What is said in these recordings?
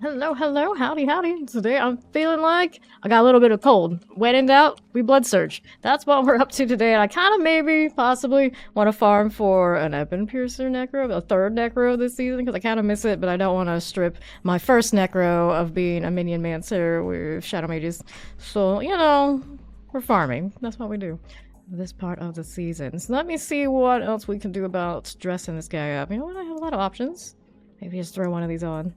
Hello, hello, howdy, howdy. Today I'm feeling like I got a little bit of cold. When in doubt, we blood search. That's what we're up to today, and I kind of maybe, possibly, want to farm for an Ebon Piercer Necro, a third Necro this season, because I kind of miss it, but I don't want to strip my first Necro of being a minion mancer with Shadow Mages. So, you know, we're farming. That's what we do. This part of the season. So let me see what else we can do about dressing this guy up. You know what? I have a lot of options. Maybe just throw one of these on.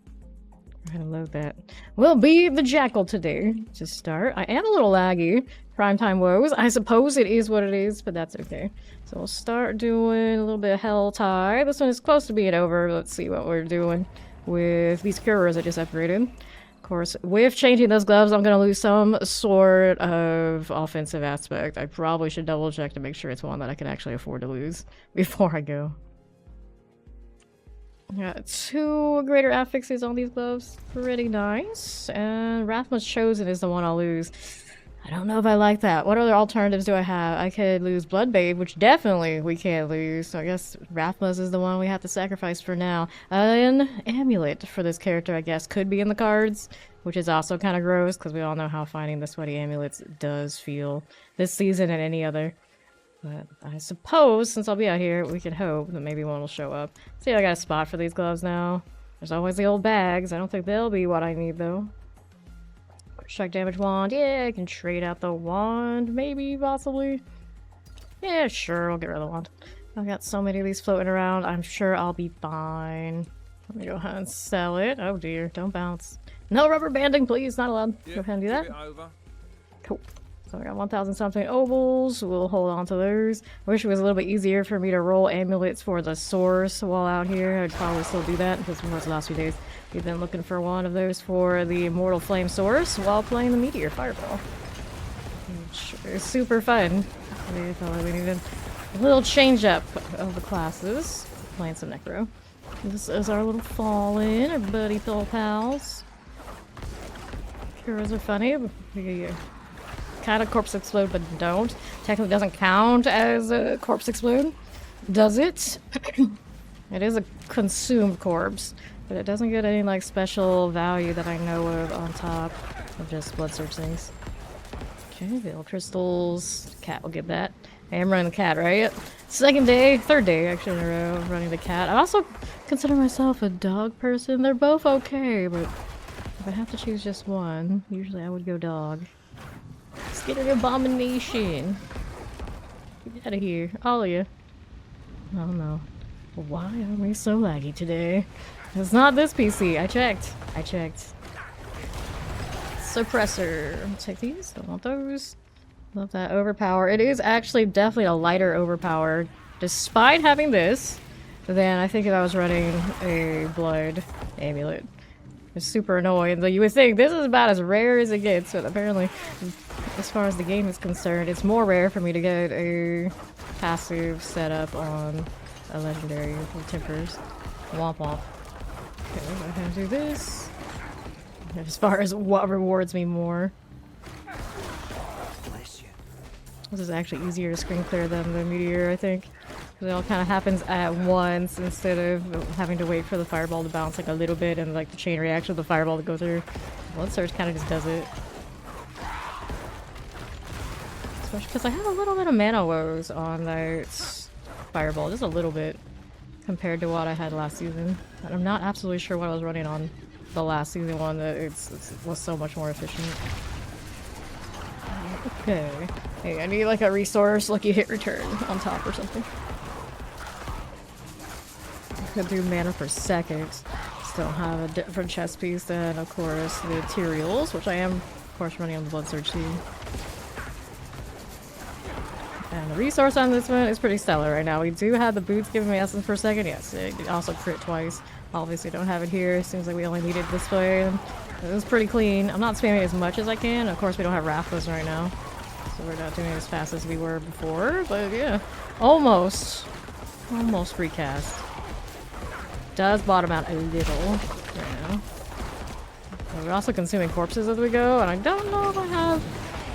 I love that. We'll be the Jackal today to start. I am a little laggy. Primetime woes. I suppose it is what it is, but that's okay. So we'll start doing a little bit of Hell Tie. This one is close to being over. Let's see what we're doing with these curers I just upgraded. Of course, with changing those gloves, I'm going to lose some sort of offensive aspect. I probably should double check to make sure it's one that I can actually afford to lose before I go. Got 2 greater affixes on these gloves. Pretty nice. And Rathma's Chosen is the one I'll lose. I don't know if I like that. What other alternatives do I have? I could lose Bloodbabe, which definitely we can't lose. So I guess Rathma's is the one we have to sacrifice for now. An amulet for this character, I guess, could be in the cards, which is also kind of gross because we all know how finding the sweaty amulets does feel this season and any other. But I suppose, since I'll be out here, we could hope that maybe one will show up. See, I got a spot for these gloves now. There's always the old bags. I don't think they'll be what I need, though. Strike damage wand. Yeah, I can trade out the wand, maybe, possibly. Yeah, sure, I'll get rid of the wand. I've got so many of these floating around. I'm sure I'll be fine. Let me go ahead and sell it. Oh dear, don't bounce. No rubber banding, please. Not allowed. Go ahead and do that. Cool. So I got 1,000 something ovals. We'll hold on to those. I wish it was a little bit easier for me to roll amulets for the source while out here. I'd probably still do that because for the last few days we've been looking for one of those for the Immortal Flame source while playing the Meteor Fireball. Which is super fun. I felt like we needed a little change up of the classes. Playing some Necro. This is our little Fallen, our buddy pals. Heroes are funny. Kind of corpse explode, but don't. Technically doesn't count as a corpse explode, does it? It is a consumed corpse, but it doesn't get any like special value that I know of on top of just blood search things. Okay, veil crystals. Cat will get that. I am running the cat, right? Third day actually in a row of running the cat. I also consider myself a dog person. They're both okay, but if I have to choose just one, usually I would go dog. Skitter abomination. Get out of here. All of you. Oh no. Why are we so laggy today? It's not this PC. I checked. Suppressor. Take these. Don't want those. Love that overpower. It is actually definitely a lighter overpower. Despite having this, than I think if I was running a blood amulet. It's super annoying. Though you would think this is about as rare as it gets, but apparently, as far as the game is concerned, it's more rare for me to get a passive setup on a legendary with tempers. Womp womp. Okay, I'm gonna do this. As far as what rewards me more. This is actually easier to screen clear than the meteor, I think. It all kind of happens at once instead of having to wait for the fireball to bounce like a little bit and like the chain reaction of the fireball to go through. Blood Surge kind of just does it. Especially because I have a little bit of mana woes on that fireball, just a little bit compared to what I had last season. And I'm not absolutely sure what I was running on the last season one, that it was so much more efficient. Okay. Hey, I need like a resource, lucky hit return on top or something. Could do mana per second. Still have a different chest piece than, of course, the materials, which I am, of course, running on the Blood Surge team. And the resource on this one is pretty stellar right now. We do have the boots giving me essence per second. Yes, it also crit twice. Obviously don't have it here. Seems like we only need it this way. It was pretty clean. I'm not spamming as much as I can. Of course, we don't have Rathmas right now. So we're not doing it as fast as we were before. But yeah, almost recast. Does bottom out a little right now. But we're also consuming corpses as we go, and I don't know if I have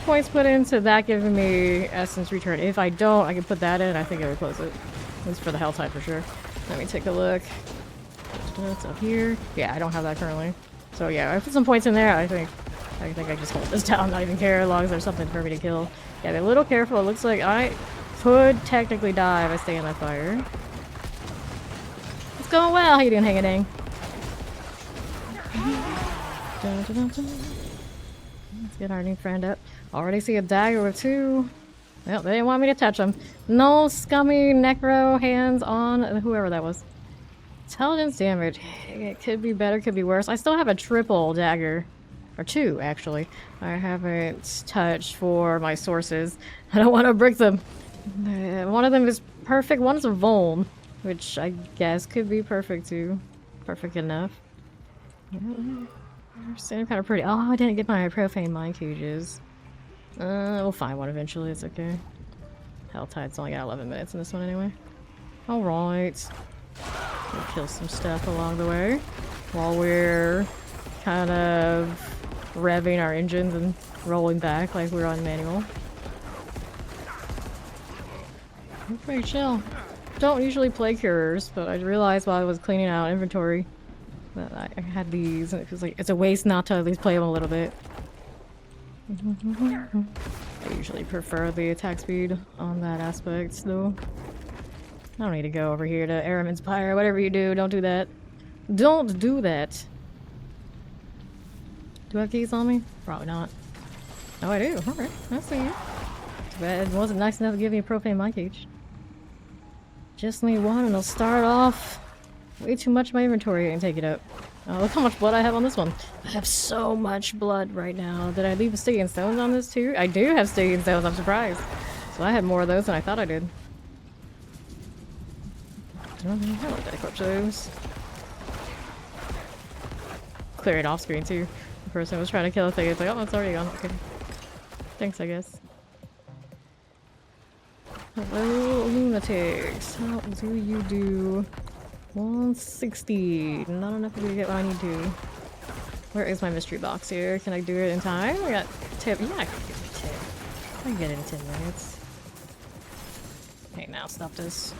points put into that giving me essence return. If I don't, I can put that in. I think it would close it. At least for the hell type for sure. Let me take a look. What's up here? Yeah, I don't have that currently. So yeah, I put some points in there. I think I just hold this down, not even care, as long as there's something for me to kill. Yeah, be a little careful. It looks like I could technically die if I stay in that fire. It's going well. How you doing, hang-a-dang? Let's get our new friend up. Already see a dagger with 2. Well, they didn't want me to touch them. No scummy necro hands on whoever that was. Intelligence damage. It could be better, could be worse. I still have a triple dagger. Or 2, actually. I haven't touched for my sources. I don't want to brick them. One of them is perfect. One is a vuln, which I guess could be perfect too. Perfect enough. They're kind of pretty. Oh, I didn't get my profane mind cages. We'll find one eventually. It's okay. Helltide's only got 11 minutes in this one anyway. Alright. We'll kill some stuff along the way while we're kind of revving our engines and rolling back like we're on manual. We're pretty chill. Don't usually play curers, but I realized while I was cleaning out inventory that I had these, and it was like it's a waste not to at least play them a little bit. I usually prefer the attack speed on that aspect, though. I don't need to go over here to Aramin's Pyre. Whatever you do, don't do that. Don't do that. Do I have keys on me? Probably not. Oh, I do. Alright, I see you. Too bad it wasn't nice enough to give me a propane mind cage. Just need one and I'll start off way too much of my inventory and take it up. Oh, look how much blood I have on this one. I have so much blood right now. Did I leave Stygian stones on this too? I do have Stygian stones, I'm surprised. So I had more of those than I thought I did. I like that equip those. Clear it off screen too. The person was trying to kill a thing, it's like, oh, it's already gone. Okay. Thanks, I guess. Hello, lunatics. How do you do? 160. Not enough to get what I need to. Where is my mystery box here? Can I do it in time? I got tip. Yeah, I can get a tip. I can get it in 10 minutes. Okay, now stop this.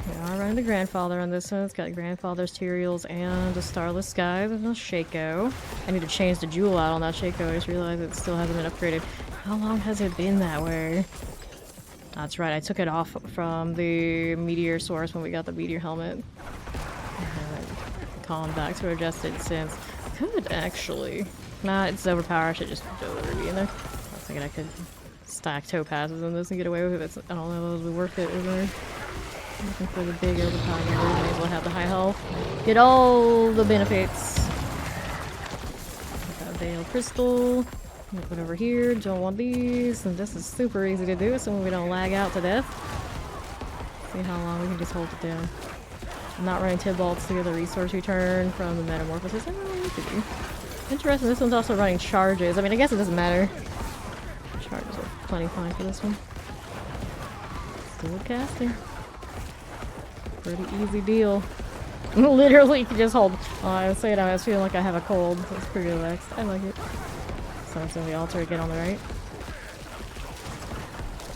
We are running the grandfather on this one. It's got grandfather's materials and a starless sky. There's no Shaco. I need to change the jewel out on that Shaco. I just realized it still hasn't been upgraded. How long has it been that way? That's right, I took it off from the meteor source when we got the meteor helmet. Calling back to adjust it since. Could actually. Nah, it's overpowered. I should just throw the ruby in there. I was thinking I could stack topazes in this and get away with it. It's, I don't know if those would be worth it, is there? Looking for the big overpowered number. May as well have the high health. Get all the benefits. Got a Veil Crystal. Put over here, don't want these, and this is super easy to do, so we don't lag out to death. See how long we can just hold it down. I'm not running Tidbalts to get the resource return from the Metamorphosis. I don't know what to do. Interesting, this one's also running charges. I mean, I guess it doesn't matter. Charges are plenty fine for this one. Still casting. Pretty easy deal. Literally, you can just hold. Oh, I was saying I was feeling like I have a cold. It's pretty relaxed. I like it. So it's in the altar again on the right.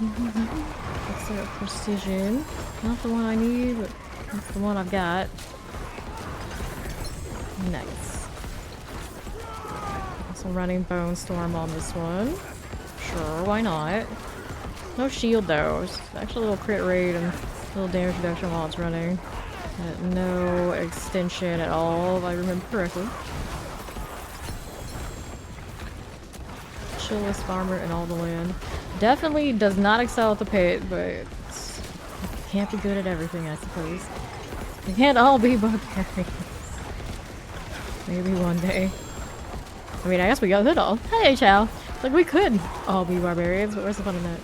Let's start precision. Not the one I need, but that's the one I've got. Nice. Also running Bone Storm on this one. Sure, why not? No shield though. It's actually a little crit rate and a little damage reduction while it's running. No extension at all, if I remember correctly. Chillest farmer in all the land. Definitely does not excel at the pit, but can't be good at everything, I suppose. They can't all be barbarians. Maybe one day. I mean, I guess we could all. Hey, Chow. Like, we could all be barbarians, but where's the fun in that?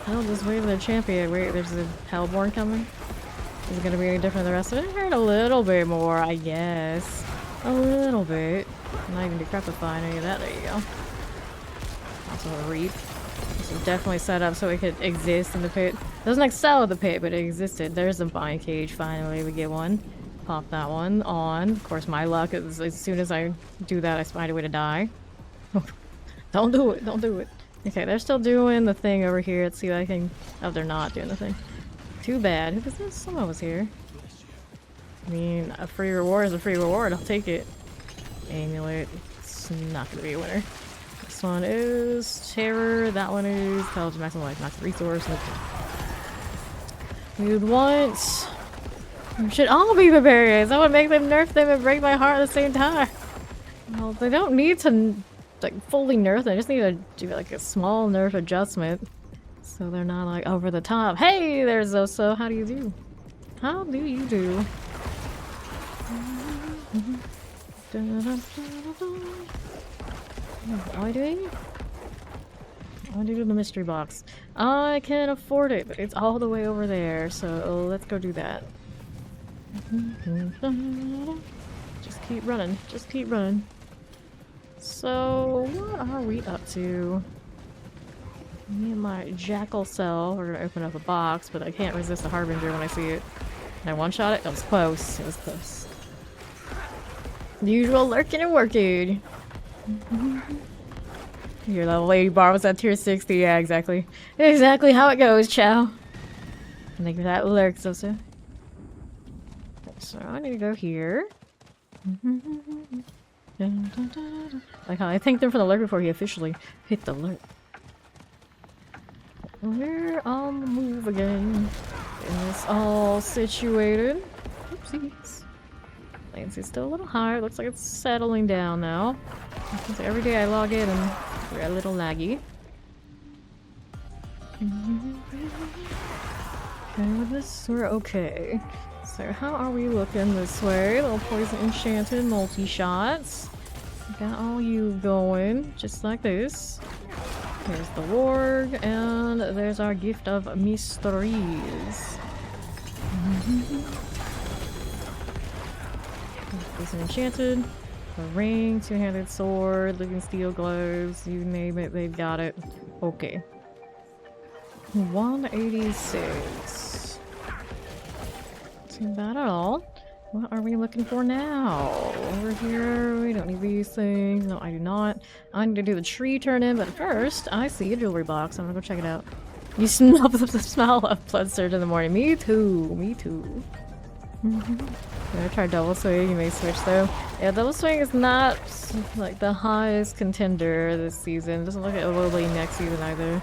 Hell, just wait for the champion. Wait, there's a Hellborn coming? Is it gonna be any different than the rest of it? I heard a little bit more, I guess. A little bit. Not even decrepifying any of that. There you go. Also a reap. This is definitely set up so it could exist in the pit. Doesn't excel at the pit, but it existed. There's a bind cage. Finally, we get one. Pop that one on. Of course, my luck is as soon as I do that, I find a way to die. Don't do it. Don't do it. Okay, they're still doing the thing over here. Let's see if I can... Oh, they're not doing the thing. Too bad. Who was this? Someone was here. I mean, a free reward is a free reward. I'll take it. Amulet. It's not gonna be a winner. This one is Terror. That one is Intelligence, Maximum Life, Maximum Resource. You'd want... should all be barbarians. That would make them nerf them and break my heart at the same time. Well, they don't need to like fully nerf them. They just need to do like a small nerf adjustment. So they're not like over the top. Hey there's Zoso. How do you do? How do you do? What am I doing? I do the mystery box. I can afford it, but it's all the way over there. So let's go do that. Just keep running. Just keep running. So, what are we up to? Me and my jackal cell. We're gonna open up a box, but I can't resist the harbinger when I see it. Can I one-shot it? That was close. It was close. The usual lurking and working. Your level 80 bar was at tier 60. Yeah, exactly. Exactly how it goes, chow. I think that lurks also. So I need to go here. Like how I thanked him for the lurk before he officially hit the lurk. We're on the move again. And it's all situated. Oopsies. Latency's still a little higher. Looks like it's settling down now. So every day I log in and we're a little laggy. Okay, with this we're okay. So how are we looking this way? Little poison enchanted multi-shots. Got all you going, just like this. There's the warg, and there's our gift of mysteries. Poison enchanted, a ring, two-handed sword, living steel gloves, you name it, they've got it. Okay. 186. Not bad at all. What are we looking for now? Over here, we don't need these things. No, I do not. I need to do the tree turn in, but first, I see a jewelry box. I'm gonna go check it out. You smell the smell of blood surge in the morning. Me too. Me too. I'm gonna try double swing. You may switch though. Yeah, double swing is not like the highest contender this season. Doesn't look like it will be next season either.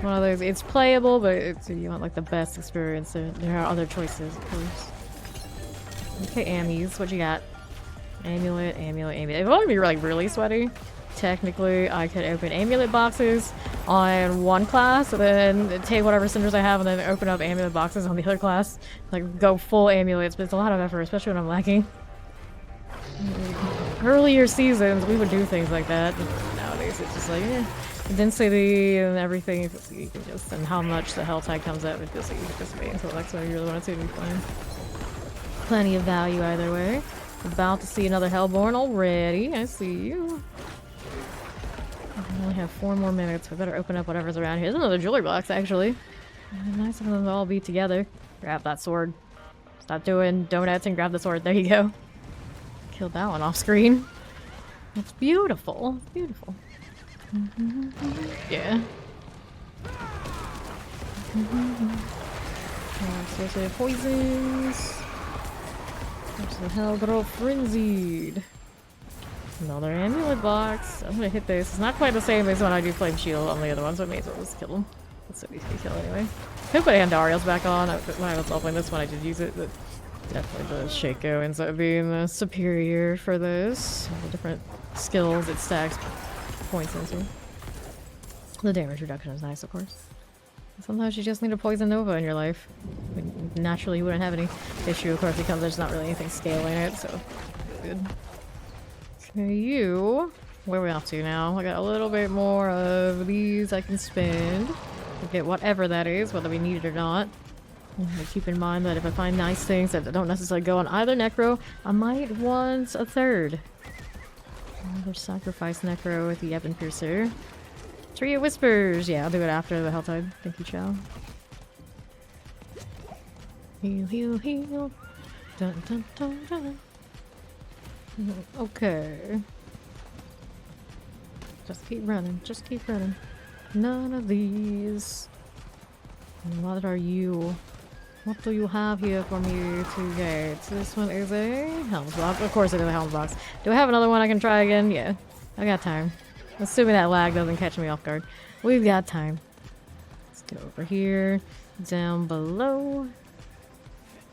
One of those, it's playable, but it's, you want like the best experience. There are other choices, of course. Okay, Ammies, what you got? Amulet, amulet, amulet. If I want to be like really sweaty, technically I could open amulet boxes on one class, and then take whatever cinders I have, and then open up amulet boxes on the other class. Like go full amulets, but it's a lot of effort, especially when I'm lacking. Earlier seasons, we would do things like that. Nowadays, it's just like, density and everything, you can just, and how much the health tag comes up, it just, you can just wait until the next one you really want to see, be fine. Plenty of value either way. About to see another Hellborn already. I see you. I only have 4 more minutes. We better open up whatever's around here. There's another jewelry box, actually. Nice of them to all be together. Grab that sword. Stop doing donuts and grab the sword. There you go. Killed that one off screen. It's beautiful. It's beautiful. Yeah. Especially poisons. What's the hell, girl? Frenzied. Another amulet box. I'm gonna hit this. It's not quite the same as when I do flame shield on the other ones, so I may as well just kill them. That's so easy to kill anyway. Could put Andariel's back on. When I was leveling this one, I did use it, but definitely the Shaco ends up being the superior for this. All the different skills it stacks points into. The damage reduction is nice, of course. Sometimes you just need a Poison Nova in your life. I mean, naturally, you wouldn't have any issue, of course, because there's not really anything scaling it, so good. Okay, you... Where are we off to now? I got a little bit more of these I can spend to get whatever that is, whether we need it or not. But keep in mind that if I find nice things that don't necessarily go on either Necro, I might want a third. Another sacrifice Necro with the Ebon Piercer. Tree of Whispers! Yeah, I'll do it after the Helltide. Thank you, Chow. Heal, heal, heal. Dun, dun, dun, dun. Okay. Just keep running. Just keep running. None of these. And what are you? What do you have here for me to get? This one is a helmet box. Of course it is a helmet box. Do I have another one I can try again? Yeah. I got time. Assuming that lag doesn't catch me off guard. We've got time. Let's go over here. Down below.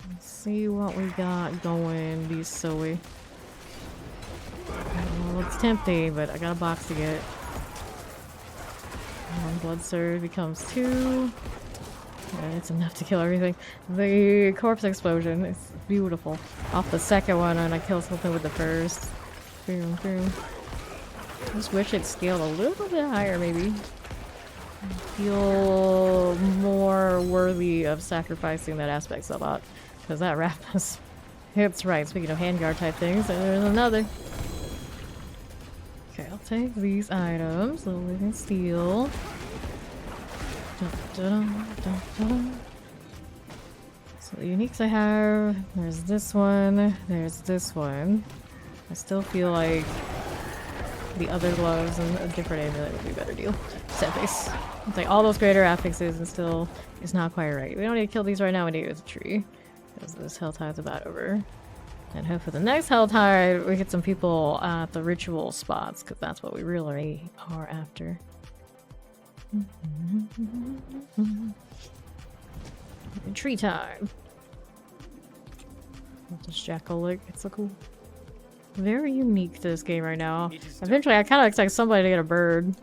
Let's see what we got going. Be silly. Well, it's tempting, but I got a box to get. One blood surge becomes 2. Yeah, it's enough to kill everything. The corpse explosion is beautiful. Off the second one, and I kill something with the first. Boom, boom. I just wish it scaled a little bit higher, maybe. I feel more worthy of sacrificing that aspect a lot. Because that Rasmus hits right. Speaking of handguard type things, there's another. Okay, I'll take these items. The living steel. So the uniques I have, there's this one, there's this one. I still feel like the other gloves and a different amulet would be a better deal. Set face. It's like all those greater affixes and still it's not quite right. We don't need to kill these right now, we need to use a tree. Because this Helltide's about over. And hopefully the next Helltide we get some people at the ritual spots, because that's what we really are after. Tree time. This jackal look, it's so cool. Very unique to this game right now. Eventually I kind of expect somebody to get a bird.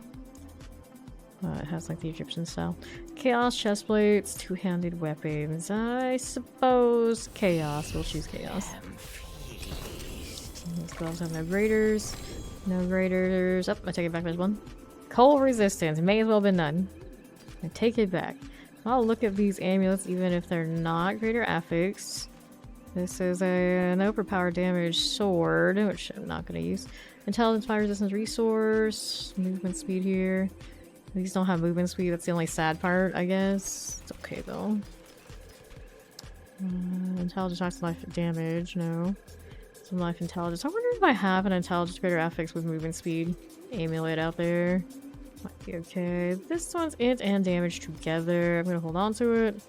It has like the Egyptian style. Chaos chestplates, two-handed weapons. I suppose chaos. We'll choose chaos. These gloves have no graders. No graders. Oh, I take it back. There's one. Cold resistance. May as well have been none. I take it back. I'll look at these amulets even if they're not greater affixed. This is an overpowered damage sword, which I'm not going to use. Intelligence, fire resistance resource. Movement speed here. These don't have movement speed. That's the only sad part, I guess. It's okay though. Intelligence, knocks life damage. No. Some life intelligence. I wonder if I have an intelligence greater affix with movement speed amulet out there. Might be okay. This one's int and damage together. I'm gonna hold on to it.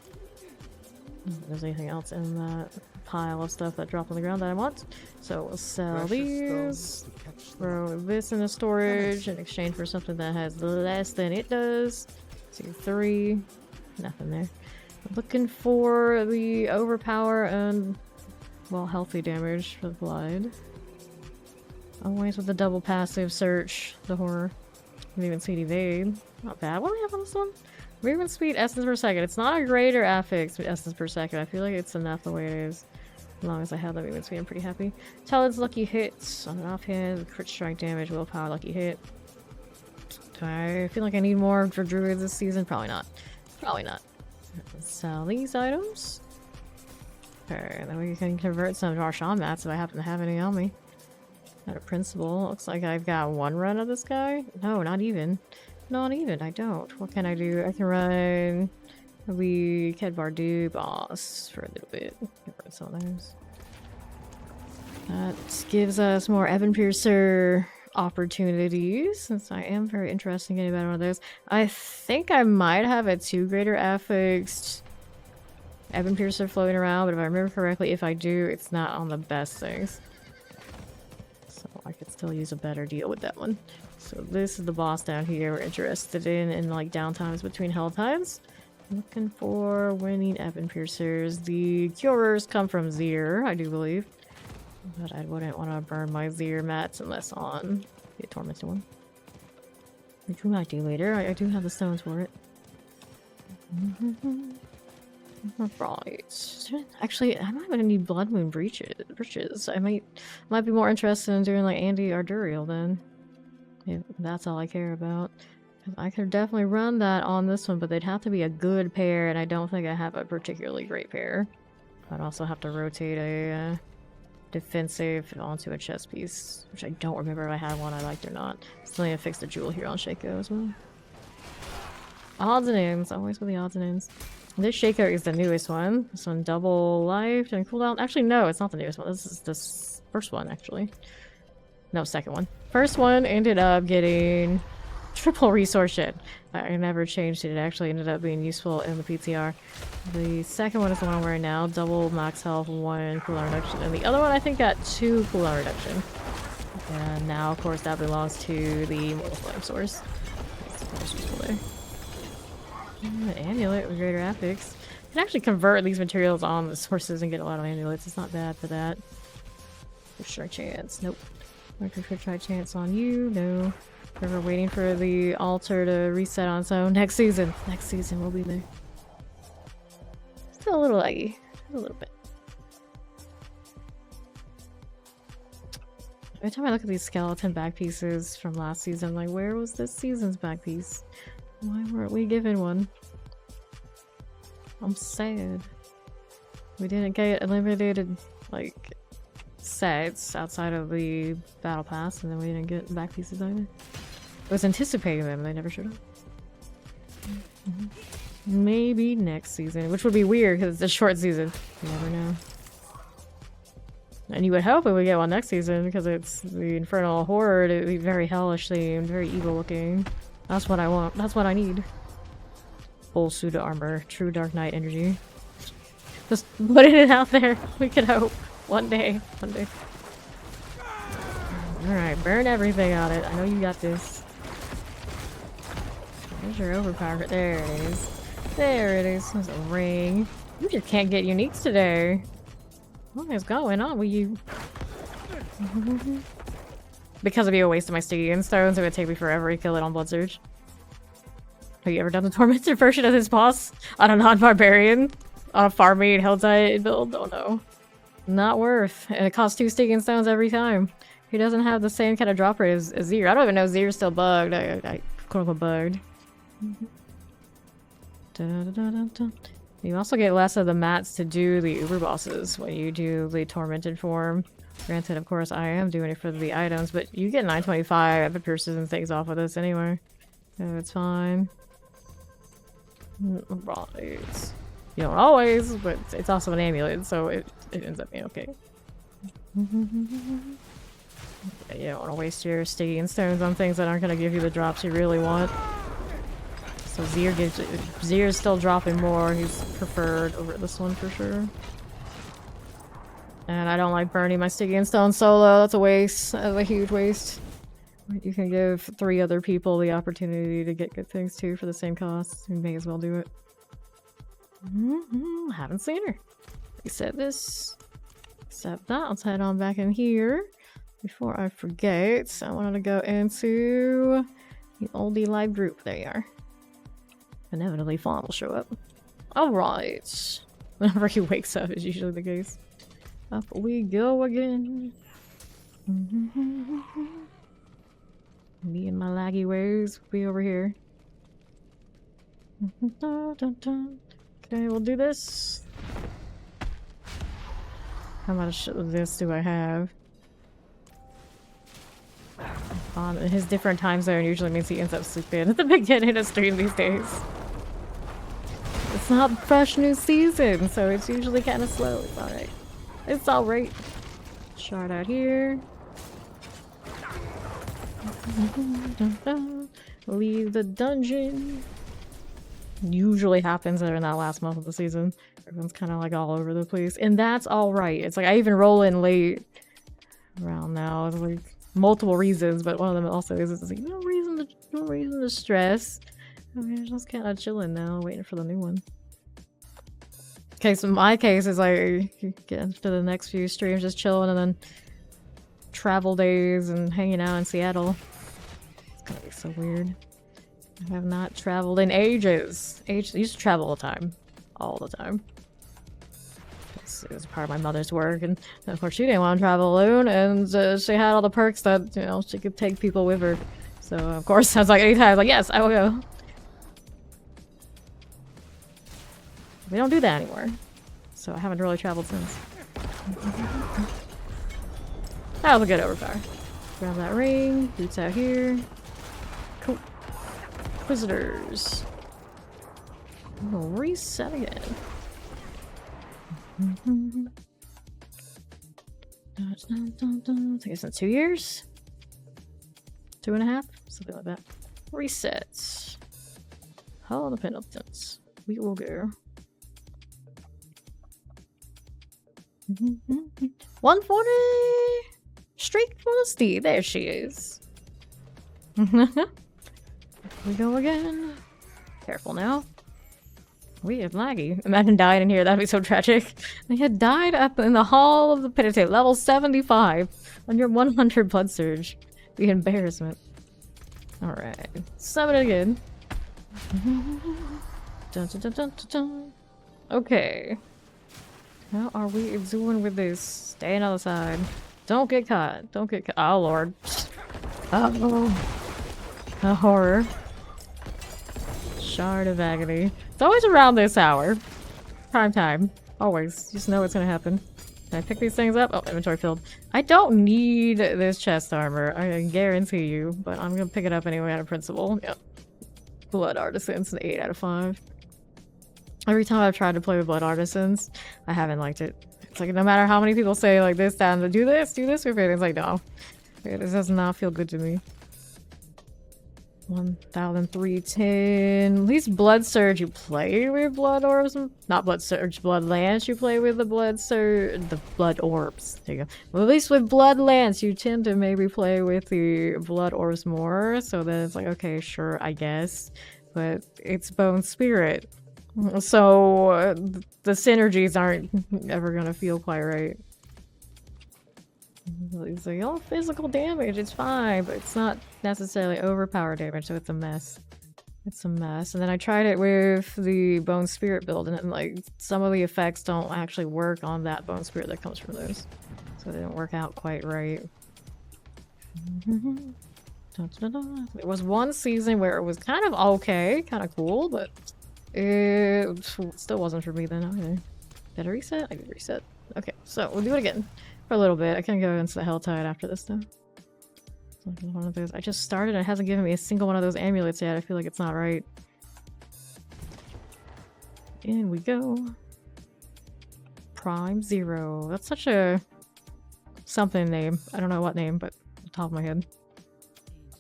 If there's anything else in that pile of stuff that dropped on the ground that I want. So we'll sell these. Throw this in the storage in exchange for something that has less than it does. 2, 3. Nothing there. I'm looking for the overpower and, well, healthy damage for the blood. Always with the double passive search. The horror. Movement speed evade. Not bad. What do we have on this one? Movement speed essence per second. It's not a greater affix essence per second. I feel like it's enough the way it is. As long as I have that movement speed, I'm pretty happy. Talon's lucky hits on an offhand. Crit strike damage. Willpower lucky hit. Do I feel like I need more for druids this season? Probably not. Probably not. Let's sell these items. Okay, then we can convert some to our shaman mats if I happen to have any on me. Out of principle. Looks like I've got one run of this guy. No, not even. Not even. I don't. What can I do? I can run the Kedvardu boss for a little bit. Run some of those. That gives us more Evan Piercer opportunities, since I am very interested in getting better one of those. I think I might have a 2 greater affixed Evan Piercer floating around, but if I remember correctly, if I do, it's not on the best things. So I could still use a better deal with that one. So this is the boss down here we're interested in like downtimes between Helltides. Looking for winning Evan Piercers. The Curers come from Zir, I do believe. But I wouldn't want to burn my Zir mats unless on the Tormented one. Which we might do later. I do have the stones for it. Right. Actually, I might need Blood Moon breeches. I might be more interested in doing like Andy Arduriel then. If that's all I care about. I could definitely run that on this one, but they'd have to be a good pair, and I don't think I have a particularly great pair. I'd also have to rotate a defensive onto a chest piece, which I don't remember if I had one I liked or not. Still need to fix the jewel here on Shaco as well. Odds and ends. Always with the odds and ends. This Shaco is the newest one. This one double life and cooldown. Actually, no, it's not the newest one. This is the first one, actually. No, second one. First one ended up getting Triple resource shed. I never changed it. It actually ended up being useful in the PTR. The second one is the one I'm wearing now. Double max health, 1 cooldown reduction. And the other one I think got 2 cooldown reduction. And now, of course, that belongs to the Mortal Flame source. That's the most useful there. An amulet with greater affix. You can actually convert these materials on the sources and get a lot of amulets. It's not bad for that. Strike chance. Nope. Strike chance on you. No. We're waiting for the altar to reset on its own. Next season. Next season we'll be there. Still a little laggy. A little bit. Every time I look at these skeleton back pieces from last season, I'm like, where was this season's back piece? Why weren't we given one? I'm sad. We didn't get eliminated, like, sets outside of the battle pass, and then we didn't get back pieces either. I was anticipating them, they never showed up. Maybe next season, which would be weird because it's a short season. You never know. And you would hope we would get one next season because it's the Infernal Horde. It would be very hellish themed, very evil looking. That's what I want. That's what I need. Full suit of armor, true Dark Knight energy. Just putting it out there. We can hope. One day. One day. Alright, burn everything on it. I know you got this. There's your overpower. There it is. There it is. There's a ring. You just can't get uniques today. What is going on with you? Because it'd be a waste of my Stygian stones, it would take me forever to kill it on Blood Surge. Have you ever done the tormented version of this boss on a non-barbarian? On a farming Helltide build? Oh no. Not worth. And it costs 2 Stygian stones every time. He doesn't have the same kind of drop rate as Zir. I don't even know Zir's still bugged. I quote-unquote bugged. You also get less of the mats to do the uber bosses when you do the tormented form. Granted, of course, I am doing it for the items, but you get 925 epic pierces and things off of this anyway. So it's fine. Right. You don't always, but it's also an amulet, so it ends up being okay. Yeah, you don't want to waste your Stygian stones on things that aren't going to give you the drops you really want. So Zir is still dropping more. He's preferred over this one for sure. And I don't like burning my Stygian stone solo. That's a waste. That's a huge waste. You can give 3 other people the opportunity to get good things too for the same cost. You may as well do it. Haven't seen her. We said this. Except that. Let's head on back in here. Before I forget, I wanted to go into the oldie live group. There you are. Inevitably, Fawn will show up. Alright. Whenever he wakes up is usually the case. Up we go again. Me and my laggy ways will be over here. Okay, we'll do this. How much of this do I have? His different time zone usually means he ends up sleeping at the beginning of stream these days. It's not fresh new season, so it's usually kind of slow. It's alright. It's alright. Shard out here. Leave the dungeon. Usually happens during that last month of the season. Everyone's kind of like all over the place. And that's alright. It's like I even roll in late around now. It's like multiple reasons, but one of them also is it's like no reason to stress. I mean, just kind of chilling now, waiting for the new one. Okay, so my case is like get into the next few streams, just chilling, and then travel days and hanging out in Seattle. It's gonna be so weird. I have not traveled in ages. I used to travel all the time, It was part of my mother's work, and of course she didn't want to travel alone, and she had all the perks that, you know, she could take people with her. So of course I was like, anytime I was like, yes, I will go. We don't do that anymore, so I haven't really traveled since. That was a good overpower. Grab that ring, boots out here. Cool. Visitors. We'll reset again. I think it's in 2 years? 2.5? Something like that. Reset. Hall of the Penitents. We will go. 140! Streak Felicity. There she is. We go again. Careful now. We are laggy. Imagine dying in here. That'd be so tragic. They had died in the Hall of the Penitent, level 75, on your 100 blood surge. The embarrassment. Alright. Summon it again. Dun, dun, dun, dun, dun. Okay. How are we doing with this? Staying on the side. Don't get caught. Don't get caught. Oh, Lord. Oh. A horror. Shard of Agony. It's always around this hour. Prime time. Always. You just know what's gonna happen. Can I pick these things up? Oh, inventory filled. I don't need this chest armor. I can guarantee you. But I'm gonna pick it up anyway out of principle. Yep. Blood Artisans, an 8 out of 5. Every time I've tried to play with Blood Artisans, I haven't liked it. It's like no matter how many people say like this, down to do this with it, it's like no. It does not feel good to me. 1,310. At least Blood Surge, you play with Blood Orbs. Not Blood Surge, Blood Lance, you play with the Blood Surge. The Blood Orbs. There you go. Well, at least with Blood Lance, you tend to maybe play with the Blood Orbs more. So then it's like, okay, sure, I guess. But it's Bone Spirit. So the synergies aren't ever gonna feel quite right. It's like, oh, physical damage, it's fine, but it's not necessarily overpower damage, so it's a mess. It's a mess. And then I tried it with the Bone Spirit build, and like some of the effects don't actually work on that Bone Spirit that comes from those. So they don't work out quite right. There was one season where it was kind of okay, kind of cool, but it still wasn't for me then either. Did I reset? I did reset. Okay, so we'll do it again. For a little bit. I can go into the Helltide after this though. One of those. I just started and it hasn't given me a single one of those amulets yet. I feel like it's not right. In we go. Prime Zero. That's such a something name. I don't know what name, but on the top of my head.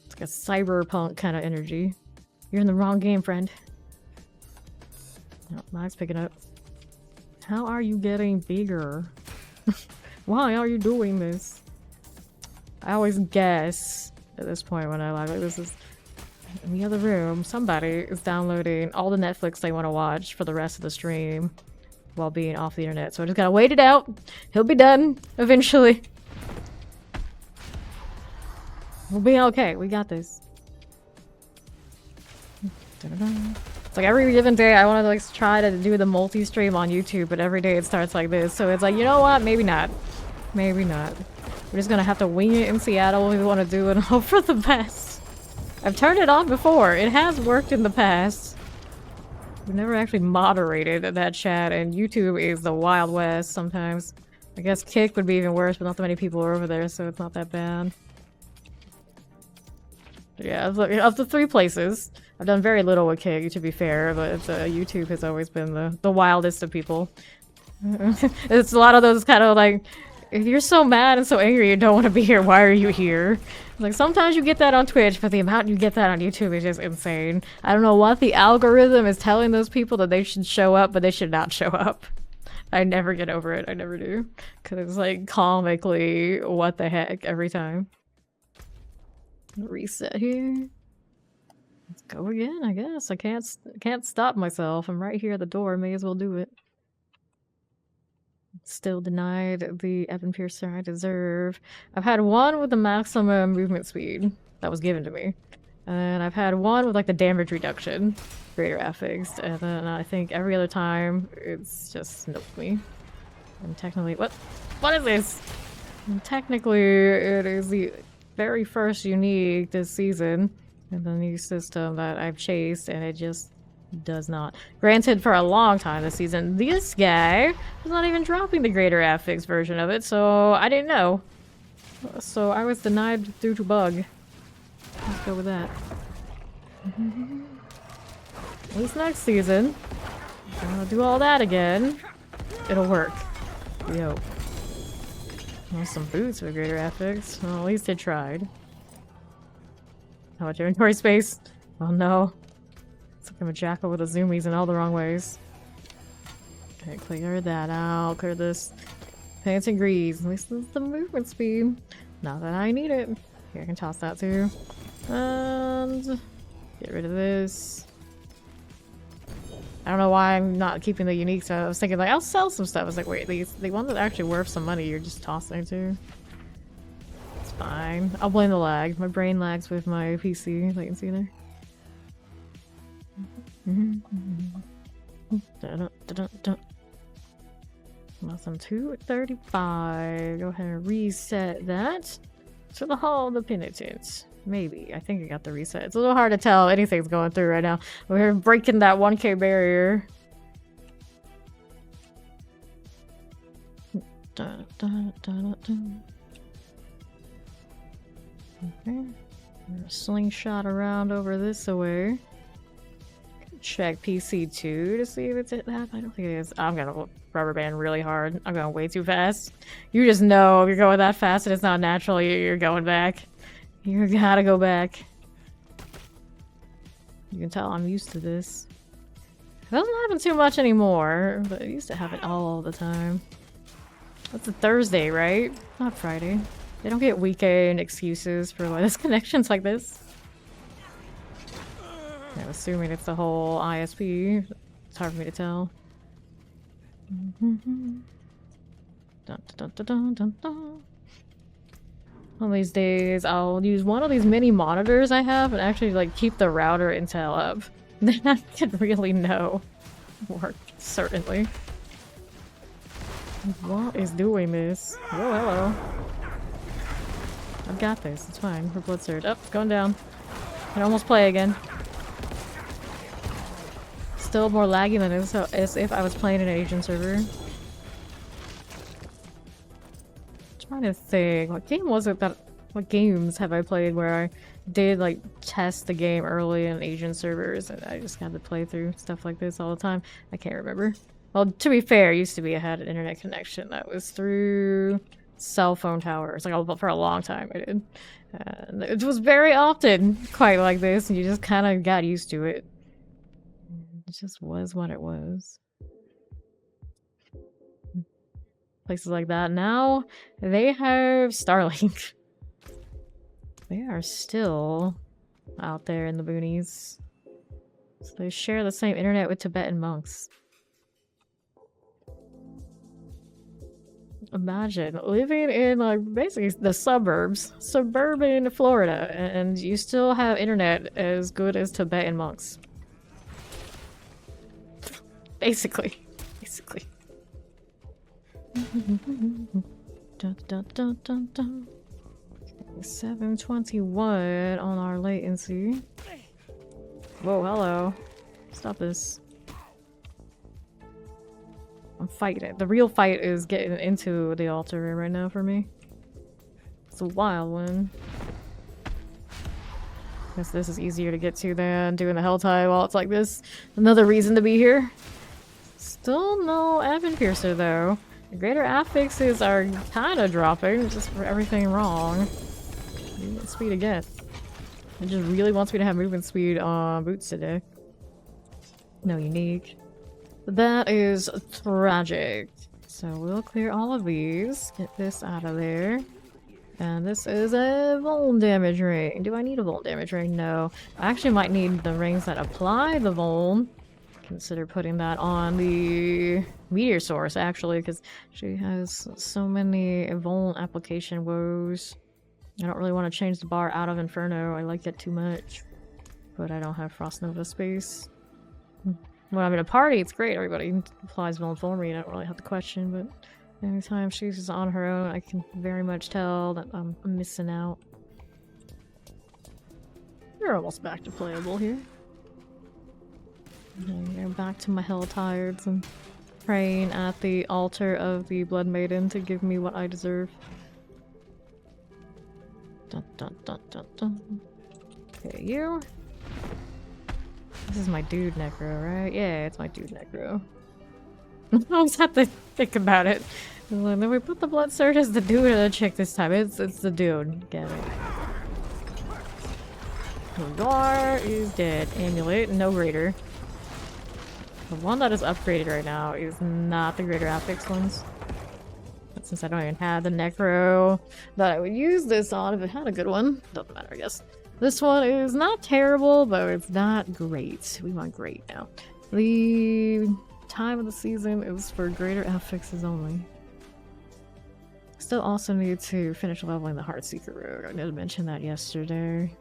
It's like a cyberpunk kind of energy. You're in the wrong game, friend. No, mine's picking up. How are you getting bigger? Why are you doing this? I always guess at this point when I like this is in the other room, somebody is downloading all the Netflix they want to watch for the rest of the stream while being off the internet. So I just gotta wait it out. He'll be done eventually. We'll be okay. We got this. It's like every given day I want to like try to do the multi-stream on YouTube, but every day it starts like this. So it's like, you know what? Maybe not. Maybe not. We're just gonna have to wing it in Seattle if we want to do it and hope for the best. I've turned it on before. It has worked in the past. We've never actually moderated that chat, and YouTube is the Wild West sometimes. I guess Kick would be even worse, but not that many people are over there, so it's not that bad. But yeah, of the 3 places, I've done very little with Kick, to be fair, but YouTube has always been the wildest of people. It's a lot of those kind of like, if you're so mad and so angry you don't want to be here, why are you here? Like, sometimes you get that on Twitch, but the amount you get that on YouTube is just insane. I don't know what the algorithm is telling those people that they should show up, but they should not show up. I never get over it. I never do. Because it's like comically, what the heck, every time. Reset here. Let's go again, I guess. I can't stop myself. I'm right here at the door. May as well do it. Still denied the Evan Piercer I deserve. I've had one with the maximum movement speed that was given to me. And I've had one with like the damage reduction, greater affixed, and then I think every other time it's just noped me. And technically, what is this? And technically, it is the very first unique this season in the new system that I've chased, and it just does not. Granted, for a long time this season, this guy was not even dropping the greater affix version of it, so I didn't know. So I was denied due to bug. Let's go with that. At least next season, I'll do all that again. It'll work. Yo. Well, some boots with greater affix. Well, at least it tried. How much inventory space? Oh no. It's like I'm a jackal with a zoomies in all the wrong ways. Okay, clear that out. Clear this. Pants and grease. At least it's the movement speed. Not that I need it. Here, I can toss that too. And get rid of this. I don't know why I'm not keeping the unique stuff. I was thinking like I'll sell some stuff. I was like, wait, the ones that are actually worth some money, you're just tossing too. It's fine. I'll blame the lag. My brain lags with my PC latency there. Awesome. 235. Go ahead and reset that to the Hall of the Penitent. Maybe. I think I got the reset. It's a little hard to tell anything's going through right now. We're breaking that 1K barrier. Okay. Slingshot around over this way. Check PC2 to see if it's at that. I don't think it is. I'm gonna rubber band really hard. I'm going way too fast. You just know if you're going that fast and it's not natural, you're going back. You gotta go back. You can tell I'm used to this. It doesn't happen too much anymore, but it used to happen all the time. That's a Thursday, right? Not Friday. They don't get weekend excuses for why this connection's like this. I'm assuming it's the whole ISP. It's hard for me to tell. Dun, dun, dun, dun, dun, dun. One of these days, I'll use one of these mini monitors I have and actually like keep the router intel up. Then I can really know. Work, certainly. What is doing this? Oh, hello. I've got this. It's fine. For blood surge. Oh, it's going down. I can almost play again. Still more laggy than as if I was playing an Asian server. Trying to think, what game was it that, what games have I played where I did like test the game early in Asian servers and I just had to play through stuff like this all the time? I can't remember. Well, to be fair, it used to be I had an internet connection that was through cell phone towers, like for a long time I did. And it was very often quite like this and you just kind of got used to it. It just was what it was. Places like that. Now, they have Starlink. They are still out there in the boonies. So they share the same internet with Tibetan monks. Imagine living in like basically the suburbs, suburban Florida, and you still have internet as good as Tibetan monks. Basically. 721 on our latency. Whoa, hello. Stop this. I'm fighting it. The real fight is getting into the altar room right now for me. It's a wild one. Guess this is easier to get to than doing the hell tie while it's like this. Another reason to be here. Still no Evan Piercer though. The greater affixes are kind of dropping, just for everything wrong. Movement speed again. It just really wants me to have movement speed on boots today. No unique. That is tragic. So we'll clear all of these. Get this out of there. And this is a vuln damage ring. Do I need a vuln damage ring? No. I actually might need the rings that apply the vuln. Consider putting that on the meteor source actually, because she has so many vuln application woes. I don't really want to change the bar out of Inferno. I like it too much. But I don't have Frost Nova space. When I'm in a party, it's great. Everybody applies vuln for me. I don't really have to question, but anytime she's just on her own, I can very much tell that I'm missing out. We're almost back to playable here. I'm back to my hell tired and praying at the altar of the Blood Maiden to give me what I deserve. Dun, dun, dun, dun, dun. Okay, you. This is my dude necro, right? Yeah, it's my dude necro. I always have to think about it. And then we put the blood surge as the dude or the chick this time. It's the dude. Get it. Gar is dead. Amulet, no greater. The one that is upgraded right now is not the greater affix ones. But since I don't even have the necro that I would use this on if it had a good one. Doesn't matter, I guess. This one is not terrible, but it's not great. We want great now. The time of the season is for greater affixes only. Still also need to finish leveling the Heartseeker rogue. I did mention that yesterday.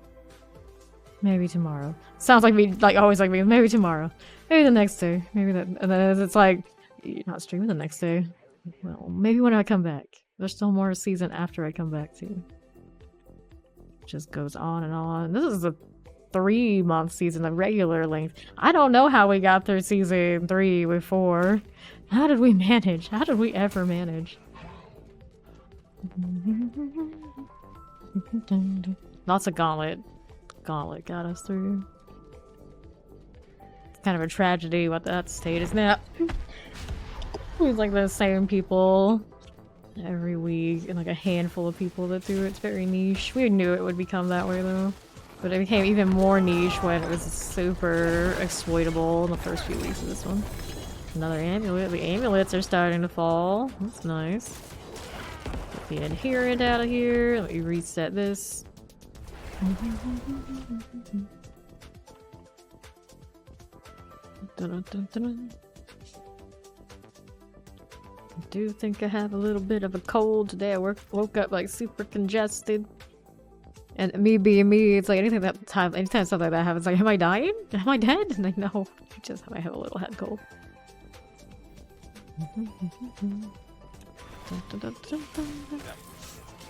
Maybe tomorrow. Sounds like me, like always like me. Maybe tomorrow. Maybe the next day. Maybe that. And then it's like, you're not streaming the next day. Well, maybe when I come back. There's still more season after I come back too. Just goes on and on. This is a 3-month season of regular length. I don't know how we got through season 3 with 4. How did we manage? How did we ever manage? Lots of gauntlet. Gauntlet got us through. It's kind of a tragedy what that state is now. It's like the same people every week and like a handful of people that do it. It's very niche. We knew it would become that way though. But it became even more niche when it was super exploitable in the first few weeks of this one. Another amulet. The amulets are starting to fall. That's nice. Get the adherent out of here. Let me reset this. Dun, dun, dun, dun. I do think I have a little bit of a cold today. I woke up like super congested. And me being me, it's like anytime something like that happens, like, am I dying? Am I dead? And I know, I have a little head cold.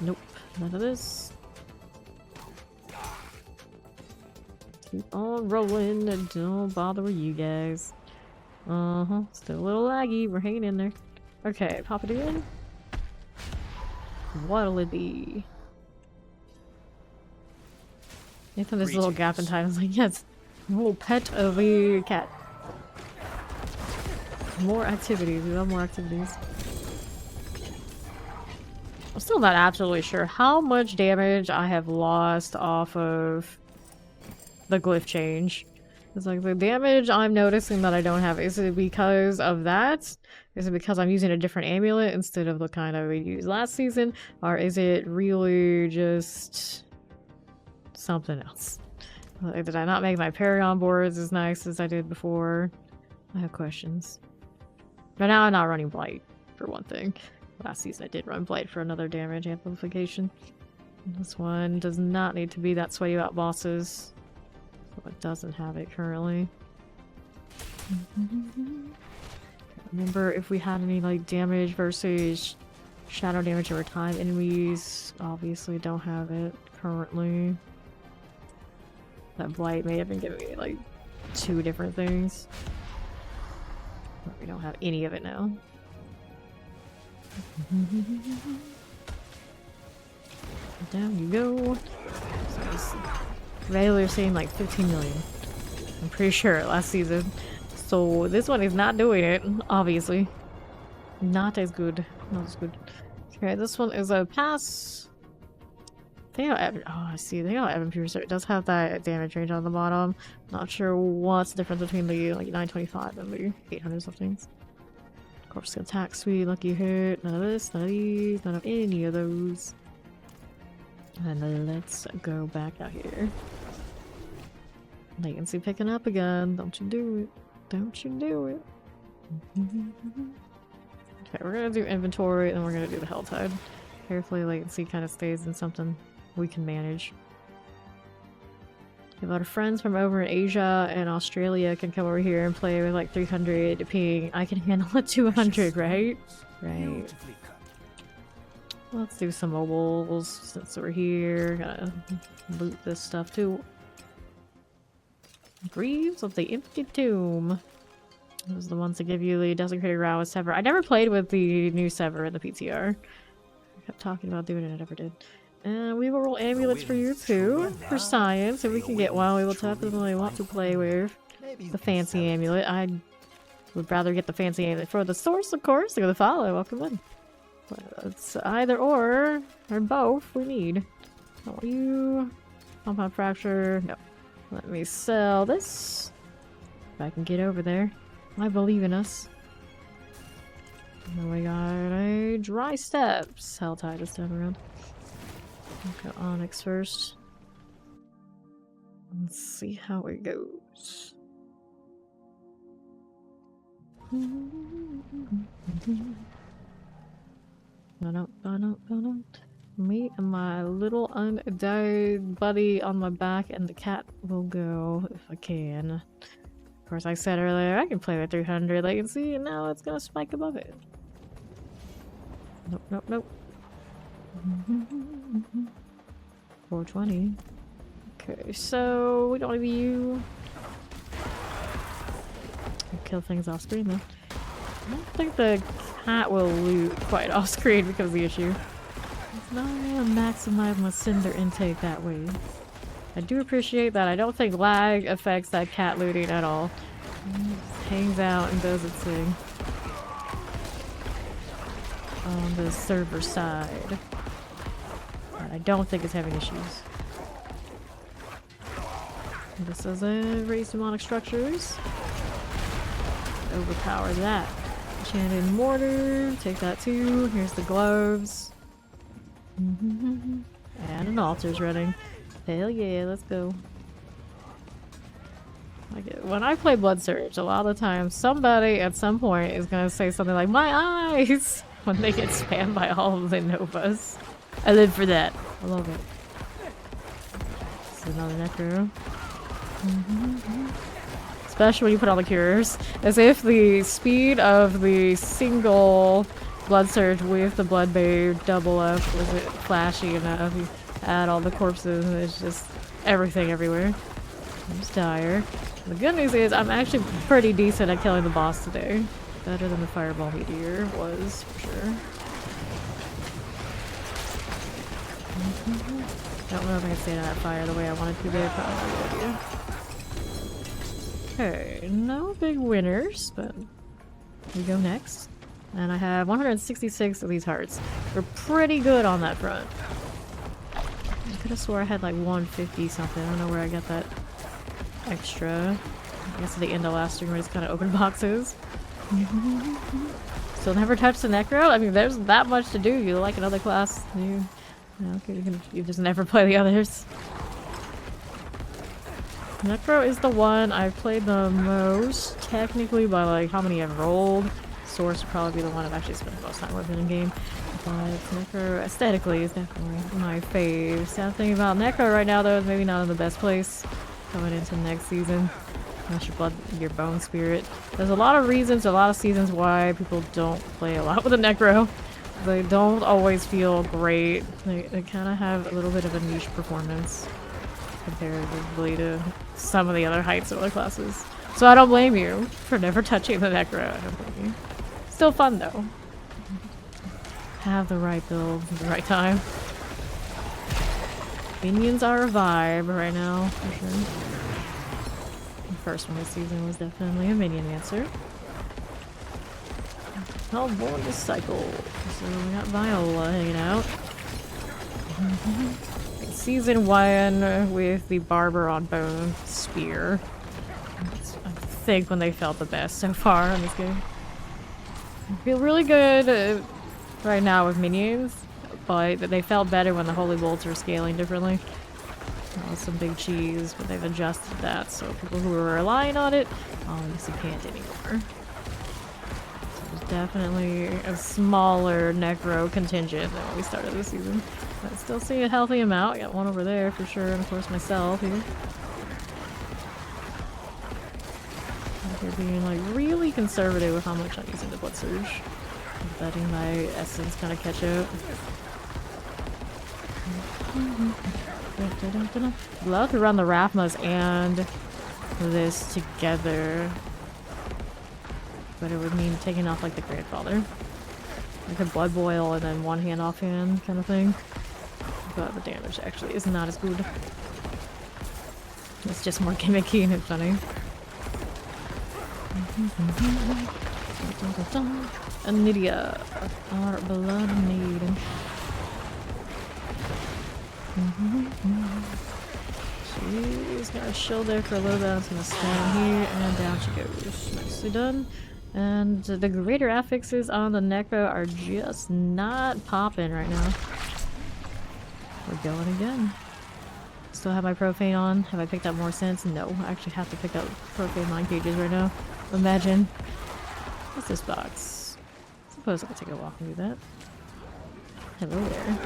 Nope, none of this. Keep on rolling and don't bother with you guys. Still a little laggy, we're hanging in there. Okay, pop it in. What'll it be? Anytime there's a little gap in time, I was like, yes, little pet of a cat. More activities, we love more activities. I'm still not absolutely sure how much damage I have lost off of the glyph change. It's like the damage I'm noticing that I don't have, is it because of that? Is it because I'm using a different amulet instead of the kind I used last season? Or is it really just something else? Like, did I not make my Paragon boards as nice as I did before? I have questions. But now I'm not running Blight, for one thing. Last season I did run Blight for another damage amplification. This one does not need to be that sweaty about bosses. So it doesn't have it currently. Remember if we had any like damage versus shadow damage over time enemies. Obviously don't have it currently. That Blight may have been giving me like 2 different things. But we don't have any of it now. Down you go. Valor saying like 15 million. I'm pretty sure last season. So this one is not doing it, obviously. Not as good. Not as good. Okay, this one is a pass. They don't have, oh, I see. They don't have impure, so it does have that damage range on the bottom. Not sure what's the difference between the like 925 and the 800 somethings. Corpse attack, sweet, lucky hit. None of this, none of these, none of any of those. And then let's go back out here. Latency picking up again. Don't you do it. Don't you do it. Okay, we're gonna do inventory and we're gonna do the Hell Tide. Carefully, latency kind of stays in something we can manage. A lot of friends from over in Asia and Australia can come over here and play with like 300 ping. I can handle a 200, right? Right. Let's do some mobiles since we're here. Gotta loot this stuff too. Greaves of the Empty Tomb. Those are the ones that give you the Desecrated Row with Sever. I never played with the new Sever in the PTR. I kept talking about doing it, I never did. And we will roll amulets for you too, for science. If we can get one, we will definitely want to play with the fancy amulet. I would rather get the fancy amulet for the source, of course. They're gonna follow. Welcome in. But it's either or both we need. Oh, you compound fracture. No. Let me sell this. If I can get over there. I believe in us. And then we got a dry steps. Hell tie this time around. Go Onyx first. Let's see how it goes. Me and my little undead buddy on my back, and the cat will go if I can. Of course, I said earlier I can play with 300 latency, and now it's gonna spike above it. Nope, nope, nope. 420. Okay, so we don't want to be you. Kill things off screen though. I don't think the cat will loot quite off screen because of the issue. It's not gonna maximize my cinder intake that way. I do appreciate that. I don't think lag affects that cat looting at all. It just hangs out and does its thing. On the server side. But I don't think it's having issues. This is a raise demonic structures. Overpower that. Enchanted mortar. Take that too. Here's the gloves. And an altar's running. Hell yeah, let's go. Like when I play Blood Surge, a lot of the time somebody at some point is gonna say something like "my eyes" when they get spammed by all of the Novas. I live for that. I love it. It's another necro. Especially when you put on the cures. As if the speed of the single Blood Surge with the Blood Babe double up was it flashy enough. You add all the corpses and it's just everything everywhere. There's Dire. The good news is I'm actually pretty decent at killing the boss today. Better than the Fireball Meteor was, for sure. Don't know if I can stay in that fire the way I wanted to, but probably a good idea. Okay, no big winners, but we go next. And I have 166 of these hearts. We're pretty good on that front. I could have swore I had like 150 something. I don't know where I got that extra. I guess at the end of last stream I just kind of opened boxes. Still never touched the Necro? I mean, there's that much to do. You like another class. You just never play the others. Necro is the one I've played the most, technically, by like how many I've rolled. Source would probably be the one I've actually spent the most time with in a game. But Necro, aesthetically, is definitely my fave. Sad thing about Necro right now, though, is maybe not in the best place coming into next season. Not your bone spirit. There's a lot of reasons, a lot of seasons why people don't play a lot with a Necro. They don't always feel great. They kind of have a little bit of a niche performance comparatively to some of the other heights of other classes. So I don't blame you for never touching the Necro. I don't blame you. Still fun though. Have the right build at the right time. Minions are a vibe right now, for sure. The first one this season was definitely a minion answer. Hellborn Disciple. So we got Viola hanging out. Season 1 with the Barber on Bone Spear. I think when they felt the best so far in this game. I feel really good right now with minions, but they felt better when the Holy Bolts were scaling differently. That was some big cheese, but they've adjusted that, so people who were relying on it obviously can't anymore. Definitely a smaller Necro contingent than when we started this season. But still see a healthy amount. I got one over there for sure, and of course myself here. They're being like really conservative with how much I'm using the Blood Surge. I'm letting my essence kind of catch up. Love to run the Rathmas and this together. But it would mean taking off like the grandfather. Like a blood boil and then one hand off hand kind of thing. But the damage actually is not as good. It's just more gimmicky and funny. Anidia, our blood maiden. She's gonna chill there for a little bit. I'm gonna stand here and down she goes. Nicely done. And the greater affixes on the Necro are just not popping right now. We're going again. Still have my profane on. Have I picked up more sense? No. I actually have to pick up profane mind cages right now. Imagine. What's this box? I suppose I'll take a walk and do that. Hello there.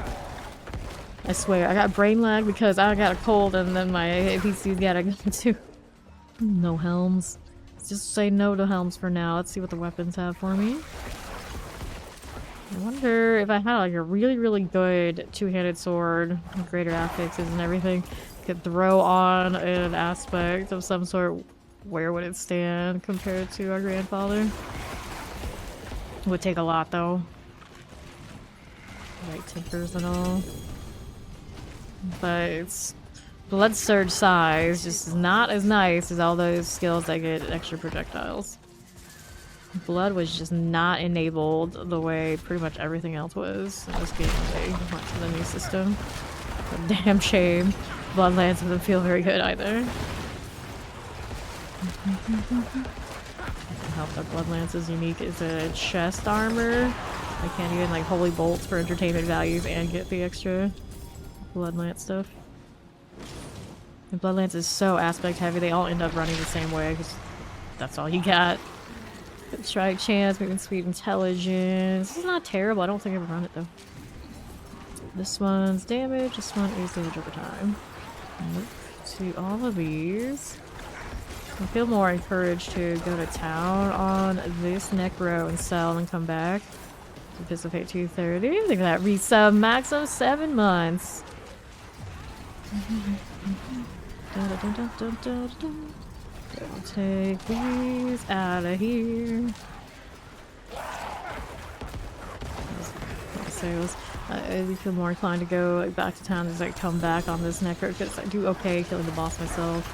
I swear, I got brain lag because I got a cold and then my APC's gotta go too. No helms. Let's just say no to helms for now. Let's see what the weapons have for me. I wonder if I had like a really, really good two-handed sword, greater affixes and everything, could throw on an aspect of some sort, where would it stand compared to our grandfather? It would take a lot though. Like tinkers and all. But it's blood surge size just not as nice as all those skills that get extra projectiles. Blood was just not enabled the way pretty much everything else was in this game when they went to the new system. A damn shame. Bloodlands doesn't feel very good either. Help that Bloodlance is unique is a chest armor. I can't even like holy bolts for entertainment values and get the extra Bloodlance stuff. And Bloodlance is so aspect heavy, they all end up running the same way because that's all you got. Strike chance, moving speed, intelligence. This is not terrible. I don't think I ever run it though. This one's damage. This one is damage over time. To all of these. I feel more encouraged to go to town on this Necro and sell and come back. Participate 230. Look at that resub maximum 7 months. Take these out of here. Sales. I feel more inclined to go back to town as I come back on this Necro because I do okay killing the boss myself.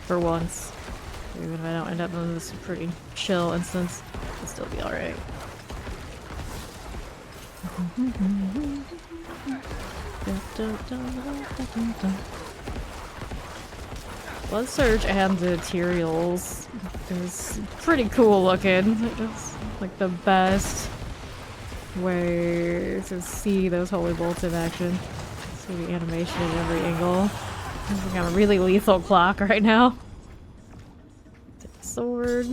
For once. Even if I don't end up in this pretty chill instance, it'll still be alright. Blood Surge and the materials is pretty cool looking. It's like the best way to see those holy bolts in action. See the animation at every angle. I got a really lethal clock right now. Take the sword.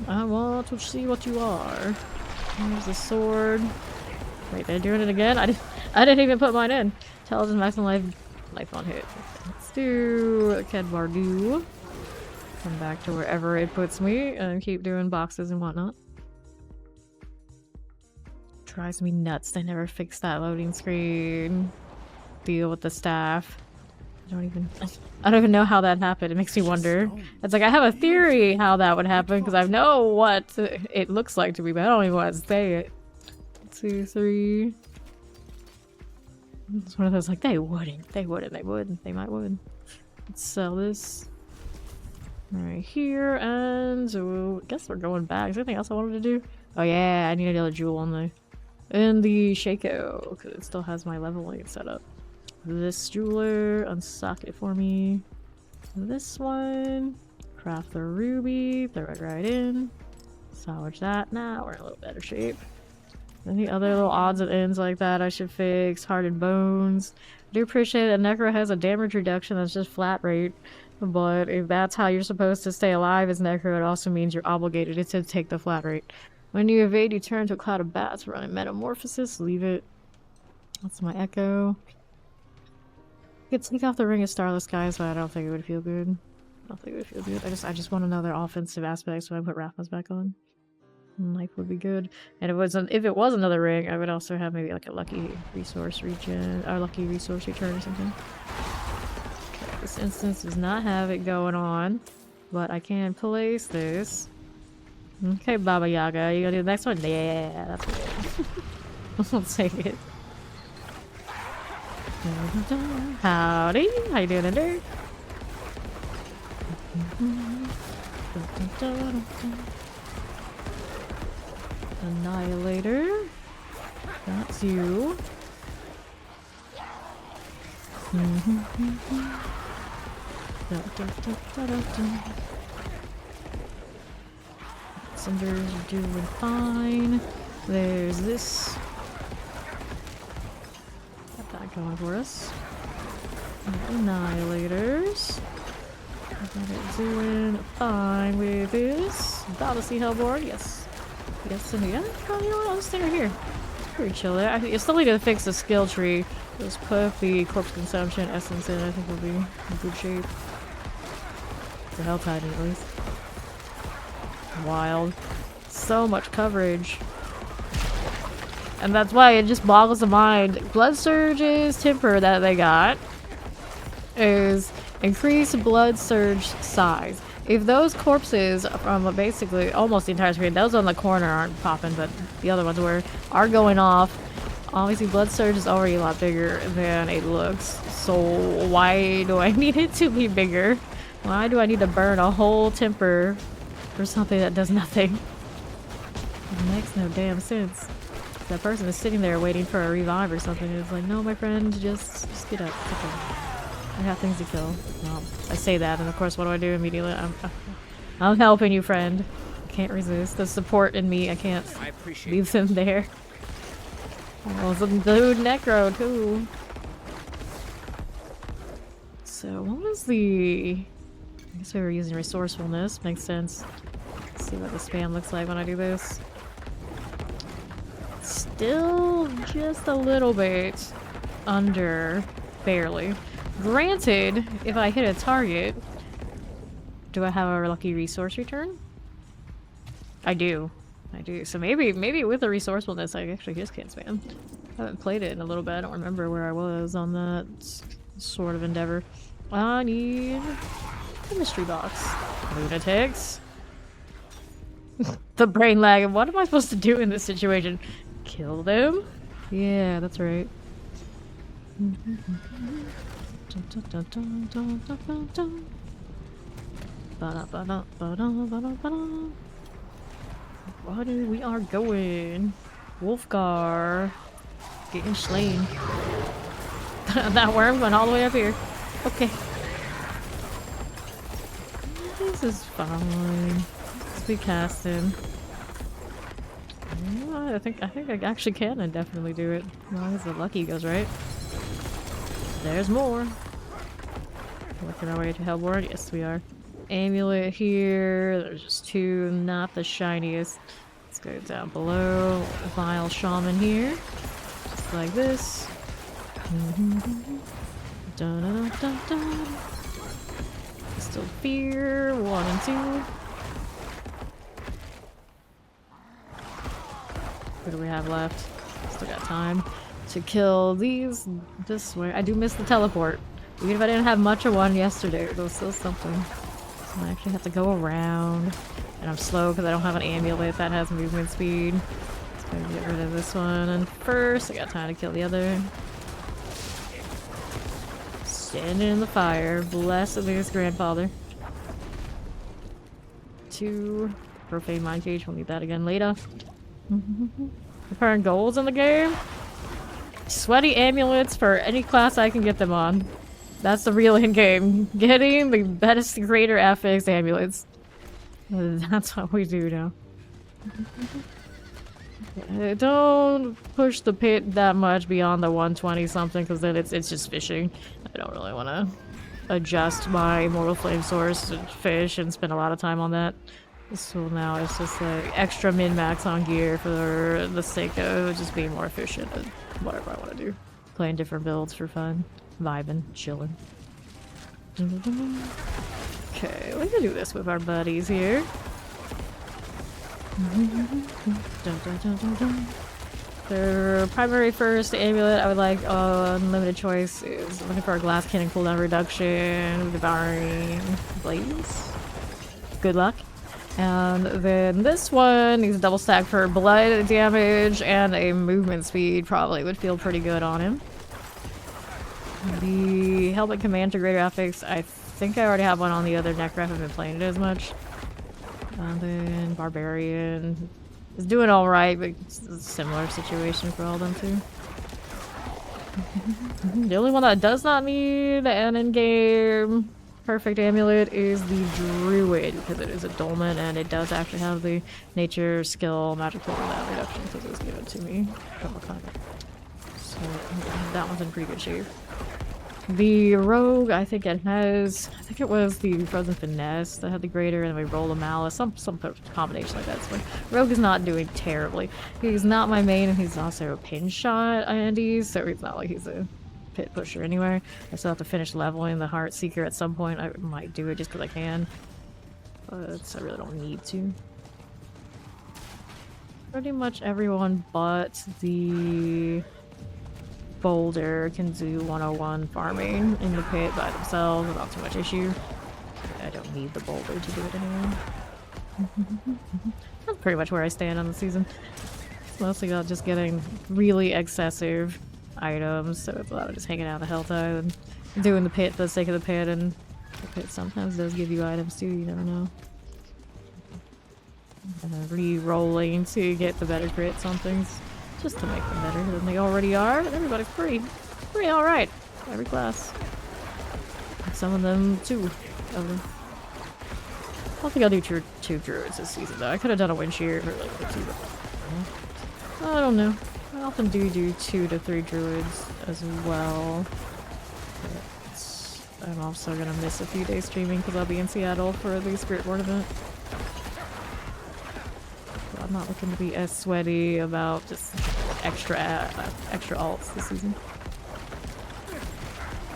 I want to see what you are. There's the sword. Wait, they're doing it again? I didn't even put mine in. Intelligence maximum life on hit. Let's do Kedvardu. Come back to wherever it puts me and keep doing boxes and whatnot. Drives me nuts. They never fix that loading screen. Deal with the staff. I don't even know how that happened. It makes me wonder. It's like I have a theory how that would happen because I know what it looks like to me, but I don't even want to say it. 2, 3. It's one of those like they wouldn't, they might would. Let's sell this right here, and so I guess we're going back. Is there anything else I wanted to do? Oh yeah, I need another jewel on the Shaco because it still has my leveling set up. This jeweler, unsock it for me. This one, craft the ruby, throw it right in. Salvage that. Now we're in a little better shape. Any other little odds and ends like that I should fix? Hardened bones. I do appreciate that Necro has a damage reduction that's just flat rate. But if that's how you're supposed to stay alive as Necro, it also means you're obligated to take the flat rate. When you evade, you turn to a cloud of bats running metamorphosis. Leave it. That's my echo. I could take off the Ring of Starless Skies, but I don't think it would feel good. I just want another offensive aspect, so I put Rathmas back on. Life would be good. And if it was another ring, I would also have maybe like a lucky resource regen or lucky resource return or something. Okay, this instance does not have it going on, but I can place this. Okay, Baba Yaga, you gonna do the next one? Yeah, that's good. I'll take it. Howdy, how you doing in there? Annihilator. That's you. Cinders are doing fine. There's this. Got that going for us. Annihilators. Got it doing fine with this. About to see Hellboard, yes. Yes, and yeah. Oh, you know what? I'll just stay right here. It's pretty chill there. I still need to fix the skill tree. Just put the corpse consumption essence in. I think we'll be in good shape. The Hell Titan, at least. Wild. So much coverage. And that's why it just boggles the mind. Blood Surge's temper that they got is increased blood surge size. If those corpses from basically almost the entire screen, those on the corner aren't popping, but the other ones are going off. Obviously, blood surge is already a lot bigger than it looks. So why do I need it to be bigger? Why do I need to burn a whole temper for something that does nothing? It makes no damn sense. That person is sitting there waiting for a revive or something. It's like, no, my friend, just get up. Okay. I have things to kill. Well, I say that, and of course, what do I do immediately? I'm helping you, friend. I can't resist. The support in me, I can't leave them there. Oh, some dude necro, too. So, what was the... I guess we were using resourcefulness. Makes sense. Let's see what the spam looks like when I do this. Still just a little bit under, barely. Granted, if I hit a target, do I have a lucky resource return? I do. I do. So maybe with the resourcefulness, I actually just can't spam. I haven't played it in a little bit. I don't remember where I was on that sort of endeavor. I need a mystery box. Lunatics. The brain lag. What am I supposed to do in this situation? Kill them? Yeah, that's right. We are going. Wolfgar. Getting slain. That worm went all the way up here. Okay. This is fine. Let's be casting. I think I actually can and definitely do it. As long as the lucky goes right. There's more. Working our way to Hellboard. Yes, we are. Amulet here. There's just two, not the shiniest. Let's go down below. Vile Shaman here. Just like this. Dun, dun, dun, dun. Still fear. 1 and 2. What do we have left? Still got time to kill these this way. I do miss the teleport. Even if I didn't have much of one yesterday, it was still something. So I actually have to go around. And I'm slow because I don't have an amulet that has movement speed. So I'm gonna get rid of this one. And first, I got time to kill the other. Standing in the fire. Blessed be his grandfather. 2. Profane Mind Cage. We'll need that again later. Preparing goals in the game. Sweaty amulets for any class I can get them on. That's the real in-game. Getting the best greater affix amulets. That's what we do now. Don't push the pit that much beyond the 120 something, because then it's just fishing. I don't really want to adjust my Immortal Flame source and fish and spend a lot of time on that. So now it's just like extra min-max on gear for the sake of just being more efficient and whatever I want to do. Playing different builds for fun. Vibing, chilling. Okay, we can do this with our buddies here. Their primary first amulet I would like unlimited choice is looking for a glass cannon cooldown reduction, devouring blaze. Good luck. And then this one needs a double stack for blood damage and a movement speed. Probably would feel pretty good on him. The helmet command to greater affix. I think I already have one on the other necro. I haven't been playing it as much. And then barbarian is doing all right, but it's a similar situation for all of them too. The only one that does not need an in-game perfect amulet is the druid, because it is a dolmen and it does actually have the nature skill magical that reduction because it was given to me. So that one's in pretty good shape. The rogue, I think it was the frozen finesse that had the greater, and we roll a malice, some combination like that. So rogue is not doing terribly. He's not my main, and he's also a pin shot Andy, so it's not like he's a pit pusher anyway. I still have to finish leveling the heart seeker at some point. I might do it just because I can, but I really don't need to. Pretty much everyone but the boulder can do 101 farming in the pit by themselves without too much issue. I don't need the boulder to do it anyway. That's pretty much where I stand on the season. It's mostly about just getting really excessive items, so it's a lot of just hanging out in the health tide and doing the pit for the sake of the pit, and the pit sometimes does give you items too, you never know. Re-rolling to get the better crits on things. Just to make them better than they already are, but everybody's pretty alright. Every class. Some of them, two of them. I don't think I'll do two druids this season though. I could have done a wind shear for like two, but I don't know. I often do 2 to 3 druids as well. But I'm also gonna miss a few days streaming because I'll be in Seattle for the Spirit Board event. I'm not looking to be as sweaty about just extra alts this season.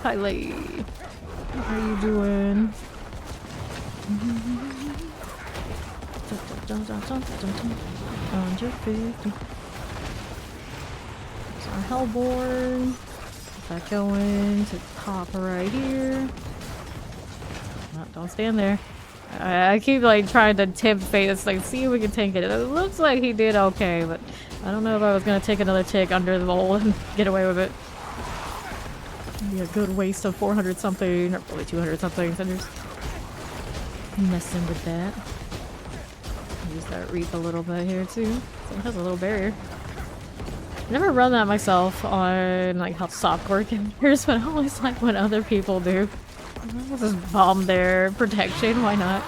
Hi, Lee. How are you doing? There's our Hellborn. Get that going to pop right here. No, don't stand there. I keep like trying to tempt fate. It's like, see if we can tank it. It looks like he did okay, but I don't know if I was gonna take another tick under the bowl and get away with it. It'd be a good waste of 400 something, or probably 200 something. So just messing with that. Use that reap a little bit here too. So it has a little barrier. I never run that myself on like how softcore characters, but I always like when other people do. I'll just bomb their protection, why not?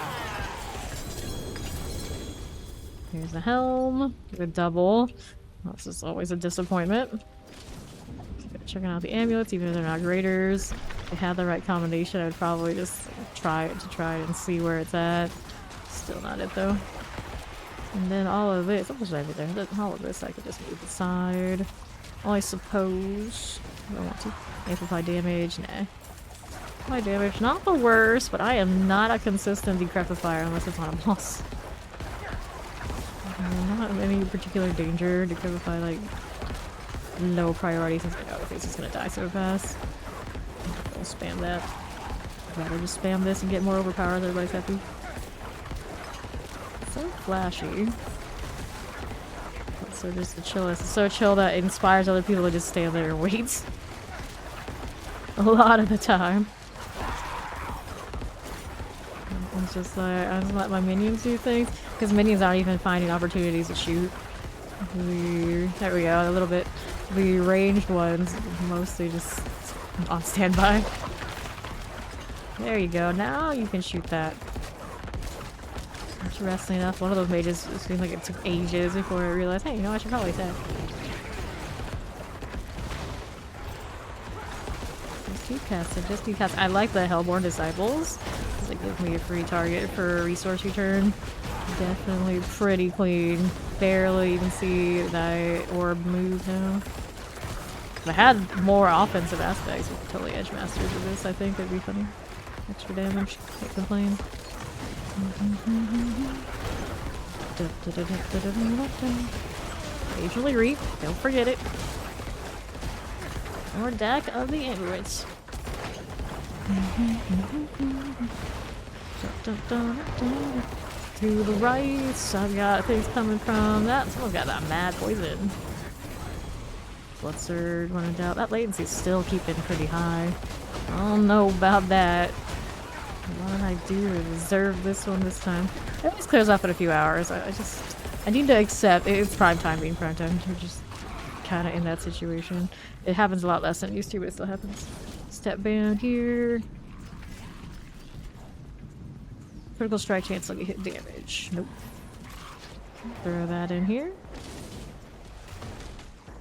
Here's the helm. Good double. This is always a disappointment. Checking out the amulets, even if they're not graders. If they had the right combination, I would probably just try it and see where it's at. Still not it though. And then all of this, what was over there? All of this I could just move aside. I suppose. I don't want to. Amplify damage, nah. My damage, not the worst, but I am not a consistent decrepifier unless it's on a boss. I'm not in any particular danger to decrepify like low priority since I know if it's just gonna die so fast. I'll spam that. I'd rather just spam this and get more overpowered, everybody's happy. So flashy. So just the chillest. It's so chill that it inspires other people to just stand there and wait. A lot of the time. It's just like, I just let my minions do things, because minions aren't even finding opportunities to shoot. There we go, a little bit. The ranged ones, mostly just on standby. There you go, now you can shoot that. Interesting enough, one of those mages, it seemed like it took ages before I realized, hey, you know, I should probably attack. Just keep casting. I like the Hellborn Disciples. They give me a free target for a resource return. Definitely pretty clean. Barely even see that orb move now. If I had more offensive aspects, we could totally edge masters with this. I think it'd be funny. Extra damage. Can't complain. Occasionally reap. Don't forget it. More deck of the amulets. To the right, I've got things coming from that. Someone's got that mad poison. Blood surge, when in doubt. That latency's still keeping pretty high. I don't know about that. What did I do to deserve this one this time? It always clears up in a few hours. I need to accept it's prime time being prime time. We just kind of in that situation. It happens a lot less than it used to, but it still happens. Step down here. Critical strike chance, let me hit damage. Nope. Throw that in here.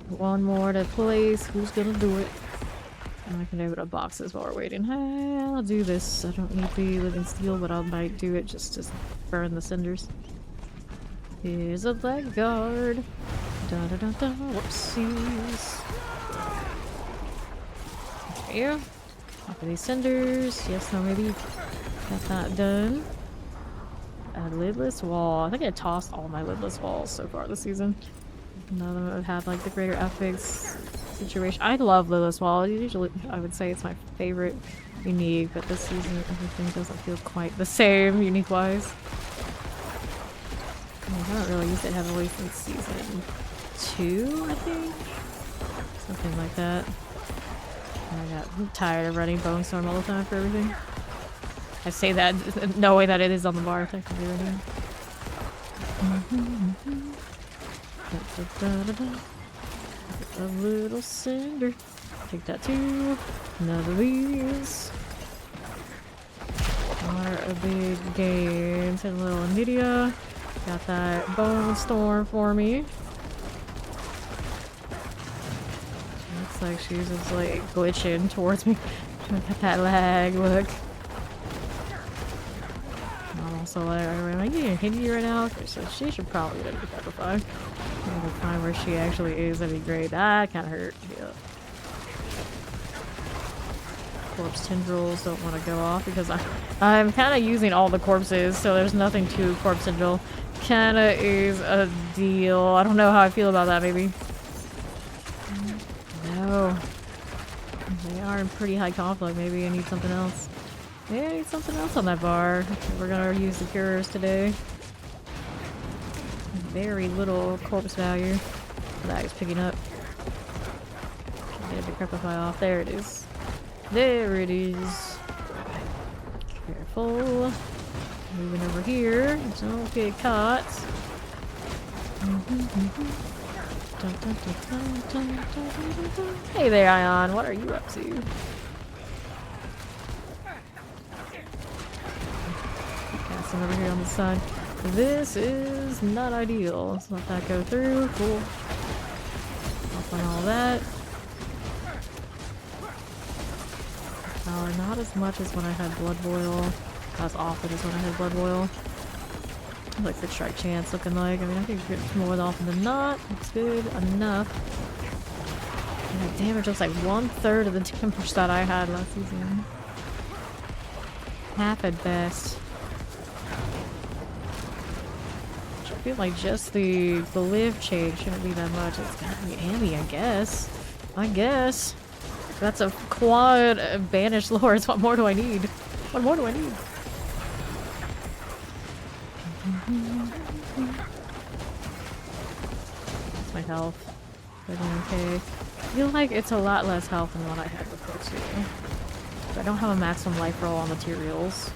One more to place. Who's gonna do it? And I can open up boxes while we're waiting. Hey, I'll do this. I don't need the living steel, but I might do it just to burn the cinders. Here's a leg guard. Da da da da. Whoopsies. There you go. Off of these cinders. Yes, no, maybe. Got that done. A lidless wall. I think I tossed all my lidless walls so far this season. None of them have had like the greater ethics situation. I love lidless wall. Usually, I would say it's my favorite unique, but this season everything doesn't feel quite the same unique wise. I haven't really used it heavily since season 2, I think. Something like that. I'm tired of running Bone Storm all the time for everything. I say that knowing that it is on the bar technically right now. A little cinder. Take that too. Another of these. Are a big gain. Take a little Nvidia. Got that Bone Storm for me. Looks like she's just like glitching towards me. Got that lag, look. I'm also like, am I getting hitty right now? So she should probably get a petrify. Maybe find where she actually is, that'd be great. That kinda hurt. Yeah. Corpse tendrils don't want to go off because I'm kind of using all the corpses, so there's nothing to corpse tendril. Kinda is a deal. I don't know how I feel about that, maybe. No. They are in pretty high conflict. Maybe I need something else. Maybe I need something else on that bar. We're gonna use the cures today. Very little corpse value. That is picking up. Get a decrepify off. There it is. There it is. Careful. Moving over here. Don't get caught. Hey there, Ion. What are you up to? Casting over here on the side. This is not ideal. Let's let that go through. Cool. Off on all that. Power not as much as when I had blood boil. Not as often as when I had blood boil. Like the strike chance looking like. I mean, I think it's more often than not. Looks good enough. And that damage looks like 1/3 of the damage that I had last season. Half at best. I feel like just the live change shouldn't be that much. It's gotta be Annie, I guess. That's a quad banished lords. What more do I need? What more do I need? That's my health. Living okay. I feel like it's a lot less health than what I had before too. But I don't have a maximum life roll on materials.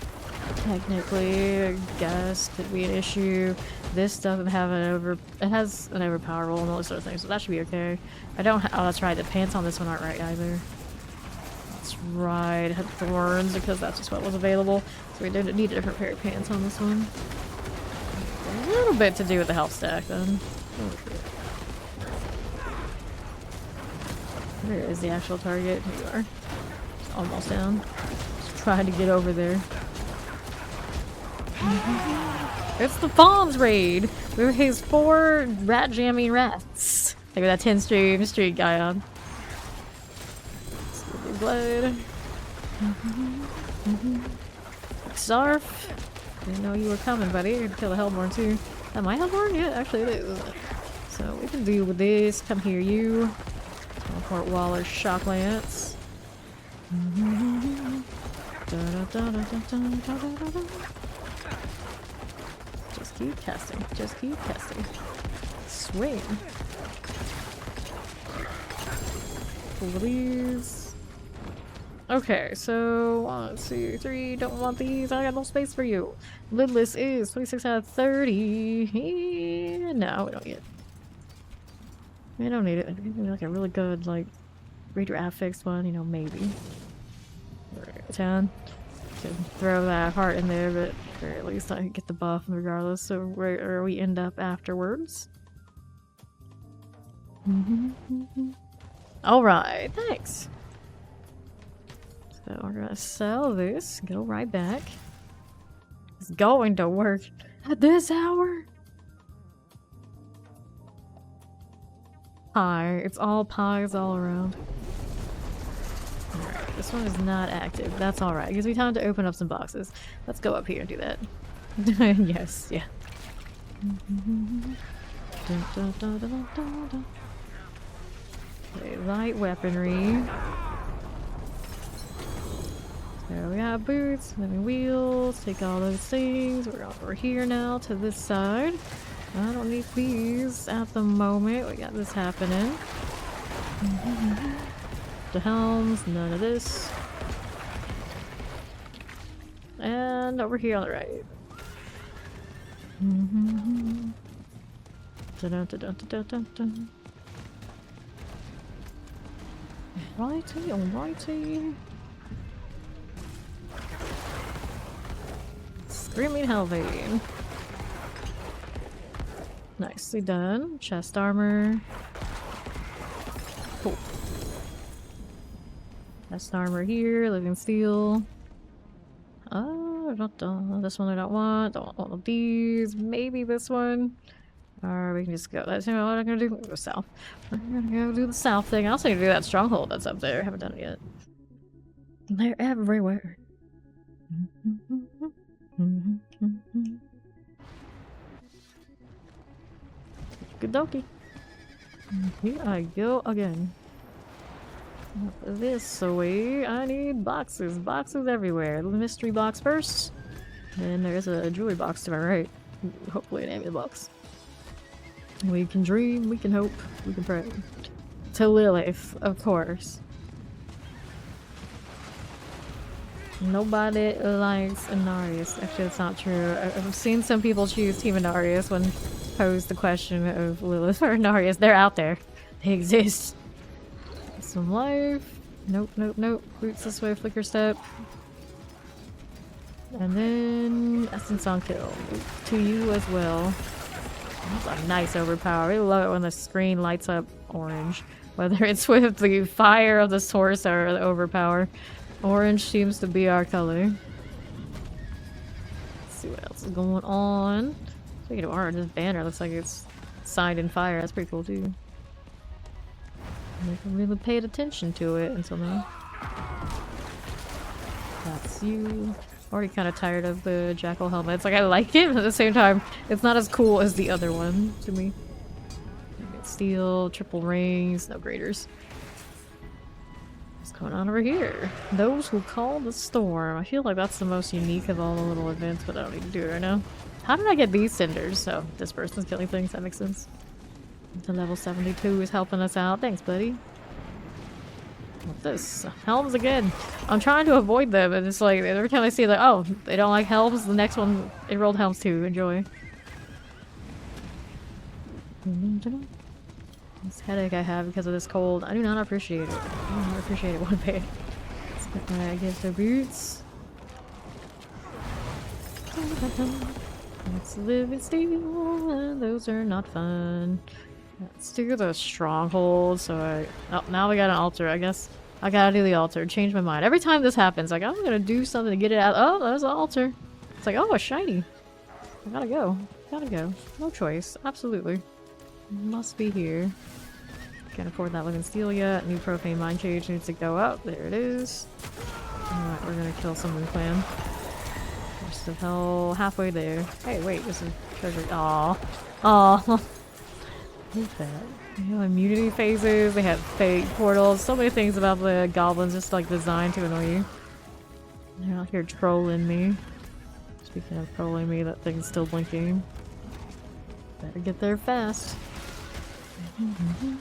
Technically, I guess could be an issue. This doesn't have it has an overpower roll and all those sort of things, so that should be okay. I don't oh, that's right, the pants on this one aren't right either. That's right, I had thorns because that's just what was available. So we didn't need a different pair of pants on this one. A little bit to do with the health stack then. Oh, where is the actual target? Here you are. It's almost down. Just trying to get over there. It's the Fawns raid! We raised 4 rat jamming rats. Look at that 10 streak guy on. Silver blood. Zarf. Didn't know you were coming, buddy. You're gonna kill a Hellborn too. Am I Hellborn? Yeah, actually it is. So we can deal with this. Come here, you. Teleport Waller's Shock Lance. Just keep casting. Just keep casting. Swing. Please. Okay, so 1, 2, 3. Don't want these. I got no space for you. Lidless is 26 out of 30. No, we don't get. I don't need it. Maybe like a really good, like, radioactive one, you know, maybe. Or 10. Could throw that heart in there, but or at least I can get the buff regardless of where we end up afterwards. Alright, thanks. So we're gonna sell this, go right back. It's going to work at this hour. Pie. It's all pies all around. Alright, this one is not active. That's alright. Gives me time to open up some boxes. Let's go up here and do that. Yes, yeah. Okay, light weaponry. There we have boots, moving wheels, take all those things. We're over here now to this side. I don't need these at the moment. We got this happening. The helms, none of this. And over here on the right. Alrighty, alrighty. Screaming Hellvein. Nicely done. Chest armor. Cool. Chest armor here. Living steel. This one I don't want. Don't want one of these. Maybe this one. Or we can just go. That's, you know what I'm gonna do. Go south. We're gonna go do the south thing. I also need to do that stronghold that's up there. I haven't done it yet. They're everywhere. Good dokie. Here I go again. This way. I need boxes. Boxes everywhere. The mystery box first. Then there's a jewelry box to my right. Hopefully an amulet box. We can dream, we can hope, we can pray. To Lilith, of course. Nobody likes Inarius. Actually, that's not true. I've seen some people choose Team Inarius when posed the question of Lilith or Inarius. They're out there. They exist. Some life. Nope, nope, nope. Boots this way, flicker step. And then Essence on kill. To you as well. That's a nice overpower. I love it when the screen lights up orange. Whether it's with the fire of the source or the overpower. Orange seems to be our color. Let's see what else is going on. Speaking of orange, this banner looks like it's signed in fire. That's pretty cool too. I never really paid attention to it until now. That's you. Already kind of tired of the jackal helmet. It's like I like it, but at the same time, it's not as cool as the other one to me. Steel, triple rings, no graders. What's going on over here? Those who call the storm. I feel like that's the most unique of all the little events, but I don't need to do it right now. How did I get these cinders? So this person's killing things. That makes sense. The level 72 is helping us out. Thanks, buddy. What's this? Helms again. I'm trying to avoid them, and it's like every time I see like, oh, they don't like helms, the next one it rolled helms too. Enjoy. This headache I have because of this cold, I do not appreciate it. I do not appreciate it one bit. Let's get that against the boots. Let's live in steel, and those are not fun. Let's do the stronghold. So oh, now we got an altar. I guess I gotta do the altar. Change my mind every time this happens. Like I'm gonna do something to get it out. Oh, there's an altar. It's like, oh, a shiny. I gotta go. Gotta go. No choice. Absolutely. Must be here. Can't afford that living steel yet. New profane mind cage needs to go up. There it is. Alright, we're gonna kill someone clan. First of hell, halfway there. Hey, wait, this is treasure. Aww. Aww. What is that? They have immunity phases, they have fake portals, so many things about the goblins just like designed to annoy you. They're out here trolling me. Speaking of trolling me, that thing's still blinking. Better get there fast. Alright,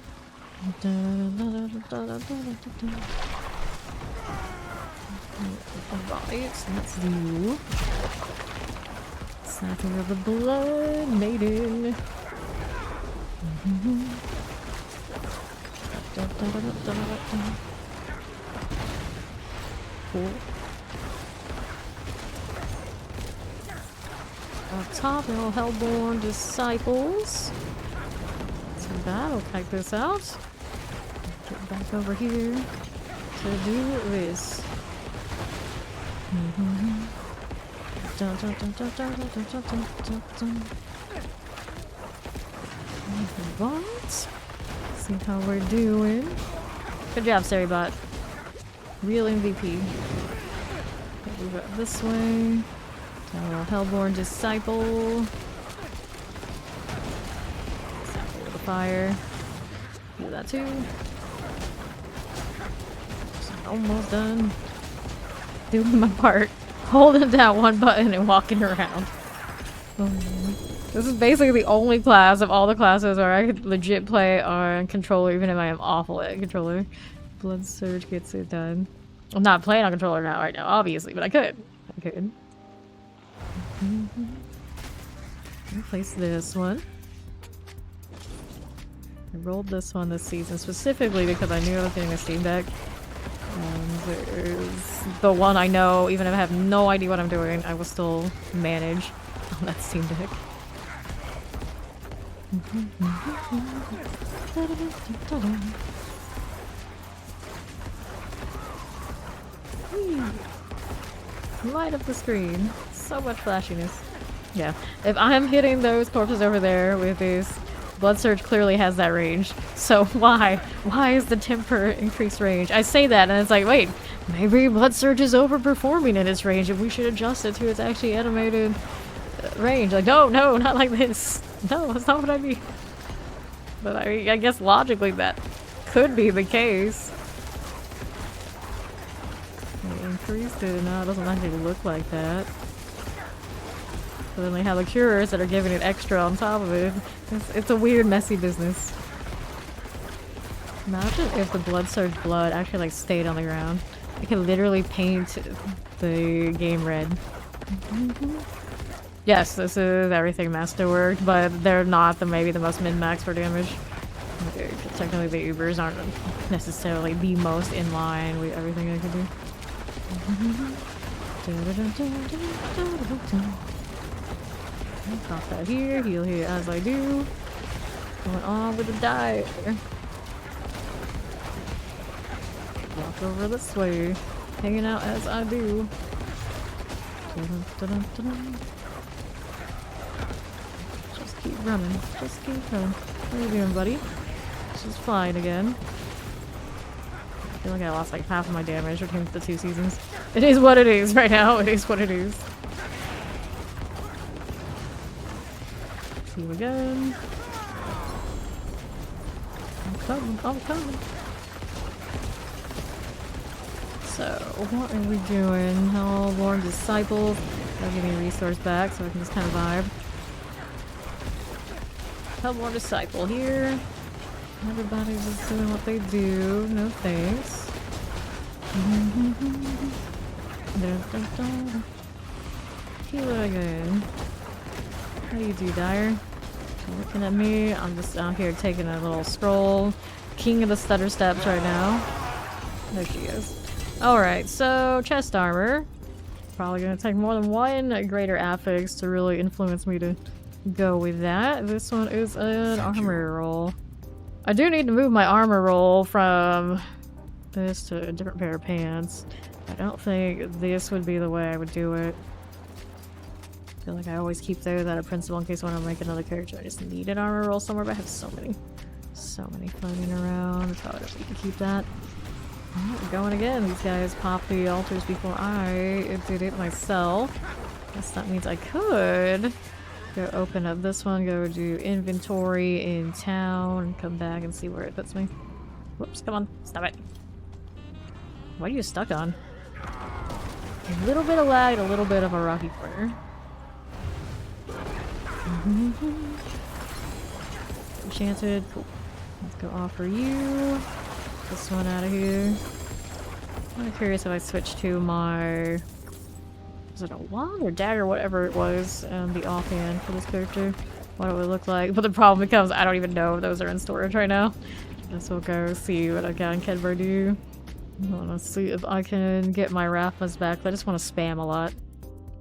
let's do Sapping of the Blood Maiden. Cool. Up top, little Hellborn disciples. So that, I'll type this out. Get back over here to do this. Dun, dun, dun, dun, dun, dun, dun, dun, dun, dun. What? See how we're doing. Good job, Sarybot. Real MVP. Okay, move it this way. Little Hellborn disciple. Sample with the fire. Do that too. Almost done. Doing my part. Holding down one button and walking around. This is basically the only class of all the classes where I could legit play on controller, even if I am awful at controller. Blood Surge gets it done. I'm not playing on controller right now, obviously, but I could. I could. Replace this one. I rolled this one this season specifically because I knew I was getting a Steam Deck. There's the one I know, even if I have no idea what I'm doing, I will still manage on that Steam Deck. Light up the screen. So much flashiness. Yeah. If I'm hitting those corpses over there with this, Blood Surge clearly has that range. So why? Why is the temper increased range? I say that and it's like, wait, maybe Blood Surge is overperforming in its range and we should adjust it to its actually animated range. Like, no, not like this. No, that's not what I mean. But I guess logically that could be the case. They increased it, no, it doesn't actually look like that. But then they have the cures that are giving it extra on top of it. It's a weird, messy business. Imagine if the Blood Surge blood actually like stayed on the ground. I could literally paint the game red. Yes, this is everything masterwork, but they're not maybe the most min-max for damage. Technically the Ubers aren't necessarily the most in line with everything I could do. Pop that here, heal here as I do. Going on with the dive. Walk over this way, hanging out as I do. Just keep running, just keep running. What are you doing, buddy? She's flying again. I feel like I lost like half of my damage between the two seasons. It is what it is right now, it is what it is. See you again. I'm coming. So, what are we doing? Hellborn Disciples. That'll give me a resource back so I can just kind of vibe. Hellborn Disciple here. Everybody's just doing what they do. No thanks. Heal again. How do you do, Dyer? Looking at me. I'm just out here taking a little stroll. King of the stutter steps right now. There she is. Alright, so chest armor. Probably gonna take more than one greater affix to really influence me to go with that. This one is an armor roll. I do need to move my armor roll from this to a different pair of pants. I don't think this would be the way I would do it. I feel like I always keep those out of principle in case I want to make another character. I just need an armor roll somewhere, but I have so many floating around. It's probably just need to keep that. We're going again. These guys pop the altars before I did it myself. Guess that means I could go open up this one, go do inventory in town, and come back and see where it puts me. Whoops, come on, stop it. What are you stuck on? A little bit of lag, a little bit of a rocky corner. Enchanted, cool. Let's go offer you. This one out of here. I'm curious if I switch to my... Was it a wand or dagger, whatever it was, the offhand for this character? What it would look like. But the problem becomes I don't even know if those are in storage right now. Guess we'll go see what I can do. I wanna see if I can get my Rathmas back. I just want to spam a lot.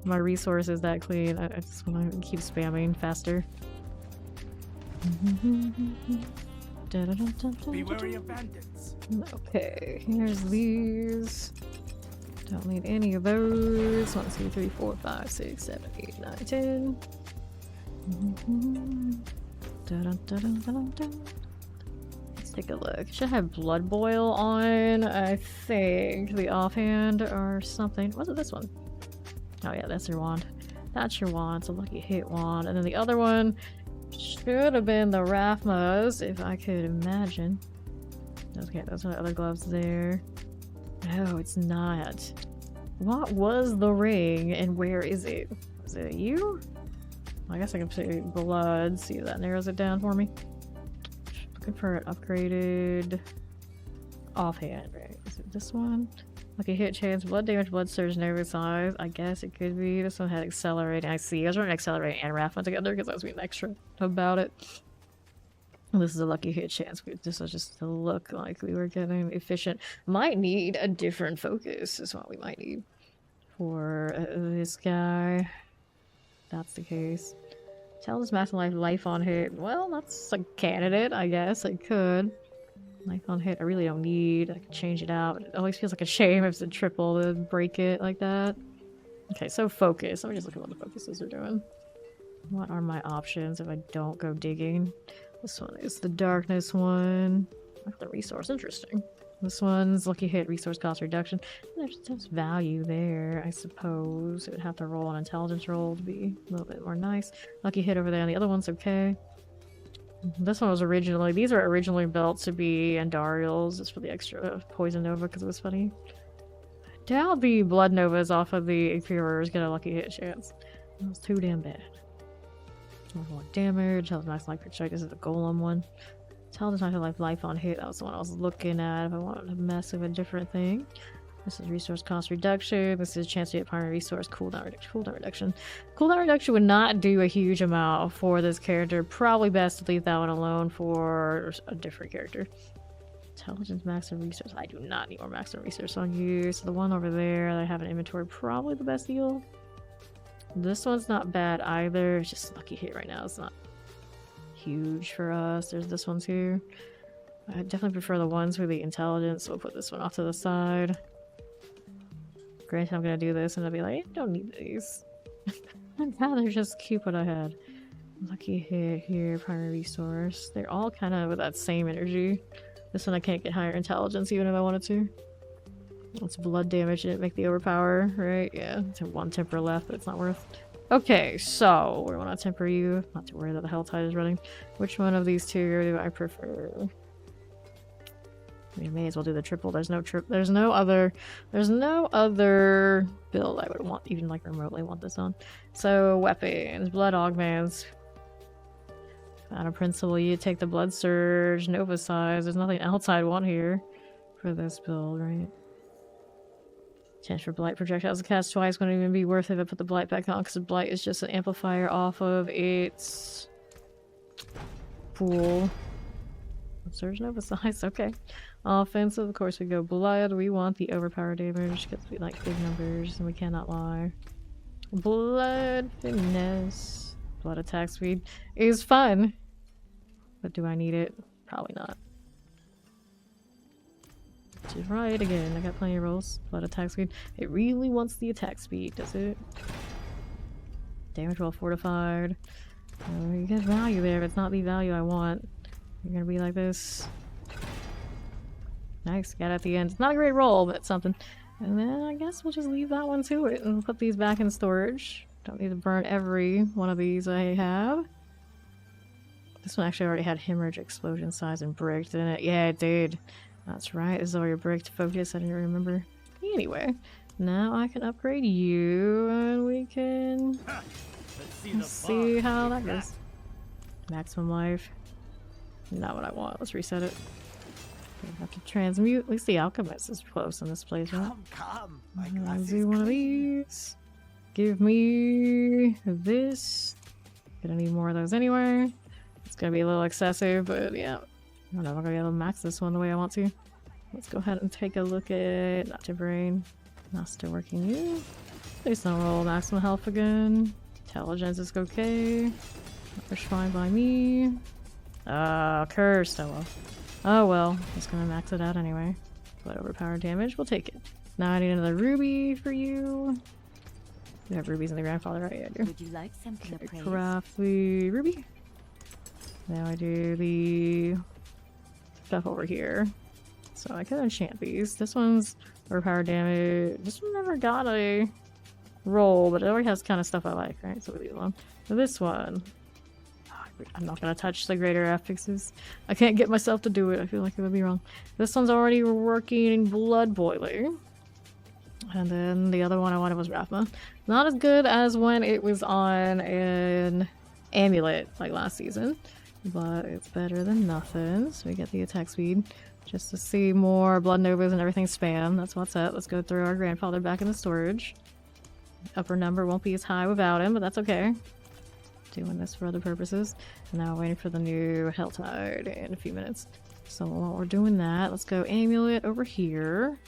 My resource is that clean. I just want to keep spamming faster. Be wary of bandits. Okay, here's these. Don't need any of those. 1, 2, 3, 4, 5, 6, 7, 8, 9, 10. Let's take a look. Should have Blood Boil on, I think. The offhand or something. Was it this one? Oh yeah, that's your wand. That's your wand. It's a lucky hit wand. And then the other one should have been the Rathmas, if I could imagine. Okay, those are the other gloves there. No, it's not. What was the ring and where is it? Is it you? I guess I can say blood. See if that narrows it down for me. Looking for an upgraded offhand, right? Is it this one? Lucky hit chance, blood damage, blood surge, nerve size. I guess it could be. This one had accelerating. I see. I was running accelerating and Rathma together because I was being extra about it. This is a lucky hit chance. This was just to look like we were getting efficient. Might need a different focus is what we might need for this guy. That's the case. Tell this master life on hit. Well, that's a candidate, I guess. I could. Life on hit, I really don't need. I can change it out. It always feels like a shame if it's a triple to break it like that. Okay, so focus. Let me just look at what the focuses are doing. What are my options if I don't go digging? This one is the darkness one. The resource, interesting. This one's lucky hit, resource cost reduction. There's value there, I suppose. It would have to roll an intelligence roll to be a little bit more nice. Lucky hit over there, and the other one's okay. This one was originally, these were originally built to be Andariels, just for the extra poison nova because it was funny. I doubt the blood novas off of the Inferiors get a lucky hit chance. That was too damn bad. More damage, health max life strike. This is the golem one. Tell this not to life on hit. That was the one I was looking at if I wanted to mess with a different thing. This is resource cost reduction. This is chance to get primary resource cooldown reduction. Cooldown reduction would not do a huge amount for this character. Probably best to leave that one alone for a different character. Intelligence maximum resource. I do not need more maximum resource on you. So the one over there that I have in inventory, probably the best deal. This one's not bad either. It's just lucky hit right now. It's not huge for us. There's this one too. I definitely prefer the ones with the intelligence, so we'll put this one off to the side. Granted, I'm gonna do this and I'll be like, I don't need these. I'd rather just keep what I had. Lucky hit here, primary resource. They're all kind of with that same energy. This one I can't get higher intelligence even if I wanted to. It's blood damage, didn't make the overpower, right? Yeah, it's 1 temper left, but it's not worth. Okay, so we want to temper you. Not too worried that the hell tide is running. Which one of these two do I prefer? We may as well do the triple. There's no other build I would want, even like remotely want this on. So weapons, blood augments. Out of principle, you take the blood surge, nova size. There's nothing else I'd want here for this build, right? Chance for blight projectiles to cast twice wouldn't even be worth it if I put the blight back on because the blight is just an amplifier off of its pool. Surge nova size, okay. Offensive, of course we go blood. We want the overpower damage because we like big numbers and we cannot lie. Blood finesse. Blood attack speed is fun. But do I need it? Probably not. Which is right again. I got plenty of rolls. Blood attack speed. It really wants the attack speed, does it? Damage well fortified. You get value there, but it's not the value I want. You're gonna be like this. Nice, got it at the end. It's not a great roll, but it's something. And then I guess we'll just leave that one to it and put these back in storage. Don't need to burn every one of these I have. This one actually already had hemorrhage, explosion size, and bricked in it. Yeah, it did. That's right. This is all your bricked focus. I didn't remember. Anyway, now I can upgrade you, and we can see how that goes. Maximum life. Not what I want. Let's reset it. We have to transmute. At least the alchemist is close in this place, right? Come, Let's do one of these. Give me this. Gonna need more of those anyway. It's gonna be a little excessive, but yeah. I don't know if I'm gonna be able to max this one the way I want to. Let's go ahead and take a look at Active Brain. Master working you. Please don't roll maximum health again. Intelligence is okay. Push fine by me. Cursed. Oh well. Oh well. Just gonna max it out anyway. But overpowered damage, we'll take it. Now I need another ruby for you. You have rubies in the grandfather, right? Yeah, I do. Would you like something to praise? Craft the ruby. Now I do the stuff over here. So I could enchant these. This one's overpowered damage. This one never got a roll, but it already has kind of stuff I like, right? So we leave it alone. So this one. I'm not gonna touch the greater affixes. I can't get myself to do it. I feel like it would be wrong. This one's already working Blood Boiler. And then the other one I wanted was Rathma. Not as good as when it was on an amulet like last season. But it's better than nothing. So we get the attack speed. Just to see more Blood Novas and everything spam. That's what's up. Let's go throw our grandfather back in the storage. Upper number won't be as high without him, but that's okay. Doing this for other purposes. And now waiting for the new Helltide in a few minutes. So while we're doing that, let's go amulet over here.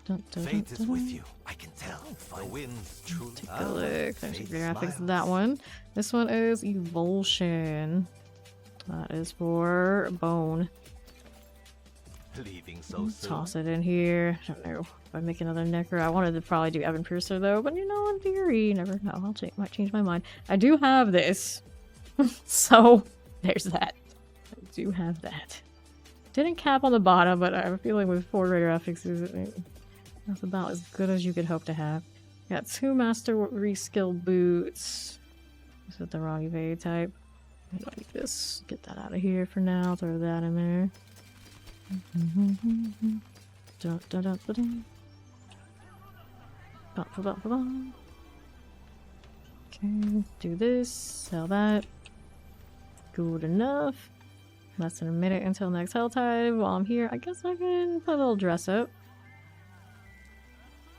Dun, dun, dun, Fate is dun. with you. I can tell. The winds truly. Take a look. There's the graphics of that one. This one is Evulsion. That is for bone. Leaving so soon. Toss it in here. I don't know if I make another Necro. I wanted to probably do Evan Piercer though, but you know, in theory, you never know. Might change my mind. I do have this. So, there's that. I do have that. Didn't cap on the bottom, but I have a feeling with 4 greater affixes, that's about as good as you could hope to have. Got 2 Master Reskill Boots. Is it the wrong evade type? I don't need this. Get that out of here for now. Throw that in there. Dun, dun, dun, dun, dun. Bum, bum, bum, bum. Okay, do this, sell that. Good enough. Less than a minute until next Helltide. While I'm here, I guess I can put a little dress up.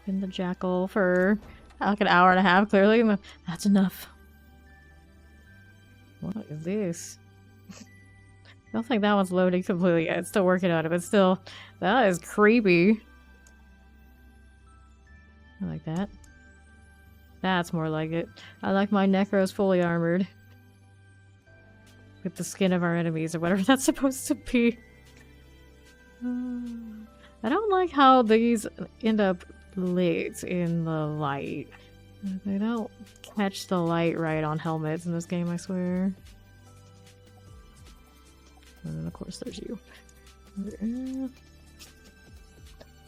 In the jackal for like an hour and a half, clearly. That's enough. What is this? I don't think that one's loaded completely yet. It's still working on it, but still, that is creepy. I like that. That's more like it. I like my Necros fully armored. With the skin of our enemies, or whatever that's supposed to be. I don't like how these end up lit in the light. They don't catch the light right on helmets in this game, I swear. And then of course there's you.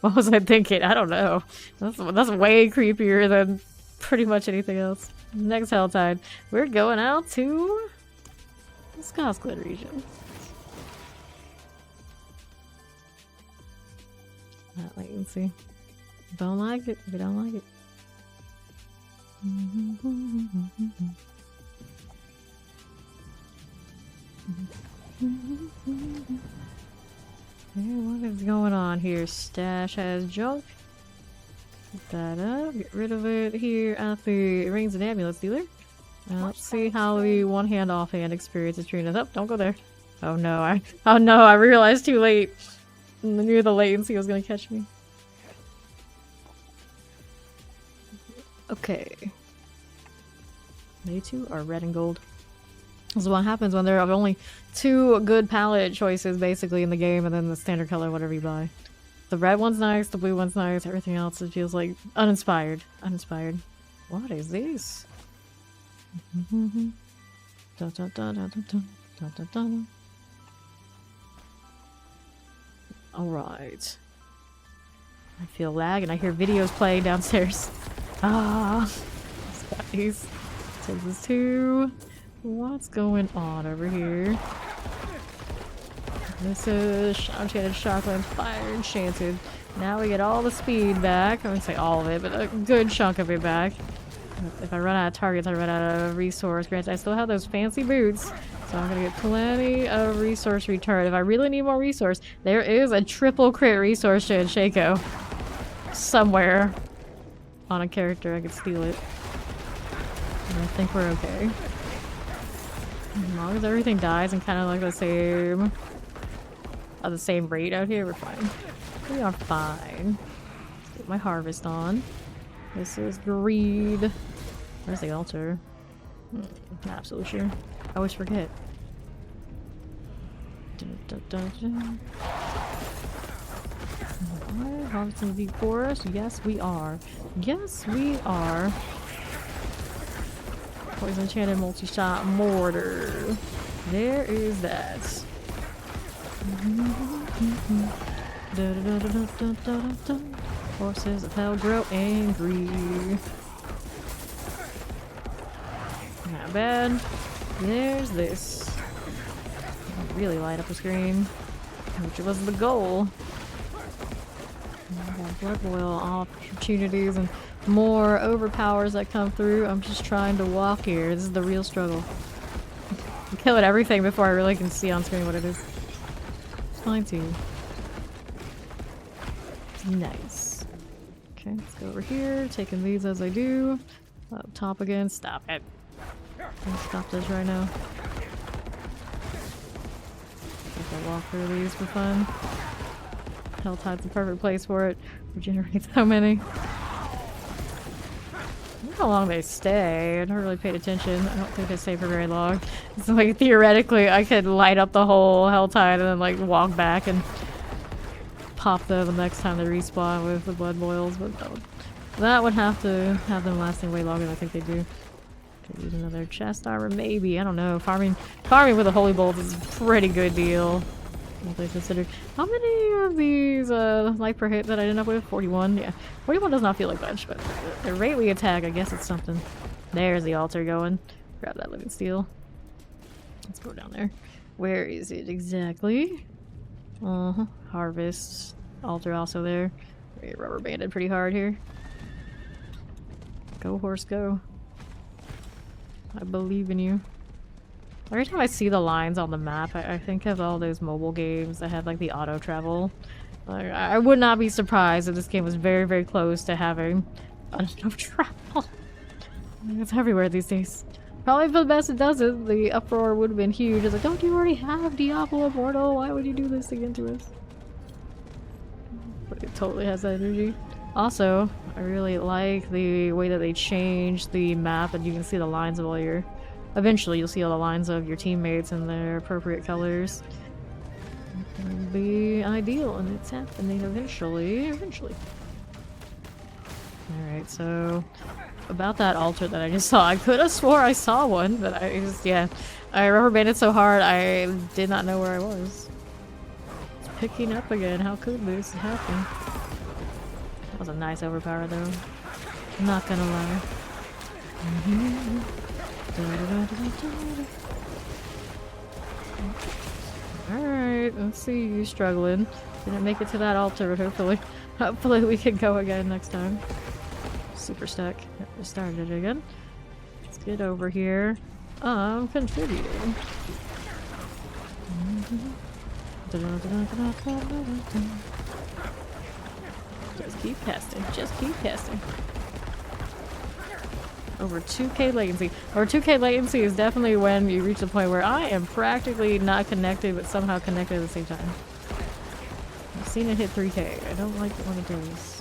What was I thinking? I don't know. That's way creepier than pretty much anything else. Next Helltide, we're going out to the Skosklid region. That latency. Don't like it. We don't like it. Hey, what is going on here? Stash has junk. Put that up. Get rid of it here at the Rings and Amulets dealer. Let's see how the one-hand offhand experience is treating us. Oh, don't go there. Oh no, I realized too late. I knew the latency was gonna catch me. Okay. They two are red and gold. This is what happens when there are only 2 good palette choices basically in the game, and then the standard color, whatever you buy. The red one's nice, the blue one's nice, everything else it feels like uninspired. Uninspired. What is this? Dun, dun, dun, dun, dun, dun, dun, dun, dun. Alright. I feel lag and I hear videos playing downstairs. Ah, guys. Take this too. What's going on over here? This is Enchanted Shotgun, Fire Enchanted. Now we get all the speed back. I wouldn't say all of it, but a good chunk of it back. If I run out of targets, I run out of resource. Granted, I still have those fancy boots, so I'm gonna get plenty of resource return. If I really need more resource, there is a triple crit resource to Shaco somewhere on a character. I could steal it. And I think we're okay. As long as everything dies and kind of like the same at the same rate out here, we're fine. We are fine. Let's get my harvest on. This is greed. Where's the altar? Not absolutely sure. I always forget. Am I harvesting the forest? Yes, we are. Yes, we are. Poison enchanted multi-shot mortar. There is that. Horses of hell grow angry. Not bad. There's this. Really light up the screen, which was the goal. Blood boil opportunities and more overpowers that come through. I'm just trying to walk here. This is the real struggle. I'm killing everything before I really can see on screen what it is. It's fine too. Nice. Okay, let's go over here. Taking these as I do. Up top again. Stop it. Let's stop this right now. I'll walk through these for fun. Helltide's the perfect place for it. Regenerate so many. Look how long they stay. I never really paid attention. I don't think they stay for very long. It's like theoretically I could light up the whole Helltide and then like walk back and pop them the next time they respawn with the blood boils, but that would have to have them lasting way longer than I think they do. Could use another chest armor, maybe. I don't know. Farming with a holy bolt is a pretty good deal. All things considered. How many of these life per hit that I ended up with? 41? Yeah. 41 does not feel like much, but the rate we attack, I guess it's something. There's the altar going. Grab that living steel. Let's go down there. Where is it exactly? Harvest. Altar also there. We get rubber banded pretty hard here. Go horse go. I believe in you. Every time I see the lines on the map, I think of all those mobile games that had like the auto travel. I would not be surprised if this game was very, very close to having auto travel. It's everywhere these days. Probably for the best it does it. The uproar would have been huge. It's like, don't you already have Diablo Immortal? Why would you do this again to us? But it totally has that energy. Also, I really like the way that they changed the map and you can see the lines of all your... Eventually you'll see all the lines of your teammates in their appropriate colors. It would be ideal and it's happening eventually. Alright, so... About that altar that I just saw. I could have swore I saw one, but I just, yeah. I rubber banded so hard I did not know where I was. It's picking up again. How could this happen? That was a nice overpower though. I'm not gonna lie. Alright, let's see you struggling. Didn't make it to that altar, but hopefully we can go again next time. Super stuck. We started it again. Let's get over here. Contributing. Just keep casting. Just keep casting. Over 2k latency. Over 2k latency is definitely when you reach the point where I am practically not connected, but somehow connected at the same time. I've seen it hit 3k. I don't like it when it does.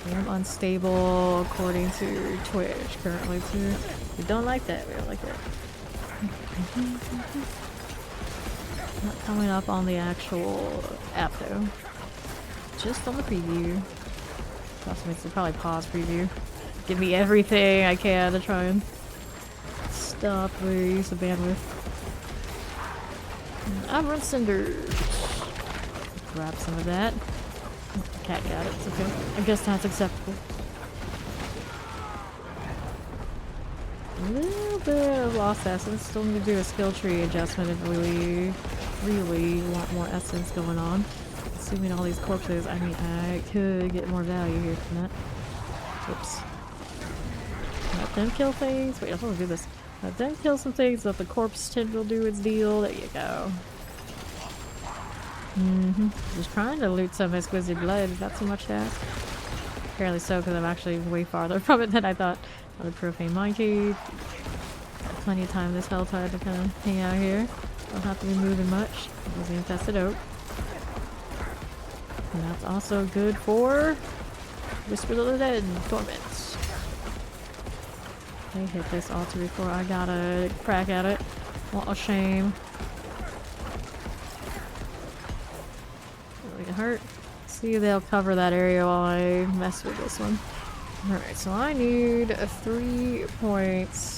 I'm unstable according to Twitch currently too. We don't like that. We don't like that. Not coming up on the actual app though. Just on the preview. Also makes it probably pause preview. Give me everything I can to try and stop the use of bandwidth. Aberrant Cinders. Grab some of that. Cat got it, it's okay. I guess that's acceptable. A little bit of lost essence. Still need to do a skill tree adjustment if we really want more essence going on. Assuming all these corpses, I mean, I could get more value here from that. Oops. Let them kill things. Wait, I want to do this. Let them kill some things, let the corpse tendril do its deal. There you go. Just trying to loot some exquisite blood. Is that too much to ask? Apparently so, because I'm actually way farther from it than I thought. Another profane mine cave. plenty of time this Helltide to kind of hang out here. Don't have to be moving much. It's infested oak. And that's also good for Whispers of the Dead Torments. They hit this altar before I got a crack at it. What a shame. Really hurt. See if they'll cover that area while I mess with this one. Alright, so I need 3 points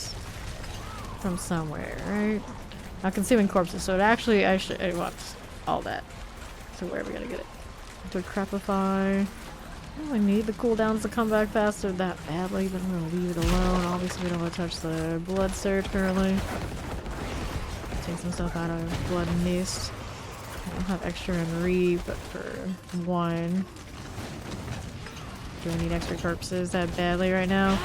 from somewhere, right? Now consuming corpses, so it wants all that. So where are we gonna get it? Decrepify. I don't really need the cooldowns to come back faster that badly, but I'm gonna leave it alone. Obviously we don't want to touch the blood surge currently. Take some stuff out of blood mist. I don't have extra in read, but for 1. Do I need extra corpses that badly right now?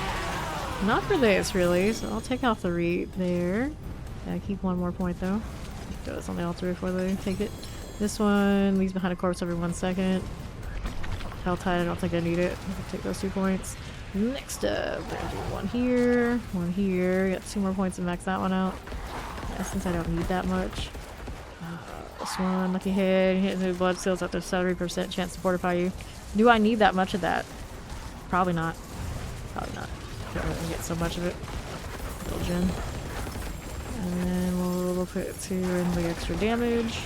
Not for this, really, so I'll take off the read there. Yeah, keep 1 more point, though. Throw this on the altar before they take it. This one leaves behind a corpse every 1 second. Helltide, I don't think I need it. I can take those 2 points. Next up, we're gonna do 1 here, 1 here. Got 2 more points to max that one out. Yeah, since I don't need that much. This one, lucky hit. Hit into blood seals up to 70% chance to fortify you. Do I need that much of that? Probably not. Probably not. Don't really get so much of it. Gin. And then we'll put 2 in the extra damage.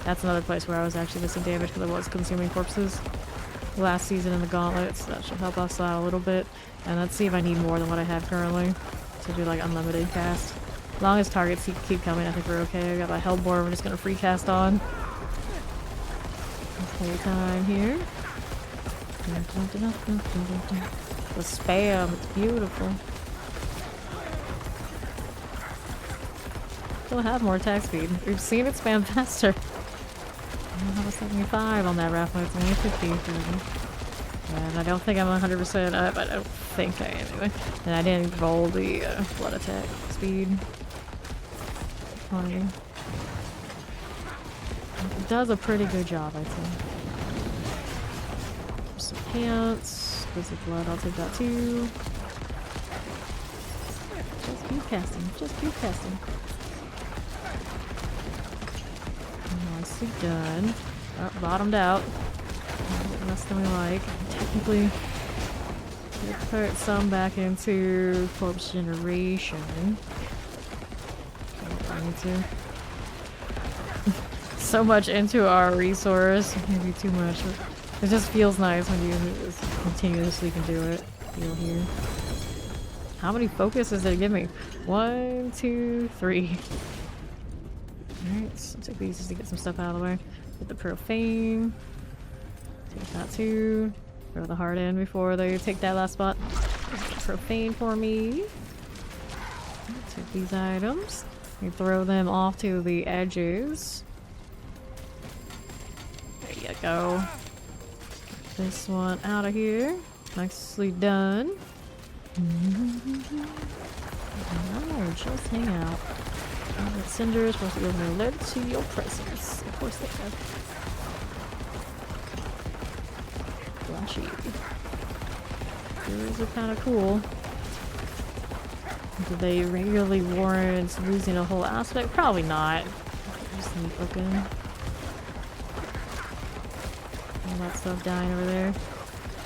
That's another place where I was actually missing damage because I was consuming corpses last season in the gauntlets. So that should help us out a little bit. And let's see if I need more than what I have currently to do like unlimited cast. As long as targets keep coming, I think we're okay. I got my Hellborn, we're just gonna free cast on. Play time here. The spam, it's beautiful. Still have more attack speed. We've seen it spam faster. I don't have a 75 on that raffle, it's only 50. And I don't think I'm 100% up, I don't think I am anyway. And I didn't roll the blood attack speed. It does a pretty good job, I think. Some pants. Blizzard blood, I'll take that too. Just keep casting, just keep casting. Nicely done. Oh, bottomed out. A bit less than we like. Technically, we put some back into corpse generation. I need to. So much into our resource. Maybe too much. It just feels nice when you just continuously can do it. Feel here. How many focuses did it give me? 1, 2, 3. Alright, so take these just to get some stuff out of the way. Get the profane. Take that too. Throw the heart in before they take that last spot. Profane for me. Take these items. You throw them off to the edges. There you go. Get this one out of here. Nicely done. No, just hang out. The cinders supposed to go led to your presence. Of course they have. Flashy. These are kind of cool. Do they regularly warrant losing a whole aspect? Probably not. Just sneak looking. All that stuff dying over there.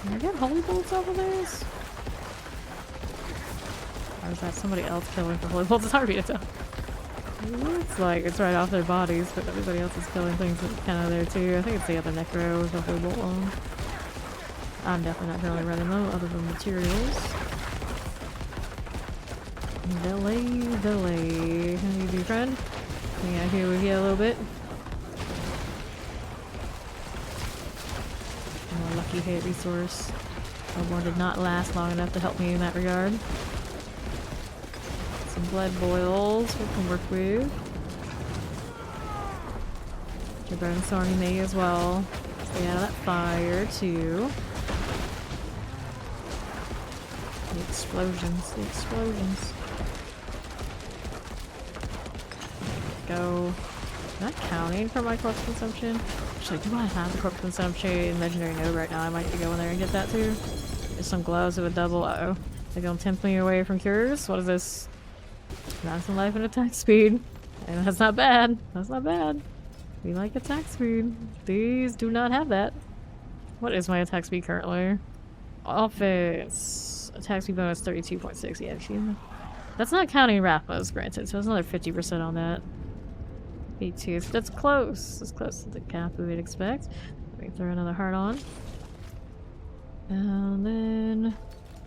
Can I get holy bolts off of this? Or is that somebody else killing for holy bolts? It's hard for me to tell. It looks like it's right off their bodies, but everybody else is killing things kind of there too. I think it's the other necro with the holy bolt on. I'm definitely not currently running them other than materials. Delay. How do you do, friend? Hang out here with you a little bit. Oh, lucky hit resource. Hellborn did not last long enough to help me in that regard. Some blood boils we can work with. Your burn thorny may as well. Stay out of that fire too. The explosions, the explosions. Go. Not counting for my corpse consumption. Actually, do I have the corpse consumption in legendary node right now? I might go in there and get that too. There's some gloves of a double. Uh oh. They're gonna tempt me away from cures. What is this? Maximum life and attack speed. And that's not bad. That's not bad. We like attack speed. These do not have that. What is my attack speed currently? Offense. Attack speed bonus 32.6. Yeah, actually. That's not counting Rathma's, granted, so it's another 50% on that. 82. That's close. That's close to the cap we would expect. Let me throw another heart on. And then...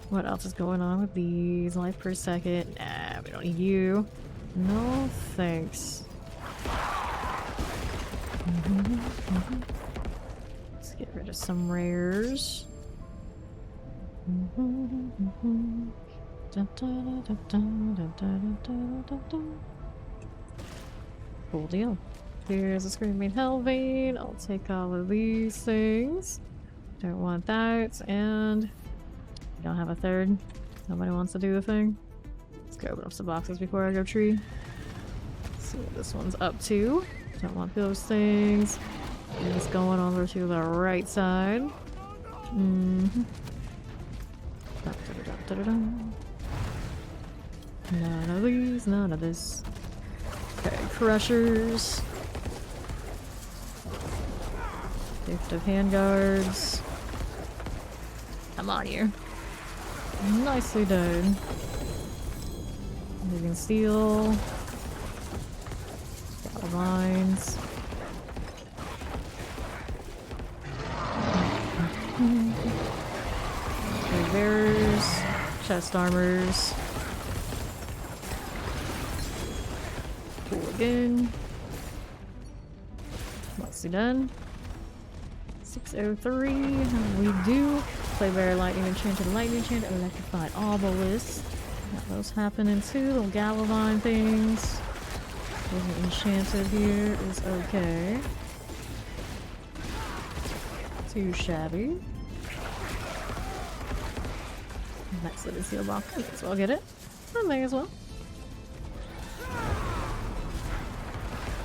what else is going on with these? Life per second. Nah, we don't need you. No thanks. Let's get rid of some rares. Cool deal. Here's a Screaming Hellvein. I'll take all of these things. Don't want that. And we don't have a third. Nobody wants to do the thing. Let's go open up some boxes before I go tree. See what this one's up to. Don't want those things. And just going over to the right side. None of these, none of this. Okay, crushers. Gift of handguards. Come on here. Nicely done. Moving steel. Got lines. Bearers. Chest armors. Cool again. Nicely done. 603. We do. Play bear, lightning enchanted, electrified obelisk. Got those happening too. Little Galavine things. Wasn't enchanted here is okay. Too shabby. Next little seal box. Might as well get it. I may as well.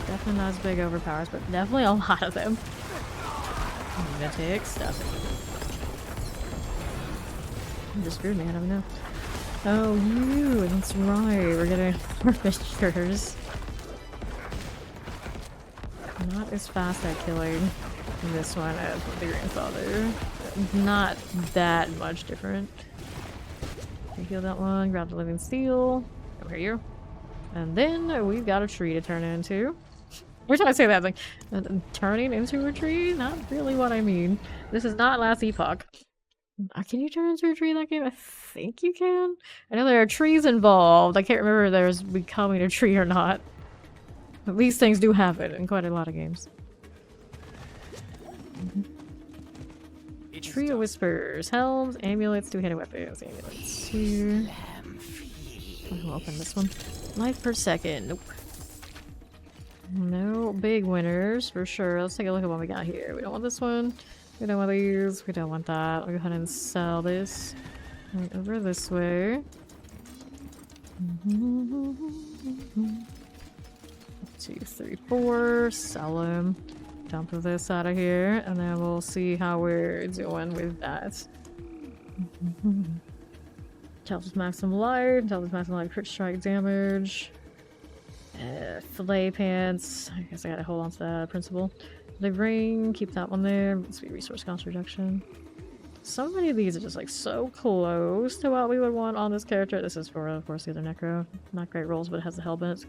Definitely not as big overpowers, but definitely a lot of them. I'm gonna take stuff. You just screwed me, I don't know. Oh, you! That's right, we're getting harvesters. Not as fast at killing this one as the grandfather. Not that much different. Heal that one, grab the living steel. Over here. And then we've got a tree to turn into. Every time I say that, like, turning into a tree? Not really what I mean. This is not Last Epoch. Can you turn into a tree in that game? I think you can. I know there are trees involved. I can't remember if there's becoming a tree or not. But these things do happen in quite a lot of games. Tree of Whispers. Helms, amulets, two-handed weapons. Amulets here. I'll open this one. Life per second. Nope. No big winners for sure. Let's take a look at what we got here. We don't want this one. We don't want these. We don't want that. I'll go ahead and sell this. Right over this way. 2, 3, 4. Sell them. Dump this out of here, and then we'll see how we're doing with that. Tells us maximum life. Tells us maximum life crit strike damage. Fillet pants. I guess I gotta hold on to that principle. The ring, keep that one there. Let's be resource cost reduction. So many of these are just like so close to what we would want on this character. This is for, of course, the other Necro. Not great rolls, but it has the Hellbent.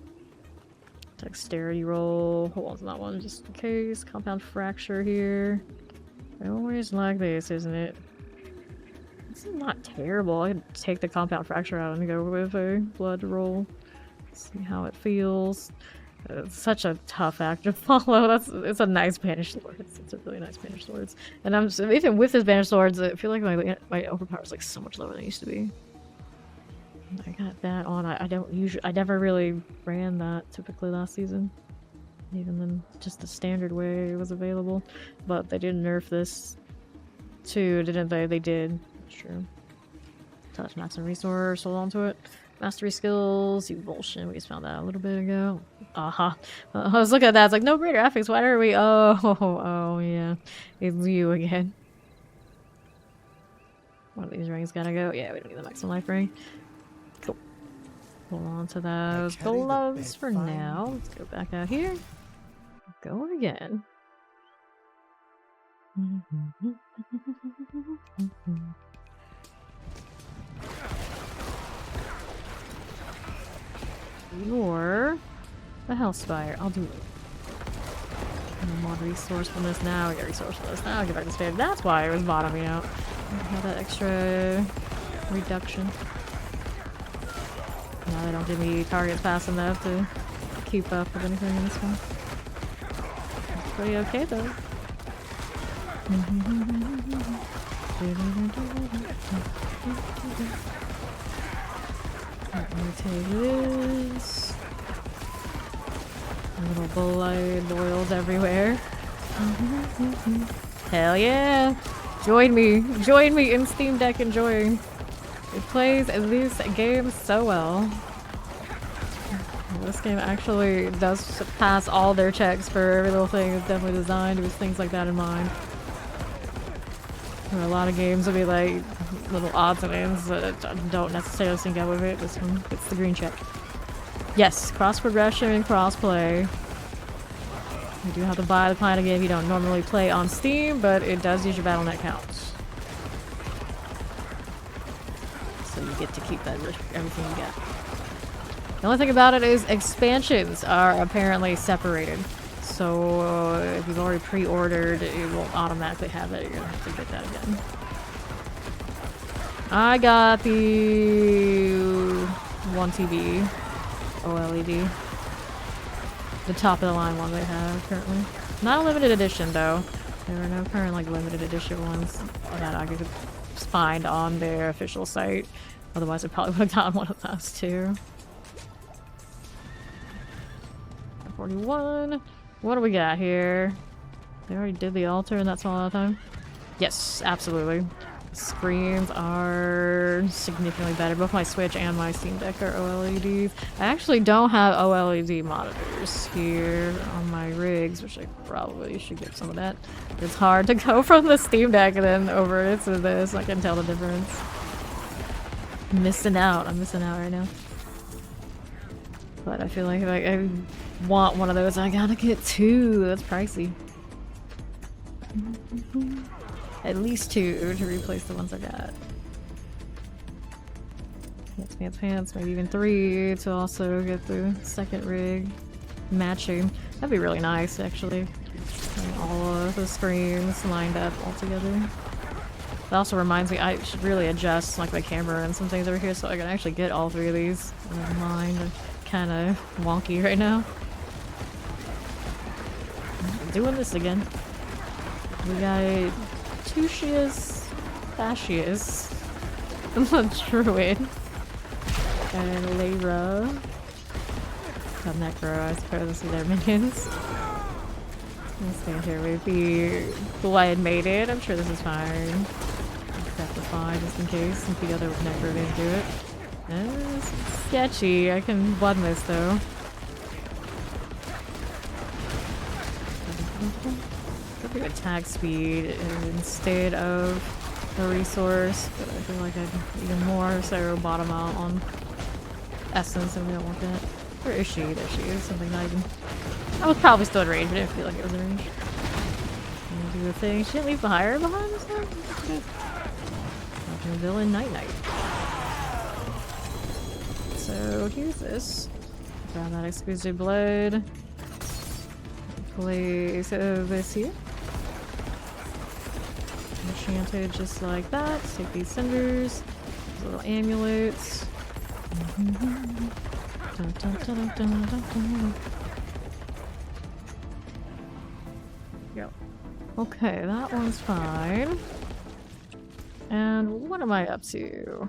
Dexterity roll. Hold on to that one just in case. Compound fracture here. I always like this, isn't it? This is not terrible. I could take the compound fracture out and go with a blood roll. See how it feels. It's such a tough act to follow. It's a nice banished sword. It's a really nice banished swords. And I'm just, even with this banished swords, I feel like my overpower is like so much lower than it used to be. I got that on. I never really ran that typically last season. Even then, just the standard way it was available. But they did nerf this too, didn't they? They did. Sure. Touch maximum resource, hold on to it. Mastery skills, evulsion, we just found that a little bit ago. I was looking at that, it's like, no greater affix, why are we? Oh, yeah. It's you again. One of these rings gotta go. Yeah, we don't need the maximum life ring. Cool. Hold on to those carry the gloves bed for fine. now. Let's go back out here. Go again. You're the Hellspire. I'll do it. No more resourcefulness now. We get resourcefulness now. Get back to save. That's why it was bottoming out. Have that extra reduction. Now they don't give me targets fast enough to keep up with anything in this one. It's pretty okay though. Let me take this. Little blood oils everywhere. Hell yeah! Join me in Steam Deck enjoying. It plays this game so well. This game actually does pass all their checks for every little thing. It's definitely designed with things like that in mind. Where a lot of games will be like little odds and ends that don't necessarily sync up with it. This one gets the green check. Yes, cross progression and cross-play. You do have to buy the client again if you don't normally play on Steam, but it does use your Battle.net counts. So you get to keep that everything you get. The only thing about it is expansions are apparently separated. So if you've already pre-ordered, it won't automatically have it. You're gonna have to get that again. I got the 1 TB OLED. The top of the line one they have currently. Not a limited edition though. There are no current like limited edition ones that I could find on their official site. Otherwise I probably would have gotten one of those too. 41. What do we got here? They already did the altar and that's all the time? Yes, absolutely. Screens are significantly better. Both my Switch and my Steam Deck are OLEDs. I actually don't have OLED monitors here on my rigs, which I probably should get some of that. It's hard to go from the Steam Deck and then over to this. I can tell the difference. I'm missing out right now. But I feel like if I want one of those, I gotta get two. That's pricey. At least two to replace the ones I got. Pants, maybe even 3 to also get the second rig matching. That'd be really nice, actually. And all of the screens lined up all together. That also reminds me, I should really adjust like my camera and some things over here so I can actually get all 3 of these. Mine are kind of wonky right now. I'm doing this again. We got Tucius Fascius, the Druid, and Lyra. Got Necro, I suppose, to see their minions. I'll stand here with the Blood Maiden. I'm sure this is fine. Except the fine, just in case, since the other Necro didn't do it. It's sketchy. I can blood mist though. Attack speed instead of the resource, but I feel like I'd even more so bottom out on essence and we don't want that. Where is she? There she is. Something not even. I was probably still in range, but I didn't feel like it was in range. Gonna do the thing. She didn't leave the hire behind us though? Villain Night Night. So here's this. Grab that exclusive blood. Place this here. Enchanted just like that. Take these cinders, these little amulets. Dun, dun, dun, dun, dun, dun. Go. Okay, that one's fine. And what am I up to?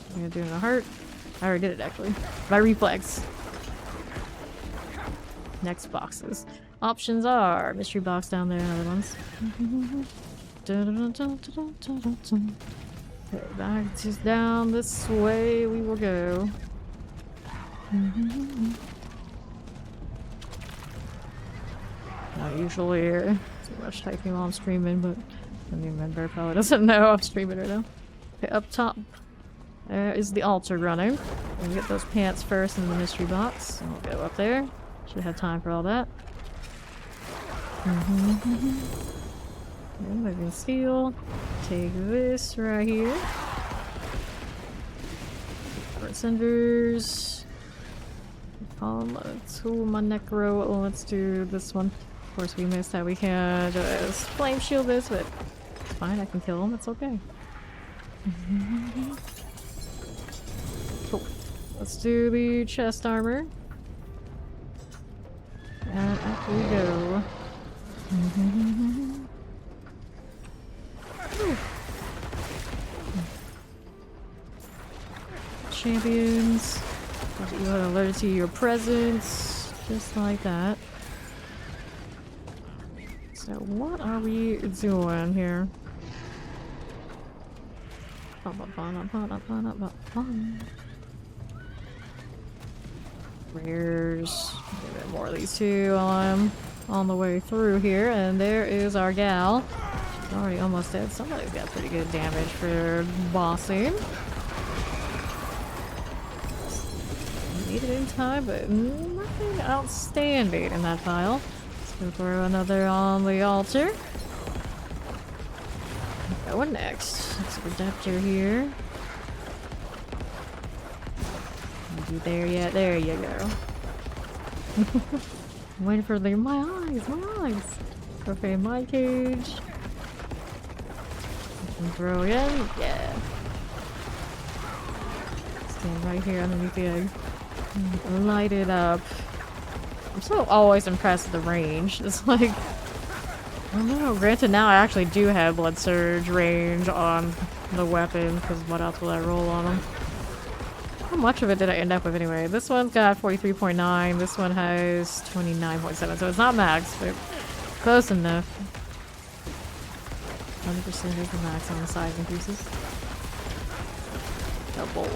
I'm gonna do a heart. I already did it actually. My reflex. Next boxes. Options are mystery box down there and other ones. Okay, back just down this way we will go. Not usually too much typing while I'm streaming, but the new member probably doesn't know I'm streaming right now. Okay, up top there is the altar running. We'll get those pants first in the mystery box. And we'll go up there. Should have time for all that. Moving steel. Take this right here. Cinders. Tool my necro. Let's do this one. Of course, we missed that. We can just flame shield this, but it's fine. I can kill him. It's okay. Cool. Let's do the chest armor. And up we go. Champions. You want to alert to your presence. Just like that. So what are we doing here? Rares. A bit more of these two while I'm on the way through here. And there is our gal. She's already almost dead. Somebody's got pretty good damage for bossing. Made it in time, but nothing outstanding in that pile. Let's go throw another on the altar. Going next. It's a Redemptor here. Are you there yet? There you go. I'm waiting for the my eyes. Profane my cage. And throw again. Yeah. Stand right here underneath the egg. Light it up. I'm so always impressed with the range. It's like, I don't know. Granted, now I actually do have Blood Surge range on the weapon, because what else will I roll on them? How much of it did I end up with anyway? This one's got 43.9. This one has 29.7. So it's not max, but close enough. 100% is the max on the size increases. Double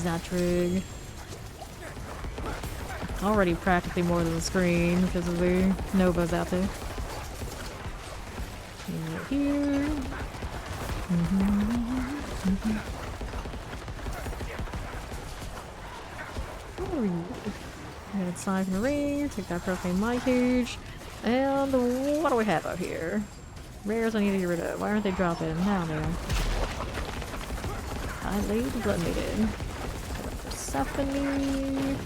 Zatrig. Already practically more than the screen because of the Novas out there. Right here. Good size Marine, take that Profane My Cage. And what do we have out here? Rares I need to get rid of. Why aren't they dropping? Now they are. I laid the Blood Maiden. Persephone.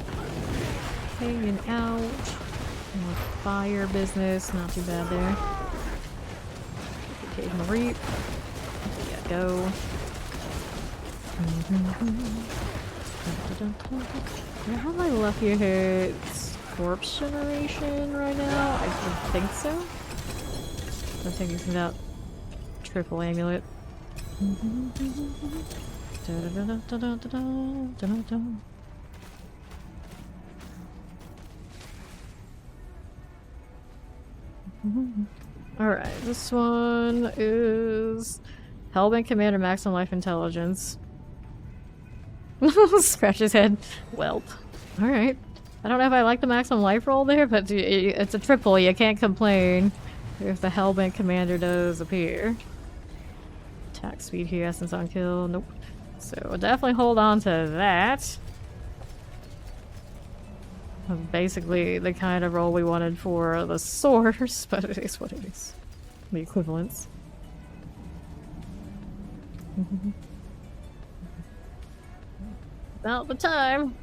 Hanging out. More fire business, not too bad there. Occasional reap. There you go. How am I lucky hit corpse generation right now? I think so. I'm taking that triple amulet. Alright, this one is Hellbent Commander Maximum Life Intelligence. Scratch his head. Welp. Alright. I don't know if I like the maximum life roll there, but it's a triple. You can't complain if the Hellbent Commander does appear. Attack speed here, essence on kill. Nope. So we'll definitely hold on to that. Basically the kind of role we wanted for the source, but it is what it is. The equivalents. About the time.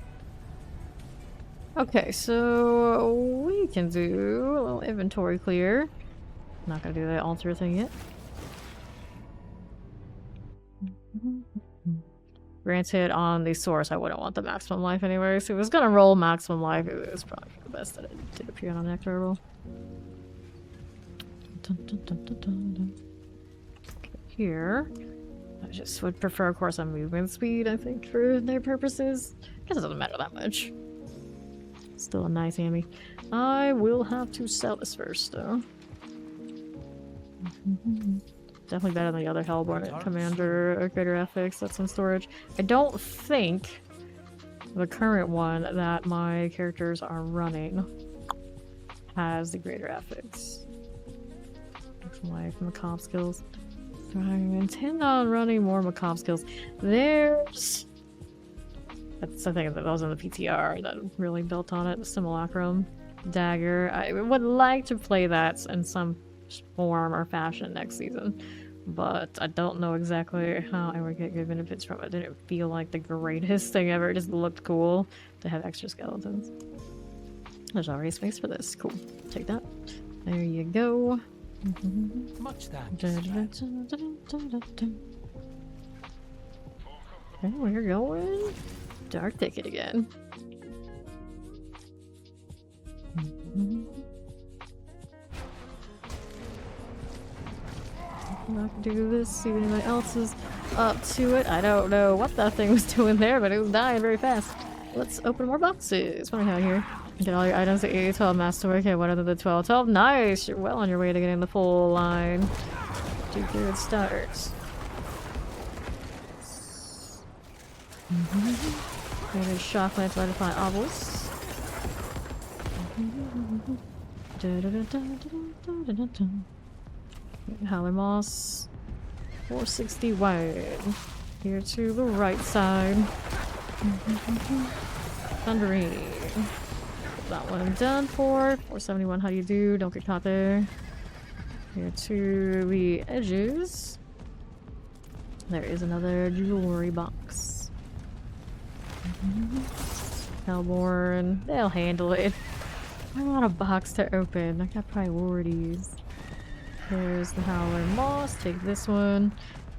Okay, so we can do a little inventory clear. Not gonna do the altar thing yet. Granted, on the source, I wouldn't want the maximum life anyway, so if it was gonna roll maximum life, it was probably for the best that it did appear on a nectar roll. Okay, here. I just would prefer, of course, a movement speed, I think, for their purposes. I guess it doesn't matter that much. Still a nice hammy. I will have to sell this first, though. Definitely better than the other Hellborn Commander Greater Ethics that's in storage. I don't think the current one that my characters are running has the Greater Ethics. Life, Macabre skills. So I intend on running more Macabre skills. There's That's the thing that was in the PTR that really built on it. The Simulacrum dagger. I would like to play that in some form or fashion next season, but I don't know exactly how I would get good benefits from it. It didn't feel like the greatest thing ever. It just looked cool to have extra skeletons. There's already space for this. Cool. Take that. There you go. Much that. Okay, we're going Dark Thicket again. I'm not gonna do this, see if anybody else is up to it. I don't know what that thing was doing there, but it was dying very fast. Let's open more boxes. What do we have here? Get all your items at 8-12 masterwork. Okay, what are the 12-12? Nice! You're well on your way to getting the full line. Do good starts. Maybe shock lance by define obelisk. Howler Moss. 460 wide. Here to the right side. Thundering. That one done for. 471, how do you do? Don't get caught there. Here to the edges. There is another jewelry box. Hellborn. They'll handle it. I want a box to open. I got priorities. There's the Howler Moss. Take this one.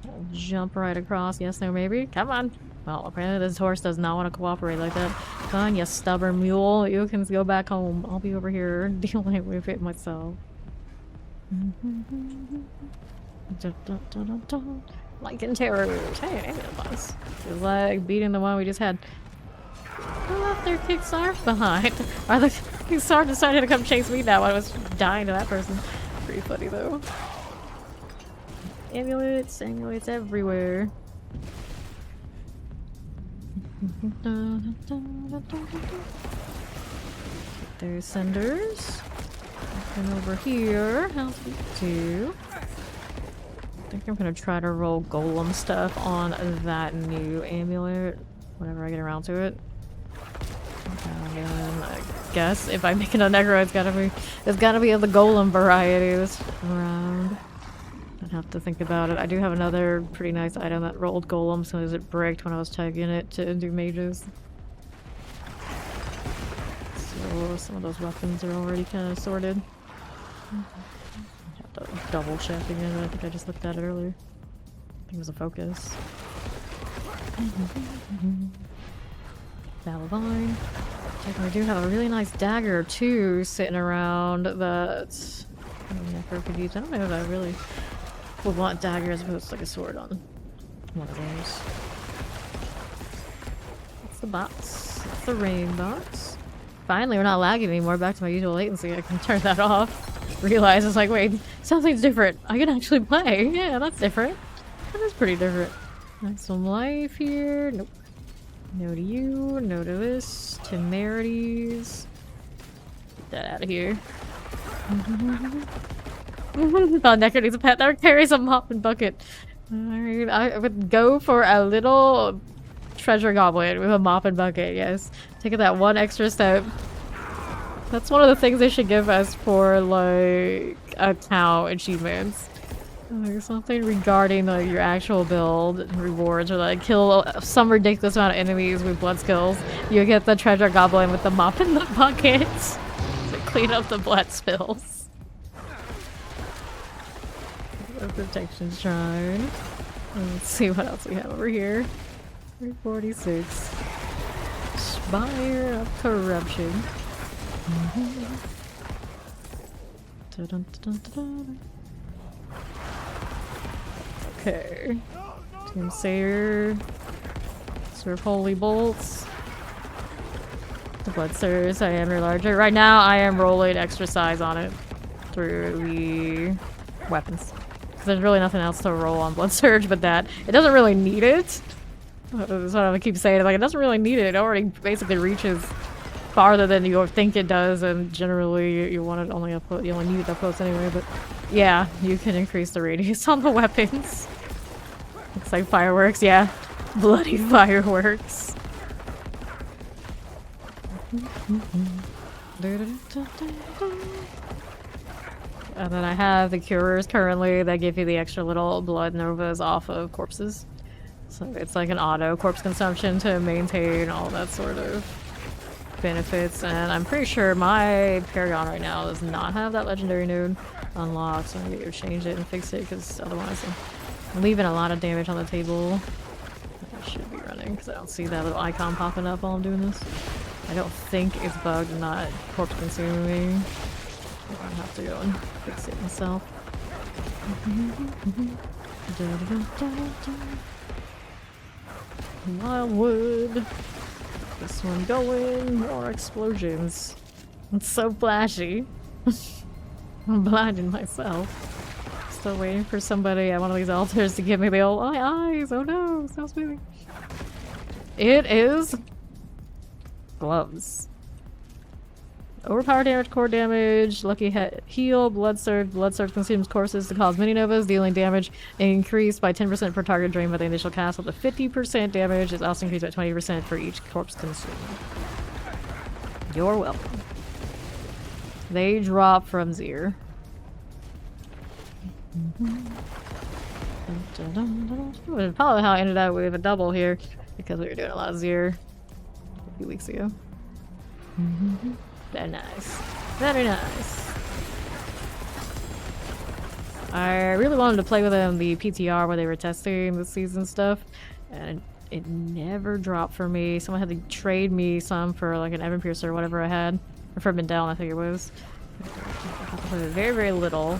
I'll jump right across. Yes, no, maybe. Come on. Well, apparently this horse does not want to cooperate like that. Come on, you stubborn mule. You can go back home. I'll be over here dealing with it myself. Like in terrors. Hey, I made a boss. It's like beating the one we just had. Who left their Kickstarter behind? Or the Kickstarter decided to come chase me now. I was dying to that person. Pretty funny though. Amulets, amulets everywhere. There's cinders. And over here, how's we do? I think I'm gonna try to roll golem stuff on that new amulet whenever I get around to it. And I guess if I make it a necro, it's gotta be of the golem variety this round. I'd have to think about it. I do have another pretty nice item that rolled golem, so it bricked when I was tagging it to do mages. So some of those weapons are already kind of sorted. I have to double check again. I think I just looked at it earlier. I think it was a focus. Valvine. I do have a really nice dagger too sitting around that Necro could use. I don't know if I really would want dagger as opposed to like a sword on one of those. That's the box. That's the rain box. Finally, we're not lagging anymore. Back to my usual latency. I can turn that off. Realize it's like, wait, something's different. I can actually play. Yeah, that's different. That is pretty different. Got some life here. Nope. No to you. No to this. Temerities. Get that out of here. Oh, Necker needs a pet. That carries a mop and bucket. Alright, I would go for a little treasure goblin with a mop and bucket, yes. Taking that one extra step. That's one of the things they should give us for, like, account achievements. Like, something regarding, like, your actual build rewards, or, like, kill some ridiculous amount of enemies with blood skills. You get the treasure goblin with the mop and the bucket to clean up the blood spills. The protection shrine. Let's see what else we have over here. 346. Spire of Corruption. Okay. Tomb Sayer. Serve Holy Bolts. The Blood Surge, I am larger. Right now, I am rolling extra size on it through the weapons. There's really nothing else to roll on Blood Surge but that. It doesn't really need it. That's what I keep saying. Like, it doesn't really need it. It already basically reaches farther than you think it does, and generally you want it only up close. You only need it up close anyway. But yeah, you can increase the radius on the weapons. It's like fireworks. Yeah, bloody fireworks. And then I have the cures currently that give you the extra little blood novas off of corpses. So it's like an auto corpse consumption to maintain all that sort of benefits. And I'm pretty sure my Paragon right now does not have that legendary node unlocked. So I'm gonna change it and fix it because otherwise I'm leaving a lot of damage on the table. I should be running because I don't see that little icon popping up while I'm doing this. I don't think it's bugged and not corpse consuming. I'll have to go and fix it myself. Wildwood. This one going. More explosions. It's so flashy. I'm blinding myself. Still waiting for somebody at one of these altars to give me the old eyes. Oh no, stop moving. It is gloves. Overpower damage, core damage, lucky heal, blood surge. Blood surge consumes courses to cause mini novas, dealing damage increased by 10% per target drained by the initial cast, up to 50% damage is also increased by 20% for each corpse consumed. You're welcome. They drop from Zir. Probably how I ended up with a double here, because we were doing a lot of Zir a few weeks ago. Very nice. Very nice. I really wanted to play with them the PTR where they were testing the season stuff, and it never dropped for me. Someone had to trade me some for like an Evan Piercer or whatever I had. Or for Bindell, I think it was. I played it very, very little.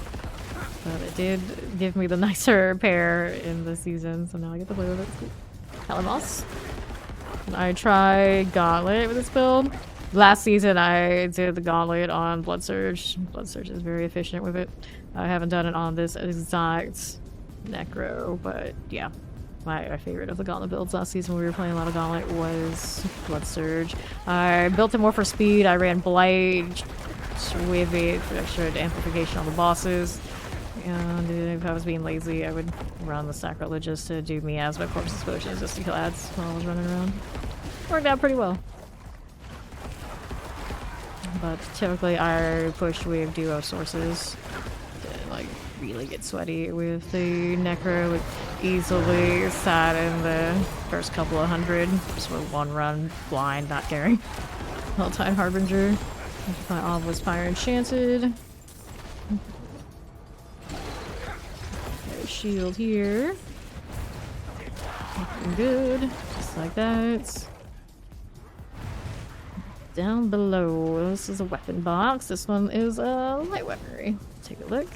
But it did give me the nicer pair in the season, so now I get to play with it. It's cool. Kalamos. I tried Gauntlet with this build. Last season I did the Gauntlet on Blood Surge. Blood Surge is very efficient with it. I haven't done it on this exact Necro, but yeah. My favorite of the Gauntlet builds last season when we were playing a lot of Gauntlet was Blood Surge. I built it more for speed. I ran Blight with it for extra amplification on the bosses. And if I was being lazy, I would run the Sacrilegious to do Miasma Corpse Explosions just to kill ads while I was running around. Worked out pretty well. But typically I push with duo sources to like really get sweaty with the Necro. Would easily sat in the first couple of hundred just with one run blind, not caring. Helltide Harbinger. My Obelisk Fire Enchanted. Got a shield here. Looking good. Just like that. Down below, this is a weapon box. This one is a light weaponry. Take a look.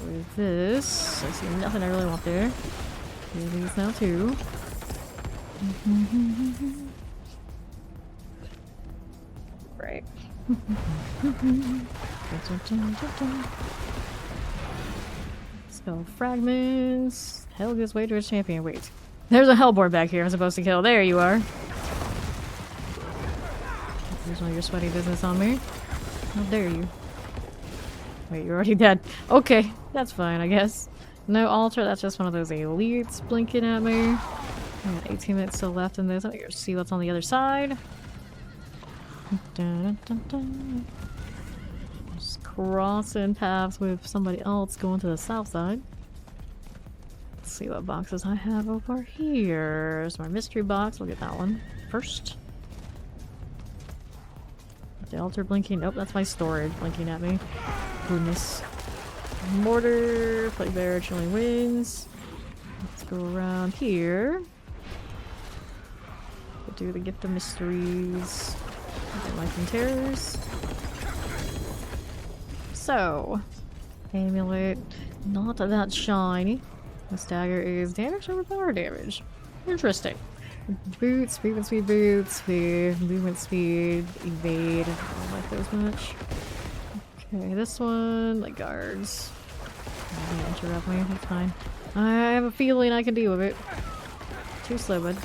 With this, I see nothing I really want there. Here these now too. Right. Spell fragments. Helga's way to a champion. Wait. There's a Hellbourne back here I'm supposed to kill. There you are. There's all your sweaty business on me. How dare you? Wait, you're already dead. Okay, that's fine, I guess. No altar, that's just one of those elites blinking at me. I got 18 minutes still left in this. Let me go see what's on the other side. Dun, dun, dun. Just crossing paths with somebody else going to the south side. Let's see what boxes I have over here. There's my mystery box. We'll get that one first. The altar blinking. Nope, that's my storage blinking at me. Goodness. Mortar. Plague Bearer, Chilling Winds. Let's go around here. We'll do the Gift of Mysteries. Life and Terrors. So, Amulet. Not that shiny. This dagger is damage over power damage. Interesting. Boots, movement speed boots, the movement speed, evade. I don't like those much. Okay, this one, like guards. Don't interrupt me, that's fine. I have a feeling I can deal with it. Too slow, bud.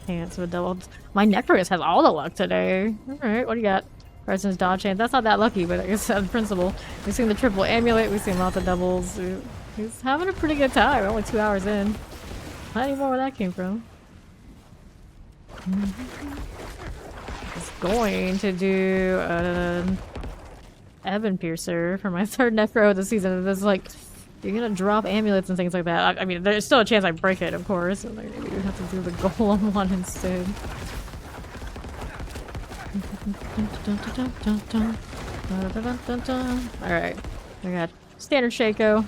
Can't, so a double. My Nectarus has all the luck today. Alright, what do you got? President's dodge chance. That's not that lucky, but I guess that's principle. We've seen the triple amulet, we've seen lots of doubles. He's having a pretty good time. We're only 2 hours in. Not anymore where that came from. was going to do Ebon Piercer for my third necro of the season. It's like, you're gonna drop amulets and things like that. I mean, there's still a chance I break it, of course. And like, maybe we have to do the golem one instead. Alright, we got standard Shaco.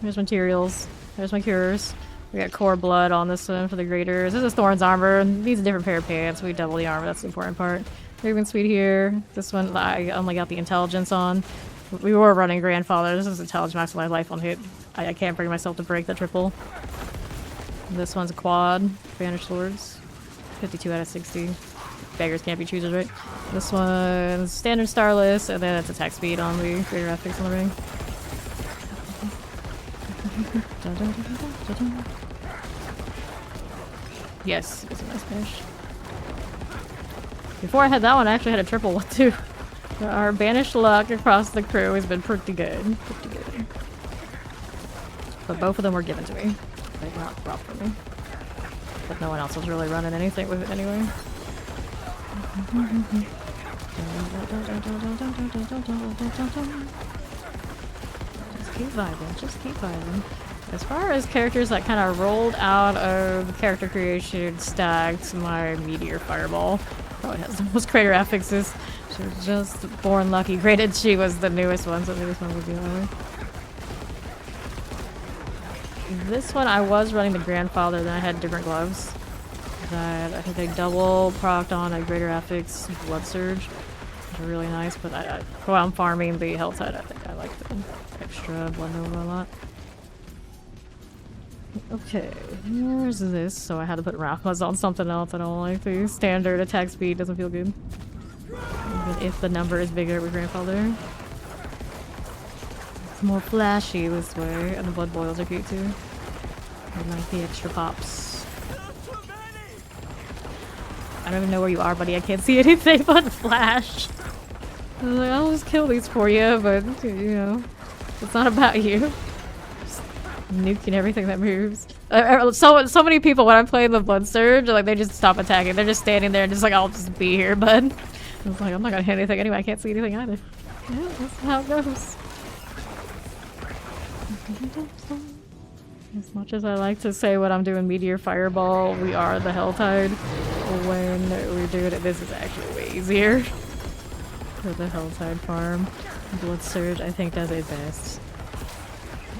There's materials. There's my cures. We got core blood on this one for the graders. This is Thorn's armor. Needs a different pair of pants. We double the armor. That's the important part. Raven Sweet here. This one I only got the intelligence on. We were running Grandfather. This is intelligence max my life on hit. I can't bring myself to break the triple. This one's a quad. Banished Swords. 52 out of 60. Beggars can't be choosers, right? This one's standard Starless, and then it's attack speed on the greater graphics on the ring. Yes, it's a nice finish. Before I had that one, I actually had a triple one too. Our banished luck across the crew has been pretty good. Pretty good. But both of them were given to me. They were not dropped from me. But no one else was really running anything with it anyway. Just keep vibing, just keep vibing. As far as characters that kind of rolled out of character creation stacked, my Meteor Fireball probably has the most crater affixes. She was just born lucky. Granted, she was the newest one, so the newest one would be that way. This one I was running the Grandfather, then I had different gloves. That I think I double procced on a greater affix Blood Surge, which are really nice, but while I'm farming the health side, I think I like the extra Blood Nova a lot. Okay, where's this? So I had to put Rathmas on something else. I don't like the standard attack speed, doesn't feel good. Even if the number is bigger with Grandfather. It's more flashy this way, and the blood boils are cute too. I like the extra pops. I don't even know where you are, buddy. I can't see anything but flash. I was like, I'll just kill these for you, but, you know, it's not about you. Just nuking everything that moves. So many people, when I'm playing the Blood Surge, like, they just stop attacking. They're just standing there and just like, I'll just be here, bud. I was like, I'm not gonna hit anything anyway. I can't see anything either. Yeah, that's how it goes. As much as I like to say when I'm doing Meteor Fireball, we are the Helltide. When we're doing it, this is actually way easier. For the Helltide farm. Blood Surge, I think, does it best.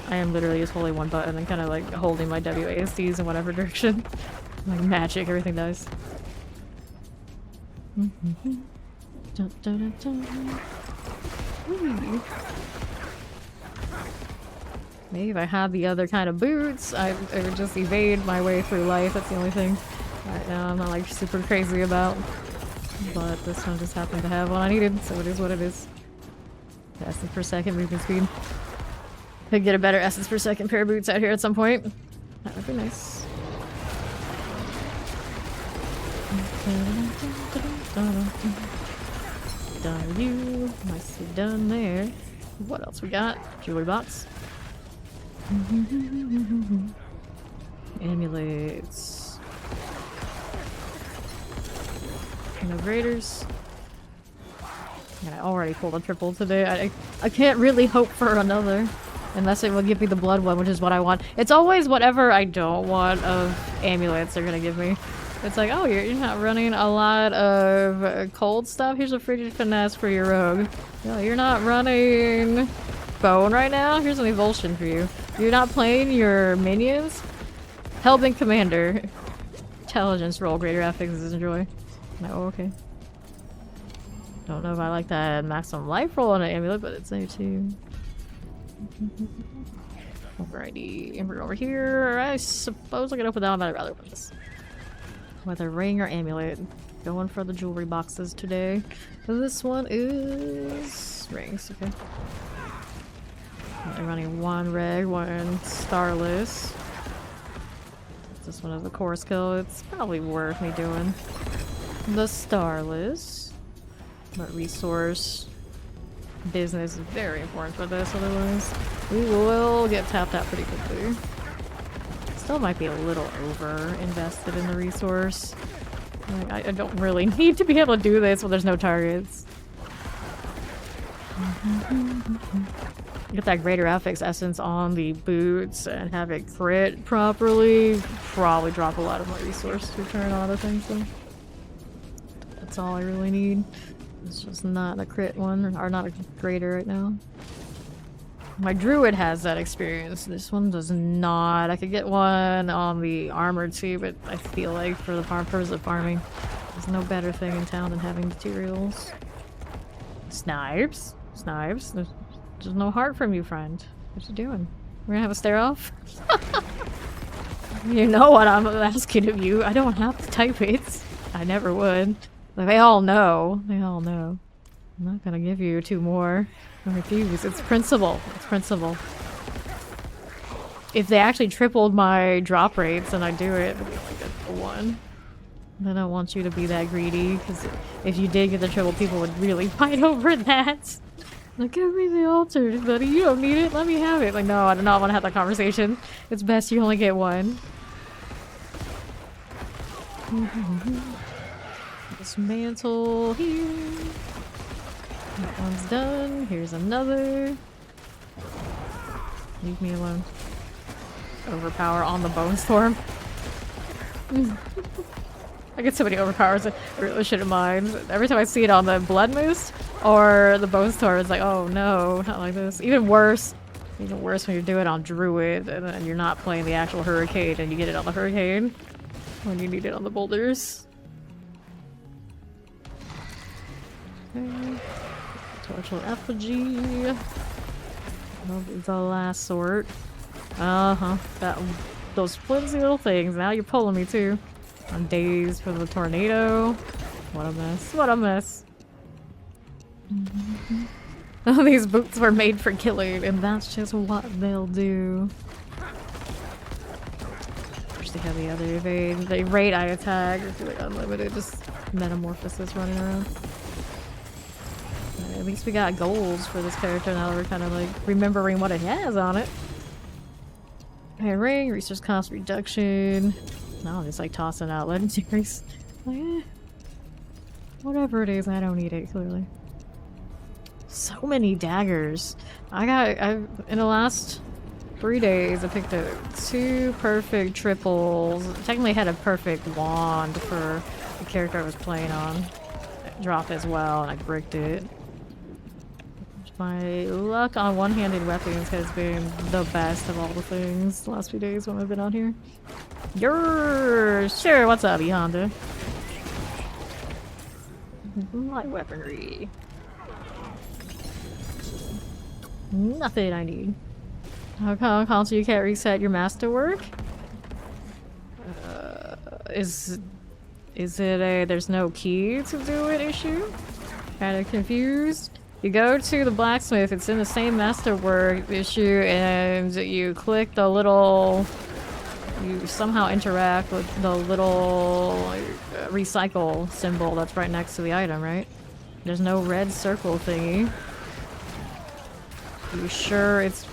I am literally just holding one button and kind of like holding my WASDs in whatever direction. Like magic, everything dies. Maybe if I had the other kind of boots, I would just evade my way through life. That's the only thing right now I'm not like super crazy about. But this one just happened to have what I needed, so it is what it is. Essence per second movement speed. Could get a better essence per second pair of boots out here at some point. That would be nice. Done you. Nicely done there. What else we got? Jewelry box. Amulets. No graders. And I already pulled a triple today. I can't really hope for another. Unless it will give me the blood one, which is what I want. It's always whatever I don't want of amulets they're gonna give me. It's like, oh, you're not running a lot of cold stuff? Here's a frigid finesse for your rogue. No, you're not running bone right now? Here's an evulsion for you. You're not playing your minions? Hellbent Commander. Intelligence roll, greater affixes, enjoy. No, okay. Don't know if I like that maximum life roll on an amulet, but it's there too. Alrighty, and we're over here. I suppose I can open that one, but I'd rather open this. Whether ring or amulet. Going for the jewelry boxes today. This one is rings, okay. I'm running one reg, one starless. This one is a core skill. It's probably worth me doing the starless. But resource business is very important for this, otherwise we will get tapped out pretty quickly. Still might be a little over invested in the resource. Like, I don't really need to be able to do this when there's no targets. Get that greater affix essence on the boots and have it crit properly. Probably drop a lot of my resource return on other things though. That's all I really need. It's just not a crit one, or not a greater right now. My druid has that experience. This one does not. I could get one on the armor too, but I feel like for the purpose of farming, there's no better thing in town than having materials. Snipes. Snipes. There's no heart from you, friend. What you doing? We're gonna have a stare off? You know what I'm asking of you. I don't have to type it. I never would. Like, they all know. They all know. I'm not gonna give you 2 more. I refuse. It's principle. It's principle. If they actually tripled my drop rates, then I'd do it. It'd be like a 1. I don't want you to be that greedy, because if you did get the triple, people would really fight over that. Like, give me the altar, buddy. You don't need it. Let me have it. Like, no, I do not want to have that conversation. It's best you only get 1. This mantle here. That one's done. Here's another. Leave me alone. Overpower on the bone storm. I get so many overpowers, I really shouldn't mind. Every time I see it on the blood moose or the bone storm, it's like, oh no, not like this. Even worse when you do it on druid and then you're not playing the actual hurricane and you get it on the hurricane when you need it on the boulders. Okay. Torchlight effigy. The last sort. Those flimsy little things. Now you're pulling me too. I'm dazed from the tornado. What a mess. What a mess. Oh, these boots were made for killing, and that's just what they'll do. Wish they had the other evade. They rate I attack. It's like unlimited. Just metamorphosis running around. At least we got goals for this character now that we're kind of like remembering what it has on it. Okay, ring, resource cost reduction. No, I'm just like tossing out legendaries. Like, whatever it is, I don't need it, clearly. So many daggers. In the last 3 days, I picked up 2 perfect triples. Technically had a perfect wand for the character I was playing on. Drop as well, and I bricked it. My luck on one-handed weapons has been the best of all the things the last few days when I've been out here. Sure, what's up, E-Honda? Light weaponry. Nothing I need. How come console you can't reset your masterwork? Is it a there's no key to do it issue? Kinda confused. You go to the blacksmith, it's in the same masterwork issue, and you click the little... You somehow interact with the little recycle symbol that's right next to the item, right? There's no red circle thingy. You sure it's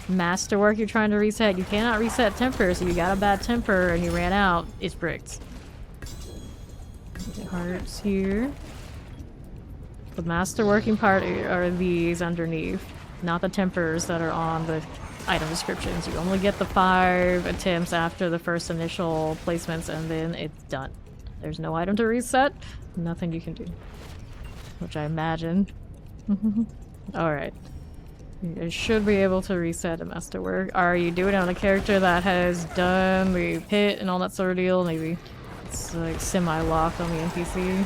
masterwork you're trying to reset? You cannot reset temper, so you got a bad temper and you ran out. It's bricked. Hearts here. The masterworking part are these underneath, not the tempers that are on the item descriptions. You only get the 5 attempts after the first initial placements and then it's done. There's no item to reset, nothing you can do. Which I imagine. Alright. You should be able to reset a masterwork. Are you doing it on a character that has done the pit and all that sort of deal? Maybe it's like semi-locked on the NPC.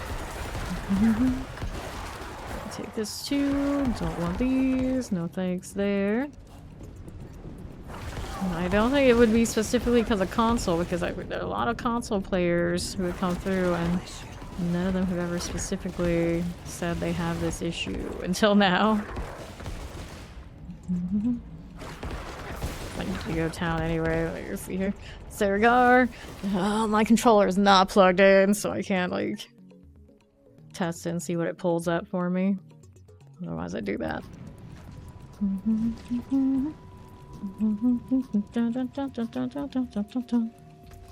Take this too. Don't want these. No thanks there. I don't think it would be specifically because of console, because there are a lot of console players who would come through and none of them have ever specifically said they have this issue until now. I need to go to town anyway. Like, you see here. Serigar. My controller is not plugged in, so I can't like test it and see what it pulls up for me. Otherwise I do that.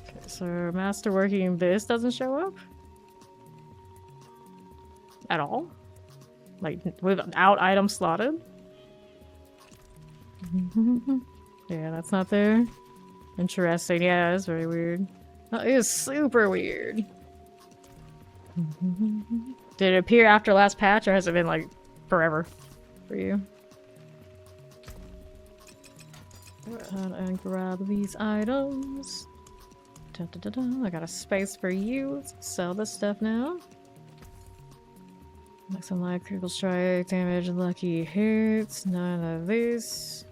Okay, So masterworking this doesn't show up? At all? Like, without item slotted? Yeah, that's not there. Interesting. Yeah, that's very weird. That is super weird. Did it appear after last patch, or has it been, like, forever for you? Go ahead and grab these items. Da, da, da, da. I got a space for you. Let's sell this stuff now. Like some light critical strike, damage, lucky hits. None of this.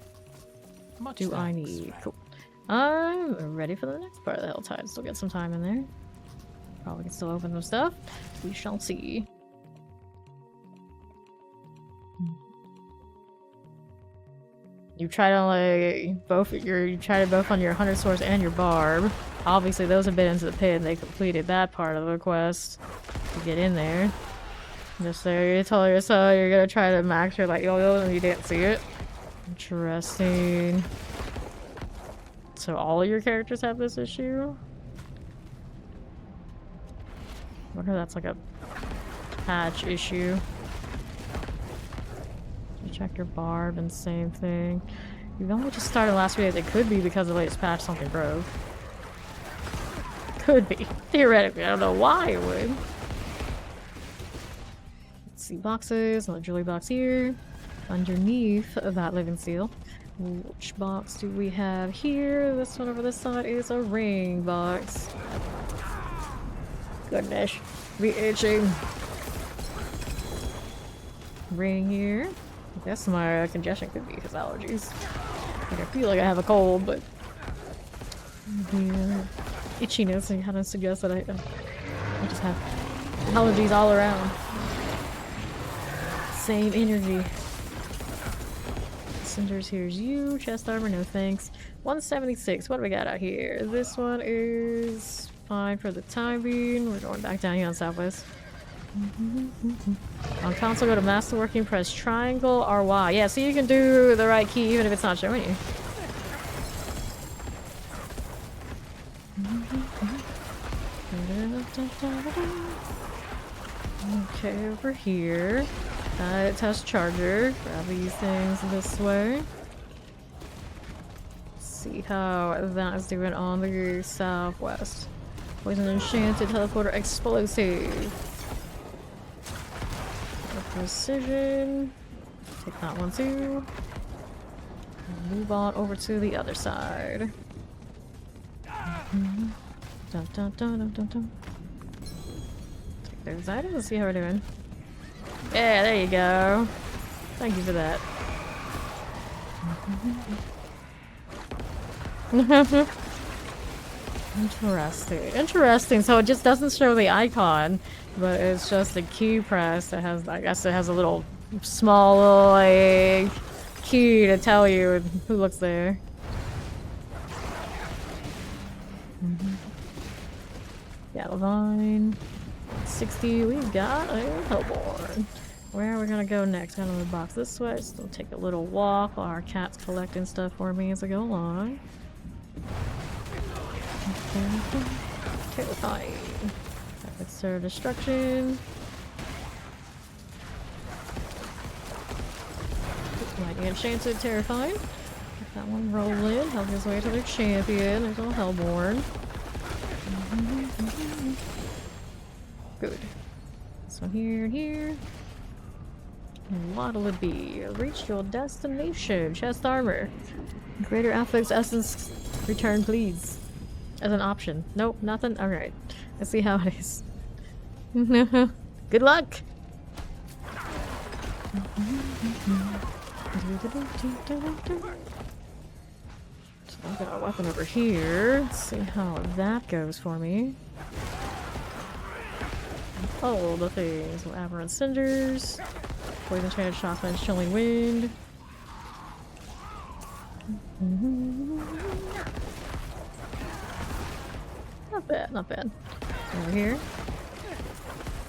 Much Do I thanks. need? Cool. I'm ready for the next part of the Helltide. Still get some time in there. Probably can still open some stuff. We shall see. You try to like both you try to both on your hunter source and your barb. Obviously those have been into the pit and they completed that part of the quest to get in there. Just so you tell yourself you're gonna try to max your like yo-yo and you didn't see it. Interesting. So all of your characters have this issue? I wonder if that's like a patch issue. You check your barb and same thing. You've only just started last week. It could be because of the latest patch something broke. Could be. Theoretically. I don't know why it would. Let's see boxes. Another jewelry box here. Underneath that living seal. Which box do we have here? This one over this side is a ring box. Goodness. Be itching. Ring here. I guess my congestion could be his allergies. Like I feel like I have a cold, but the itchiness and kind of suggests that I just have allergies all around. Same energy. Cinders, here's you. Chest armor, no thanks. 176. What do we got out here? This one is fine for the time being. We're going back down here on Southwest. On console, go to masterworking, press triangle or Y. Yeah, so you can do the right key even if it's not showing you. Okay, over here. Test charger. Grab these things this way. See how that is doing on the Southwest. Poison enchanted teleporter explosive. Precision. Take that one too. And move on over to the other side. Dun, dun, dun, dun, dun, dun. Take those items and see how we're doing. Yeah, there you go. Thank you for that. Interesting. Interesting. So it just doesn't show the icon, but it's just a key press that has, I guess it has a little small like key to tell you who looks there. Yeah, Levine. 60, we've got a Hellborn. Where are we gonna go next? Got another box this way. Still take a little walk while our cat's collecting stuff for me as I go along. Terrifying. Let's serve destruction. Lightning enchanted, terrifying. Get that one rolling. Help his way to their champion. There's a little Hellborn. Good. This one here and here. And what'll it be? Reach your destination. Chest armor. Greater affix essence. Return, please. As an option. Nope, nothing? Alright. Let's see how it is. Good luck! So I've got a weapon over here. Let's see how that goes for me. Oh, the things. Aberrant Cinders. Poison Chance, Shotgun, Chilling Wind. Not bad, not bad. Over here.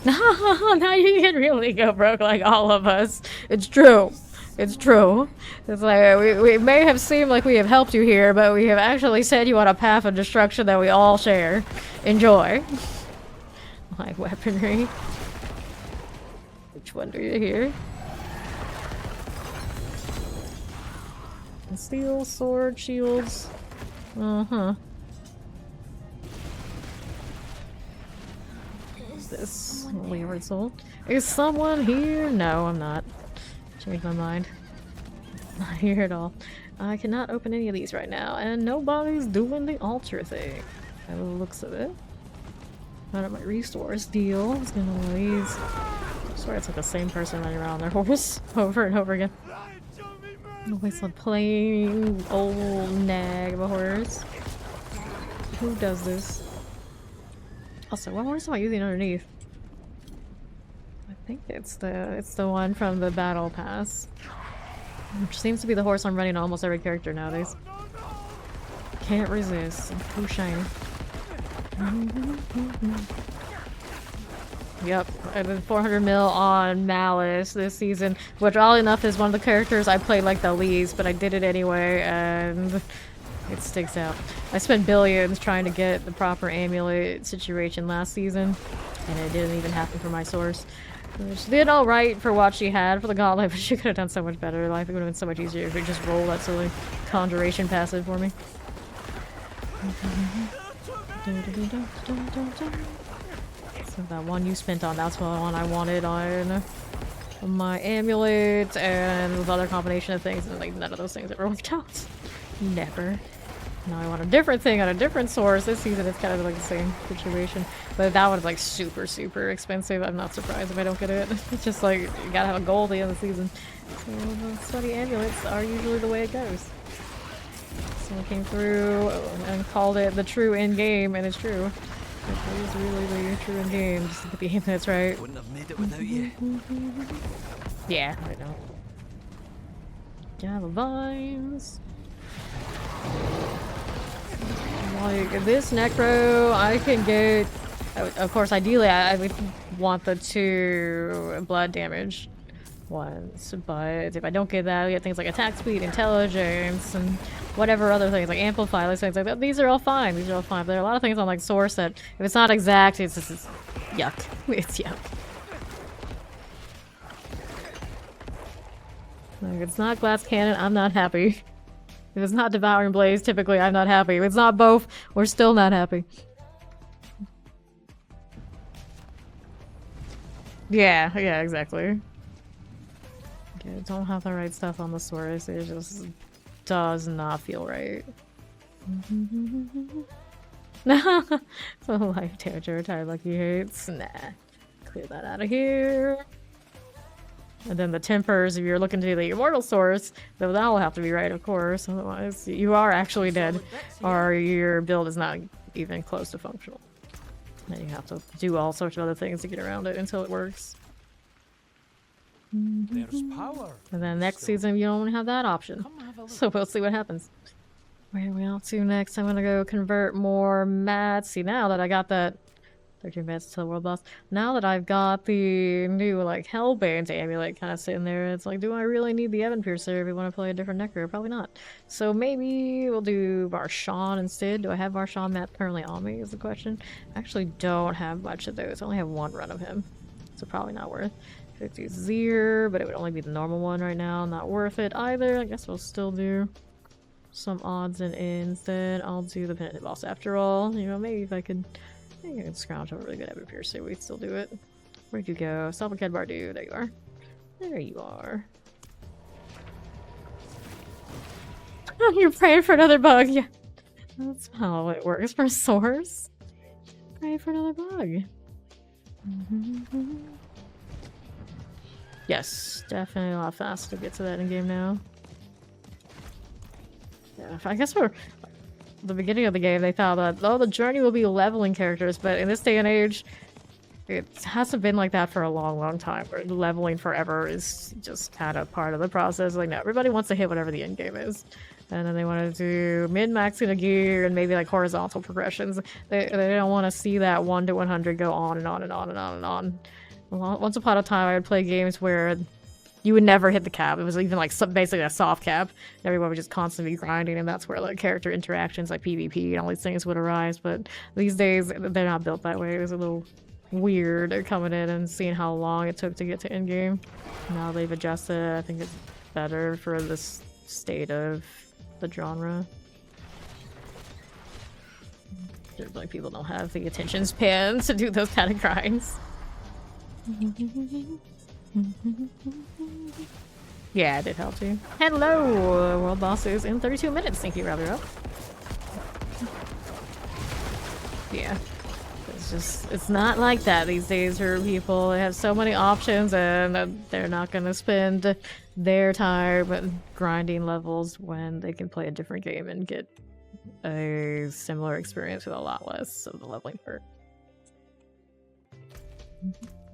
Now you can really go broke like all of us. It's true. It's true. It's like, we may have seemed like we have helped you here, but we have actually set you on a path of destruction that we all share. Enjoy. My weaponry. Which one do you hear? Steel, sword, shields. Uh-huh. Is this wayward soul? Is someone here? No, I'm not. Changed my mind. Not here at all. I cannot open any of these right now, and nobody's doing the altar thing. By the looks of it. Not at my resource deal. It's gonna one of these. I swear it's like the same person running around on their horse over and over again. Always a plain old nag of a horse. Who does this? Also, what horse am I using underneath? I think it's the one from the battle pass. Which seems to be the horse I'm running on almost every character nowadays. Can't resist. It's too shiny. Yep, I did 400 mil on Malice this season, which oddly enough is one of the characters I played like the least, but I did it anyway, and it sticks out. I spent billions trying to get the proper amulet situation last season, and it didn't even happen for my source. She did alright for what she had for the gauntlet, but she could have done so much better. Life would have been so much easier if we just rolled that silly conjuration passive for me. So that one you spent on, that's the one I wanted on my amulet and with other combination of things, and like none of those things ever worked out. Never. Now I want a different thing on a different source. This season it's kind of like the same situation. But that one's like super, super expensive. I'm not surprised if I don't get it. It's just like, you gotta have a goal at the end of the season. So the sweaty amulets are usually the way it goes. Someone came through and called it the true end game, and it's true. It is really the true end game, just to get the amulets right. Wouldn't have made it without you. Yeah, I know. Java vines. Like this necro, I can get. Of course, ideally, I would want the 2 blood damage ones, but if I don't get that, I get things like attack speed, intelligence, and whatever other things like amplify, those things like that. These are all fine. These are all fine. But there are a lot of things on like source that, if it's not exact, it's just yuck. It's yuck. Like, if it's not glass cannon, I'm not happy. If it's not devouring blaze, typically I'm not happy. If it's not both, we're still not happy. Yeah, exactly. Okay, don't have the right stuff on the source. It just does not feel right. So life damage or retired lucky hates. Nah. Clear that out of here. And then the tempers, if you're looking to the immortal source, though that will have to be right, of course. Otherwise, you are actually dead, or your build is not even close to functional. And you have to do all sorts of other things to get around it until it works. There's power. And then next season, you don't have that option. So we'll see what happens. Where are we on to next? I'm gonna go convert more mats. See, now that I got that 13 minutes till world boss. Now that I've got the new, like, Hellbane amulet kind of sitting there, it's like, do I really need the Evan Piercer if we want to play a different Necro? Probably not. So maybe we'll do Varshawn instead. Do I have Varshawn map currently on me is the question. I actually don't have much of those. I only have 1 run of him. So probably not worth. 50 Zir, but it would only be the normal one right now. Not worth it either. I guess we'll still do some odds and ends then. I'll do the Penitent Boss after all. You know, maybe if I could scrounge up a really good Evan Piercer, we'd still do it. Where'd you go? Salvaked Bardu, there you are. There you are. Oh, you're praying for another bug. Yeah. That's how it works for source. Pray for another bug. Yes, definitely a lot faster to get to that in game now. Yeah, I guess we're the beginning of the game. They thought that the journey will be leveling characters, but in this day and age, it hasn't been like that for a long, long time. Where leveling forever is just kind of part of the process. Like, no, everybody wants to hit whatever the end game is. And then they want to do min-maxing a gear and maybe like horizontal progressions. They don't want to see that 1 to 100 go on and on and on and on and on. Once upon a time, I would play games where You would never hit the cap. It was even like basically a soft cap. Everyone would just constantly be grinding, and that's where like character interactions like PvP and all these things would arise. But these days, they're not built that way. It was a little weird coming in and seeing how long it took to get to endgame. Now they've adjusted. I think it's better for this state of the genre. Like people don't have the attention span to do those kind of grinds. Yeah, it did help too. Hello, world bosses in 32 minutes. Thank you, rather up. Yeah, it's not like that these days for people. They have so many options, and they're not gonna spend their time grinding levels when they can play a different game and get a similar experience with a lot less of the leveling part.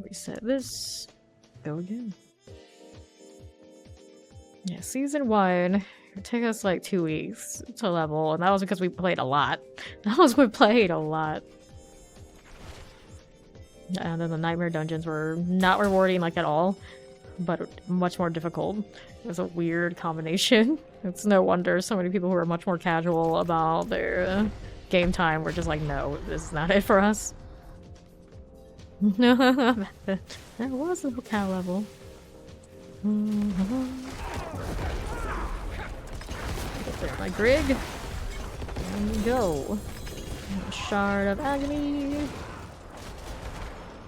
Reset this. Go again. Yeah, season 1, it took us like 2 weeks to level, and that was because we played a lot. We played a lot. And then the nightmare dungeons were not rewarding like at all, but much more difficult. It was a weird combination. It's no wonder so many people who are much more casual about their game time were just like, no, this is not it for us. No, that was a cow level. Get there, my Grig. There we go. Shard of Agony.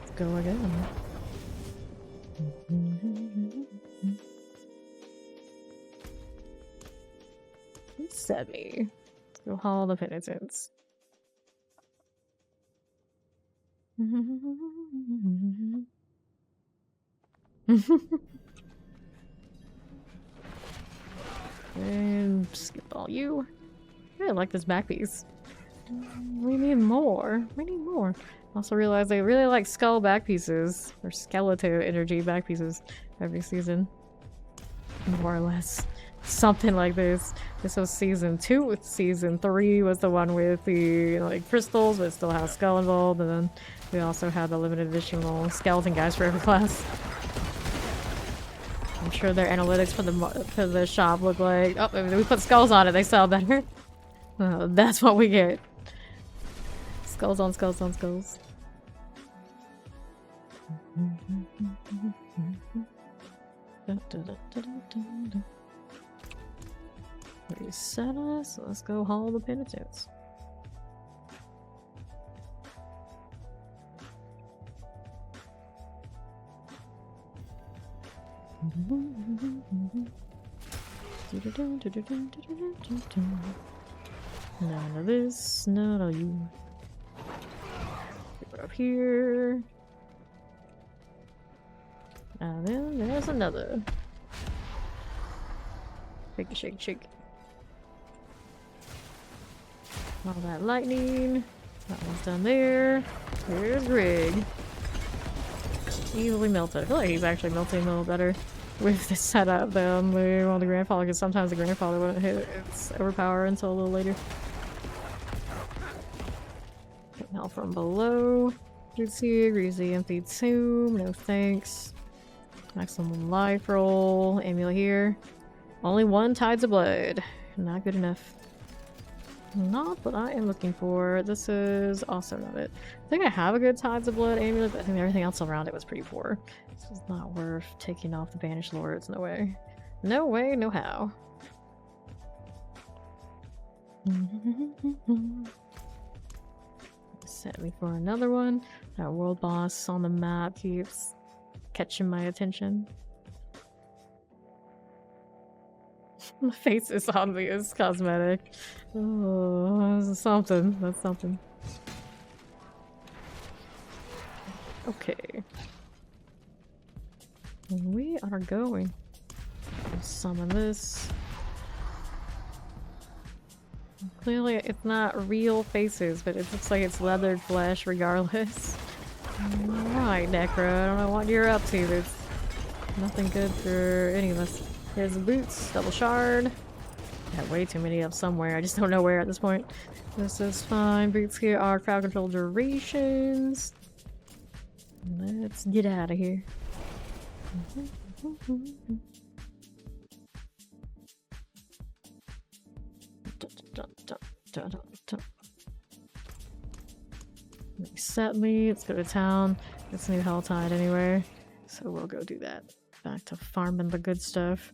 Let's go again. Set me. Let's go haul the penitents. And skip all you. I really like this back piece. We need more. We need more. Also realized they really like skull back pieces, or skeleton energy back pieces every season. More or less. Something like this. This was season 2. Season 3 was the one with the like crystals, but it still has skull involved, and then we also had the limited edition skeleton guys for every class. I'm sure their analytics for the shop look like, oh, if we put skulls on it, they sell better. That's what we get. Skulls on skulls on skulls. Reset us. Let's go haul the penitents. None of this, none of you. Keep it up here. And then there's another. Shake, shake, shake. All that lightning. That one's done there. Here's Rig. Easily melted. I feel like he's actually melting a little better with this setup than the grandfather, because sometimes the grandfather wouldn't hit its overpower until a little later. Now from below. Jutsu, Greasy, Empty Tomb, no thanks. Maximum life roll, amulet here. Only 1 Tides of Blood. Not good enough. Not what I am looking for. This is also not it. I think I have a good Tides of Blood amulet, but I think everything else around it was pretty poor. This is not worth taking off the Banished Lords. No way. No way, no how. Set me for another one. That world boss on the map keeps catching my attention. My face is obvious cosmetic. Oh, that's something. That's something. Okay. We are going. Summon this. Clearly, it's not real faces, but it looks like it's leathered flesh regardless. Alright, Necro. I don't know what you're up to. There's nothing good for any of us. Here's the boots. Double shard. I have way too many of somewhere. I just don't know where at this point. This is fine. Boots here are crowd control durations. Let's get out of here. Reset me. Let's go to town. It's new Helltide anyway. So we'll go do that. Back to farming the good stuff.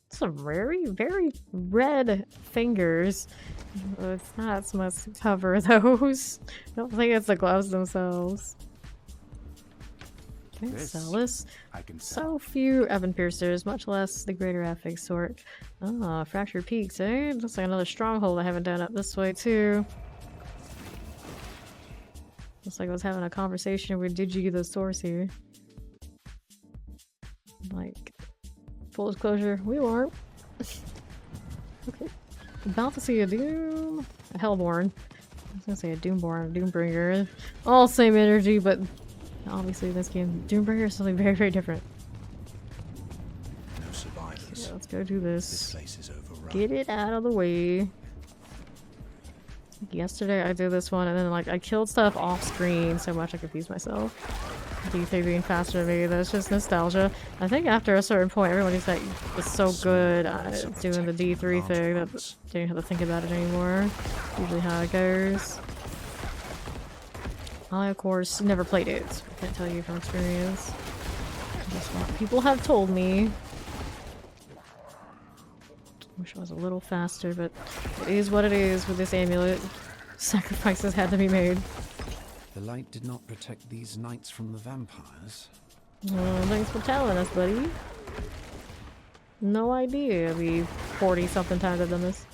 Some very, very red fingers. It's not so much to cover those. I don't think it's the gloves themselves. Can I sell this? I can sell. So few Evan Piercers, much less the greater affix sort. Ah, Fractured Peaks, eh? Looks like another stronghold I haven't done up this way too. Looks like I was having a conversation with Digi the source here. Like, full disclosure, we weren't. Okay. About to see a Doom... a Hellborn. I was gonna say a Doomborn, a Doombringer. All same energy, but obviously this game, Doombringer is something very, very different. No survivors. Yeah, let's go do this. This place is overrun. Get it out of the way. Yesterday I did this one and then like I killed stuff off screen so much I confused myself. D3 being faster than me, that's just nostalgia. I think after a certain point everybody's like was so good at doing the D3 thing that they didn't have to think about it anymore. Usually how it goes. I of course never played it, so I can't tell you from experience. Just what people have told me. Wish I was a little faster, but it is what it is with this amulet. Sacrifices had to be made. The light did not protect these knights from the vampires. Thanks for telling us, buddy. No idea. We 40-something times I've done this.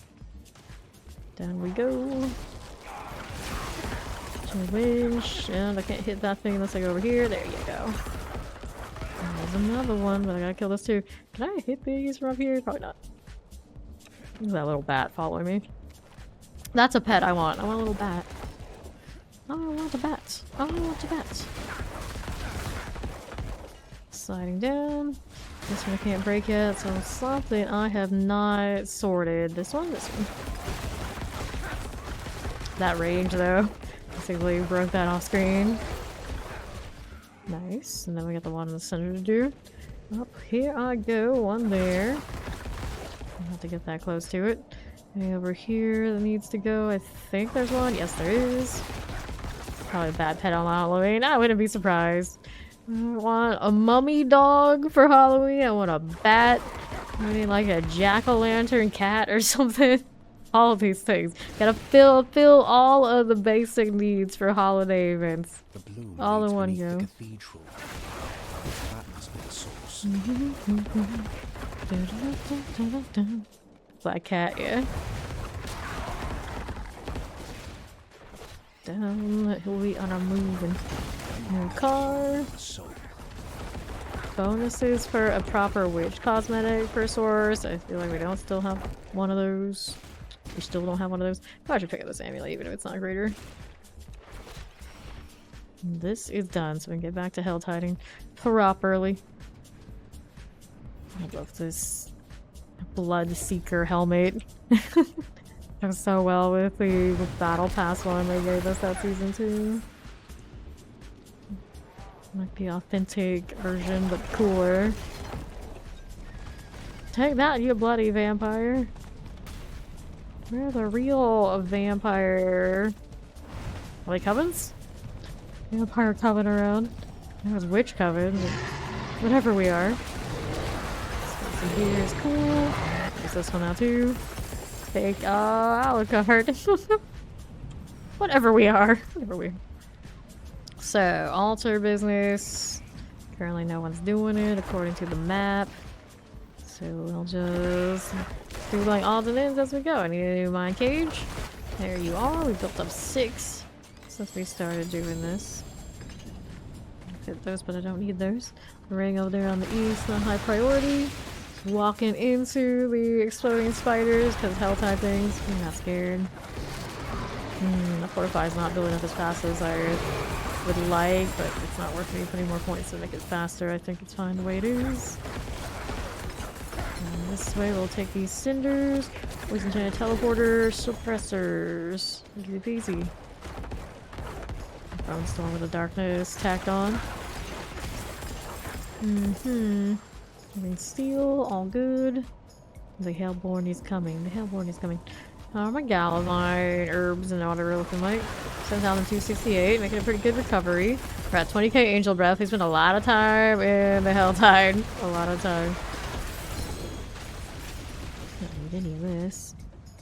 Down we go. To the winch. And I can't hit that thing unless I go over here. There you go. There's another one, but I gotta kill this too. Can I hit these from up here? Probably not. Look at that little bat following me. That's a pet I want. I want a little bat. Oh, I want a bat. Oh, I want a bat. Sliding down. This one I can't break yet, so something I have not sorted. This one? This one. That range, though. Basically broke that off screen. Nice. And then we got the one in the center to do. Up here I go. One there. I'll have to get that close to it. And over here that needs to go. I think there's one. Yes, there is. Probably a bad pet on Halloween. I wouldn't be surprised. I want a mummy dog for Halloween. I want a bat. I mean, like a jack-o'-lantern cat or something. All of these things. Gotta fill all of the basic needs for holiday events. The bloom All in leads one beneath go. the cathedral. That must be the source. Black cat, yeah. Down, he'll be on a moving. New car. Soul. Bonuses for a proper witch cosmetic per source. I feel like we don't still have one of those. We still don't have one of those. Probably should pick up this amulet even if it's not greater. This is done, so we can get back to hell tiding properly. I love this Blood Seeker helmet. Goes so well with the Battle Pass one they gave us that season 2. Like the authentic version, but cooler. Take that, you bloody vampire. Where are the real vampire... Are they covens? Vampire coven around. That was witch coven, but whatever we are. This here is cool. There's this one now too. Fake Alucard. Whatever we are. Whatever we are. So, altar business. Currently no one's doing it according to the map. So we'll just do like odds and ends as we go. I need a new mine cage. There you are. We built up 6 since we started doing this. Fit those, but I don't need those. The ring over there on the east, not high priority. Walking into the exploding spiders because hell-type things. I'm not scared. The fortify is not building up as fast as I would like, but it's not worth me putting more points to make it faster. I think it's fine the way it is. And this way we'll take these cinders, poison giant teleporter, suppressors. Easy peasy. Bone storm with the darkness tacked on. Mm-hmm. Having steel, all good. The Hellborn is coming. The Hellborn is coming. Oh my Galavine herbs and what are looking like. 7,268, making a pretty good recovery. We're at 20k Angel Breath. We spent a lot of time in the Hell Tide. A lot of time. Don't need any of this.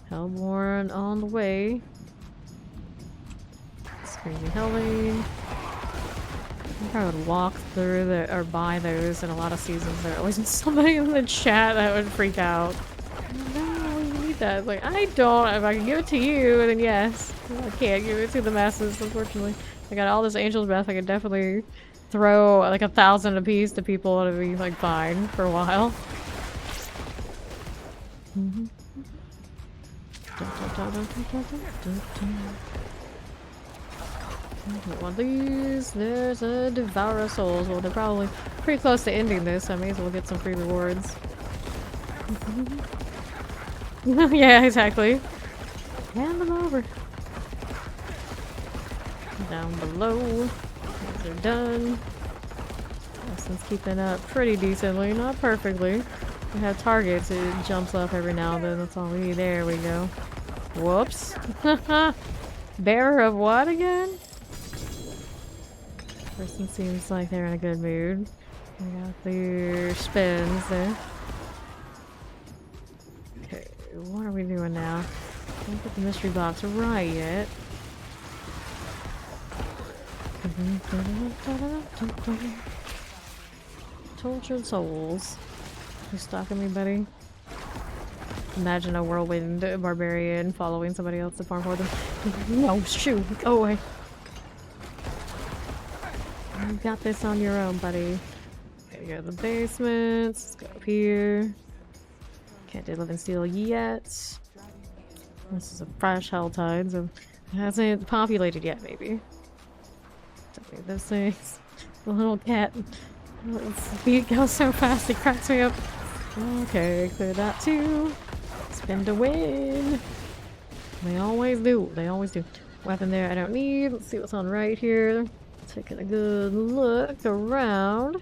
Hellborn on the way. Screaming Hellbane. I probably would walk through or buy those in a lot of seasons. There always somebody in the chat that would freak out. No, you need that. It's like, I don't. If I can give it to you, then yes. I can't give it to the masses, unfortunately. I got all this Angel's Breath. I could definitely throw like 1,000 apiece to people and it'd be like fine for a while. One of these. There's a Devourer Souls. Well, they're probably pretty close to ending this. So I may as well get some free rewards. Yeah, exactly. Hand them over. Down below. These are done. Austin's keeping up pretty decently, not perfectly. We have targets, it jumps up every now and then, that's all we need. There we go. Whoops. Bearer of what again? Person seems like they're in a good mood. They got their spins there. Okay, what are we doing now? Don't put the mystery box right yet. Tortured souls. You stalking me, buddy? Imagine a whirlwind barbarian following somebody else to farm for them. No, shoot! Go away! You got this on your own, buddy. Okay, go to the basement. Let's go up here. Can't do living steel yet. This is a fresh hell tide, so it hasn't populated yet, maybe. Don't need those things. The little cat. Its beat goes so fast, it cracks me up. Okay, clear that too. Spin to win. They always do. They always do. Weapon there I don't need. Let's see what's on right here. Taking a good look around.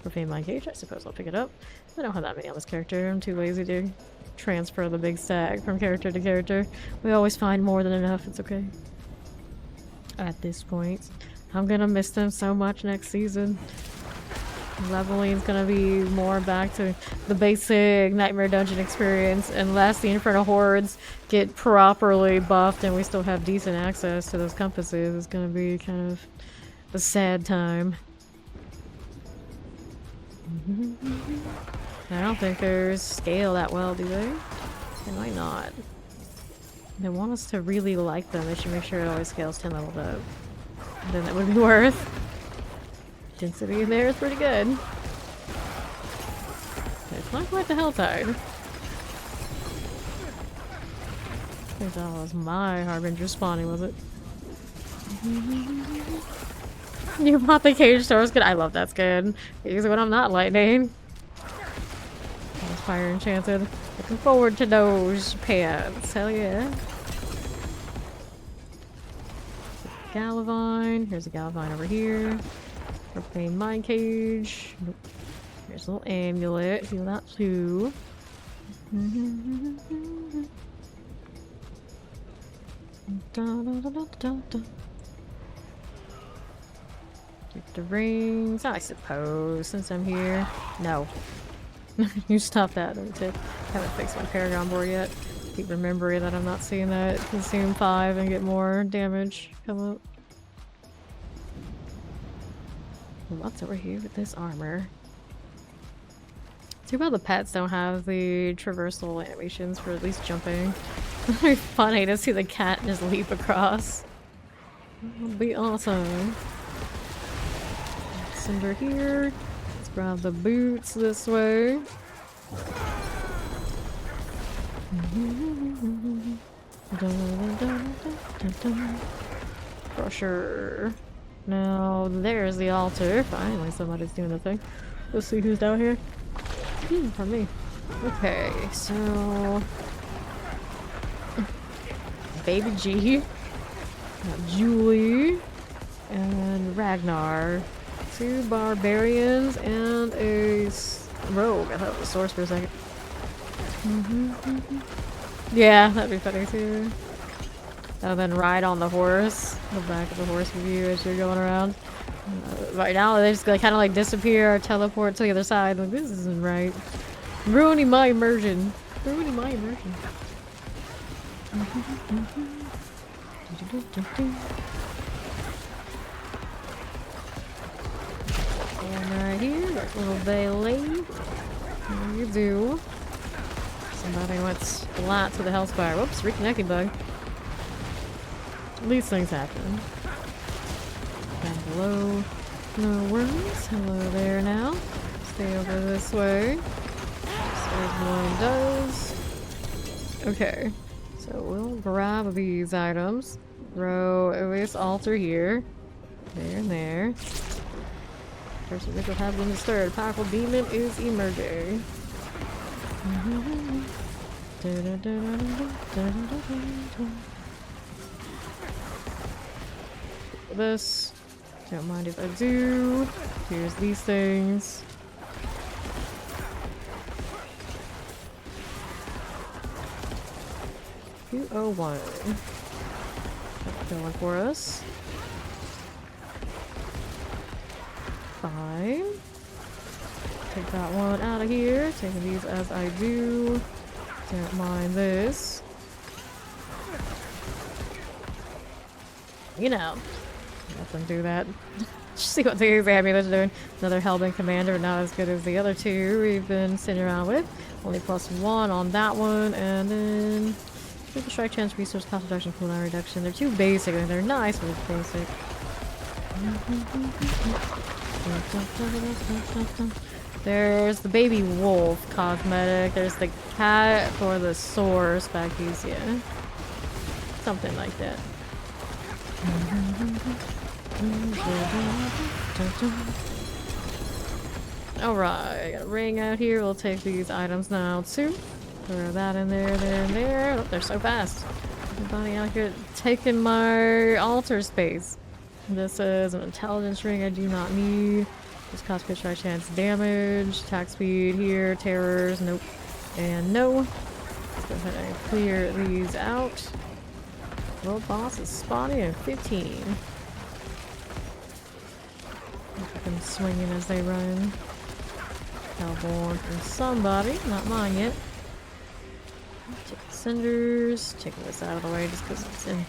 Profane Mind Cage, I suppose I'll pick it up. I don't have that many on this character. I'm too lazy to transfer the big stack from character to character. We always find more than enough. It's okay. At this point. I'm gonna miss them so much next season. Leveling's gonna be more back to the basic Nightmare Dungeon experience unless the Infernal Hordes get properly buffed and we still have decent access to those compasses. It's gonna be kind of a sad time. I don't think there's scale that well, do they? They might not. They want us to really like them. They should make sure it always scales 10 levels up. Then that would be worth. Density in there is pretty good. It's not quite the Hell Tide. I think that was my Harbinger spawning, was it? You bought the cage store skin? I love that skin. I use it when I'm not lightning. I was fire enchanted. Looking forward to those pants. Hell yeah. Galavine. Here's a Galavine over here. Profane Mind Cage. Nope. Here's a little amulet. Heal that too. Keep the rings, I suppose, since I'm here. No. You stop that. Haven't fixed my Paragon board yet. Keep remembering that I'm not seeing that consume 5 and get more damage come up. What's over here with this armor? Too bad the pets don't have the traversal animations for at least jumping. It'd be funny to see the cat just leap across. That would be awesome. Cinder here. Let's grab the boots this way. Crusher. Now there's the altar. Finally somebody's doing the thing. Let's see who's down here. For me. Okay, so Baby G, got Julie, and Ragnar. 2 barbarians and a rogue. I thought it was a source for a second. Yeah, that'd be funny too. And then ride on the horse, the back of the horse with you as you're going around. Right now, they just kind of like disappear or teleport to the other side. Like, this isn't right. Ruining my immersion. Ruining my immersion. And right here, that little Bailey. How you do? Somebody went splat to the hellspire. Whoops, reconnecting bug. These things happen. Down below, no worries. Hello there now. Stay over this way. So everyone does. Okay, so we'll grab these items. Throw this altar here. There and there. Person ritual has been disturbed. Powerful demon is emerging. This. Don't mind if I do. Here's these things. $201. That's going for us. 5. Take that one out of here. Taking these as I do. Don't mind this. You know. Let them do that. Just see what these amulets are doing. Another Hellbent commander, not as good as the other 2 we've been sitting around with. Only +1 on that one, and then critical strike chance, resource cost reduction, cooldown reduction. They're too basic, and they're nice, but it's basic. There's the baby wolf cosmetic. There's the cat for the sore Spaghesia. Something like that. Alright, I got a ring out here. We'll take these items now too. Throw that in there, there, and there. Oh, they're so fast. Everybody out here taking my altar space. This is an intelligence ring I do not need. This costs crit strike chance damage. Attack speed here. Terrors, nope. And no. Let's go ahead and clear these out. World boss is spawning in 15. Look them swinging as they run. Hellborn from somebody, not mine yet. Take the cinders, taking this out of the way just because it's in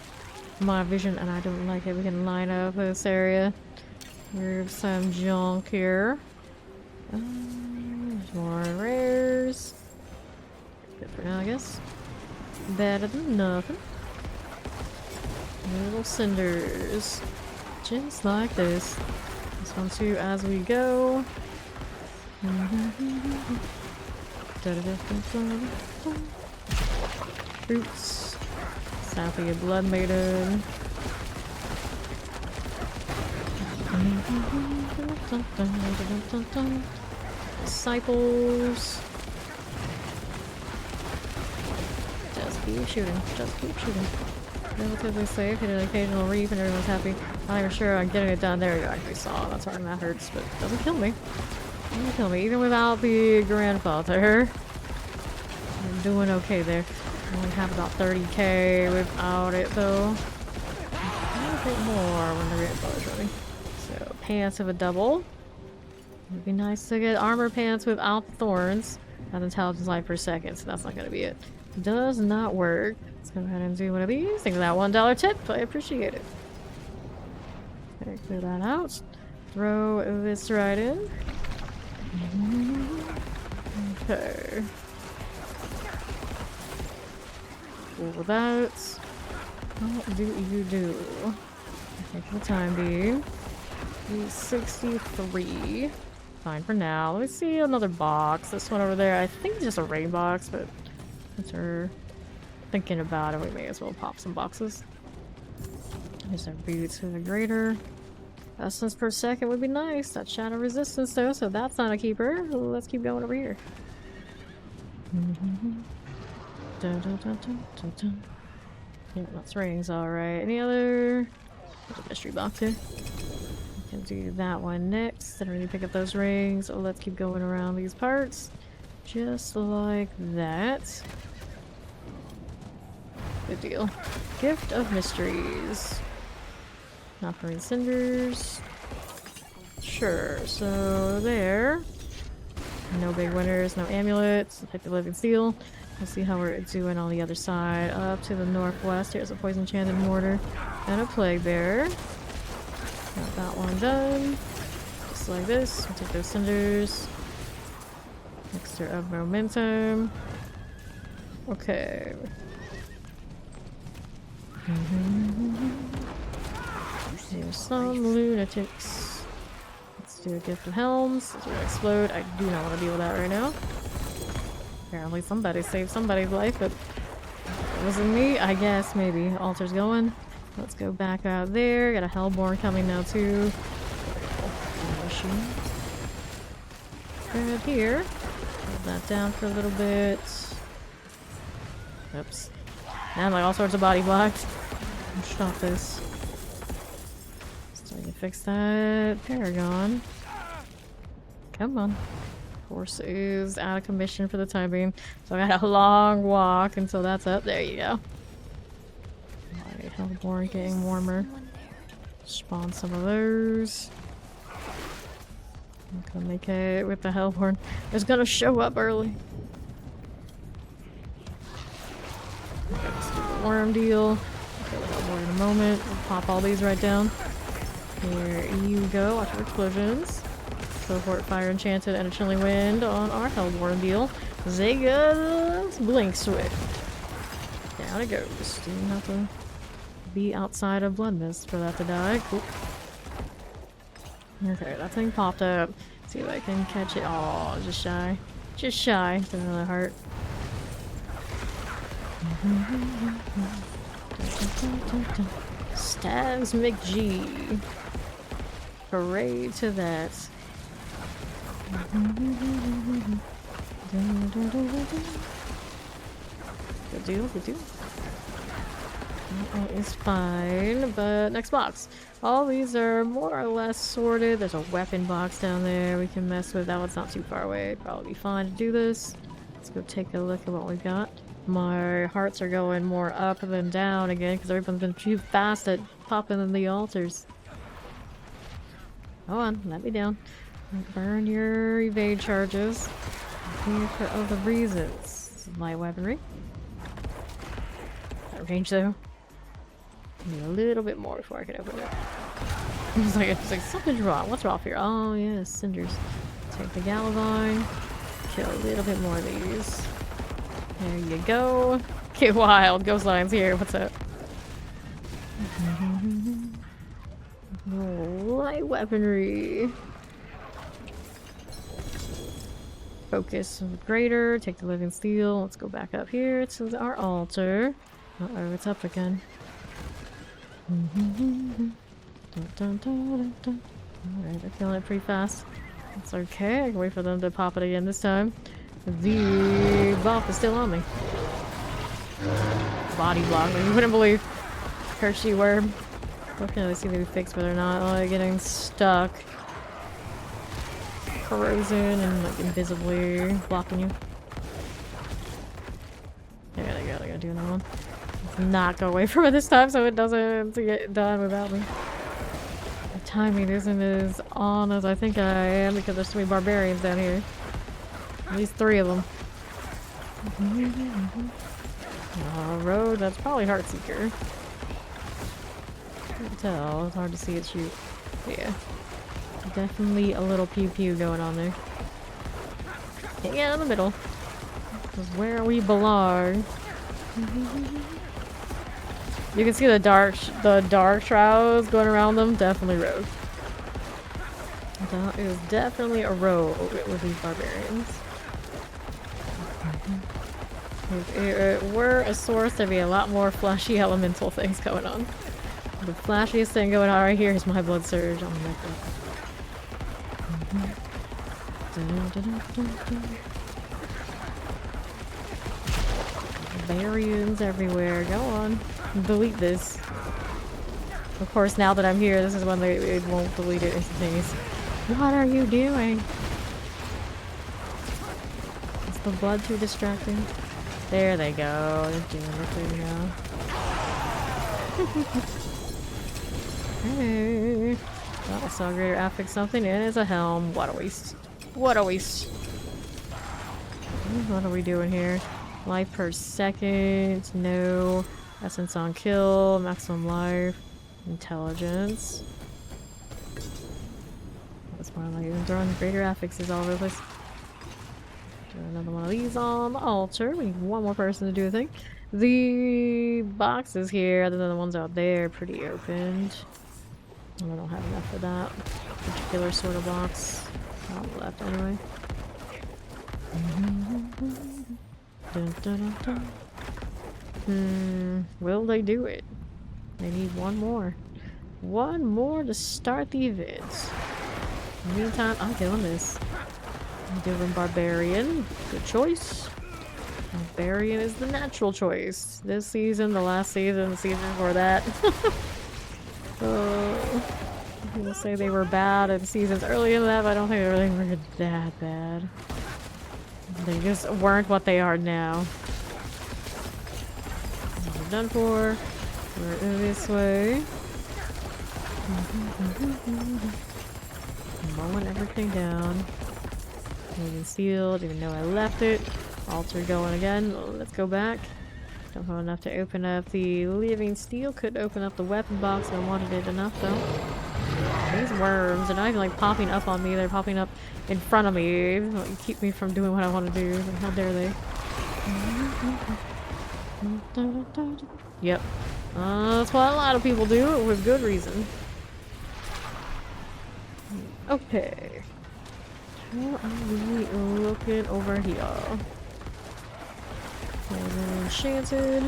my vision and I don't like it. We can line up this area. There's some junk here. There's more rares. Good for now, I guess. Better than nothing. Little cinders. Just like this. This one too as we go. Fruits. Sapphire Blood Maiden. Disciples. Just keep shooting. Just keep shooting. Relatively safe, hit an occasional reef and everyone's happy. Not even sure I'm getting it done. There you go, actually saw. That's hard and that hurts, but it doesn't kill me. Doesn't kill me, even without the grandfather. I'm doing okay there. I only have about 30k without it though. A bit more when the grandfather's running. So, pants of a double. It would be nice to get armor pants without the thorns. That's intelligence life per second, so that's not going to be it. Does not work. Let's go ahead and do one of these. Think of that $1 tip. I appreciate it. Okay, clear that out. Throw this right in. Okay. Cool that. What do you do? Take the time being. 63. Fine for now. Let me see another box. This one over there. I think it's just a rain box, but since we're thinking about it, we may as well pop some boxes. There's our boots with a greater. Essence per second would be nice. That's shadow resistance though, so that's not a keeper. Let's keep going over here. Yeah, that's rings, alright. Any other? There's a mystery box here. can do that one next. Didn't really pick up those rings. So let's keep going around these parts. Just like that. Good deal. Gift of Mysteries. Operating Cinders. Sure, so there. No big winners, no amulets. Pick the Living Seal. Let's see how we're doing on the other side. Up to the northwest, here's a Poison Enchanted Mortar and a Plague Bearer. Got that one done. Just like this. We'll take those cinders. Mixture of momentum. Okay. Here's some lunatics. Let's do a Gift of Helms. It's gonna explode. I do not want to deal with that right now. Apparently somebody saved somebody's life, but it wasn't me. I guess maybe. Altar's going. Let's go back out there. Got a Hellborn coming now too. Grab here. Hold that down for a little bit. Oops. Now I'm like all sorts of body blocked. Stop this. So I can fix that. Paragon. Come on. Horse is out of commission for the time being. So I got a long walk until that's up. There you go. Alright, Hellborn getting warmer. Spawn some of those. I'm gonna make it with the Hellborn. It's gonna show up early. Okay, let's do the worm deal. Okay, the Hellborn in a moment. We'll pop all these right down. Here you go. Watch your explosions. Cohort Fire Enchanted and a Chilling Wind on our Hellborn deal. Zega's Blink Swift. Down it goes. Do you have to be outside of Blood Mist for that to die? Cool. Okay, that thing popped up. See if I can catch it. Oh, just shy. Just shy. Get another heart. Stabs McG. Hooray to that. Good deal, good deal. That is fine, but next box. All these are more or less sorted. There's a weapon box down there we can mess with. That one's not too far away. Probably be fine to do this. Let's go take a look at what we got. My hearts are going more up than down again because everyone's been too fast at popping in the altars. Go on, let me down. Burn your evade charges. Here for other reasons. Light weaponry. That range though. Need a little bit more before I can open it. It's like something's wrong. What's wrong here? Oh yeah, cinders. Take the Galavine. Kill a little bit more of these. There you go. Get wild. Ghost Lion's here. What's up? Light weaponry. Focus greater. Take the living steel. Let's go back up here to our altar. Uh-oh, it's up again. Alright, they're killing it pretty fast. It's okay. I can wait for them to pop it again this time. The buff is still on me. Body block. You wouldn't believe. Hershey worm. What can I see maybe fixed, but they're not like getting stuck. Corrosion and like invisibly blocking you. There they go. They gotta do another one. Not go away from it this time so it doesn't get done without me. The timing isn't as on as I think I am because there's so many barbarians down here. At least 3 of them. Road, that's probably Heartseeker. Can't tell, it's hard to see it shoot. Yeah. Definitely a little pew pew going on there. Hang out in the middle. This is where we belong. You can see the dark shrouds going around them. Definitely rogue. That is definitely a rogue with these barbarians. If it were a source, there'd be a lot more flashy elemental things going on. The flashiest thing going on right here is my blood surge on the neck. Barians everywhere. Go on. Delete this. Of course, now that I'm here, this is when it won't delete it instantaneously. What are you doing? Is the blood too distracting? There they go. They're doing their thing now. Hey. Oh, I saw a greater affix something, and it's a helm. What a waste. What a waste. What are we doing here? Life per second. No. Essence on kill. Maximum life. Intelligence. That's more like even throwing greater affixes all over the place. Do another one of these on the altar. We need one more person to do a thing. The boxes here, other than the ones out there, pretty opened. I don't have enough for that particular sort of box. Not left anyway. Dun, dun, dun, dun. Will they do it? They need one more. One more to start the event. In the meantime, I'm doing this. I'm doing Barbarian. Good choice. Barbarian is the natural choice. This season, the last season, the season before that. I'm gonna say they were bad in seasons earlier than that, but I don't think they really were that bad. They just weren't what they are now. We're done for. We're in this way. Mowing everything down. Moving sealed, even though I left it. Altar going again. Let's go back. Don't have enough to open up the living steel. Could open up the weapon box. I wanted it enough though. These worms are not even like popping up on me. They're popping up in front of me. They keep me from doing what I want to do. How dare they? Yep. That's what a lot of people do with good reason. Okay. How are we looking over here? Enchanted.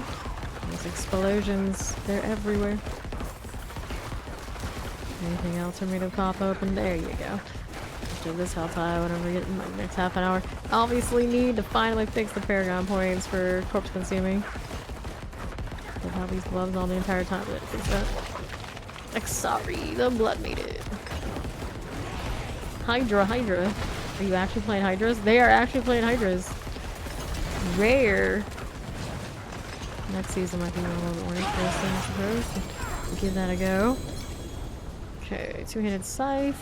These explosions, they're everywhere. Anything else for me to pop open? There you go. Do this health high whenever we get in the next half an hour. Obviously need to finally fix the Paragon points for corpse consuming. I've had these gloves on the entire time, but fix that. Like, sorry, the blood made it. Hydra. Are you actually playing Hydras? They are actually playing Hydras. Rare. Next season might be a little bit more interesting, I suppose. We'll give that a go. Okay, two-handed scythe.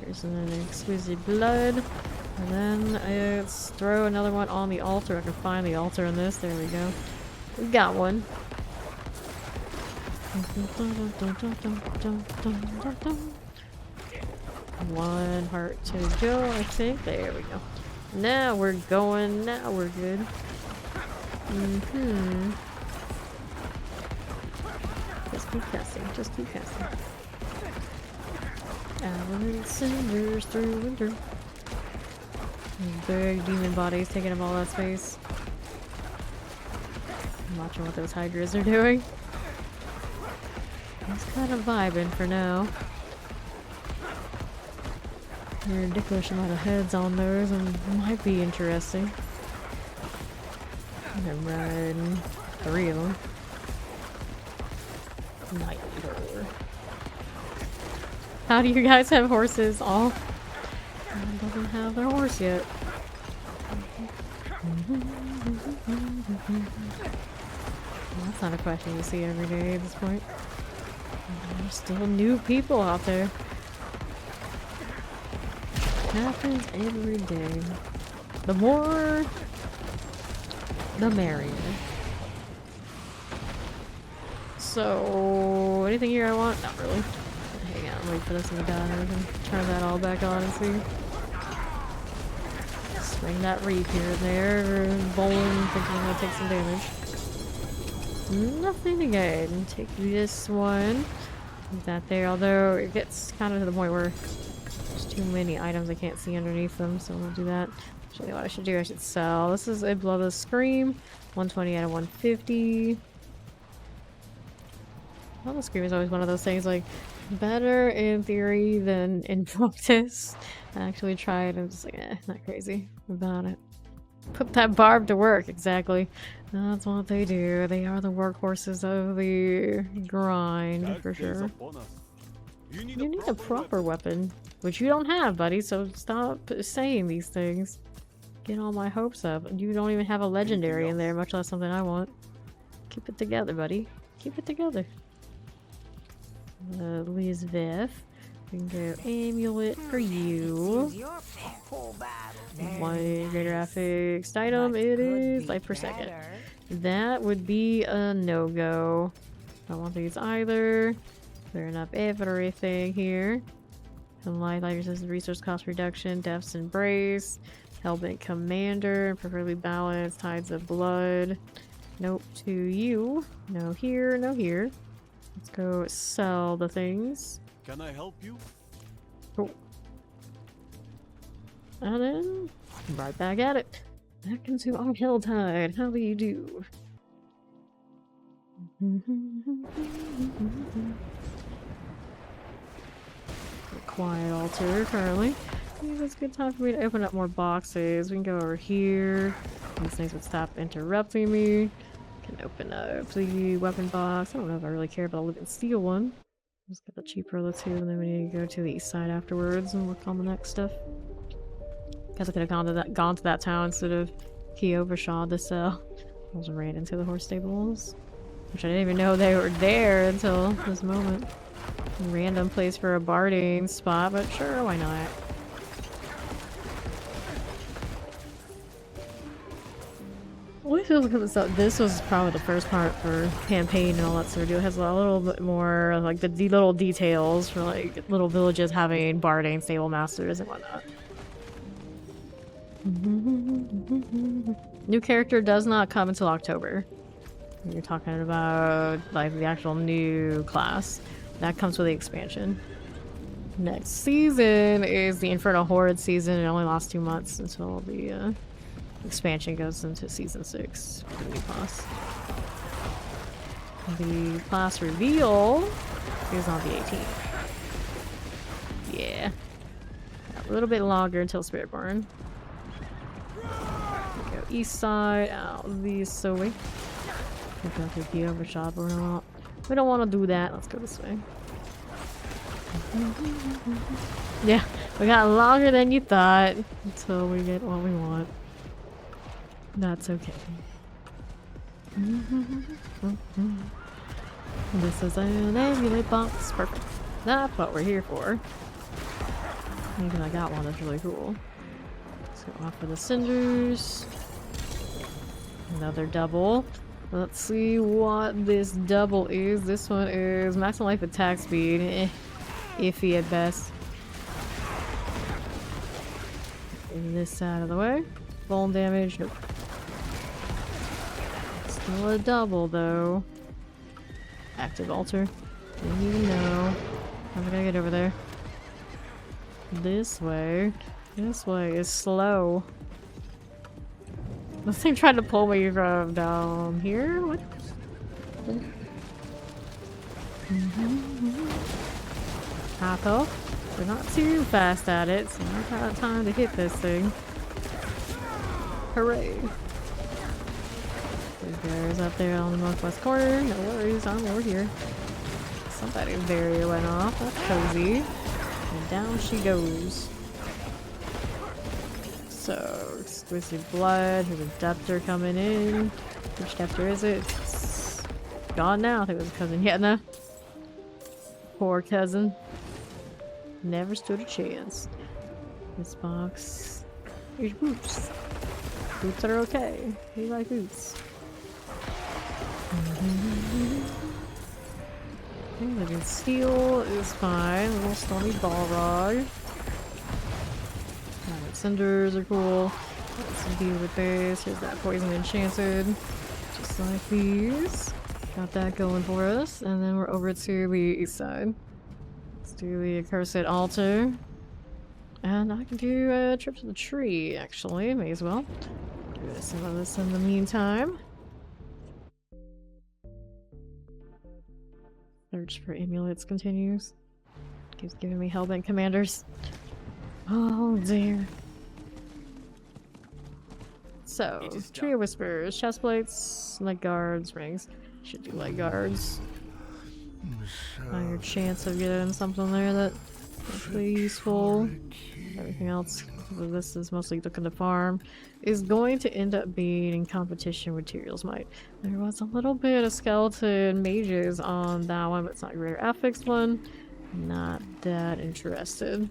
Here's an exquisite blood. And then let's throw another one on the altar. I can find the altar in this. There we go. We got one. One heart to go, I think. There we go. Now we're going. Now we're good. Just keep casting. Just keep casting. Avalanche cinders through winter. Big demon bodies taking up all that space. I'm watching what those hydras are doing. It's kind of vibing for now. Ridiculous amount of heads on those, and might be interesting. I'm riding 3 of them. Night Eater. How do you guys have horses? All doesn't have their horse yet. That's not a question you see every day at this point. There's still new people out there. Happens every day. The more, the merrier. So, anything here I want? Not really. Hang on, wait for this to be done. I can turn that all back on and see. Swing that reap here and there. Bowling, thinking I'm gonna take some damage. Nothing again. Take this one. Leave that there, although it gets kind of to the point where there's too many items I can't see underneath them, so we'll do that. Actually, what I should do, I should sell. This is a Bloodless Scream. 120 out of 150. Well, the Scream is always one of those things, like, better in theory than in practice. I actually tried and I'm just like, not crazy about it. Put that barb to work, exactly. That's what they do. They are the workhorses of the grind, for sure. You need a proper weapon, which you don't have, buddy, so stop saying these things. Get all my hopes up. You don't even have a legendary in there, much less something I want. Keep it together, buddy. Keep it together. Elizabeth. We can go amulet for you. One greater affixed item. It is life per second. That would be a no-go. Don't want these either. Clearing up everything here. And life resistance, resource cost reduction, Death's Embrace, Hellbent Commander, preferably balanced, Tides of Blood. Nope to you. No here, no here. Let's go sell the things. Can I help you? Oh. And then, right back at it. Back into our Helltide. How do you do? Quiet altar currently. Maybe it's a good time for me to open up more boxes. We can go over here. These things would stop interrupting me. Can open up the weapon box. I don't know if I really care about a live and steal one. Just get the cheaper of the two, and then we need to go to the east side afterwards and work on the next stuff. Guess I could have gone to that town instead of Overshaw to sell. I also ran into the horse stables, which I didn't even know they were there until this moment. Random place for a barding spot, but sure, why not? Well, I feel like this was probably the first part for campaign and all that sort of deal. It has a little bit more like the little details for like little villages having barding stable masters and whatnot. New character does not come until October. You're talking about like the actual new class. That comes with the expansion. Next season is the Infernal Horde season. It only lasts 2 months until the expansion goes into season 6 for the new class. The class reveal is on the 18th. Yeah. A little bit longer until Spiritborn. Go east side, out this way. We go to the overshot, but we don't want to do that. Let's go this way. Yeah, we got longer than you thought until we get what we want. That's okay. This is an amulet box. Perfect. That's what we're here for. Even I got one that's really cool. Let's go off for the cinders. Another double. Let's see what this double is. This one is maximum life attack speed. Iffy at best. Get this out of the way. Bone damage. Nope. Still a double though. Active altar. Didn't even know. How am I gonna get over there? This way. This way is slow. This thing tried to pull me from down here? What? Half health. We're not too fast at it, so I've got time to hit this thing. Hooray. There's up there on the northwest corner. No worries, I'm over here. Somebody's barrier went off. That's cozy. And down she goes. So, exquisite blood. There's a Deptor coming in. Which Deptor is it? It's gone now. I think it was cousin Yetna. Poor cousin. Never stood a chance. This box. Here's boots. Boots are okay. We like boots. Living steel is fine. A little stony Balrog. Cinders are cool. Got some deal with base. Here's that poison enchanted. Just like these. Got that going for us. And then we're over to the east side. Let's do the accursed altar. And I can do a trip to the tree, actually. May as well. Do some of this in the meantime. Search for amulets continues. Keeps giving me hellbent commanders. Oh dear. Let's So, It is Tree of Whispers, chest plates, leg guards, rings. Should do leg guards. Higher chance of getting something there that hopefully useful. Everything else, this is mostly looking to farm, is going to end up being in competition with Materials Might. There was a little bit of skeleton mages on that one, but it's not a greater affix one. Not that interested.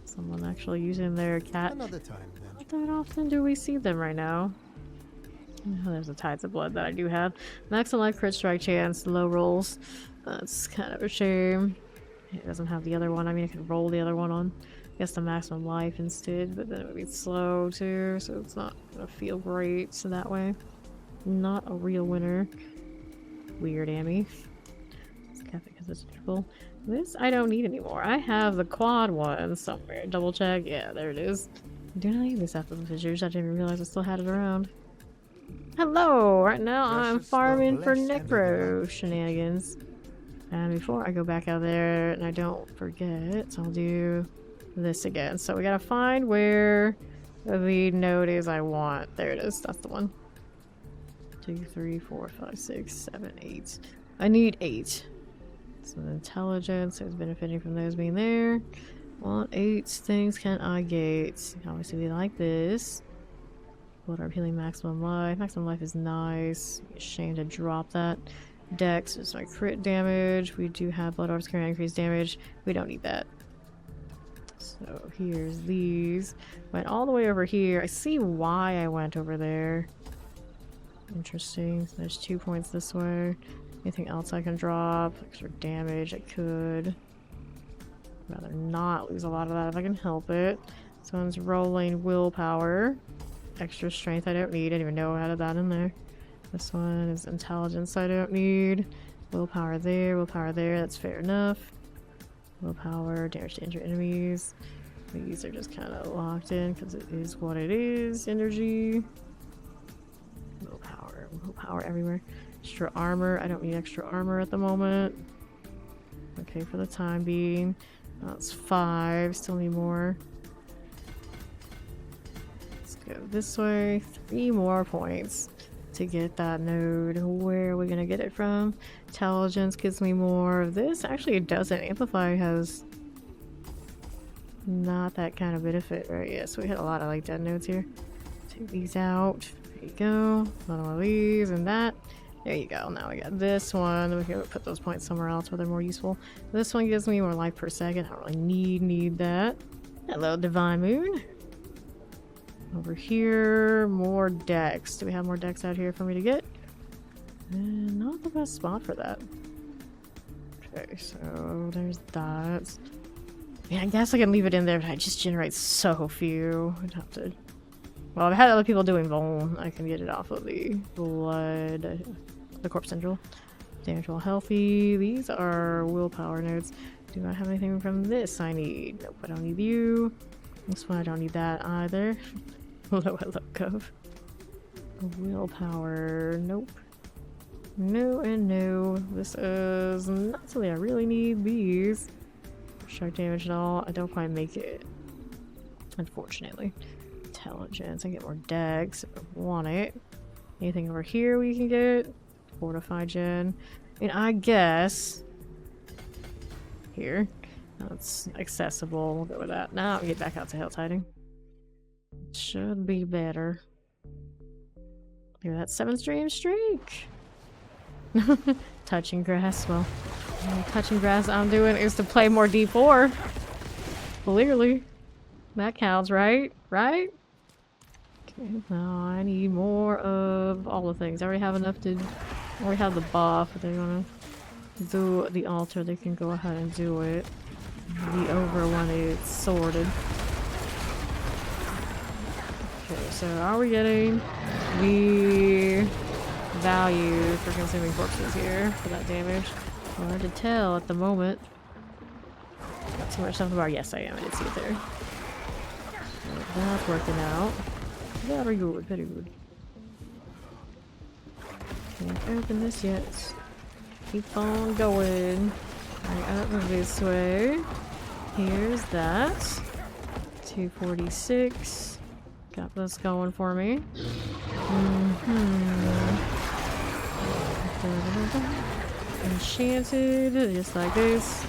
Someone actually using their cat. Another time then. Not that often do we see them right now. Oh, there's the Tides of Blood that I do have. Maximum life crit strike chance, low rolls. That's kind of a shame. It doesn't have the other one. I mean, I could roll the other one on. I guess the maximum life instead, but then it would be slow too, so it's not gonna feel great. So that way, not a real winner. Weird, Amy. It's because it's triple. This I don't need anymore. I have the quad one somewhere. Double check. Yeah, there it is. I do not need this after the fissures. I didn't even realize I still had it around. Hello! Right now I'm farming for necro shenanigans. And before I go back out there, and I don't forget, I'll do this again. So we gotta find where the node is I want. There it is. That's the one. 2, 3, 4, 5, 6, 7, 8. I need 8. So intelligence is benefiting from those being there. What 8 things can I get? Obviously we like this. Blood Orb healing maximum life. Maximum life is nice. Shame to drop that. Dex is my crit damage. We do have Blood Orbs carrying increased damage. We don't need that. So here's these. Went all the way over here. I see why I went over there. Interesting. So there's 2 points this way. Anything else I can drop? Extra damage, I could. Rather not lose a lot of that if I can help it. This one's rolling willpower. Extra strength I don't need. I didn't even know I had that in there. This one is intelligence I don't need. Willpower there, that's fair enough. Willpower, damage to injured enemies. These are just kind of locked in because it is what it is. Energy. Willpower everywhere. Extra armor, I don't need extra armor at the moment. Okay, for the time being. That's 5, still need more. Let's go this way. 3 more points to get that node. Where are we gonna get it from? Intelligence gives me more of this. Actually, it doesn't. Amplify has not that kind of benefit, right? Yeah, so we had a lot of like dead nodes here. Take these out. There you go. Another one of these and that. There you go. Now we got this one. We can put those points somewhere else where they're more useful. This one gives me more life per second. I don't really need that. Hello, Divine Moon. Over here, more decks. Do we have more decks out here for me to get? Not the best spot for that. Okay, so there's that. Yeah, I guess I can leave it in there, but I just generate so few. I'd have to... Well, I've had other people doing Vol. I can get it off of the blood, the Corpse Central. Damage while healthy. These are willpower nodes. Do I have anything from this I need? Nope, I don't need you. This one I don't need that either. Low I look of. Willpower. Nope. No and no. This is not something I really need. These. Shark damage and all. I don't quite make it. Unfortunately. Intelligence. I get more dex if I want it. Anything over here we can get? Fortify gen. I mean, I guess. Here. That's accessible. We'll go with that. Now we get back out to Hell's Hiding. Should be better. Look at that 7-stream streak. Touching grass. Well, the touching grass I'm doing is to play more D4. Clearly. That counts, right? Right? Okay, now I need more of all the things. I already have enough to... I already have the buff. If they want to do the altar, they can go ahead and do it. The over one is sorted. Okay, so are we getting the value for consuming corpses here for that damage? Hard to tell at the moment. Got too much stuff about. Yes, I am. I did see it there. So that's working out. Very good. Very good. Can't open this yet. Keep on going. Right up this way. Here's that. 246. got this going for me. Enchanted, just like this.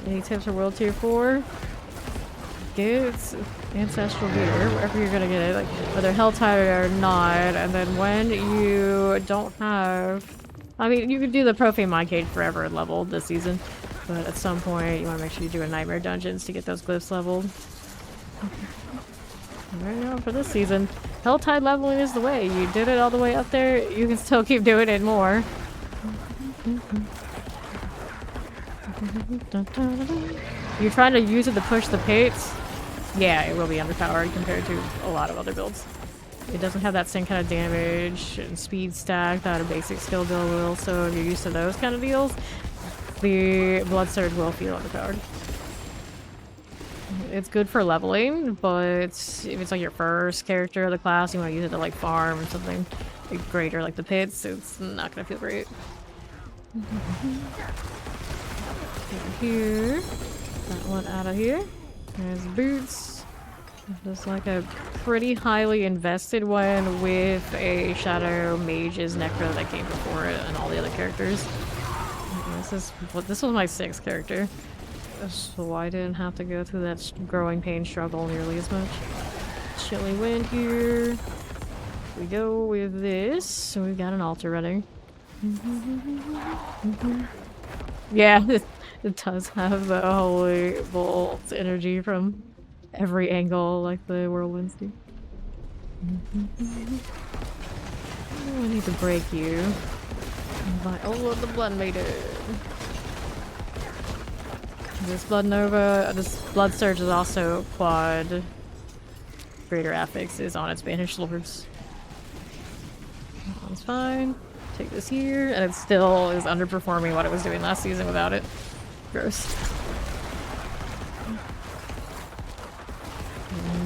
Any tips for World Tier 4? Get Ancestral Gear, wherever you're gonna get it, like whether Helltide or not, and then when you don't have... I mean, you could do the Profane Mind Cage forever level this season, but at some point you want to make sure you do a Nightmare Dungeons to get those glyphs leveled. There you go for this season. Helltide leveling is the way. You did it all the way up there, you can still keep doing it more. You're trying to use it to push the pits? Yeah, it will be underpowered compared to a lot of other builds. It doesn't have that same kind of damage and speed stack that a basic skill build will, so if you're used to those kind of deals, the Blood Surge will feel underpowered. It's good for leveling, but if it's like your first character of the class, you want to use it to like farm or something greater like the pits, it's not going to feel great. Here. That one out of here. There's boots. Just like a pretty highly invested one with a Shadow Mage's Necro that came before it and all the other characters. This was my 6th character. So I didn't have to go through that growing pain struggle nearly as much. Chilly Wind here. We go with this. So we've got an altar running. Yeah, it does have the Holy Bolt energy from every angle like the whirlwinds do. Oh, I need to break you. By all of the Blood Maiden. This Blood Nova, this Blood Surge is also quad. Greater Affix is on its Banished Lords. That one's fine. Take this here, and it still is underperforming what it was doing last season without it. Gross.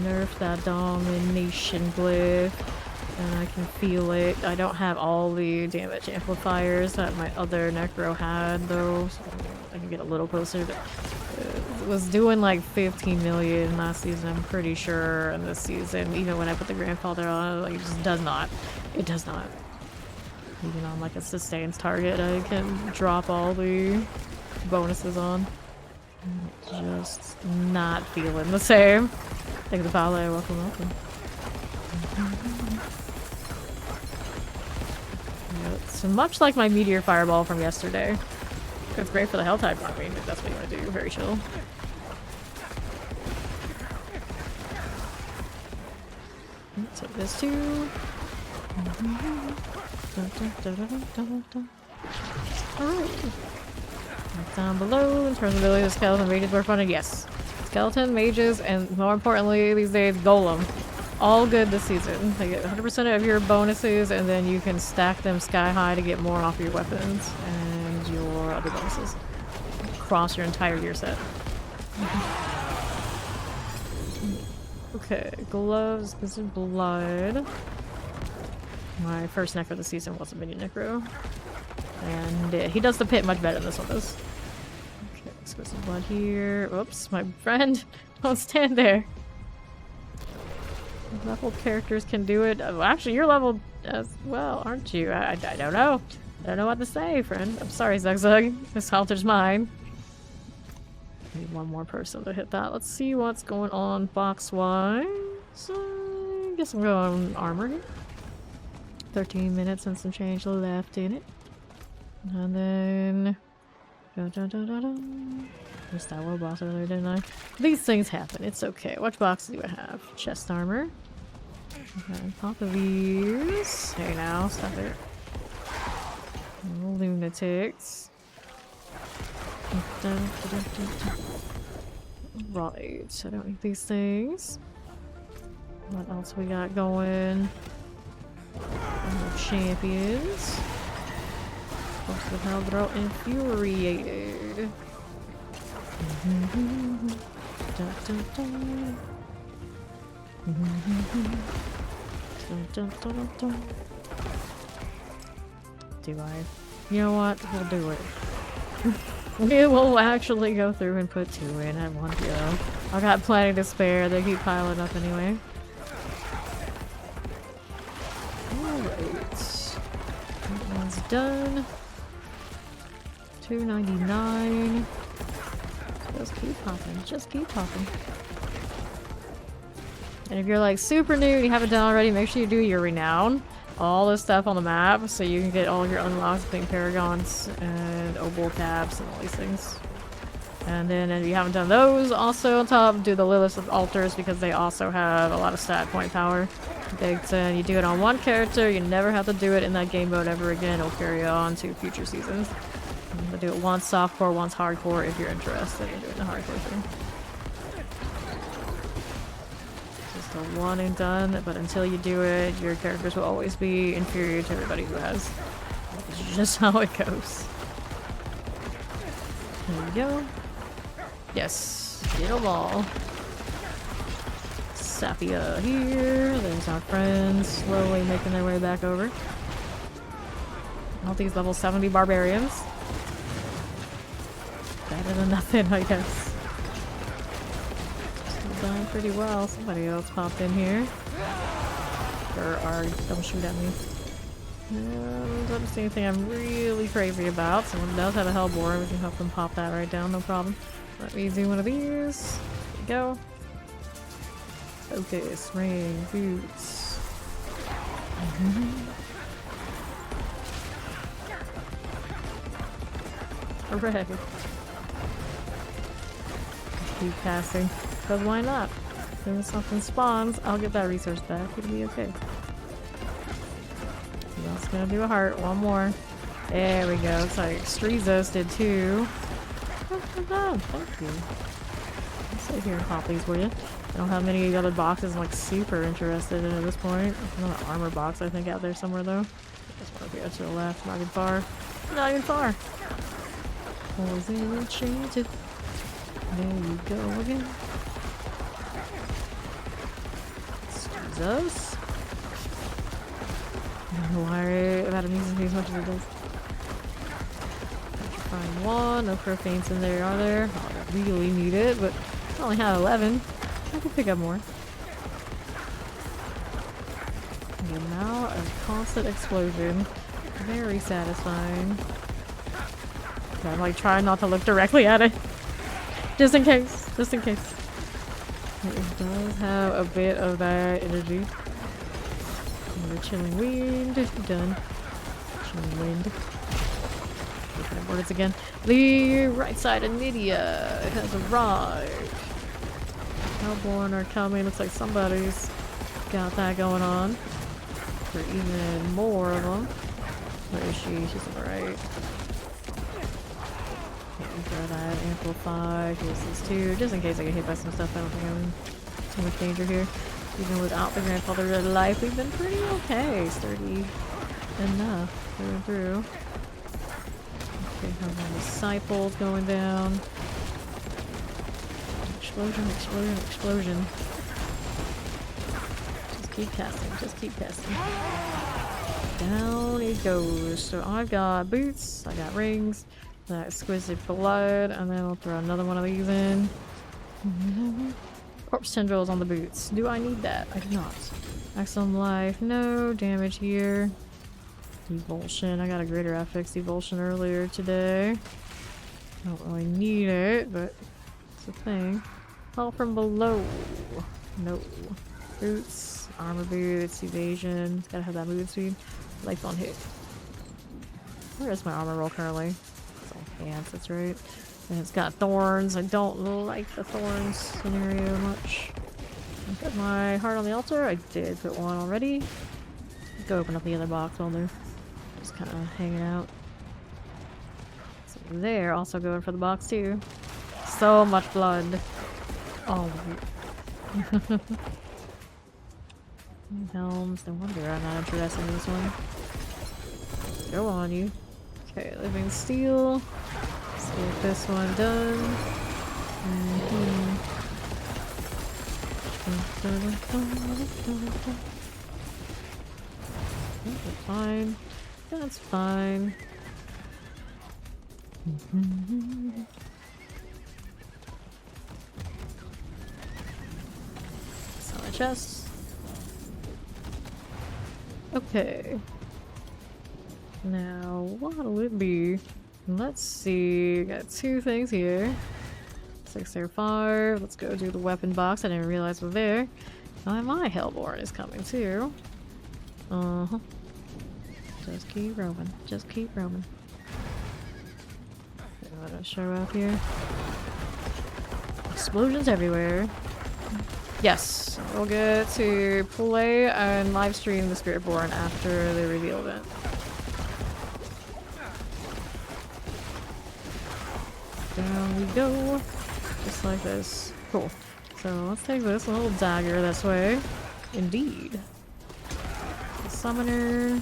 Nerf that domination glyph, and I can feel it. I don't have all the damage amplifiers that my other Necro had, though, so I can get a little closer. But it was doing like 15 million last season, I'm pretty sure, and this season, even when I put the Grandfather on, like, it just does not. It does not. Even on like a sustains target, I can drop all the bonuses on. Just not feeling the same. Thank the Pale, welcome, welcome. Yeah, so much like my Meteor Fireball from yesterday. It's great for the Helltide farming if that's what you want to do. Very chill. So this too. Alright. Down below, in terms of ability, the skeleton mages were funded. Yes. Skeleton, mages, and more importantly these days, golem. All good this season. They get 100% of your bonuses, and then you can stack them sky high to get more off your weapons and your other bonuses. Across your entire gear set. Okay, gloves, this is blood. My first Necro this season was a mini Necro. And he does the pit much better than this one does. Okay, let's go some blood here. Oops, my friend. Don't stand there. Leveled characters can do it. Oh, actually, you're leveled as well, aren't you? I don't know. I don't know what to say, friend. I'm sorry, Zugzug. This altar's mine. Need one more person to hit that. Let's see what's going on box-wise. I guess I'm going armor here. 13 minutes and some change left in it. And then... Missed that world boss earlier, didn't I? These things happen. It's okay. What box do I have? Chest armor. Okay, pop of these. Hey now, stop it. Lunatics. Right, I don't need these things. What else we got going? Champions. Supposed to have they're all infuriated. Do I? You know what? We'll do it. We will actually go through and put 2 in at one go. I got plenty to spare. They keep piling up anyway. Alright. That one's done. $2.99. Just keep popping. Just keep popping. And if you're like super new and you haven't done already, make sure you do your renown. All this stuff on the map so you can get all your unlocks, including paragons and obol caps and all these things. And then if you haven't done those, also on top, do the Lilith of Altars because they also have a lot of stat point power. You do it on one character, you never have to do it in that game mode ever again. It'll carry on to future seasons. You do it once softcore, once hardcore if you're interested in doing the hardcore thing. Just a one and done, but until you do it, your characters will always be inferior to everybody who has. It's just how it goes. There we go. Yes, get them all. Sapia here. There's our friends slowly making their way back over. All these level 70 barbarians. Better than nothing, I guess. Still done pretty well. Somebody else popped in here. Don't shoot at me. Don't see anything I'm really crazy about. Someone does have a Hellbore. We can help them pop that right down, no problem. Let me do one of these. There we go. Focus, ring, boots. Hooray. Keep casting. Because why not? When something spawns, I'll get that resource back. It'll be okay. I'm just gonna do a heart. One more. There we go. It's like Strezos did too. Oh, thank you. I'll sit here and pop these for you. I don't have many other boxes I'm like super interested in at this point. There's another armor box I think out there somewhere though. Just over here to the left. Not even far. Not even far. Was enchanted. There you go again. Jesus. I don't know why that amuses me as much as it does. Find one. No profanes in there, are there? Oh, I really need it, but I only have 11. I can pick up more. The amount of constant explosion. Very satisfying. Okay, I'm like trying not to look directly at it. Just in case. Just in case. It does have a bit of that energy. The chilling wind. Done. Chilling wind. Looking at words again. The right side of Nydia has arrived. Hellborn are coming. Looks like somebody's got that going on. For even more of them. Where is she? She's on the right. Throw that. Amplify. Here's these two. Just in case I get hit by some stuff. I don't think I'm in too much danger here. Even without the grandfather red life, we've been pretty okay. Sturdy enough. Through and through. Okay, how many disciples going down? Explosion, explosion, explosion. Just keep casting, just keep casting. Down he goes. So I've got boots, I got rings, that exquisite blood, and then I'll throw another one of these in. Corpse tendrils on the boots. Do I need that? I do not. Maximum life, no damage here. Evulsion, I got a greater affix evulsion earlier today. Don't really need it, but it's a thing. Fall from below. No. Boots, armor boots, evasion. Gotta have that movement speed. Life on hit. Where is my armor roll currently? It's all pants, that's right. And it's got thorns. I don't like the thorns scenario much. I put my heart on the altar. I did put one already. Go open up the other box while they're just kind of hanging out. So they're also going for the box too. So much blood. Oh. Helms. No wonder I'm not interested in this one. Go on, you. Okay, living steel. Let's get this one done. That's fine. That's fine. Solid chest. Okay. Now, what'll it be? Let's see. Got two things here. 605. Let's go do the weapon box. I didn't realize we're there. My Hellborn is coming too. Uh-huh. Just keep roaming. Just keep roaming. Let us show up here. Explosions everywhere. Yes, we'll get to play and live stream the Spiritborn after the reveal event. Down we go. Just like this. Cool. So let's take this little dagger this way. Indeed. The summoner.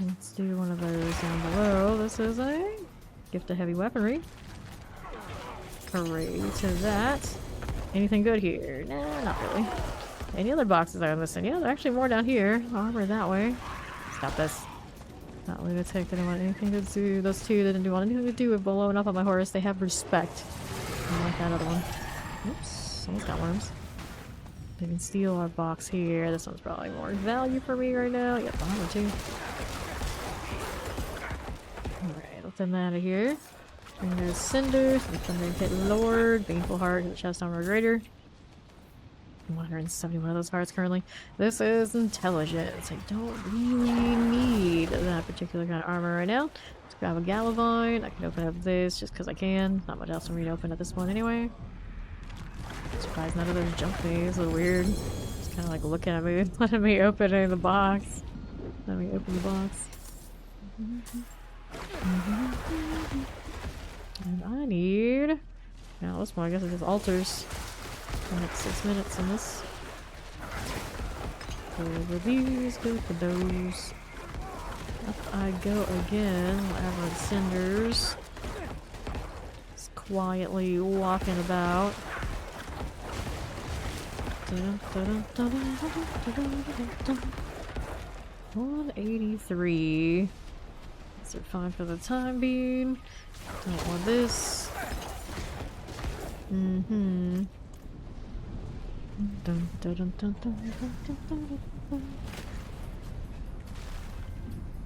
Let's do one of those down below. This is a gift of heavy weaponry. Hooray to that. Anything good here? Nah, not really. Any other boxes I'm missing? Yeah, there are actually more down here. Armor that way. Stop this. Not lunatic. Didn't want anything to do. Those two didn't want anything to do with blowing up on my horse. They have respect. Unlike that other one. Oops. Almost got worms. They can steal our box here. This one's probably more value for me right now. Yep, armor too. Alright, let's get out of here. And there's Cinders, and Thunder Hit Lord, Baneful Heart, and Chest Armor Greater. 171 of those hearts currently. This is Intelligence. I don't really need that particular kind of armor right now. Let's grab a Galavine. I can open up this just because I can. Not much else for me to open at this point anyway. Surprised none of those jump me. It's a little weird. Just kind of like looking at me, letting me open the box. Let me open the box. And I need... Now this one I guess it just alters the next 6 minutes in this. Go over these, go for those. Up I go again, whatever the Cinders. Just quietly walking about. 183. These are fine for the time being. Don't want this. Mm-hmm. Dun, dun, dun, dun, dun, dun, dun, dun, dun.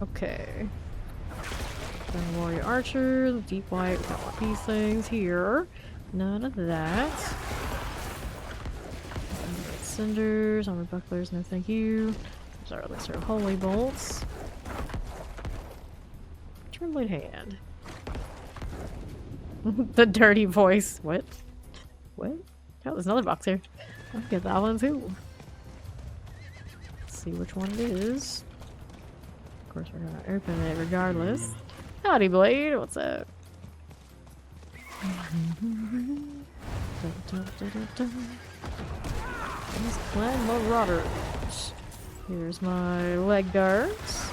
Okay. Then Warrior Archer, the Deep White, we don't want these things here. None of that. Cinders, Armor Bucklers, no thank you. Those are at least our Holy Bolts. Trembling Hand. The dirty voice. What? What? Oh, there's another box here. I'll get that one too. Let's see which one it is. Of course, we're gonna open it regardless. Howdy, Blade. What's up? These Clan Marauders. Here's my leg guards.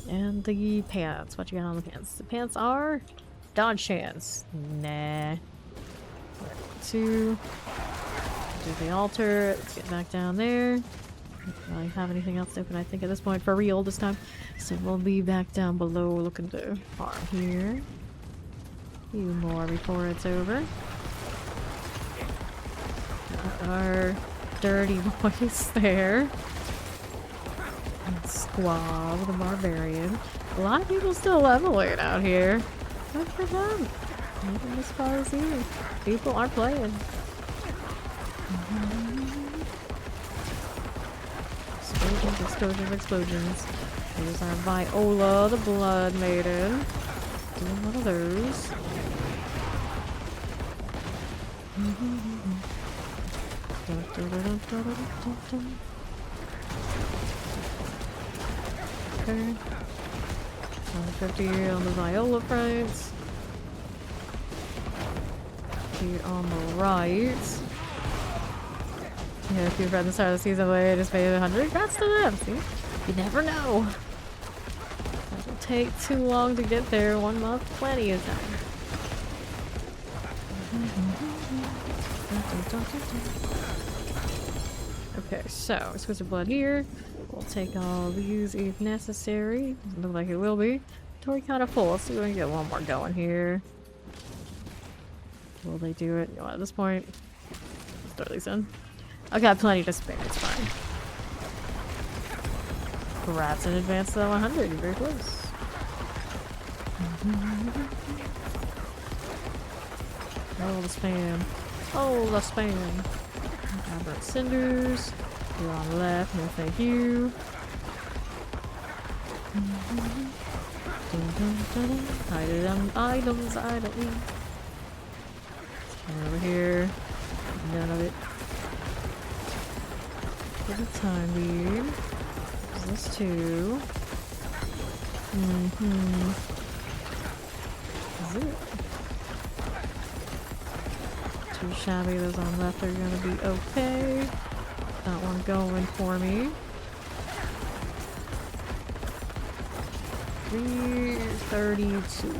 And the pants. What you got on the pants? The pants are dodge chance. Nah. 2. Do the altar. Let's get back down there. Don't really have anything else to open, I think, at this point for real this time. So we'll be back down below looking to farm here. A few more before it's over. Got our dirty voice there. Squab, the barbarian. A lot of people still leveling out here. Good for them. Even as far as you. People are playing. Explosions, explosions, explosions. Here's our Viola, the Blood Maiden. Doing one of those. Okay. 150 on the Viola fronts. Here on the right. Yeah, if you've read the start of the season, but just made 100. Congrats to them. See? You never know. It'll take too long to get there. 1 month, plenty of time. Okay, so Exquisite Blood here. We'll take all these if necessary. Doesn't look like it will be. inventory kind of full. Let's see if we can get one more going here. Will they do it? You know, at this point, let's throw these in. I got plenty to spare. It's fine. Congrats in advance to 100. You're very close. Oh, the spam. Oh, the spam. Aberrant cinders. You're on the left. No, thank you. Item, items, I don't need. Come over here. None of it. For the time being. There's this too. Is it? Too shabby. Those on the left are gonna be okay. Got one going for me. 332.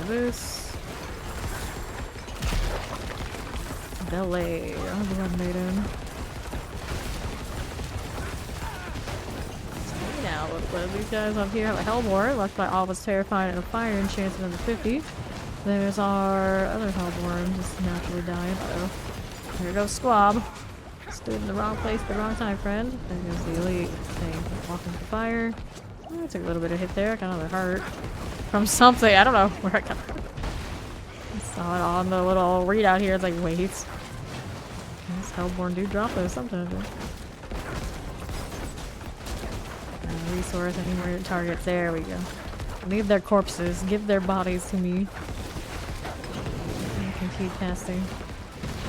This. Ballet. Blood Maiden. Now, what are these guys up here? Have a Hellborn, left by all was terrified and a fire enchanted under 50. There's our other Hellborn, just naturally dying. Uh-oh. There goes Squab. Stood in the wrong place at the wrong time, friend. There goes the elite thing. Walking to fire. Oh, I took a little bit of hit there. I got another heart. From something. I don't know where I got it. I saw it on the little readout here. It's like, wait. This Hellborn do drop those sometimes. Resource, any more targets. There we go. Leave their corpses. Give their bodies to me. I can keep casting.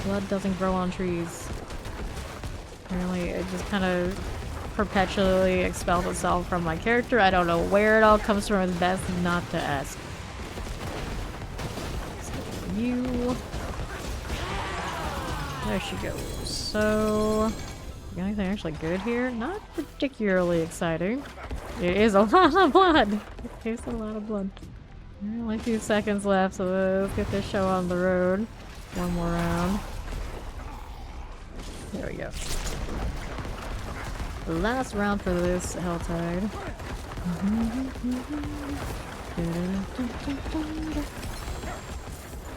Blood doesn't grow on trees. Apparently, it just kind of perpetually expels itself from my character. I don't know where it all comes from. It's best not to ask. So you. There she goes. So, got anything actually good here? Not particularly exciting. It is a lot of blood. It is a lot of blood. Only a few seconds left, so let's get this show on the road. One more round. There we go. The last round for this Helltide.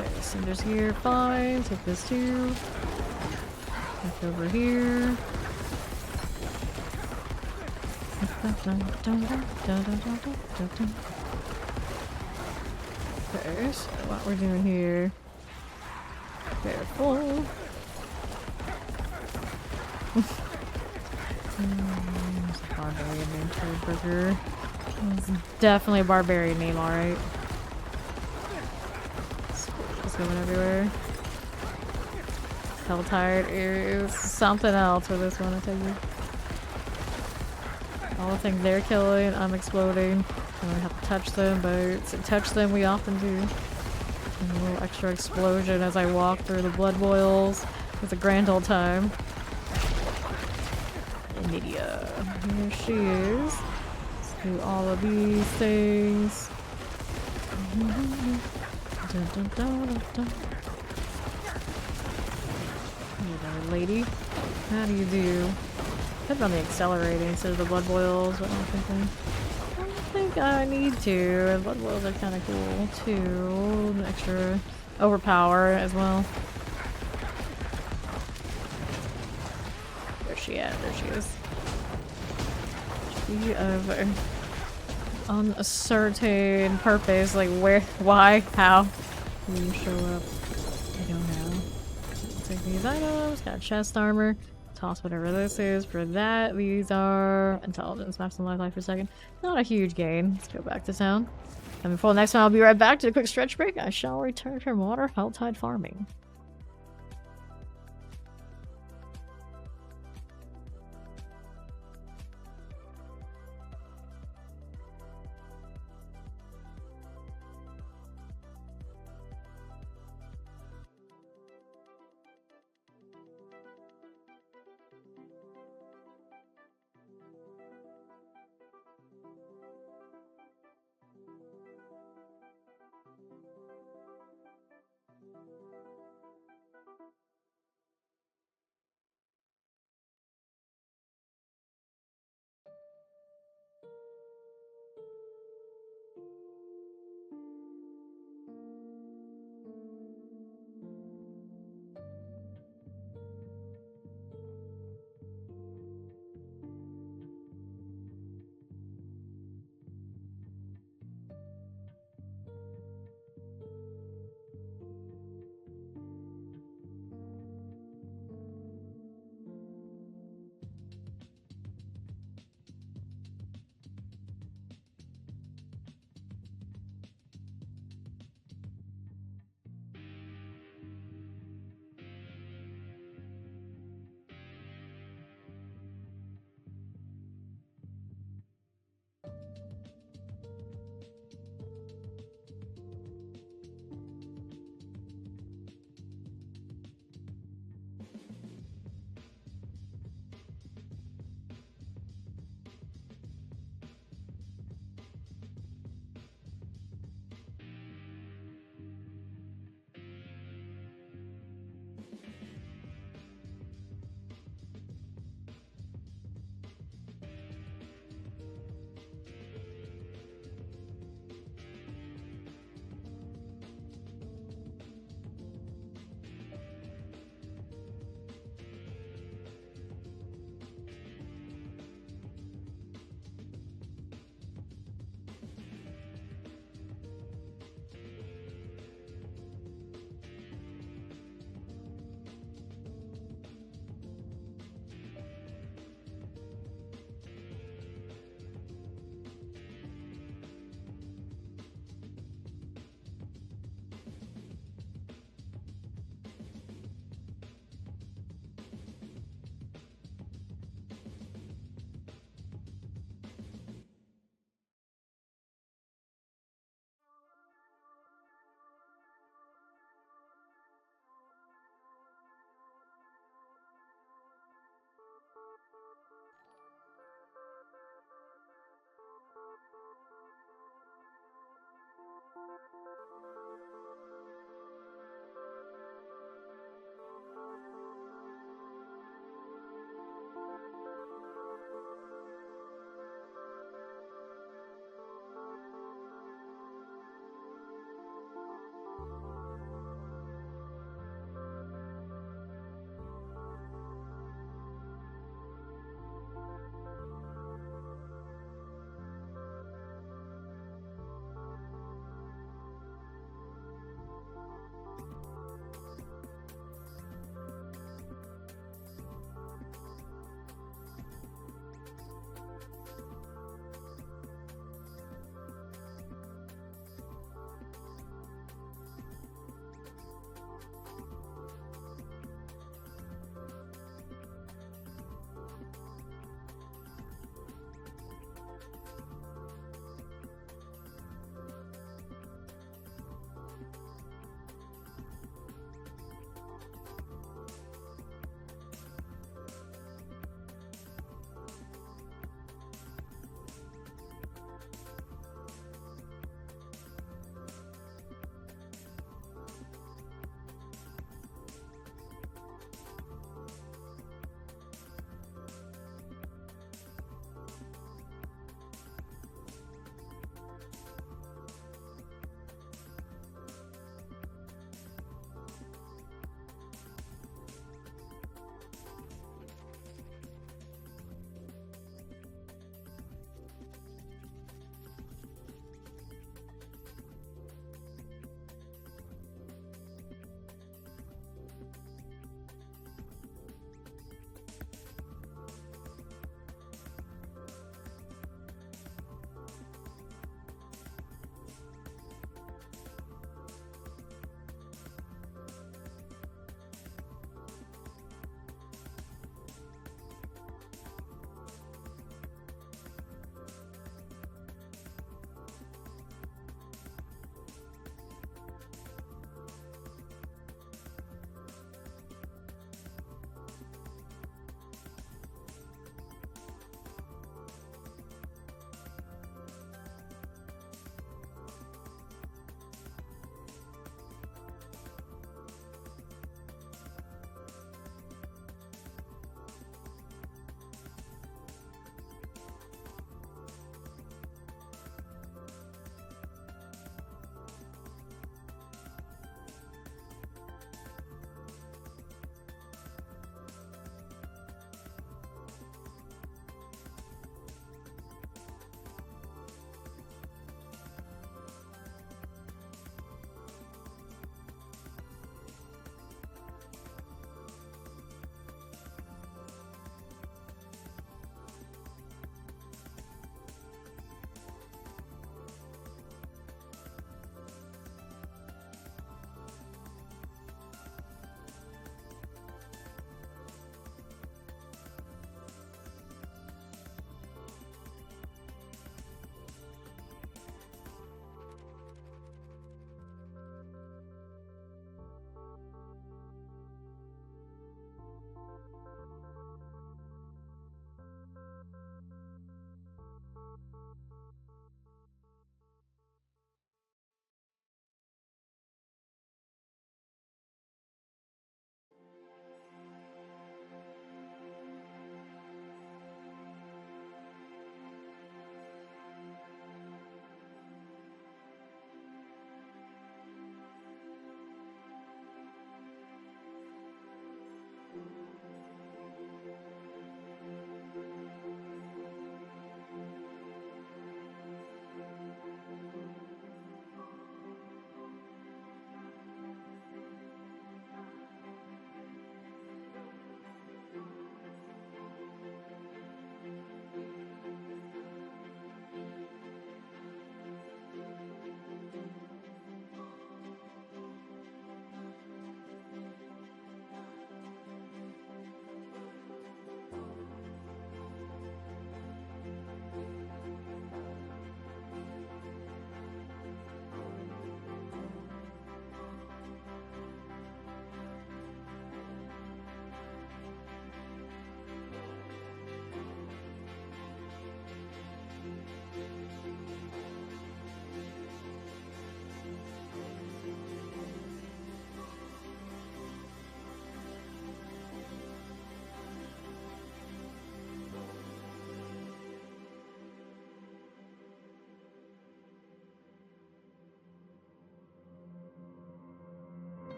Okay, Cinder's here, fine. Take this too. Look over here. Okay, so what we're doing here. Careful. Barbarian name Burger. It's definitely a barbarian name, alright. Just going everywhere. Helltide is something else for this one, I tell you. All the things they're killing, I'm exploding. I don't have to touch them, but to touch them we often do. And a little extra explosion as I walk through the blood boils. It's a grand old time. Nydia. Here she is. Let's do all of these things. Dun, dun, dun, dun, dun. Hey there, lady. How do you do? Could run the accelerating instead of the blood boils, but I don't think I need to. And blood boils are kind of cool too. An extra overpower as well. Where's she at? There she is. She of uncertain purpose, like where, why, how do you show up? I don't know. Take these items. Got chest armor. Toss whatever this is for that. These are intelligence. Map some life for a second. Not a huge gain. Let's go back to town. And before the next one, I'll be right back to a quick stretch break. I shall return from water Helltide farming.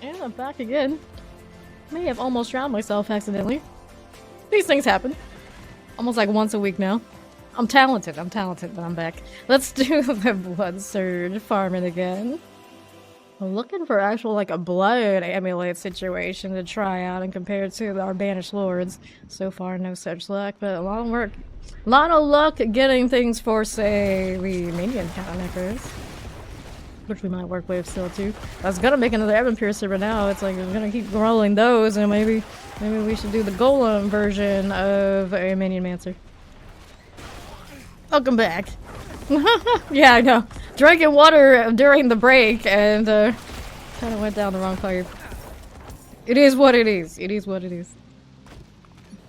And I'm back again. May have almost drowned myself accidentally. These things happen. Almost like once a week now. I'm talented, but I'm back. Let's do the blood surge farming again. I'm looking for actual, like, a blood amulet situation to try out and compare to our banished lords. So far, no such luck, but a lot of work. A lot of luck getting things for, say, the minion kind of necros. Which we might work with still, too. I was gonna make another Ebon Piercer, but now it's like, I'm gonna keep rolling those, and maybe we should do the Golem version of a Minion Mancer. Welcome back. Yeah, I know. Drinking water during the break and kind of went down the wrong pipe. It is what it is. It is what it is.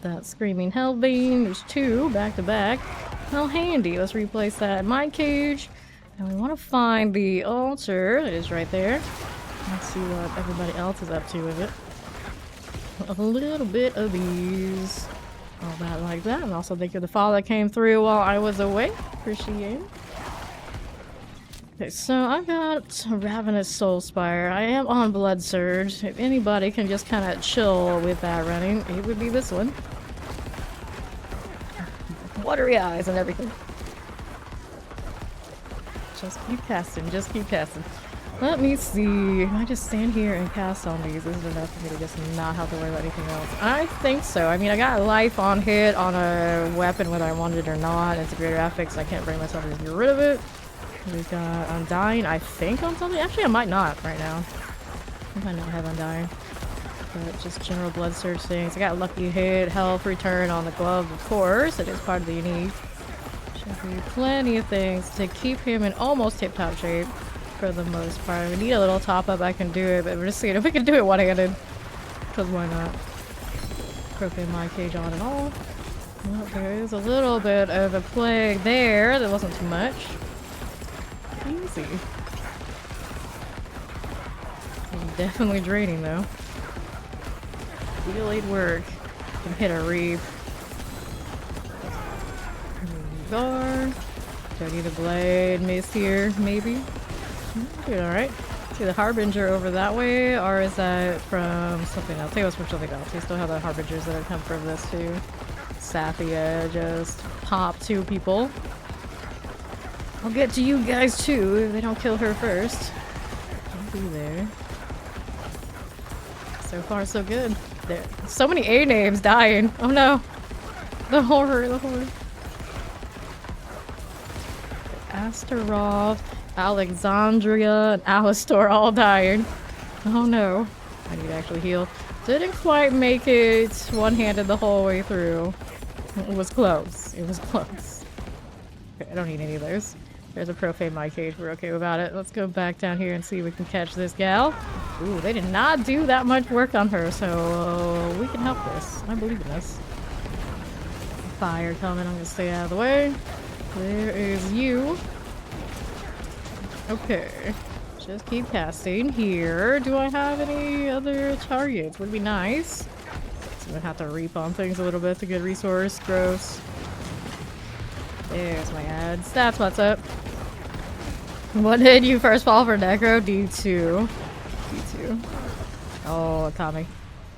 That Screaming Hellbane. There's two back to back. How handy. Let's replace that Mind Cage. And we want to find the altar. It is right there. Let's see what everybody else is up to with it. A little bit of these. All that like that. And also thank you to the fall that came through while I was away. Appreciate it. Okay, so I got Ravenous Soul Spire. I am on Blood Surge. If anybody can just kind of chill with that running, it would be this one. Watery eyes and everything. Just keep casting, just keep casting. Let me see. If I just stand here and cast on these, is it enough for me to just not have to worry about anything else? I think so. I mean, I got life on hit on a weapon whether I wanted it or not. It's a greater affix. I can't bring myself to just get rid of it. We got Undying, I think, on something. Actually, I might not right now. I might not have Undying. But just general blood surge things. I got Lucky Hit, Health Return on the glove, of course. It is part of the unique. Should be plenty of things to keep him in almost tip-top shape. For the most part. We need a little top up, I can do it, but we're just seeing if we can do it one-handed. Because why not? Profane my cage on and all. Well, there is a little bit of a plague there. That wasn't too much. Easy. Definitely draining though. Delayed work. Can hit a reap. Guard. Do I need a blade? Miss here, maybe? Doing alright. See the Harbinger over that way, or is that from something else? I think it was from something else. We still have the Harbingers that have come from this too. Sathia just pop two people. I'll get to you guys too if they don't kill her first. I'll be there. So far so good. There. So many A names dying. Oh no. The horror, the horror. Astaroth. Alexandria and Alistor all dying. Oh no. I need to actually heal. Didn't quite make it one-handed the whole way through. It was close. It was close. Okay, I don't need any of those. There's a Profane My Cage. We're okay about it. Let's go back down here and see if we can catch this gal. Ooh, they did not do that much work on her, so we can help this. I believe in this. Fire coming. I'm gonna stay out of the way. There is you. Okay, just keep casting here. Do I have any other targets? Would be nice. So I'm gonna have to reap on things a little bit to get resource. Gross. There's my ads. That's what's up. What did you first fall for, Necro? D2. D2. Oh, it caught me.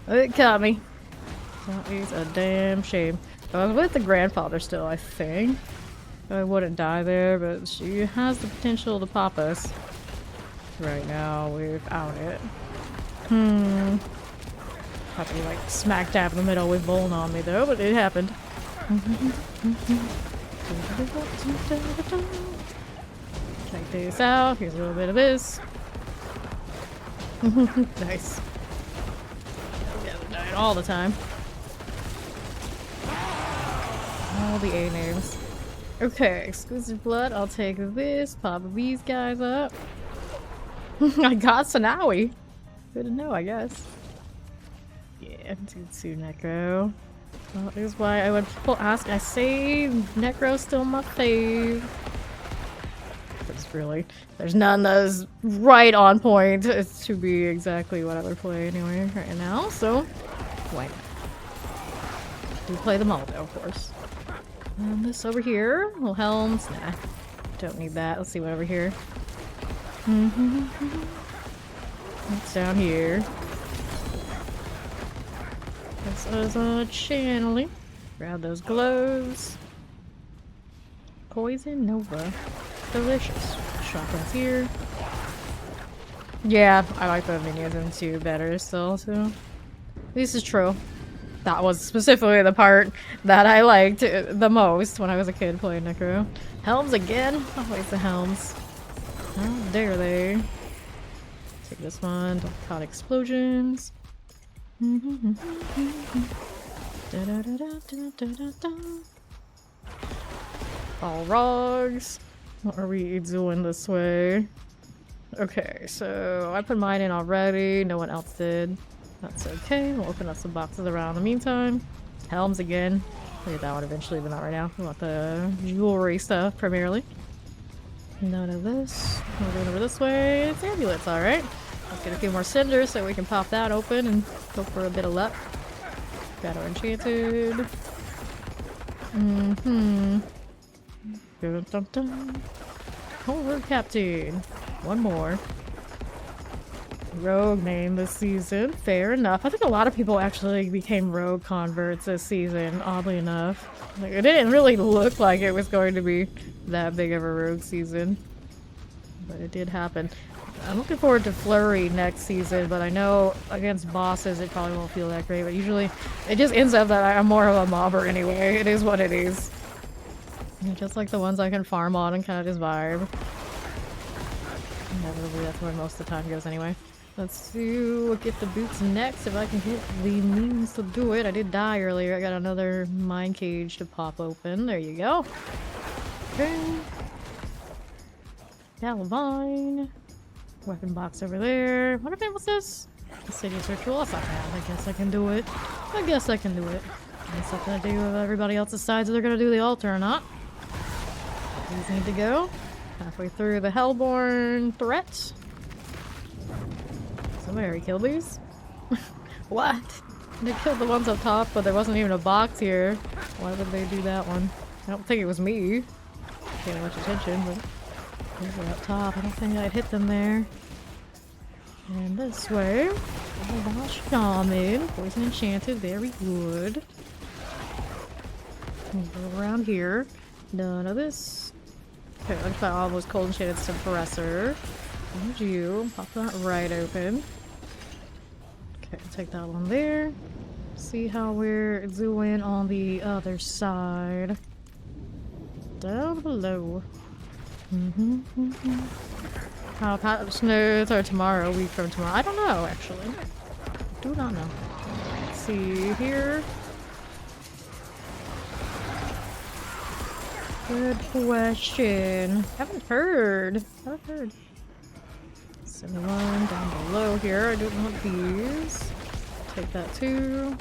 It caught me. That is a damn shame. I was with the grandfather still, I think. I wouldn't die there, but she has the potential to pop us right now without it. Have to be like smack dab in the middle with Bone on me though, but it happened. Check this out. Here's a little bit of this. Nice. Yeah, they're dying all the time. All the A names. Okay, exclusive blood. I'll take this. Pop these guys up. I got Sanawi. Good to know, I guess. Yeah, Jutsu Necro. Well, that is why I when people ask, I say Necro's still my fave. Because really, there's none that's right on point to be exactly what I would play anyway right now, so why not? Do play them all though, of course. This over here, little helms. Nah, don't need that. Let's see what over here. It's down here. This is a channeling. Grab those gloves. Poison Nova. Delicious. Shotguns here. Yeah, I like the minions in 2 better still, too. This is true. That was specifically the part that I liked the most when I was a kid playing Necro. Helms again? Always the helms. How dare they? Take this one. Don't caught explosions. All rogs. What are we doing this way? Okay, so I put mine in already. No one else did. That's okay. We'll open up some boxes around in the meantime. Helms again. We'll get that one eventually, but not right now. We want the jewelry stuff primarily. None of this. We're going over this way. It's amulets, alright. Let's get a few more cinders so we can pop that open and go for a bit of luck. Got our enchanted. Dun, dun, dun. Rogue Captain. One more. Rogue name this season. Fair enough. I think a lot of people actually became rogue converts this season, oddly enough. Like, it didn't really look like it was going to be that big of a rogue season. But it did happen. I'm looking forward to Flurry next season, but I know against bosses it probably won't feel that great, but usually it just ends up that I'm more of a mobber anyway. It is what it is. Just like the ones I can farm on and kind of just vibe. Inevitably, that's where most of the time goes anyway. Let's do get the boots next if I can get the means to do it. I did die earlier. I got another mine cage to pop open. There you go. Okay. Galvine. Weapon box over there. What event was this? Insidious ritual. That's not bad. I guess I can do it. I guess I can do it. It's something to do with everybody else decides if they're gonna do the altar or not. These need to go. Halfway through the Hellborn threat. Somebody already killed these? What? They killed the ones up top, but there wasn't even a box here. Why would they do that one? I don't think it was me. Paying much attention, but these are up top. I don't think I'd hit them there. And this way. Shaman. Poison enchanted. Very good. We'll go around here. None of this. Okay, looks like all those cold enchanted suppressor. And you. Pop that right open. Okay, take that one there. See how we're doing on the other side. Down below. How patch notes are tomorrow, a week from tomorrow? I don't know, actually. Do not know. Let's see here. Good question. Haven't heard. Send one down below here. I don't want these. Take that too.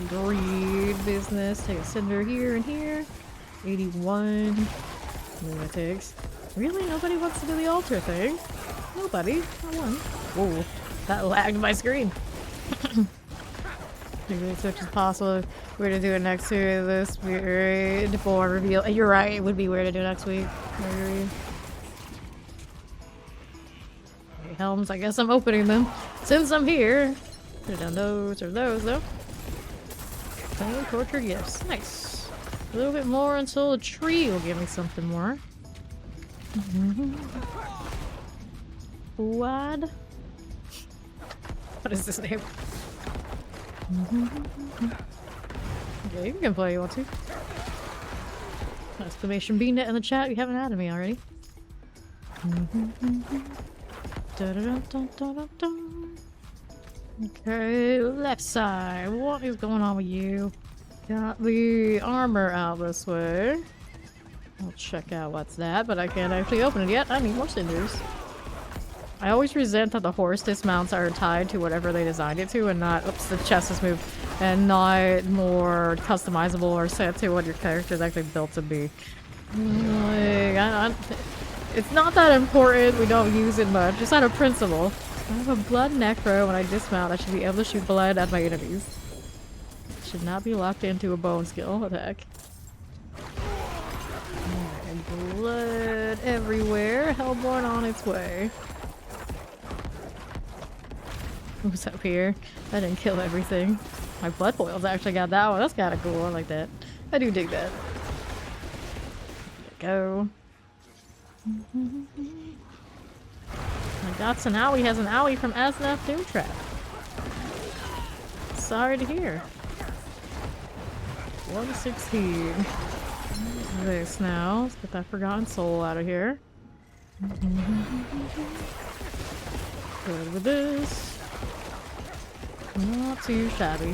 Greed business. Take a cinder here and here. 81. Lunatics. Really? Nobody wants to do the altar thing? Nobody. Not one. Whoa. That lagged my screen. Maybe the switch is possible. We're to do it next to this weird before reveal. You're right, it would be weird to do it next week. I agree. Okay, helms, I guess I'm opening them. Since I'm here. Could have done those or those though. Okay, torture gifts. Nice. A little bit more until a tree will give me something more. What? What is this name? Okay, you can play if you want to. Exclamation BNet in the chat. You haven't added me already. Okay, left side. What is going on with you? Got the armor out this way. I'll check out what's that, but I can't actually open it yet. I need more cinders. I always resent that the horse dismounts are tied to whatever they designed it to and not, oops, the chest is moved, and not more customizable or set to what your character is actually built to be. Like, it's not that important, we don't use it much, just out of principle. I have a blood necro. When I dismount, I should be able to shoot blood at my enemies. Should not be locked into a bone skill attack. And blood everywhere. Hellborn on its way. Who's up here? I didn't kill everything. My blood boils actually got that one. That's kind of cool. I like that. I do dig that. There we go. My God's an owie has an owie from Asnaf Doomtrap. Sorry to hear. 116. This now. Let's get that Forgotten Soul out of here. Good with this. Not too shabby.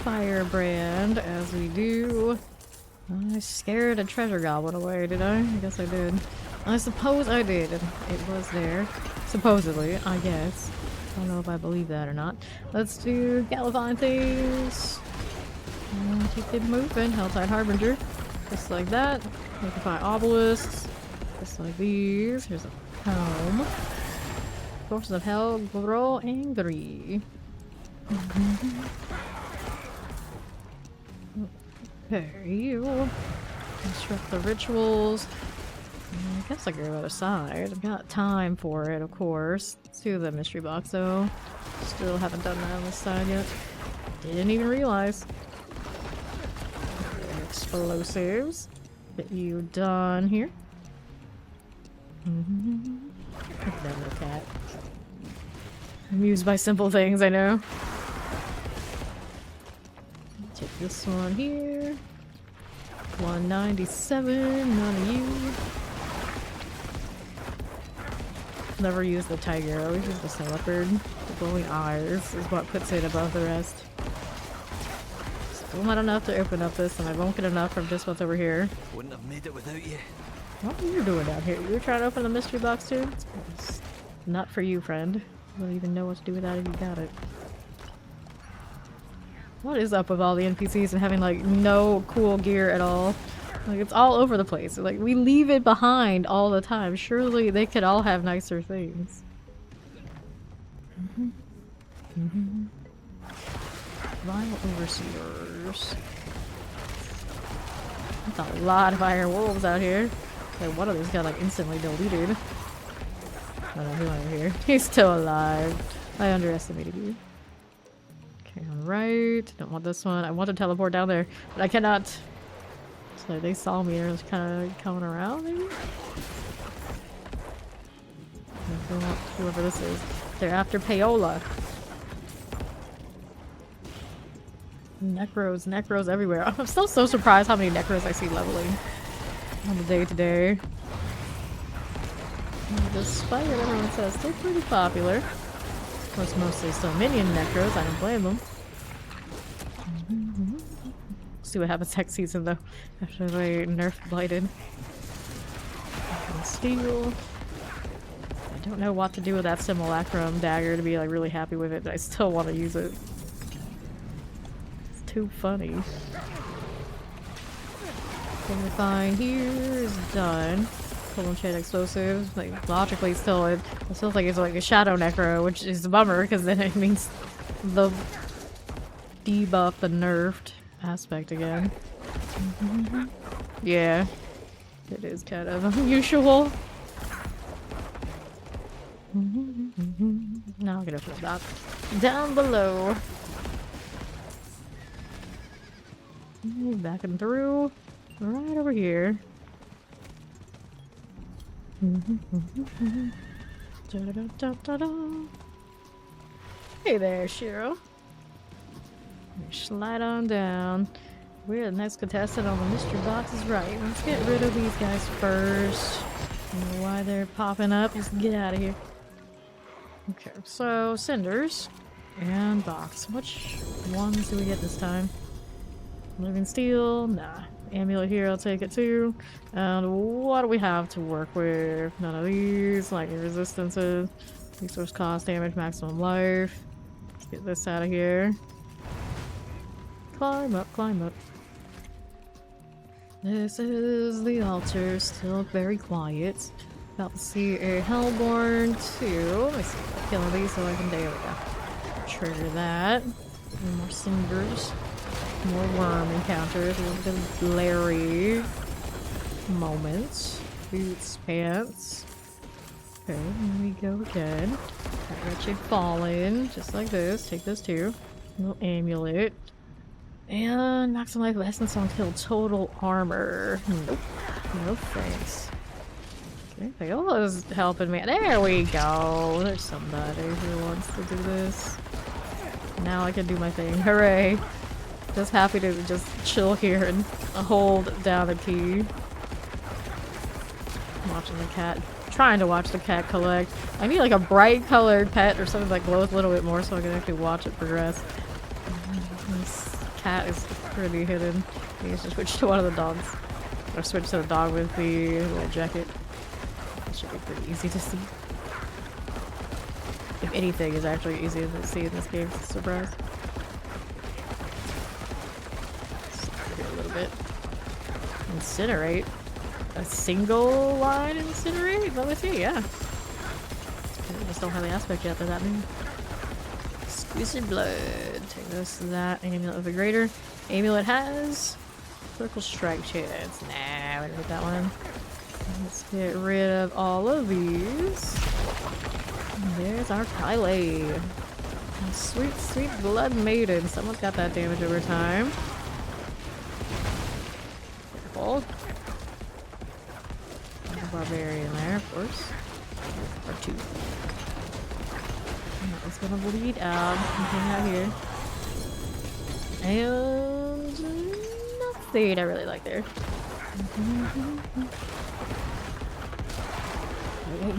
Firebrand, as we do. I scared a treasure goblin away, did I? I guess I did. I suppose I did. It was there. Supposedly, I guess. I don't know if I believe that or not. Let's do Gallivant things. And keep it moving. Helltide Harbinger. Just like that. Liquefy obelisks. Just like these. Here's a helm. Forces of Hell grow angry. Okay, you. Construct the rituals. I guess I go to the other side. I've got time for it, of course. Let's do the mystery box though. Still haven't done that on this side yet. Didn't even realize. Explosives. Get you done here. Look at that little cat. Amused by simple things, I know. Take this one here. 197, none of you. Never use the tiger, always use the leopard. The glowing eyes is what puts it above the rest. Still not enough to open up this, and I won't get enough from just what's over here. Wouldn't have made it without you. What are you doing down here? You were trying to open the mystery box too? It's not for you, friend. I don't even know what to do with that if you got it. What is up with all the NPCs and having like no cool gear at all? Like it's all over the place. Like we leave it behind all the time. Surely they could all have nicer things. Vile Overseers. That's a lot of Iron Wolves out here. Like one of these got like instantly deleted. I don't know who over here. He's still alive. I underestimated you. Okay, alright. Don't want this one. I want to teleport down there, but I cannot. So they saw me and was kind of coming around, maybe? Whoever this is. They're after Paola. Necros everywhere. I'm still so surprised how many Necros I see leveling on the day-to-day. Despite what everyone says, still pretty popular. Of course, mostly still minion Necros. I don't blame them. See what happens next season though, after they nerf Blighted. Steel. I don't know what to do with that Simulacrum dagger to be like really happy with it, but I still want to use it. It's too funny. What we find here is done. Full chain explosives. Like logically, still it still think it's like a shadow necro, which is a bummer because then it means the debuff, the nerfed aspect again. Yeah, it is kind of unusual. Now I'm gonna put that down below. Backing through right over here. Hey there, Shiro. Slide on down. We're the next contestant on the mystery box is right. Let's get rid of these guys first. I don't know why they're popping up. Just get out of here. Okay, so cinders and box. Which ones do we get this time? Living steel? Nah. Amulet here, I'll take it too. And what do we have to work with? None of these. Lightning resistances. Resource cost, damage, maximum life. Let's get this out of here. Climb up, climb up. This is the altar, still very quiet. About to see a Hellborn too. Let me see if I kill these so I can, there we go. Trigger that. More cinders. More worm encounters. A little bit of glary moments. Boots, pants. Okay, here we go again. That wretched fallen, just like this. Take this too. Little amulet. And maximum life essence on kill total armor. Nope. No thanks. Okay, Viola's helping me. There we go. There's somebody who wants to do this. Now I can do my thing. Hooray. Just happy to just chill here and hold down the key. Watching the cat. Trying to watch the cat collect. I need like a bright colored pet or something that glows a little bit more so I can actually watch it progress. This cat is pretty hidden. I need to switch to one of the dogs. Or switch to the dog with the little jacket. That should be pretty easy to see. If anything is actually easy to see in this game, surprise. A little bit. Incinerate. A single line incinerate? Let me see, yeah. I just don't have the aspect yet, does that mean? Squeezed blood. Take this, that, amulet of the greater. Amulet has critical strike chance. Nah, we don't need that one. Let's get rid of all of these. And there's our Kylie. Sweet, sweet blood maiden. Someone's got that damage over time. Careful. There's a barbarian there, of course. Or two. It's gonna bleed out. Hang out here. And nothing I really like there.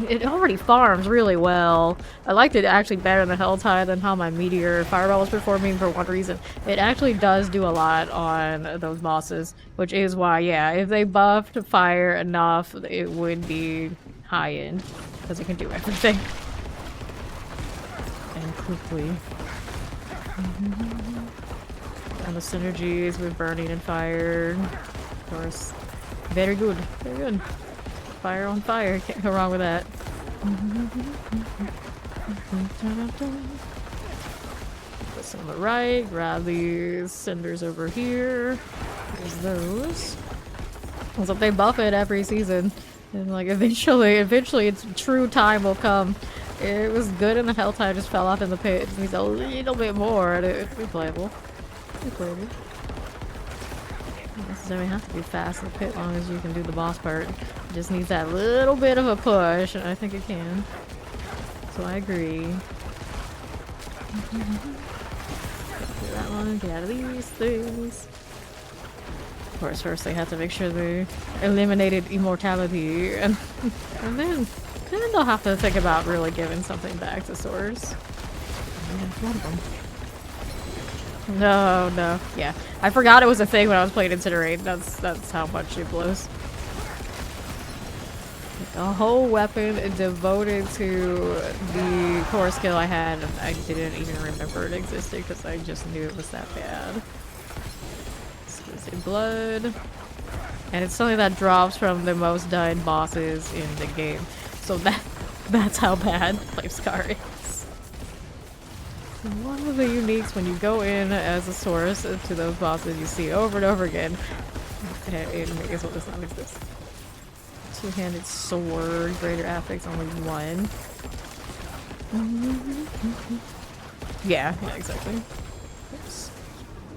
It already farms really well. I liked it actually better in the Helltide than how my Meteor Fireball was performing for one reason. It actually does do a lot on those bosses, which is why, yeah, if they buffed fire enough, it would be high-end, because it can do everything. And quickly. And the synergies with burning and fire, of course. Very good, very good. Fire on fire, can't go wrong with that. Put some on the right, grab these cinders over here. There's those. So they buff it every season. And like eventually its true time will come. It was good in the Helltide, just fell off in the pit. It needs a little bit more and it'll be playable. Be playable. Necessarily have to be fast in the pit as long as you can do the boss part. It just needs that little bit of a push, and I think it can. So I agree. Get that one, get out of these things. Of course, first they have to make sure they eliminated immortality, and then they'll have to think about really giving something back to Source. One of them. No, no. Yeah. I forgot it was a thing when I was playing Incinerate. That's how much it blows. A whole weapon devoted to the core skill I had, and I didn't even remember it existed because I just knew it was that bad. Exquisite blood. And it's something that drops from the most done bosses in the game. So that's how bad Flame Scar is. One of the uniques when you go in as a Source to those bosses you see over and over again. It makes what does not exist. Two-handed sword, greater affix, only one. Yeah, exactly. Oops.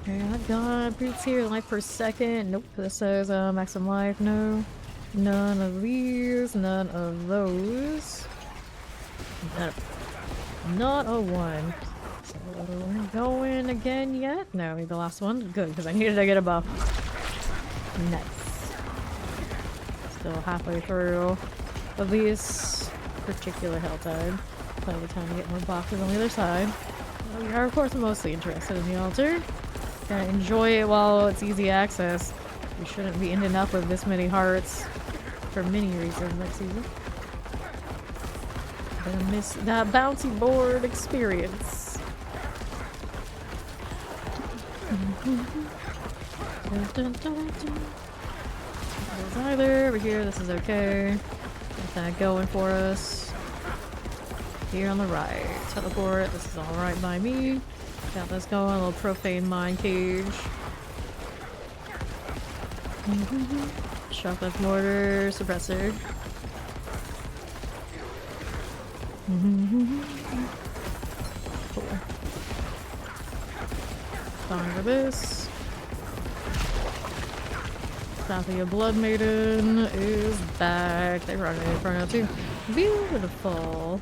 Okay, I've got boots here, life per second. Nope, this says maximum life, no. None of these, none of those. Not a one. So we're going again yet? No, the last one? Good, because I needed to get a buff. Nice. Still halfway through at least particular Helltide. Plenty of time to get more boxes on the other side. We are of course mostly interested in the altar. Gotta enjoy it while it's easy access. We shouldn't be ending up with this many hearts for many reasons next season. Gonna miss that bouncy board experience. There's either over here, this is okay. Got that going for us. Here on the right. Teleport, this is alright by me. Got this going, a little profane mine cage. Shoplift mortar, suppressor. Cool. Time for this. Copy of Blood Maiden is back. They run in Inferno too. Beautiful.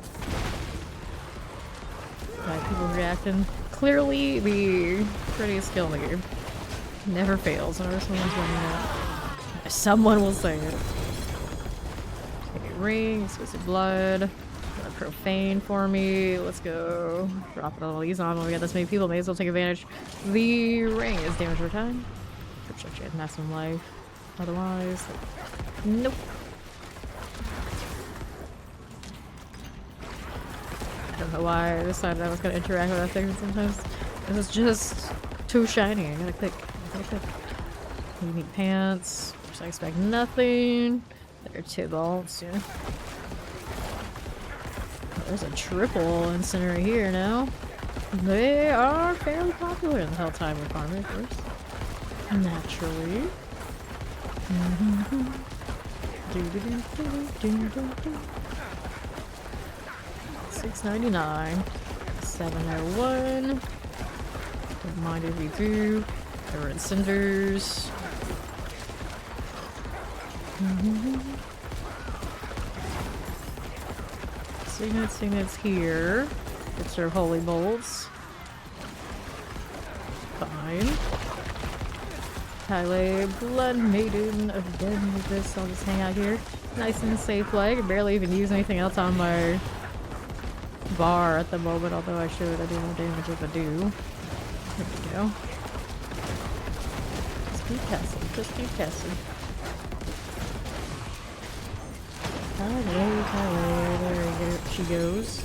Right, people reacting. Clearly the prettiest skill in the game. Never fails whenever someone's running out. Someone will say it. Okay, ring, exquisite blood. Profane for me. Let's go. Dropping all these on when we got this many people. May as well take advantage. The ring is damage over time. Protect you at maximum life. Otherwise, nope. I don't know why I decided I was gonna interact with that thing sometimes. It was just too shiny. I gotta click. Unique pants. Which I expect nothing. There are Tibalts, yeah. There's a triple incendiary here now. They are fairly popular in the Helltime farming, of course. Naturally. $6.99. 701. Don't mind if we do. There were incenders. Signets here. It's their holy bolts. Fine. Highway Blood Maiden of Den with this. I'll just hang out here. Nice and safe leg. I barely even use anything else on my bar at the moment, although I should. I do more damage if I do. There we go. Just keep casting. Just keep casting. There she goes.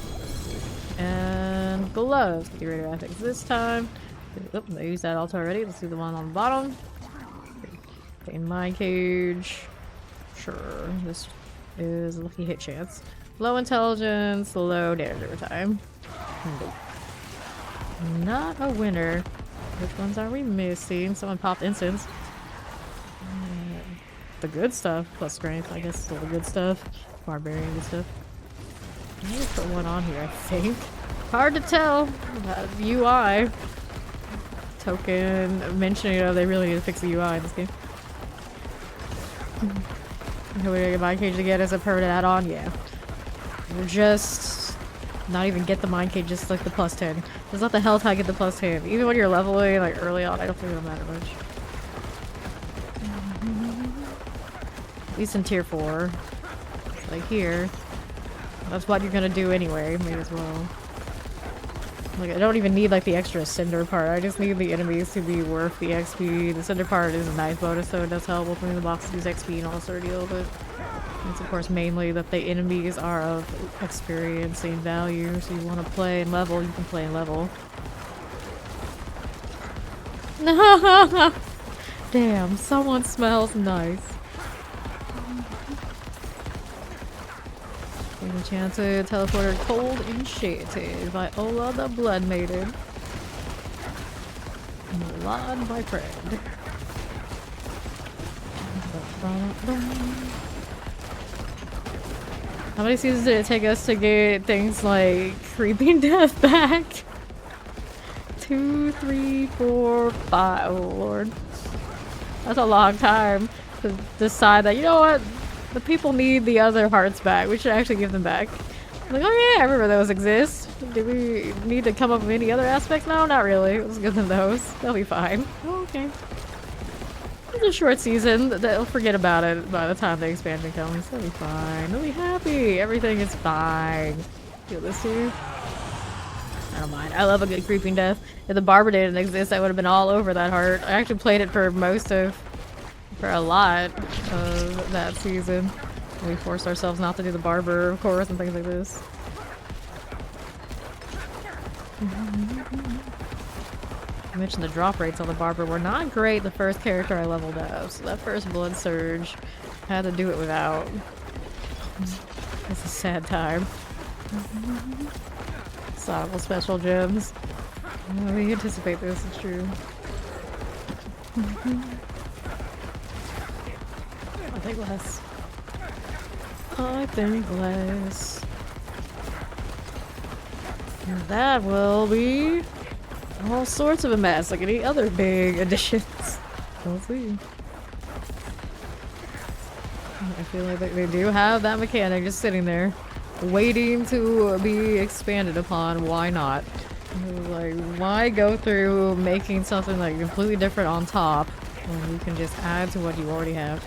And gloves. Get rid of graphics this time. Oh, I used that alt already. Let's do the one on the bottom. In my cage. Sure. This is a lucky hit chance. Low intelligence, low damage over time. Nope. Not a winner. Which ones are we missing? Someone popped instance. The good stuff, plus strength, I guess still the good stuff. Barbarian good stuff. I need to put one on here, I think. Hard to tell. UI. Token mentioning, they really need to fix the UI in this game. Can we get Mind Cage again as a permanent add-on? Yeah. We're just not even get the Mind Cage, just like the plus 10. Just let the Hell Tide get the plus 10. Even when you're leveling like early on, I don't think it'll matter much. At least in tier 4. Like here. That's what you're gonna do anyway, may as well. Like, I don't even need like the extra cinder part, I just need the enemies to be worth the XP. The cinder part is a nice bonus, so it does help opening the box to use XP and all sort of deal, but it's of course mainly that the enemies are of experiencing value, so you want to play and level, you can play and level. Damn, someone smells nice. Enchanted teleporter cold enchanted by Ola the Blood Maiden. Mulan, my friend. How many seasons did it take us to get things like Creeping Death back? 2, 3, 4, 5. Oh lord. That's a long time to decide that, you know what? The people need the other hearts back. We should actually give them back. I'm like, oh yeah, I remember those exist. Do we need to come up with any other aspects? No, not really. Let's give them those. They'll be fine. Oh, okay. It's a short season. They'll forget about it by the time the expansion comes. They'll be fine. They'll be happy. Everything is fine. Feel this too? I don't mind. I love a good Creeping Death. If the Barber didn't exist, I would have been all over that heart. I actually played it for a lot of that season. We forced ourselves not to do the Barber, of course, and things like this. I mentioned the drop rates on the Barber were not great the first character I leveled up, so that first Blood Surge, I had to do it without. It's a sad time. Sonical special gems. We anticipate this, it's true. I think less. I think less. That will be all sorts of a mess, like any other big additions. We'll see. I feel like they do have that mechanic just sitting there, waiting to be expanded upon. Why not? Like, why go through making something like completely different on top when you can just add to what you already have?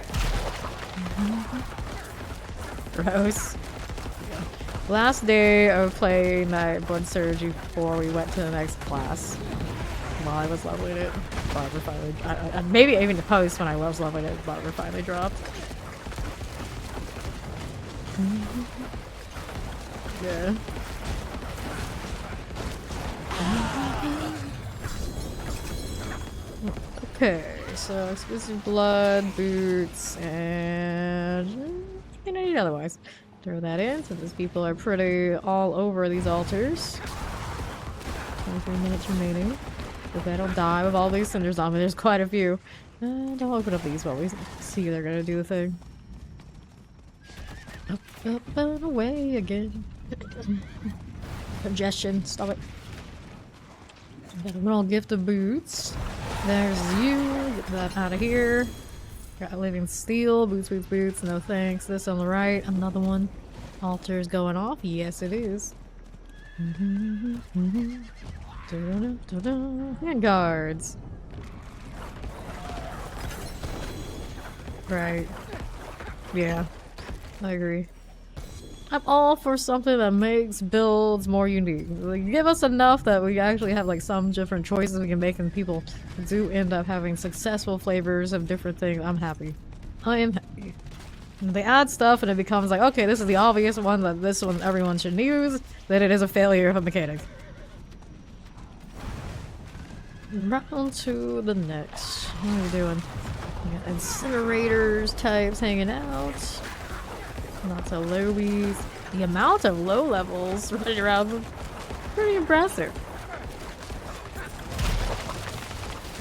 Gross. Last day of playing that Blood Surge before we went to the next class. While I was leveling it, Barbara finally. Maybe even the post when I was leveling it, Barbara finally dropped. Yeah. Okay, so exclusive blood, boots, and any otherwise. Throw that in, so these people are pretty all over these altars. 23 minutes remaining. Hope they don't die with all these cinders on me. There's quite a few. And I'll open up these while we see they're gonna do the thing. Up, up, and away again. Congestion, stop it. Got a little gift of boots. There's you. Get that out of here. Got living steel. Boots, boots, boots. No thanks. This on the right. Another one. Altar's going off. Yes, it is. And guards. Right. Yeah. I agree. I'm all for something that makes builds more unique. Like, give us enough that we actually have like some different choices we can make and people do end up having successful flavors of different things. I'm happy. I am happy. And they add stuff and it becomes like, okay, this is the obvious one that this one everyone should use, then it is a failure of a mechanic. Round to the next. What are we doing? We got incinerators types hanging out. Lots of lowies. The amount of low levels running around is pretty impressive.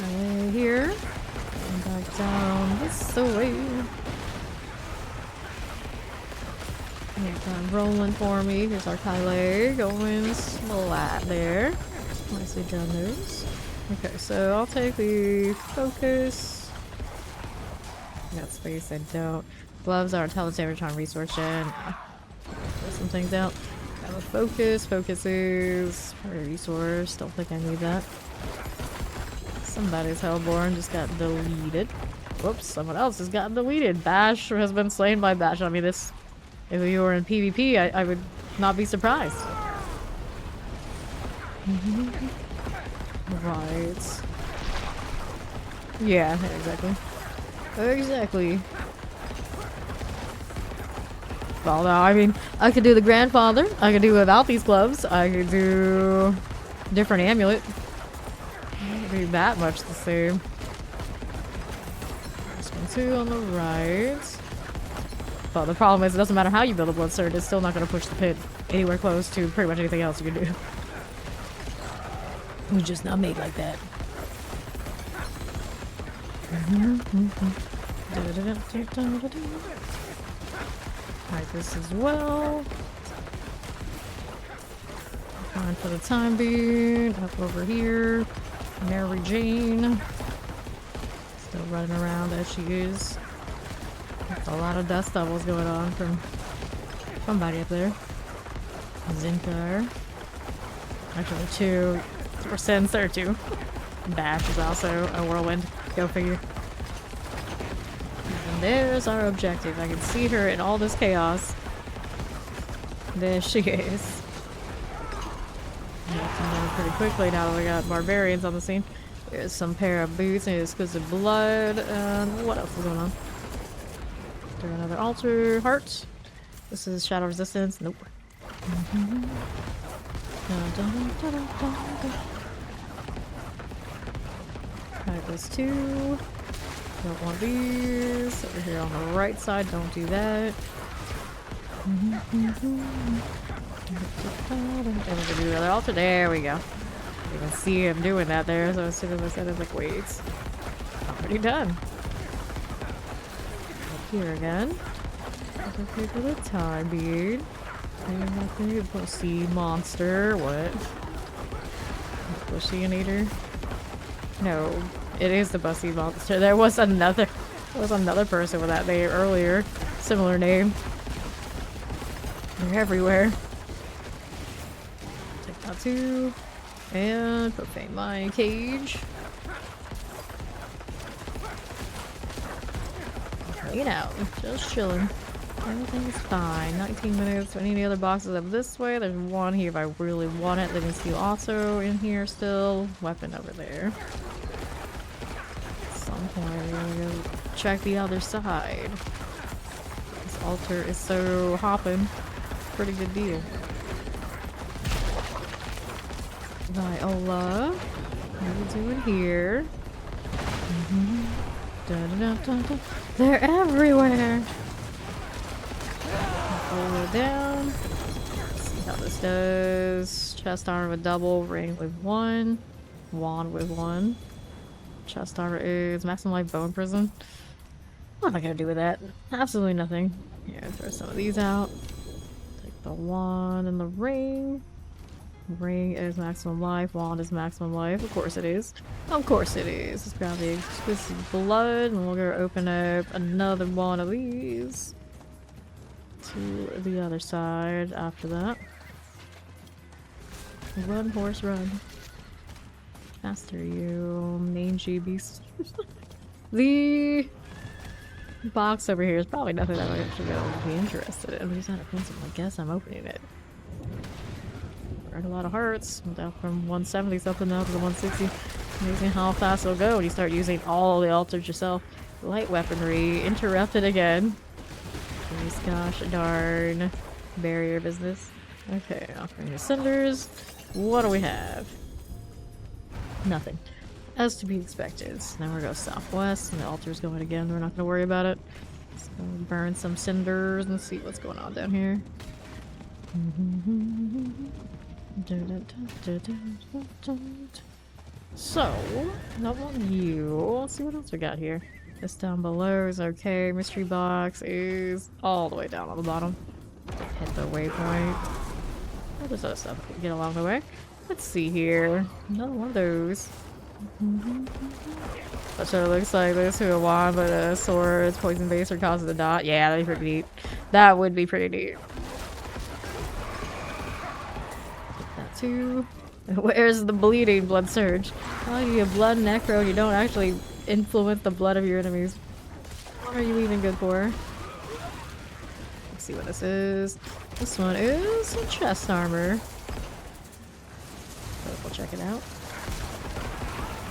Right here. And back down this way. Get that rolling for me. Here's our Kylie going splat there. Nicely done those. Okay, so I'll take the focus. Got space, I don't. Gloves are intelligence damage on resource gen. Throw some things out. Got a focus. Focus is resource. Don't think I need that. Somebody's Hellborn just got deleted. Whoops, someone else has gotten deleted. Bash has been slain by Bash. I mean, this. If you were in PvP, I would not be surprised. Right. Yeah, exactly. Exactly. Well, no, I mean, I could do the grandfather. I could do without these gloves. I could do different amulet. It wouldn't be that much the same. This one too on the right. But the problem is, it doesn't matter how you build a blood surge, it's still not going to push the pit anywhere close to pretty much anything else you can do. It's just not made like that. Alright, this as well. Fine for the time being. Up over here. Mary Jane. Still running around as she is. There's a lot of dust levels going on from somebody up there. Zinkar. Actually, two. Or Sins, there are two. Bash is also a whirlwind. Go figure. And there's our objective. I can see her in all this chaos. There she is. Pretty quickly now that we got barbarians on the scene. There's some pair of boots and exquisite blood. And what else is going on? There another altar heart. This is shadow resistance. Nope. Alright, there's two. Don't want these. Over here on the right side, don't do that. And we're gonna do another altar. There we go. You can see him doing that there, so as soon as I said it, I was like, wait. Already done. Up here again. Okay for the time being. Nothing. Pussy monster. What? Pussy-inator? No, it is the Bussy monster. There was another person with that name earlier. Similar name. They're everywhere. Take that too. And profane mine cage. Hanging out. Just chilling. Everything's fine. 19 minutes. Any other boxes up this way? There's one here if I really want it. Living Steel also in here still. Weapon over there. At some point we're gonna go check the other side. This altar is so hopping. Pretty good deal. Viola. What are we doing here? Da-da-da-da-da. They're everywhere! Pull it down. Let's see how this does. Chest armor with double, ring with one, wand with one. Chest armor is maximum life bone prison. What am I gonna do with that? Absolutely nothing. Here, throw some of these out. Take the wand and the ring. Ring is maximum life, wand is maximum life. Of course it is. Of course it is. Let's grab the exquisite blood and we'll go open up another one of these. To the other side after that. Run, horse, run. Faster, you mangy beast. The box over here is probably nothing that I actually be interested in. I'm just not a pencil. I guess I'm opening it. A lot of hearts. Down from 170 something now to the 160. Amazing how fast it'll go when you start using all the altars yourself. Light weaponry interrupted again. Please, gosh darn barrier business. Okay, offering the cinders. What do we have? Nothing. As to be expected. So now we're going southwest and the altar's going again. We're not going to worry about it. Let's go burn some cinders and see what's going on down here. So, not one you. Let's see what else we got here. This down below is okay. Mystery box is all the way down on the bottom. Hit the waypoint. What is other stuff we can get along the way? Let's see here. Another one of those. That sort of looks like this to a wand, but a sword, poison base, or causes a dot. Yeah, that'd be pretty neat. That would be pretty neat. Two. Where's the bleeding blood surge? Oh, you get blood necro, you don't actually influence the blood of your enemies. What are you even good for? Let's see what this is. This one is some chest armor. So we'll check it out.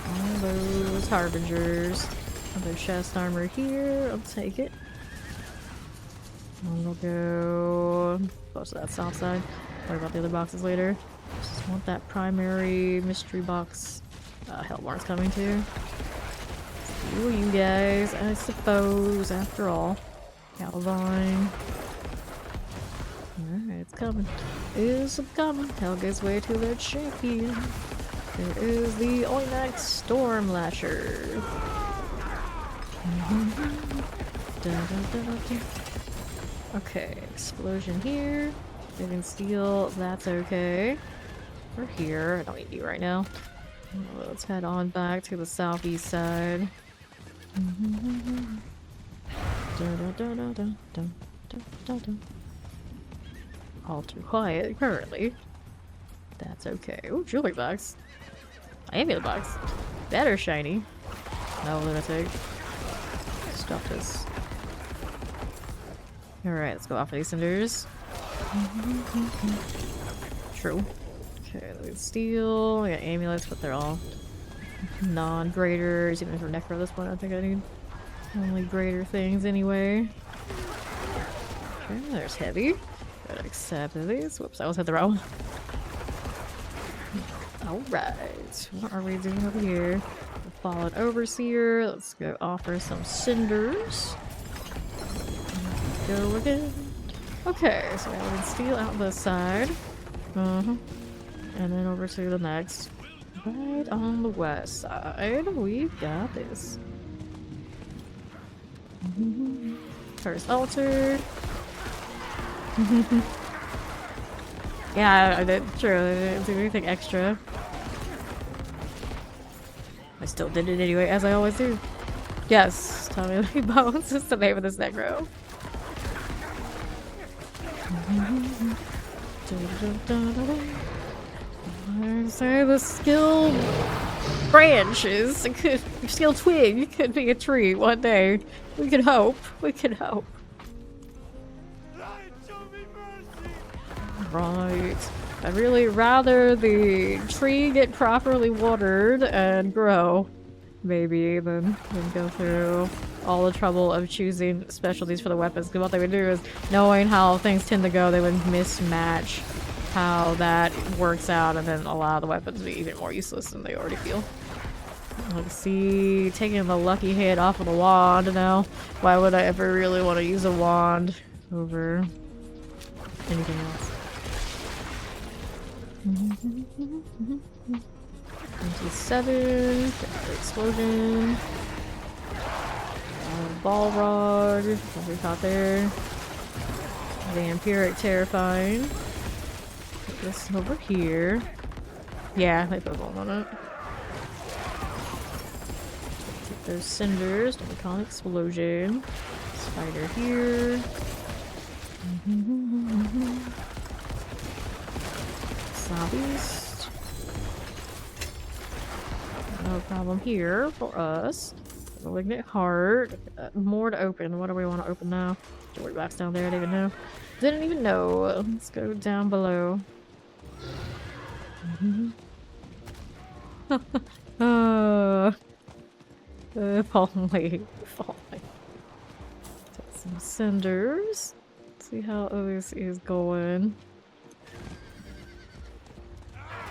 All those harbingers. Another chest armor here. I'll take it. And we'll go close to that south side. Worry about the other boxes later. Just want that primary mystery box. Hellborn's coming too. Ooh, you guys, I suppose, after all. Galvine. Alright, it's coming. It's coming. Hell gives way to their champion. There is the Oinax Storm Lasher. Okay, explosion here. Living Steel, that's okay. We're here. I don't need you right now. Let's head on back to the southeast side. All too quiet currently. That's okay. Ooh, jewelry box. Amulet box. Better shiny. No lunatic. Stop this. Alright, let's go off of these cinders. True. Okay, there's steel. We got amulets, but they're all non-graders. Even for necro this one, I think I need only grader things anyway. Okay, there's heavy. Gotta accept these. Whoops, I almost hit the wrong one. Alright, what are we doing over here? The Fallen Overseer. Let's go offer some cinders. Go again. Okay, so we have steel out this side. And then over to the next. Right on the west side, we've got this. First altar. Yeah, I did. True. I didn't do anything extra. I still did it anyway, as I always do. Yes, Tommy Lee Bones is the name of this necro. I say the skill branches. It could skill twig could be a tree one day. We could hope. We could hope. Right. I'd really rather the tree get properly watered and grow, maybe, than go through all the trouble of choosing specialties for the weapons. Because what they would do is, knowing how things tend to go, they would mismatch how that works out, and then allow the weapons to be even more useless than they already feel. Let's see, taking the lucky hit off of the wand now. Why would I ever really want to use a wand over anything else? 27, explosion. Ball rod, what we got there. Vampiric terrifying. Put this over here. Yeah, they put a bomb on it. Take those cinders, don't we call it explosion. Spider here. Southeast. No problem here for us. Malignant heart. More to open. What do we want to open now? Door box down there. I didn't even know. Didn't even know. Let's go down below. If only. If only. Take some cinders. See how this is going.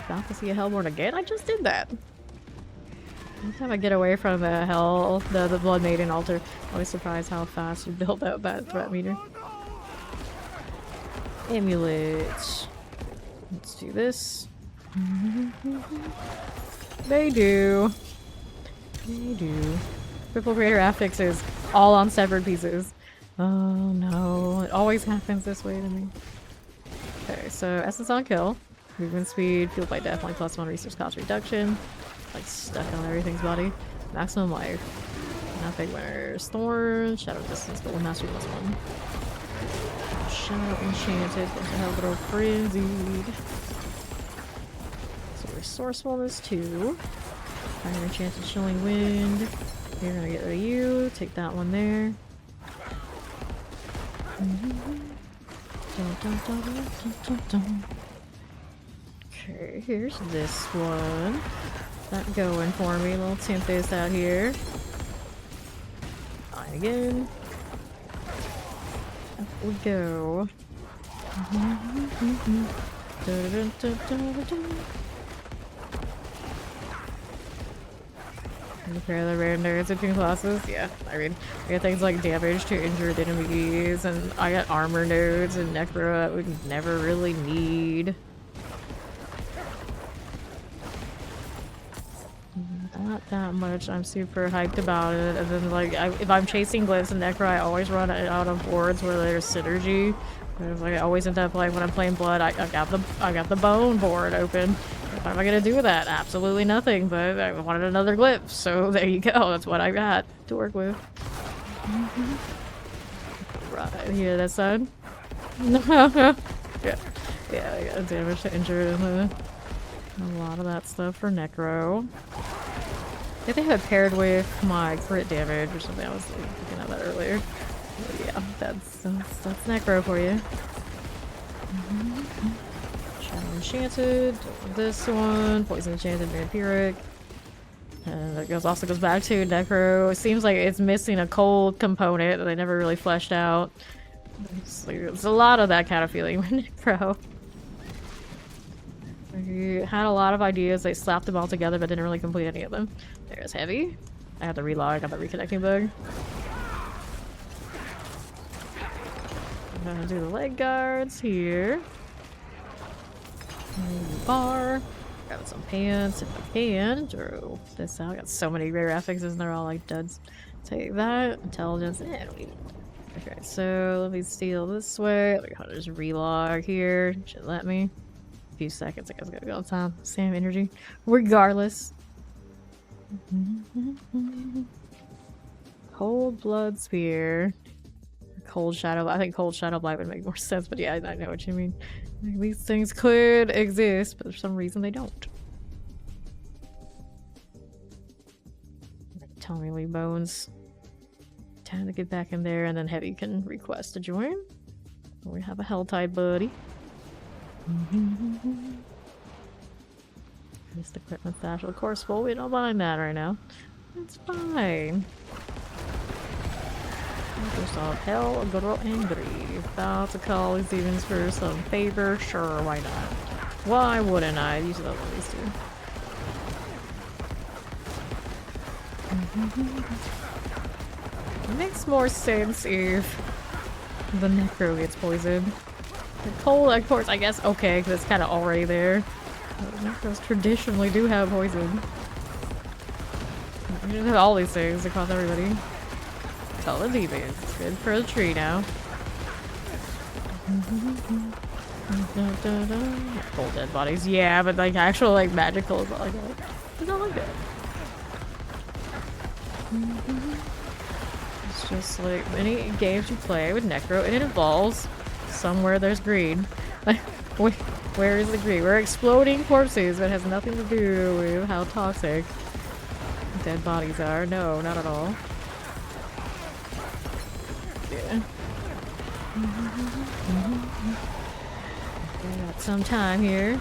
About to see a Hellborn again? I just did that. Every time I get away from the hell, the Blood Maiden altar, I'm always surprised how fast you build out that threat meter. Amulet. Let's do this. They do. They do. Triple greater affixes all on severed pieces. Oh no, it always happens this way to me. Okay, so essence on kill. Movement speed, fueled by death, like +1 resource cost reduction. Like stuck on everything's body. Maximum life. Not big winners. Thorn, shadow distance, but mastery +1. Shadow enchanted, what the hell, little frenzied. So resourcefulness 2. Fire enchanted chilling wind. You're gonna get rid of you. Take that one there. Okay, here's this one. That going for me. We'll tint this out here. Fine again. Up we go. Repair the rare nerds between classes. Yeah, I mean, I got things like damage to injured enemies, and I got armor nodes and necro that we never really need. Not that much. I'm super hyped about it. And then, like, if I'm chasing glyphs and necro, I always run out of boards where there's synergy. Because, like, I always end up like when I'm playing blood, I got the bone board open. What am I gonna do with that? Absolutely nothing. But I wanted another glyph, so there you go. That's what I got to work with. Right here, that side. Yeah, I got damage to injured and a lot of that stuff for necro. I think they have it paired with my crit damage or something. I was looking at that earlier. But yeah, that's necro for you. Shadow enchanted. This one. Poison enchanted. Vampiric. And it also goes back to necro. It seems like it's missing a cold component that they never really fleshed out. It's a lot of that kind of feeling with necro. We had a lot of ideas. They slapped them all together, but didn't really complete any of them. There's heavy. I have to relog. I got the reconnecting bug. I'm gonna do the leg guards here. Bar. Grab some pants if I can. Throw this out. I got so many rare affixes and they're all like duds. Take that. Intelligence. I don't even. Okay, so let me steal this way. Like, how to just relog here. Should let me. few seconds. I guess I gotta go on time. Same energy. Regardless. Cold Blood Spear. Cold Shadow. I think Cold Shadow Blight would make more sense, but yeah, I know what you mean. Like, these things could exist, but for some reason they don't. Tommy Lee Bones. Time to get back in there, and then Heavy can request to join. We have a Helltide buddy. Missed equipment stash. Of course, well, we don't mind that right now. It's fine. First off, hell, a good roll angry. About to call these demons for some favor. Sure, why not? Why wouldn't I? Usually love these two. It makes more sense if the Necro gets poisoned. The cold, of course, I guess, okay, because it's kind of already there. But Necros traditionally do have poison. You just have all these things across everybody. Tell the demons. It's good for the tree now. Cold dead bodies, yeah, but like actual like magical is not like that. It's not like that. It's just like many games you play with Necro, and it involves somewhere there's greed. Like, where is the greed? We're exploding corpses, but it has nothing to do with how toxic dead bodies are. No, not at all. Yeah. We got some time here.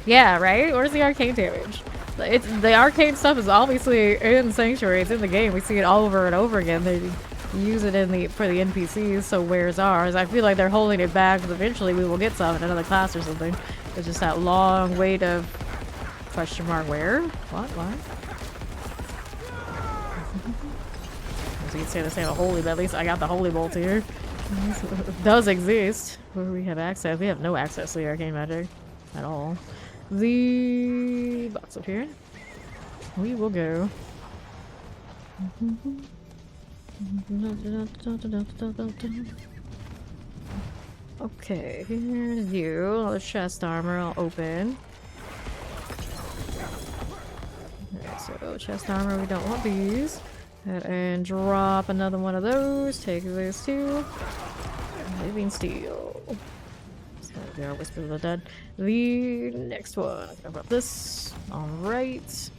Yeah, right? Where's the arcane damage? It's the arcane stuff is obviously in Sanctuary. It's in the game. We see it all over and over again. They use it in the for the NPCs. So where's ours? I feel like they're holding it back because eventually we will get some in another class or something. It's just that long wait of question mark. Where? What? So you can say the same of Holy, but at least I got the Holy Bolt here. It does exist. Where we have access. We have no access to the arcane magic at all. The box up here. We will go. Okay, here's you. All the chest armor I'll open. Okay, so chest armor, we don't want these. And drop another one of those. Take those two. Living steel. There are Whispers of the Dead. The next one. How about this? Alright.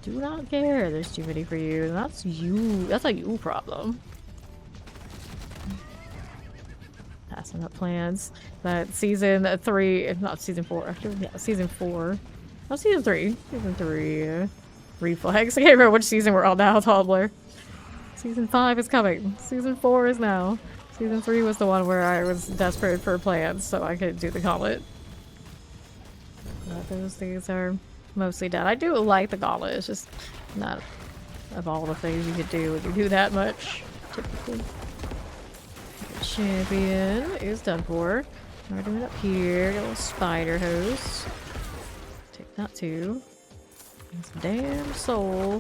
Do not care. There's too many for you. That's you. That's a you problem. Passing up plans. That season 3, not season 4. Yeah, season 4. No, season 3. Season 3. Reflex. I can't remember which season we're on now, Toddler. Season 5 is coming. Season 4 is now. Season 3 was the one where I was desperate for plans so I could do the gauntlet. But those things are mostly done. I do like the gauntlet. It's just not of all the things you could do when you do that much, typically. The champion is done for. We're doing it up here. Got a little spider hose. Take that too. This damn soul.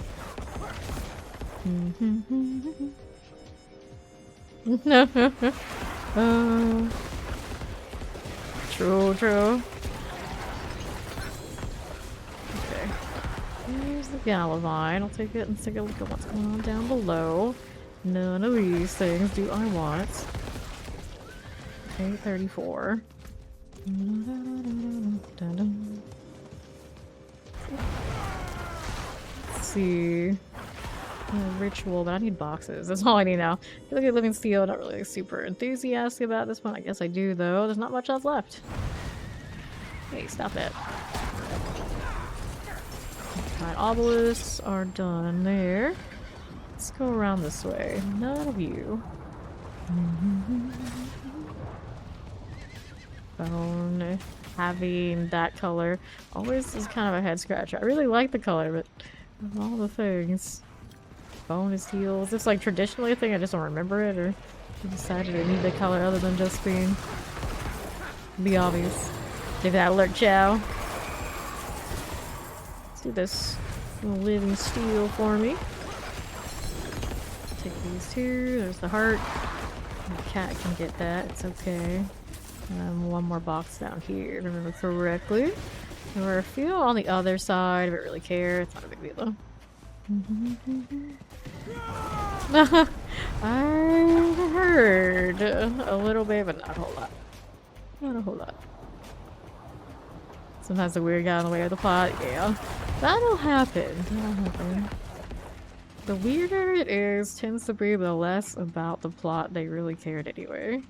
True. Okay. Here's the Galavine. I'll take it and take a look at what's going on down below. None of these things do I want. Okay, 34. Let's see. Ritual, but I need boxes. That's all I need now. I feel like a Living Steel, not really super enthusiastic about this one. I guess I do, though. There's not much else left. Hey, stop it. Alright, obelisks are done there. Let's go around this way. None of you. Bone. Having that color always is kind of a head scratcher. I really like the color, but of all the things. Bonus heals. It's like traditionally a thing, I just don't remember it, or I decided I need the color other than just being the obvious. Give that alert, Chow. Let's do this Living Steel for me. Take these two. There's the heart. The cat can get that, it's okay. One more box down here, if I remember correctly. There were a few on the other side, I don't really care, it's not a big deal though. I heard a little bit, but not a whole lot. Not a whole lot. Sometimes the weird guy in the way of the plot, yeah. That'll happen. That'll happen. The weirder it is, tends to be the less about the plot they really cared anyway.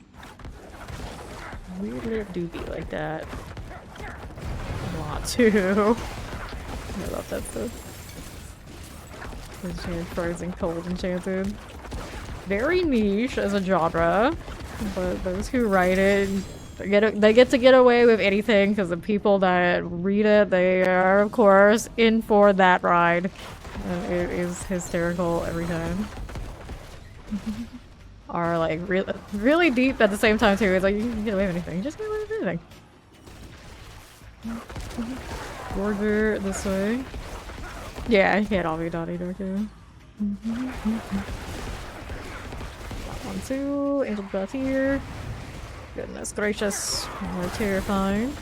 Weirder it do be like that. A lot too. I love that stuff. Enchanted, frozen, cold, enchanted. Very niche as a genre, but those who write it, they get to get away with anything because the people that read it, they are of course in for that ride. It is hysterical every time. Are like really deep at the same time too. It's like you can get away with anything. You just get away with anything. Border this way. Yeah, he had all be Donnie Darko. 1, 2, Angel Breath here. Goodness gracious, more terrifying.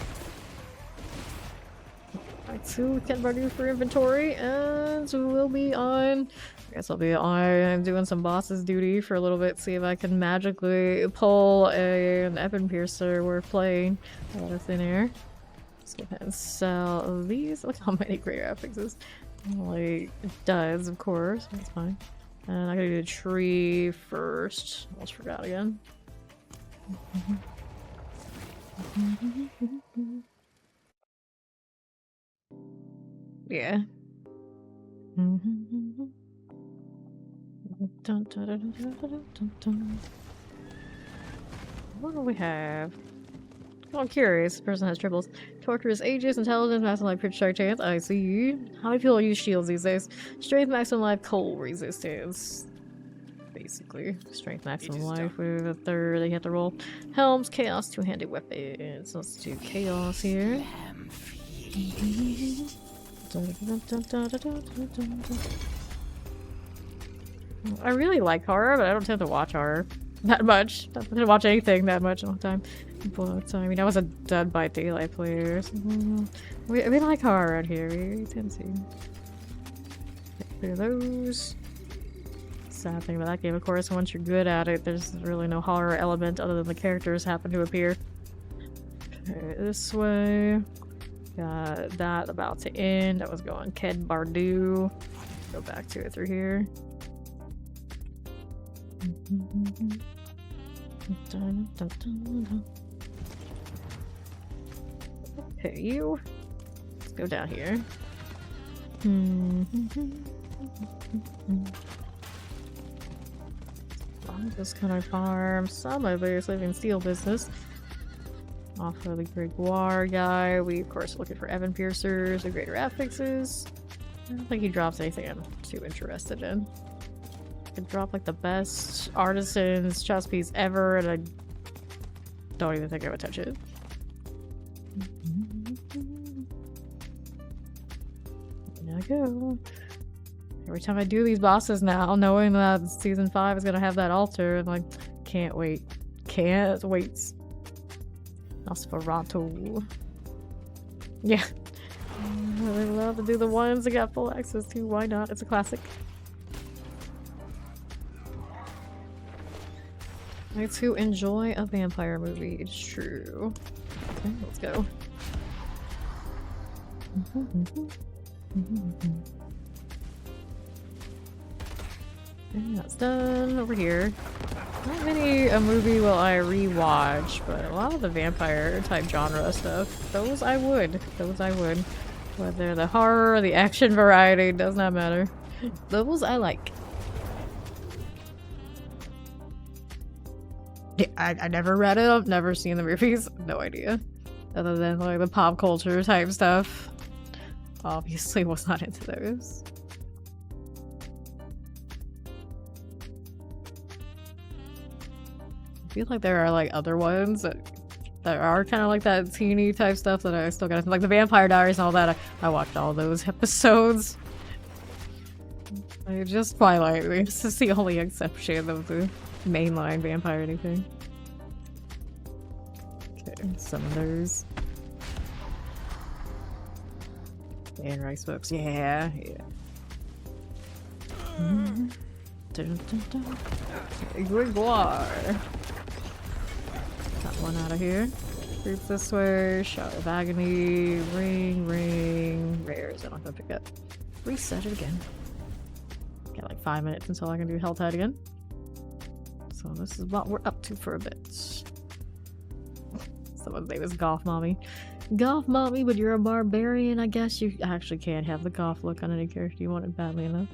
Alright, so we can do for inventory, and so we'll be on. I guess I'll be on doing some boss's duty for a little bit, see if I can magically pull an Evan Piercer we're playing out of thin air. Let's go ahead and sell these. Look how many great affixes. Like, it does, of course. That's fine. And I gotta do the tree first. Almost forgot again. Yeah. What do we have? Oh, I'm curious. This person has triples. Torturous ages, intelligence, maximum life, crit strike chance. I see. How many people use shields these days? Strength, maximum life, cold resistance. Basically. Strength, maximum life with a third. They have to roll. Helms, chaos, two-handed weapons. Let's do chaos here. I really like horror, but I don't tend to watch horror that much. I don't watch anything that much all the time. But I mean, I was a Dead by Daylight player. So, we like horror around here. We tend to. Get through those. Sad thing about that game, of course, once you're good at it, there's really no horror element other than the characters happen to appear. Okay, this way. Got that about to end. That was going Ked Bardu. Go back to it through here. Okay, you. Let's go down here. I'm just gonna farm some of this living steel business. Off of the Gregoire guy. We, of course, are looking for Evan Piercers or greater affixes. I don't think he drops anything I'm too interested in. Could drop like the best artisan's chest piece ever, and I don't even think I would touch it. There I go. Every time I do these bosses now, knowing that season 5 is gonna have that altar, I'm like, can't wait. Can't wait. Nosferatu. Yeah. I really love to do the ones I got full access to. Why not? It's a classic. Like to enjoy a vampire movie, it's true. Okay, let's go. And that's done over here. Not many a movie will I rewatch, but a lot of the vampire type genre stuff, those I would. Those I would. Whether the horror or the action variety, does not matter. Those I like. Yeah, I never read it, I've never seen the movies, no idea. Other than like the pop culture type stuff. Obviously was not into those. I feel like there are like other ones that are kind of like that teeny type stuff that I still got, like the Vampire Diaries and all that. I watched all those episodes. Just Twilight, this is the only exception of the mainline vampire anything. Okay, some of those. And rice books. Yeah, yeah. Dun, dun, dun. Okay, Grégoire. Got one out of here. Group this way. Shot of agony. Ring. Rares. I don't have to pick up. Reset it again. Got like 5 minutes until I can do Helltide again. So this is what we're up to for a bit. Someone's name is Golf Mommy. Golf Mommy, but you're a barbarian. I guess you actually can't have the golf look on any character you want it badly enough.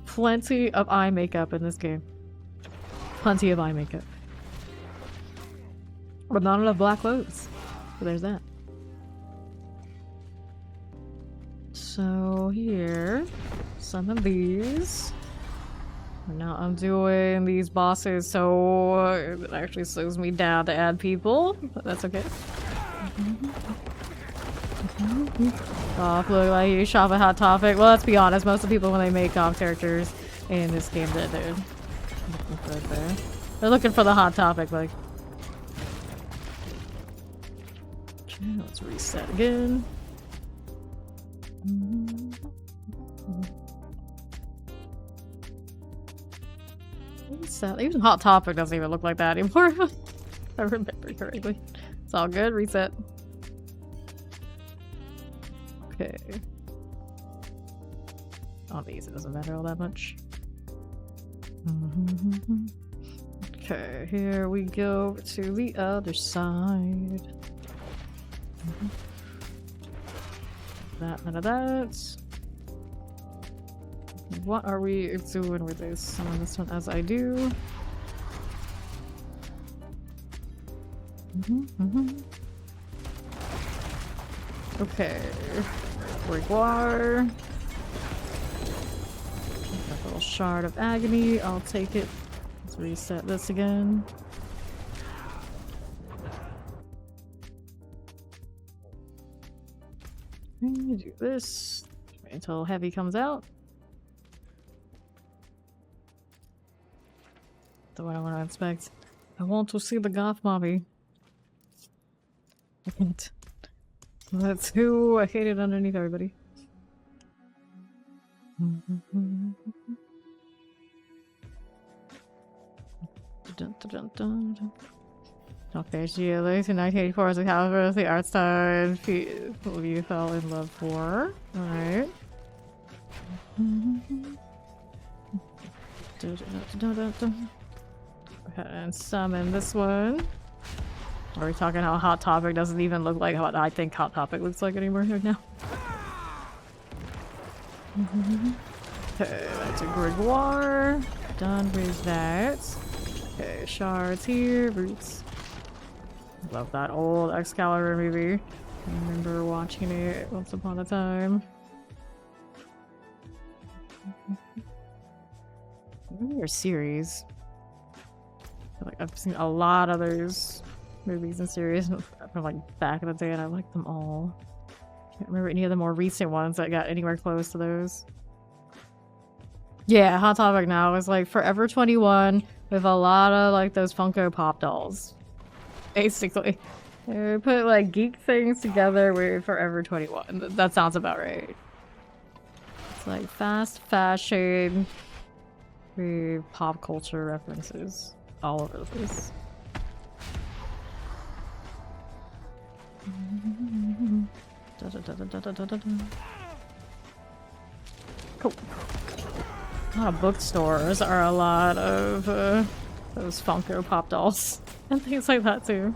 Plenty of eye makeup in this game. Plenty of eye makeup. But not enough black clothes. So there's that. So here, some of these. And now I'm doing these bosses, so it actually slows me down to add people, but that's okay. Golf look like you shop at Hot Topic. Well, let's be honest, most of the people when they make golf characters in this game, they're looking for it there. They're looking for the Hot Topic, like. Okay, let's reset again. Even Hot Topic doesn't even look like that anymore. If I remember correctly. It's all good. Reset. Okay. On these, it doesn't matter all that much. Okay, here we go to the other side. None of that. What are we doing with this? On this one as I do. Okay. Grégoire. Got a little shard of agony. I'll take it. Let's reset this again. Do this. Wait until heavy comes out. The one I want to inspect. I want to see the goth mommy. I can't. That's who I hated underneath everybody. Okay, she lives in 1984 as a caliber of the art style you fell in love for. Alright. And summon this one. Are we talking how Hot Topic doesn't even look like what I think Hot Topic looks like anymore right now? Okay, that's a Grégoire. Done with that. Okay, shards here, roots. Love that old Excalibur movie. I remember watching it once upon a time. Maybe a series. Like I've seen a lot of those movies and series from like back in the day, and I like them all. Can't remember any of the more recent ones that got anywhere close to those. Yeah, Hot Topic now is like Forever 21 with a lot of like those Funko Pop dolls. Basically. They put like geek things together with Forever 21. That sounds about right. It's like fast fashion with pop culture references all over the place. Cool. A lot of bookstores are a lot of those Funko Pop dolls and things like that too.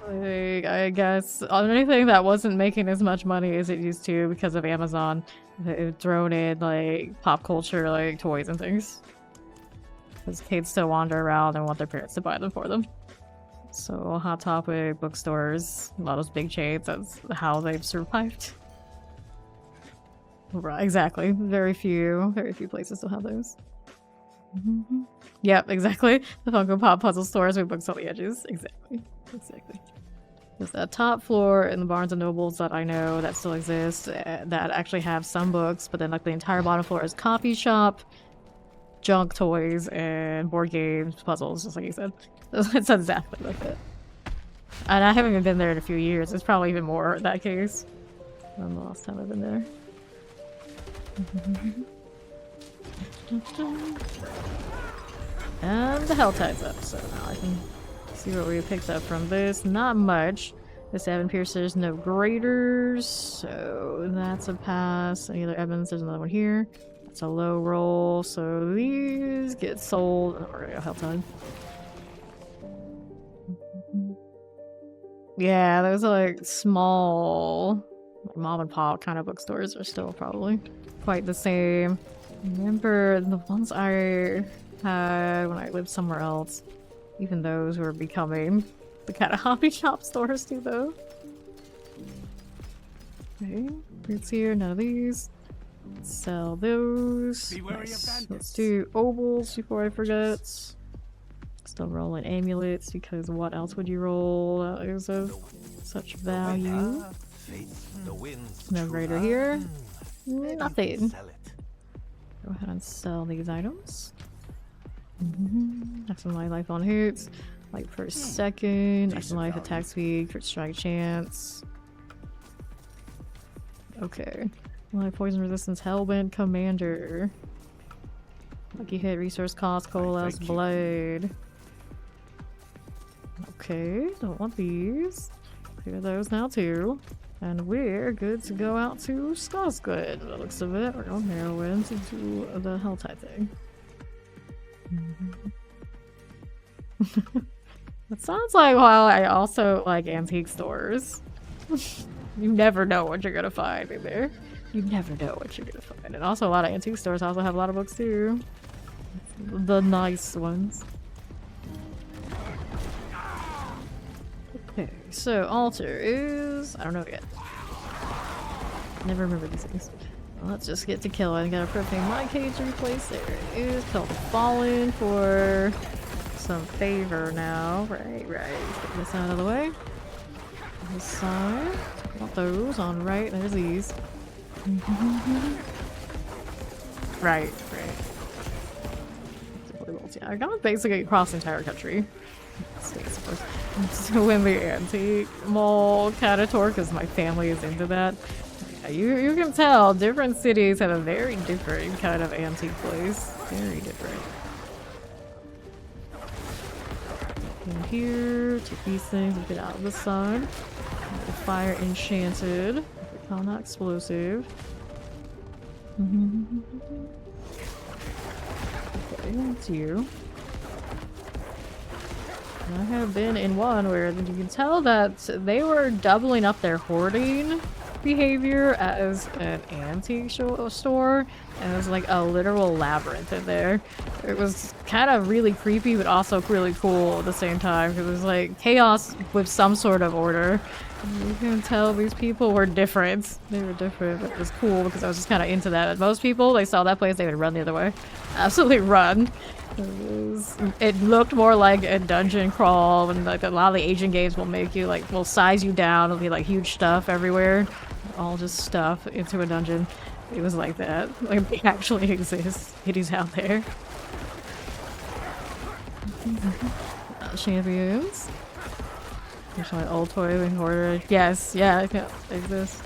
Like, I guess anything that wasn't making as much money as it used to because of Amazon, they've thrown in like pop culture, like toys and things. Because kids still wander around and want their parents to buy them for them. So Hot Topic, bookstores, a lot of those big chains, that's how they've survived. Right, exactly. Very few places still have those. Yep, exactly. The Funko Pop puzzle stores with books on the edges. Exactly. There's that top floor in the Barnes & Nobles that I know that still exists that actually have some books, but then like the entire bottom floor is coffee shop, junk toys and board games, puzzles, just like you said. It's exactly like it. And I haven't even been there in a few years. It's probably even more that case than the last time I've been there. And the hell tide's up, so now I can see what we picked up from this. Not much. The 7 piercers, no graders, so that's a pass. Any other evidence? There's another one here. That's a low roll, so these get sold. Oh, we're gonna go hell tide. Yeah, those are like small, like mom and pop kind of bookstores are still probably quite the same. Remember the ones I had when I lived somewhere else, even those were becoming the kind of hobby shop stores too, though. Okay, boots here, none of these. Sell those. Nice. Let's do ovals before I forget. Still rolling amulets because what else would you roll that is of such value? No greater here. Nothing. Go ahead and sell these items. Maximum life on hits. Light per second. Maximum life attack speed. Crit strike chance. Okay. Life poison resistance. Hellbent commander. Lucky hit. Resource cost. Coalesce blade. Okay. Don't want these. Clear those now too. And we're good to go out to Skarsgård. By the looks of it, we're going heroin to do the hell type thing. It sounds like while I also like antique stores. You never know what you're gonna find in there. You never know what you're gonna find. And also a lot of antique stores also have a lot of books too. The nice ones. Okay, so altar is... I don't know yet. Never remember these things. Well, let's just get to killing. Got a propane my cage in place. There it is. Called Fallen for some favor now. Right. Get this out of the way. This side. Got those on right. There's these. Right. Yeah, I got basically across the entire country. States, of course. To win the antique mall kind of tour because my family is into that. Yeah, you can tell different cities have a very different kind of antique place. Very different. In here, take these things and get out of the sun. The fire enchanted. Call not explosive. Okay, that's you. I have been in one where you can tell that they were doubling up their hoarding behavior as an antique store, and it was like a literal labyrinth in there. It was kind of really creepy, but also really cool at the same time, because it was like chaos with some sort of order. You can tell these people were different. They were different, but it was cool because I was just kind of into that. Most people, they saw that place, they would run the other way. Absolutely run. It looked more like a dungeon crawl, and like a lot of the Asian games will make you like, will size you down. It'll be like huge stuff everywhere, all just stuff into a dungeon. It was like that. Like it actually exists. It is out there. Champions. There's my old toy in order. Yes, yeah, it exists.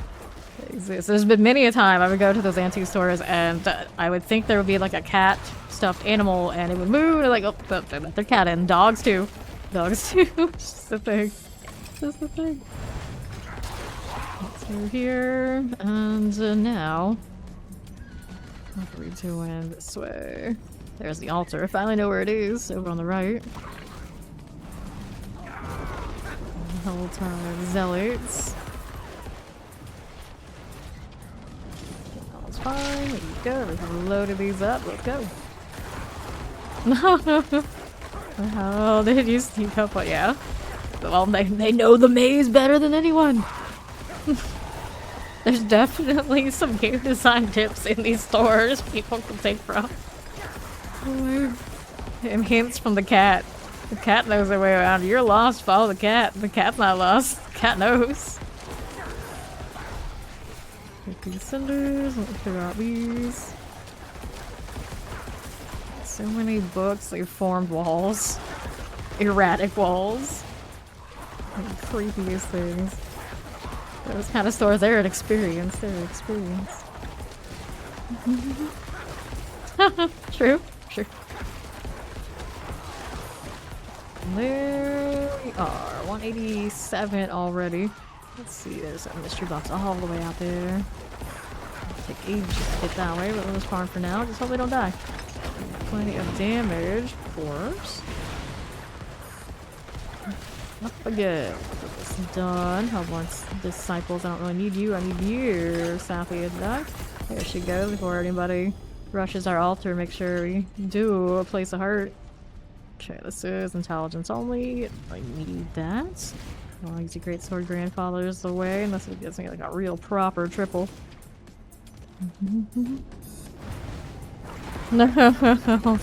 There's been many a time I would go to those antique stores and I would think there would be like a cat stuffed animal and it would move and like, oh, they let their cat in. Dogs too. Dogs too. Just the thing. Just the thing. Through here. And now, what are we doing this way? There's the altar. I finally know where it is. Over on the right. The whole time. Zealots. Fine, there you go. We've loaded these up. Let's go. No. How did you sneak up? Well, yeah. Well, they know the maze better than anyone. There's definitely some game design tips in these stores people can take from. And hints from the cat. The cat knows their way around. You're lost, follow the cat. The cat's not lost. The cat knows. Take these cinders, let me figure out these. So many books, they formed walls. Erratic walls. Like, creepiest things. Those kind of stores, they're an experience. They're an experience. True, true. There we are. 187 already. Let's see, there's a mystery box all the way out there. It'll take ages to get that way, but we'll just farm for now. Just hope we don't die. Plenty of damage, of course. Up again. Get this done. Hellborn's disciples. I don't really need you. I need you. Southie is done. There she goes before anybody rushes our altar. Make sure we do a place of heart. Okay, this is intelligence only. I need that. I'll use the great sword grandfather's the way, unless it gives me like a real proper triple. No,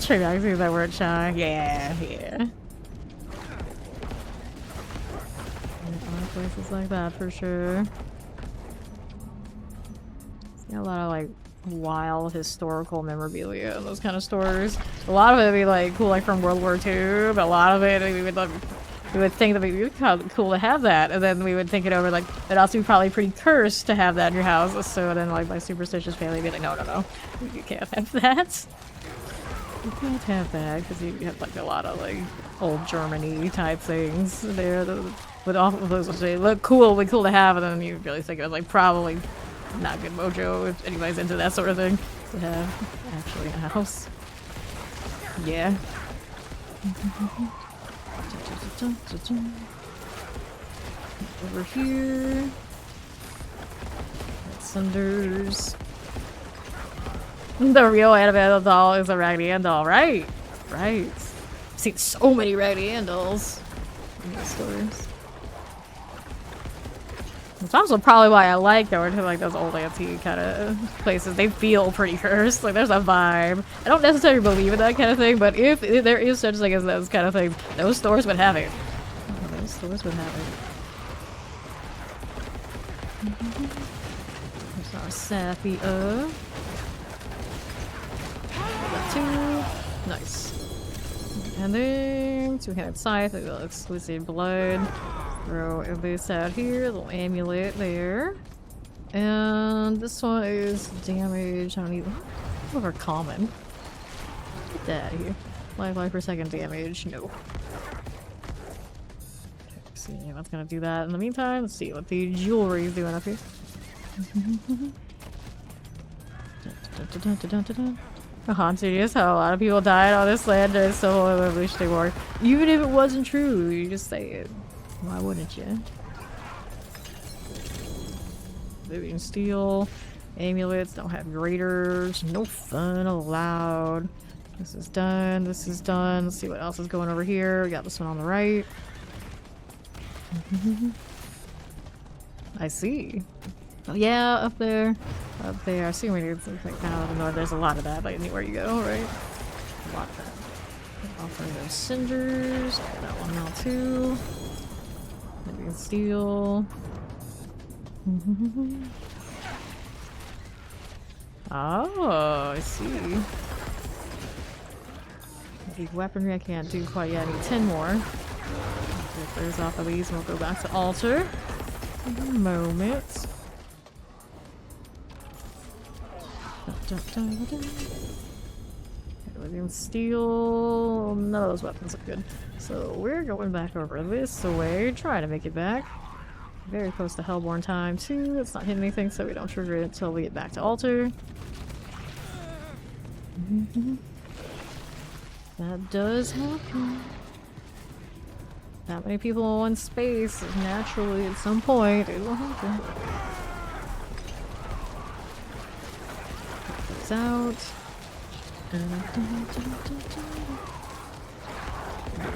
true. I see that word shy. Yeah, yeah. Places like that for sure. See a lot of like wild historical memorabilia in those kind of stores. A lot of it would be like cool, like from World War II, but a lot of it we would like, we would think that it would be kind of cool to have that, and then we would think it over like it'd also be probably pretty cursed to have that in your house. So then like my superstitious family would be like, no, no, no, you can't have that. You can't have that because you have like a lot of like old Germany type things there. With all of those, they look cool, be cool to have, and then you really think it was like probably not good mojo if anybody's into that sort of thing to have actually in a house. Yeah. Over here. Cinders. The real Annabelle doll is a Raggedy Ann doll, right? Right. I've seen so many Raggedy Ann dolls in these stores. It's also probably why I like going to like those old antique kind of places. They feel pretty cursed. Like there's a vibe. I don't necessarily believe in that kind of thing, but if there is such thing as those kind of things, those stores would have it. Oh, those stores would have it. There's our Sappy Got two. Nice. And then two-handed scythe. We got exclusive blood. Throw this out here, a little amulet there. And this one is damage. I don't even. Over common. Get that out of here. Life per second damage. No. Okay, see, that's gonna do that. In the meantime, let's see what the jewelry is doing up here. I'm serious how a lot of people died on this land during Civil Revolutionary War. Even if it wasn't true, you just say it. Why wouldn't you? Living steel. Amulets don't have graders. No fun allowed. This is done. This is done. Let's see what else is going over here. We got this one on the right. I see. Oh yeah, up there. Up there. I see when it's like kind of north. There's a lot of that, like anywhere you go, right? A lot of that. Offering those cinders. Got that one now too. Living steel. Oh, I see. The weaponry I can't do quite yet. I need 10 more. Get those off of these and we'll go back to altar. In a moment. Living steel. None of those weapons look good. So we're going back over this way, trying to make it back. Very close to Hellborn time too. It's not hitting anything, so we don't trigger it until we get back to altar. That does happen. That many people in one space, naturally at some point it will happen. Put this out.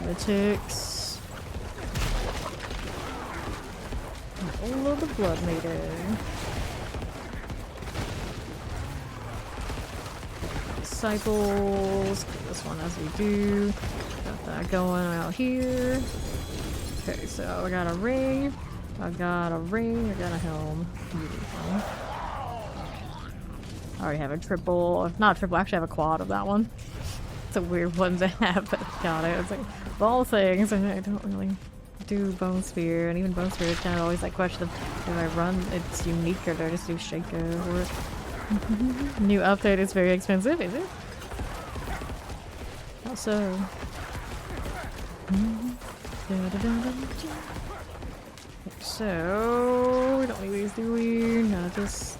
Lunatics. All of the blood meter. Disciples. This one as we do. Got that going out here. Okay, so I got a ring. I got a ring. I got a helm. Beautiful. I already have a triple. Not a triple, I actually have a quad of that one. It's a weird one to have, but got it. It's like, of all things, I don't really do Bone Spear, and even Bone Spear is kind of always that question of, do I run it's unique or do I just do Shaco for it? New update is very expensive, is it? How so? So, we don't need these, do we? No, just...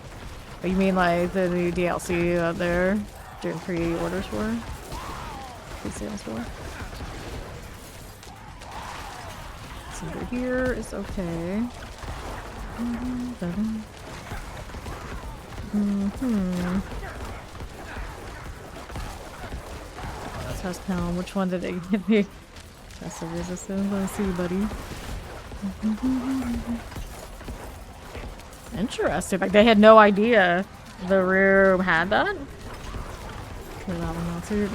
Oh, you mean like the new DLC out there doing pre-orders for? Pre-sales for? So over here is okay. That's town. Which one did they give me? That's the resistance. Let's see, buddy. Interesting. Like they had no idea the room had that. That one now too.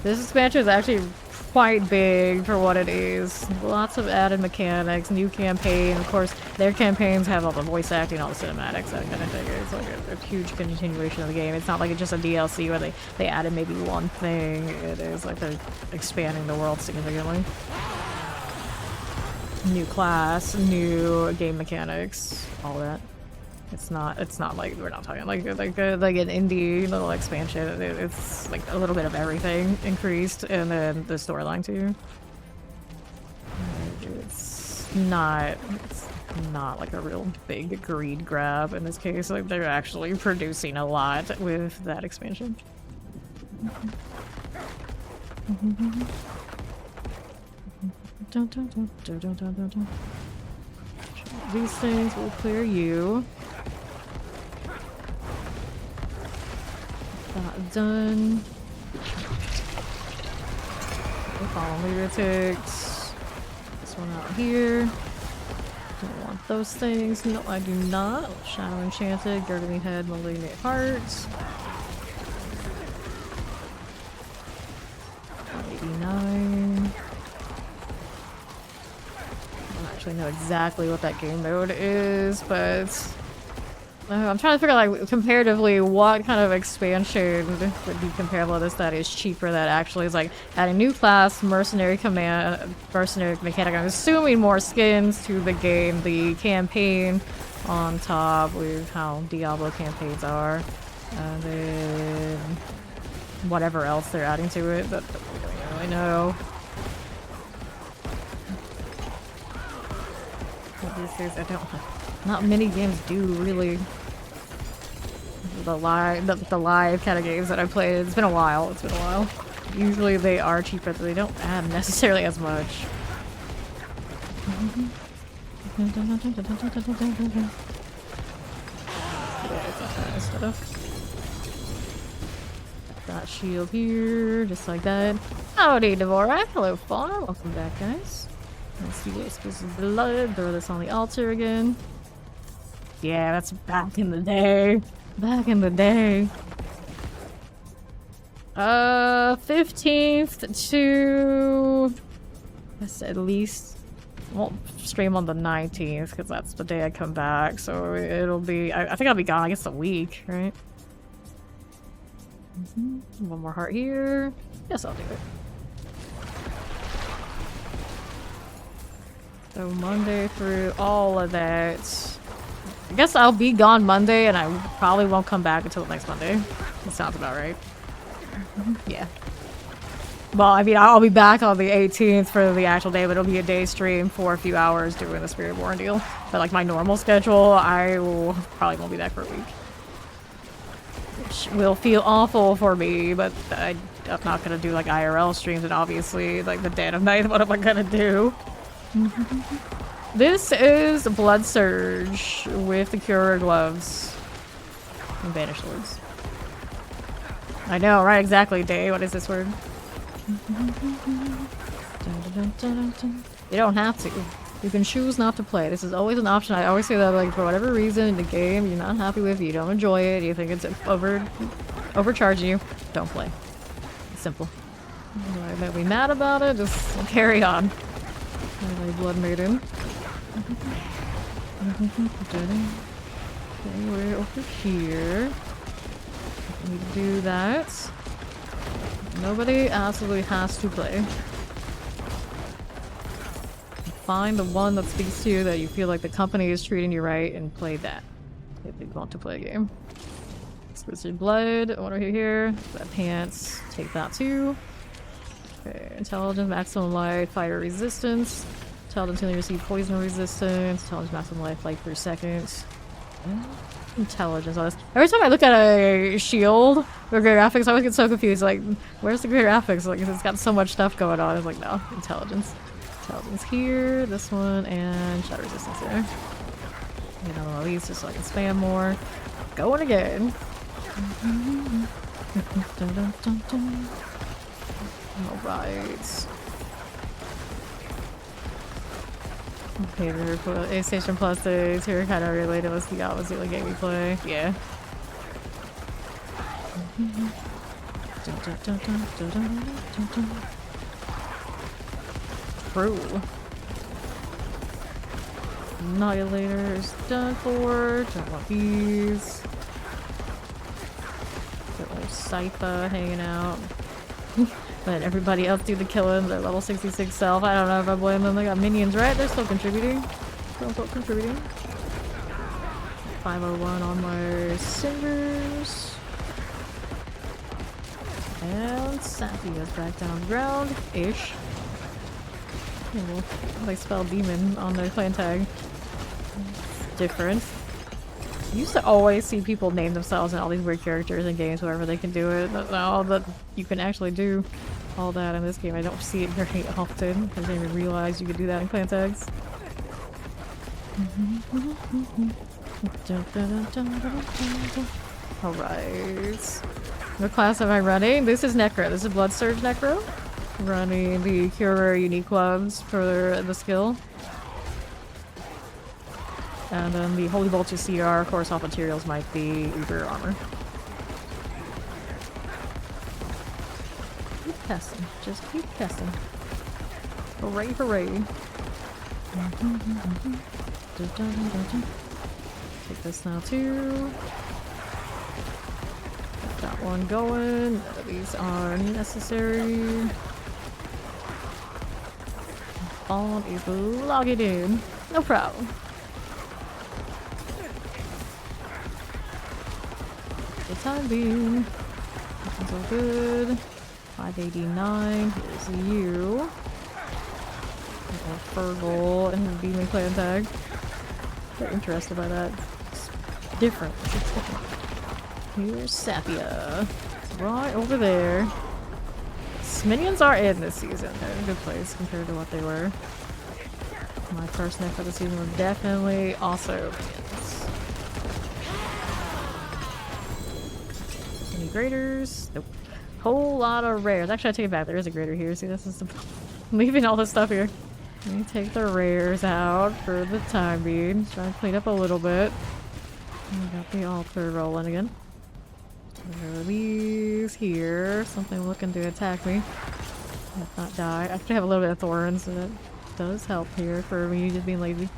This expansion is actually quite big for what it is. Lots of added mechanics, new campaign. Of course, their campaigns have all the voice acting, all the cinematics, that kind of thing. It's like a huge continuation of the game. It's not like it's just a DLC where they added maybe one thing. It is like they're expanding the world significantly. New class, new game mechanics, all that. It's not like we're not talking like an indie little expansion. It's like a little bit of everything increased, and then the storyline too. It's not like a real big greed grab in this case. Like they're actually producing a lot with that expansion. These things will clear you. That done. Follow lunatics. This one out here. Don't want those things. No, I do not. Shadow Enchanted, Gurgling Head, Malignant Hearts. 89. I don't actually know exactly what that game mode is, but I'm trying to figure out, like, comparatively, what kind of expansion would be comparable to this that is cheaper, that actually is, like, adding new class, mercenary mechanic. I'm assuming more skins to the game, the campaign on top with how Diablo campaigns are, and then whatever else they're adding to it, but we don't really know. But these days, not many games do really. The live kind of games that I played, it's been a while. Usually they are cheaper, but they don't add necessarily as much. Got shield here, just like that. Howdy, Dvorak. Hello, Fawn. Welcome back, guys. Let's see what this is blood. Throw this on the altar again. Yeah, that's back in the day. 15th to... That's at least... Won't stream on the 19th, because that's the day I come back, so it'll be... I think I'll be gone, I guess, a week, right? One more heart here. Yes, I'll do it. So Monday through all of that... I guess I'll be gone Monday, and I probably won't come back until next Monday. That sounds about right. Yeah. Well, I mean, I'll be back on the 18th for the actual day, but it'll be a day stream for a few hours doing the Spirit Born deal. But like my normal schedule, probably won't be back for a week. Which will feel awful for me, but I'm not gonna do like IRL streams, and obviously, like the dead of night, what am I gonna do? This is Blood Surge with the Cure gloves and Banish Swords. I know, right? Exactly, Day. What is this word? You don't have to. You can choose not to play. This is always an option. I always say that, like, for whatever reason in the game you're not happy with, you don't enjoy it, you think it's overcharging you, don't play. It's simple. You might be mad about it, just carry on. Blood Maiden. Okay, we're over here. We need to do that. Nobody absolutely has to play. Find the one that speaks to you that you feel like the company is treating you right and play that. If you want to play a game. Exquisite blood, what do we here? Red pants, take that too. Okay, intelligence, maximum life, fire resistance. Intelligence until you receive poison resistance. Intelligence, maximum life, like 3 seconds. Intelligence on this. Every time I look at a shield or great graphics, I always get so confused. Like, where's the great graphics? Like, it's got so much stuff going on. It's like, no, intelligence. Intelligence here, this one, and shadow resistance there. Get another one of these just so I can spam more. Going again. Alright. Okay, the A Station Plus days here kind of related. Let's see, was the only game we play. Yeah. True. Annihilator is done for. Don't want these. Got little Sypha hanging out. Let everybody else do the killing. Their level 66 self. I don't know if I blame them. They got minions, right? They're still contributing. Still contributing. 501 on my singers. And Sapphia's back down the ground. Ish. Oh, they spell demon on their clan tag. Different. You used to always see people name themselves and all these weird characters in games wherever they can do it. Now that you can actually do all that in this game, I don't see it very often. I didn't even realize you could do that in clan tags. Alright. What class am I running? This is Necro. This is Blood Surge Necro. Running the Cure unique gloves for the skill. And then the Holy Bolts CR, of course, all materials might be Uber armor. Keep testing. Just keep testing. Hooray, hooray. Take this now, too. Got that one going. None of these are necessary. All is logged in. No problem. The time being. That's all good. 589. Here's you. Fergal and his Demon Clan tag. Very interested by that. It's different. It's different. Here's Sappia. It's right over there. Minions are in this season. They're in a good place compared to what they were. My first night for the season was definitely also minions. Any graders? Nope. Whole lot of rares. Actually, I take it back. There is a grader here. See, this is the... I'm leaving all this stuff here. Let me take the rares out for the time being. Try to clean up a little bit. We got the altar rolling again. There are these here. Something looking to attack me. If not die. I actually have a little bit of thorns, so that does help here for me just being lazy.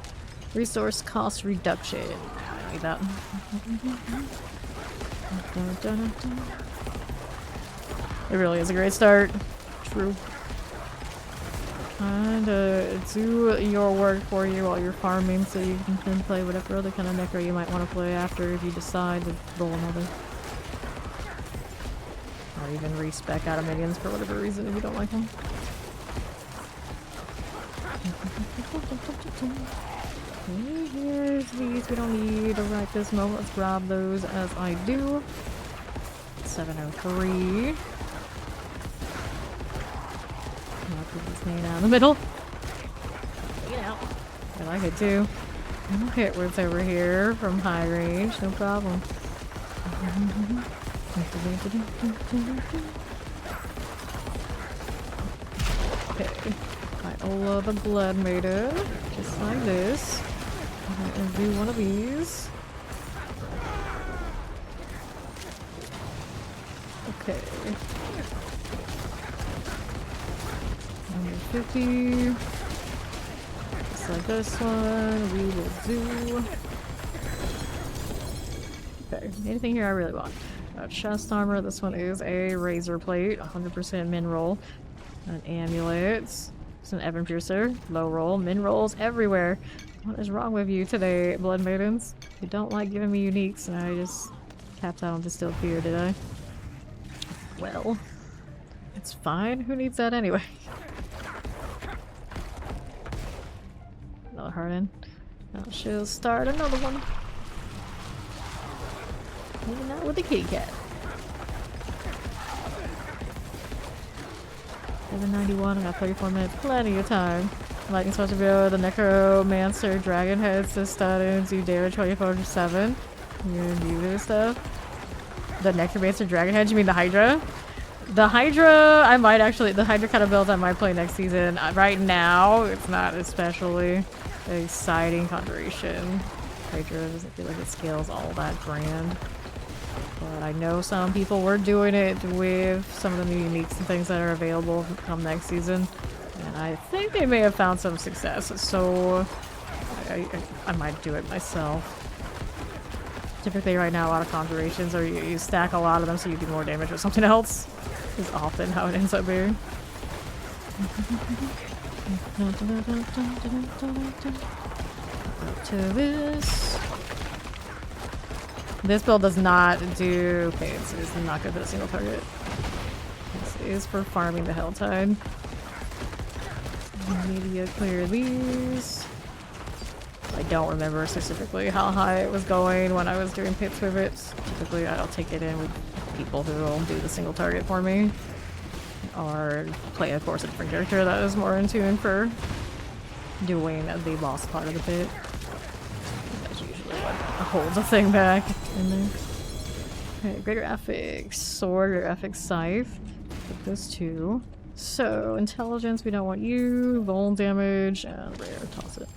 Resource cost reduction. I need that. It really is a great start. True. And do your work for you while you're farming so you can then play whatever other kind of necro you might want to play after if you decide to roll another. Or even respec out of minions for whatever reason if you don't like them. Okay, here's these we don't need right this moment. Let's grab those as I do. 703. I'll put this name out in the middle. Get out. I like it too. I'll hit what's over here from high range, no problem. Okay, Iola the Blood Maiden, just like this. And do one of these. Okay. Number 50. Just like this one, we will do. Okay, anything here I really want. got chest armor. This one is a razor plate, 100% min roll. An amulet. It's an Evan Piercer. Low roll. Min rolls everywhere. What is wrong with you today, Blood Maidens? You don't like giving me uniques, and I just tapped out on Distilled Fear, did I? Well, it's fine. Who needs that anyway? Another Harden. Now she'll start another one. Maybe not with the kitty cat. 791, I got 34 minutes, plenty of time. Lightning supposed to be the Necromancer Dragon Heads to stun and do damage 24/7. You're gonna do this stuff. The Necromancer Dragon Heads, you mean the Hydra? The Hydra, I might actually, the Hydra kind of builds I might play next season. Right now, it's not especially exciting Conjuration. Hydra doesn't feel like it scales all that grand. But I know some people were doing it with some of the new uniques and things that are available come next season. And I think they may have found some success, so I might do it myself. Typically right now a lot of Conjurations are you stack a lot of them so you do more damage with something else. Is often how it ends up being. Up to this. This build does not do... Okay, it's not good for a single target. This is for farming the Helltide. Media clear these. I don't remember specifically how high it was going when I was doing pits with it. Typically I'll take it in with people who will do the single target for me. Or play, of course, a different character that is more in tune for doing the boss part of the pit. That's usually what holds a thing back in there. Okay, Greater Affix Sword, Greater Affix Scythe. Put those two. So, Intelligence, we don't want you. Vuln damage, and Rare, toss it.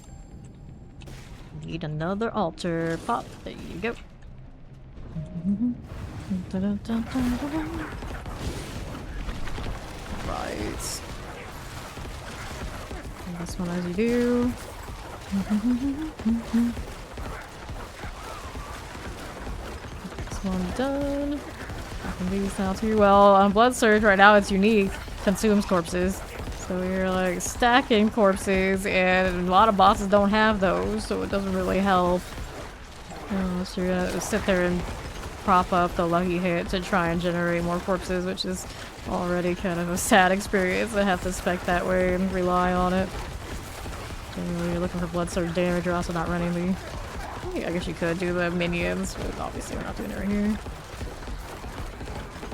Need another altar. Pop, there you go. Right. And this one as you do. This one done. I can do this now too. Well, on Blood Surge right now it's unique. Consumes corpses. So you're like stacking corpses and a lot of bosses don't have those, so it doesn't really help. Unless you're gonna sit there and prop up the lucky hit to try and generate more corpses, which is already kind of a sad experience to have to spec that way and rely on it. Generally you're looking for blood surge damage, you're also not running the... I guess you could do the minions, but obviously we're not doing it right here.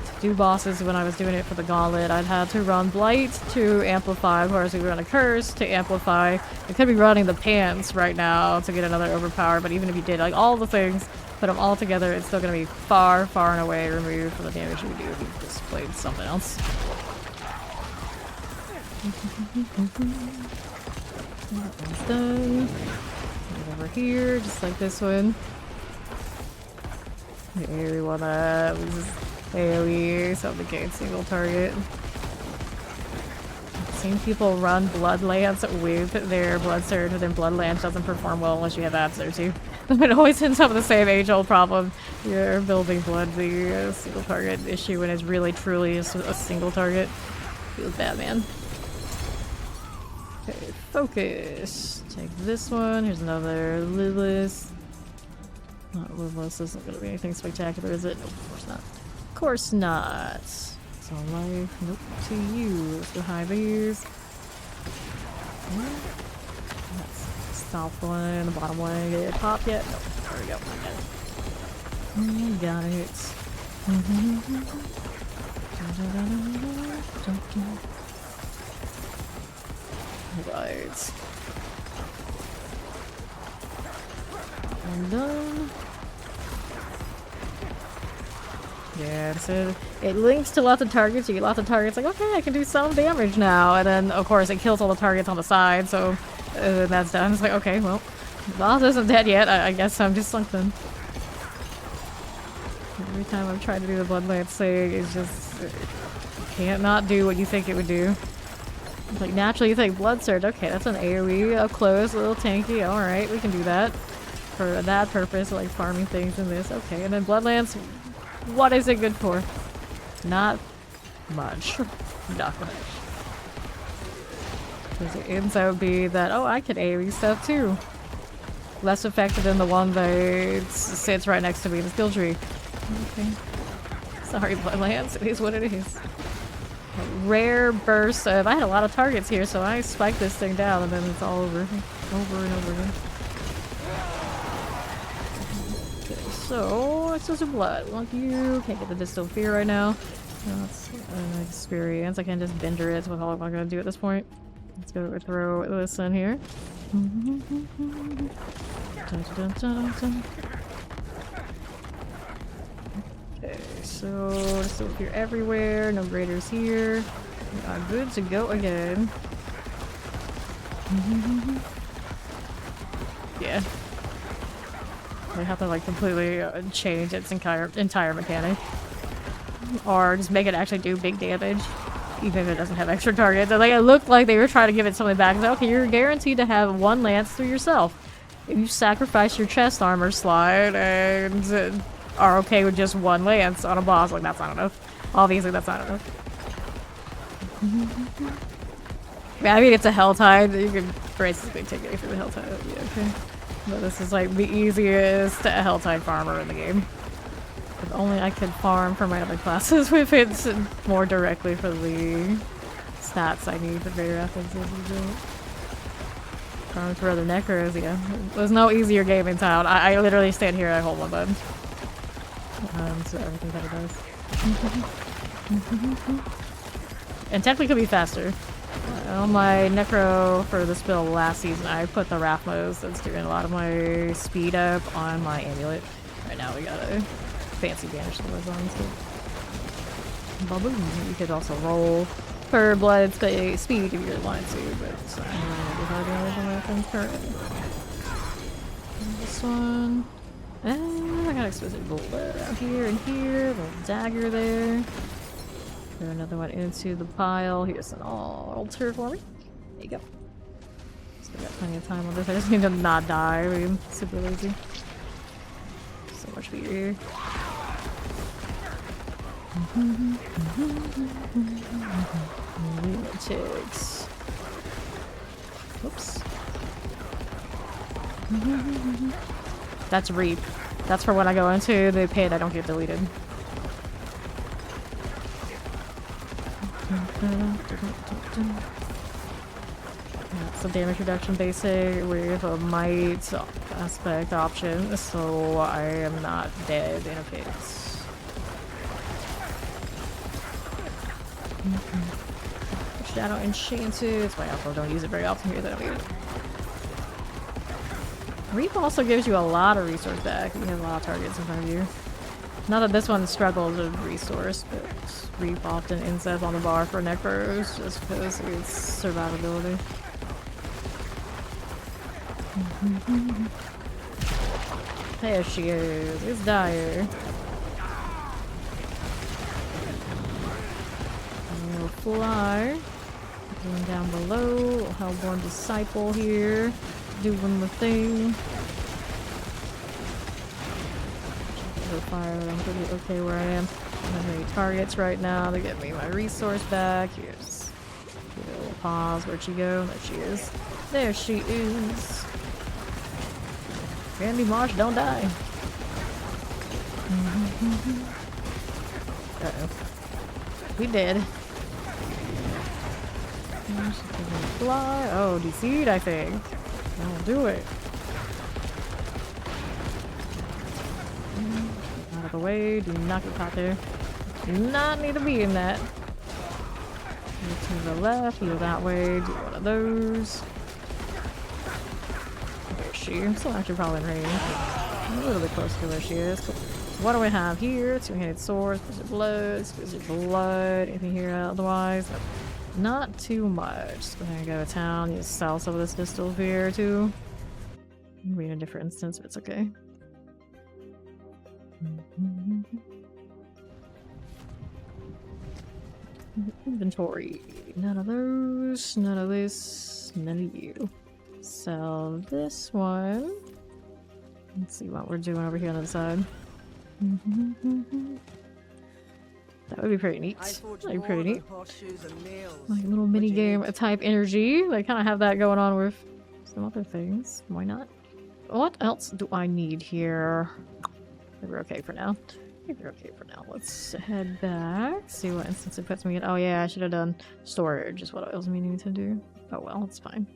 To do bosses, when I was doing it for the gauntlet, I'd have to run Blight to amplify, of course we run a curse to amplify. I could be running the pants right now to get another overpower, but even if you did like all the things, put them all together, it's still going to be far, far and away removed from the damage you would do if you just played something else. That one's done. Get over here, just like this one. Here we want to lose AoE, so the gate single target. I've seen people run Bloodlance with their Blood Surge, but then Bloodlance doesn't perform well unless you have abs there too. It always ends up with the same age-old problem. You're building Blood, the single target issue, when it's really truly a single target. Feels bad, man. Okay, focus. Take this one. Here's another Lilith. Not Lilith. This isn't going to be anything spectacular, is it? Nope, of course not. Of course not. It's all life. Nope. To you. Let's go high these. That's the south one, the bottom one. Did it pop yet? Nope. There we go. Got it. Right. I'm done. Yeah, so it links to lots of targets. You get lots of targets, like, okay, I can do some damage now. And then, of course, it kills all the targets on the side, so that's done. It's like, okay, well, the boss isn't dead yet. I guess I'm just something. Every time I've tried to do the Bloodlance thing, it's just... it can't not do what you think it would do. It's like, naturally you think Blood Surge, okay, that's an AoE, up close, a little tanky, alright, we can do that. For that purpose, like farming things in this, okay. And then Bloodlance, What is it good for? Not much. Not much. Because it ends out be that, oh, I can AoE stuff too. Less effective than the one that sits right next to me in the skill tree. Okay. Sorry, Bloodlands. It is what it is. A rare burst of... I had a lot of targets here, so I spike this thing down and then it's all over. Over and over again. Okay, so... It's just a blood. Like you. Can't get the Distilled Fear right now. That's an experience. I can just bender it. That's what all I'm gonna do at this point. Let's go throw this in here. Dun, dun, dun, dun. Okay, so Distilled Fear everywhere. No graders here. We are good to go again. Yeah. They have to like completely change its entire mechanic. Or just make it actually do big damage. Even if it doesn't have extra targets. Like, it looked like they were trying to give it something back. Like, okay, you're guaranteed to have one lance through yourself. If you sacrifice your chest armor slide and are okay with just one lance on a boss, like, that's not enough. Obviously, that's not enough. Yeah, I mean, it's a Helltide. You can basically take it for the Helltide. Yeah, okay. But this is, like, the easiest Helltide farmer in the game. If only I could farm for my other classes with it more directly for the stats I need for greater ethics. Farm for other necros, yeah. There's no easier game in town. I literally stand here and I hold one button. So everything that it does. And technically could be faster. On my necro for this build last season, I put the Rathmos that's doing a lot of my speed up on my amulet. Right now we got a fancy banish that was on too. Baboom. You could also roll for blood speed if you're wanting to, but I don't know if I do anything weapons currently. This one. And I got exquisite blood out here and here. Little dagger there. Throw another one into the pile. Here's an altar for me. There you go. Still got plenty of time on this. I just need to not die. I'm super lazy. So much beer here. Lunatics. Oops. That's Reap. That's for when I go into the pit, I don't get deleted. That's the damage reduction basic with a might aspect option, so I am not dead in a pit. Shadow Enchanted. That's why I also don't use it very often here that I need it. Reap also gives you a lot of resource back. You have a lot of targets in front of you. Not that this one struggles with resource, but Reap often ends up on the bar for necros just because of its survivability. There she is. It's Dire. We'll fly. Going down below. Hellborn Disciple here. Doing the thing. Fire. I'm pretty okay where I am. I don't have any targets right now to get me my resource back. Here's a little pause. Where'd she go? There she is. There she is. Randy Marsh, don't die. Uh-oh. We did. Fly. Oh, DC'd, I think. That'll do it. Out of the way. Do not get caught there. Do not need to be in that. Go to the left. Go that way. Do one of those. Where is she? I'm still actually probably in range. I'm a little bit close to where she is. Cool. What do we have here? Two-handed sword. Exquisite blood. Exquisite blood. Anything here otherwise? Not too much. Just go ahead and go to town. Just sell some of this distilled beer too. Be in a different instance, but it's okay. Inventory. None of those. None of this. None of you. Sell this one. Let's see what we're doing over here on the side. That would be pretty neat. I forged That'd be more pretty than neat. horseshoes and nails. Like a little What mini you game need? type energy. They kind of have that going on with some other things. Why not? What else do I need here? I think we're okay for now. I think we're okay for now. Let's head back. See what instance it puts me in. Oh yeah, I should have done storage is what I was meaning to do. Oh well, it's fine.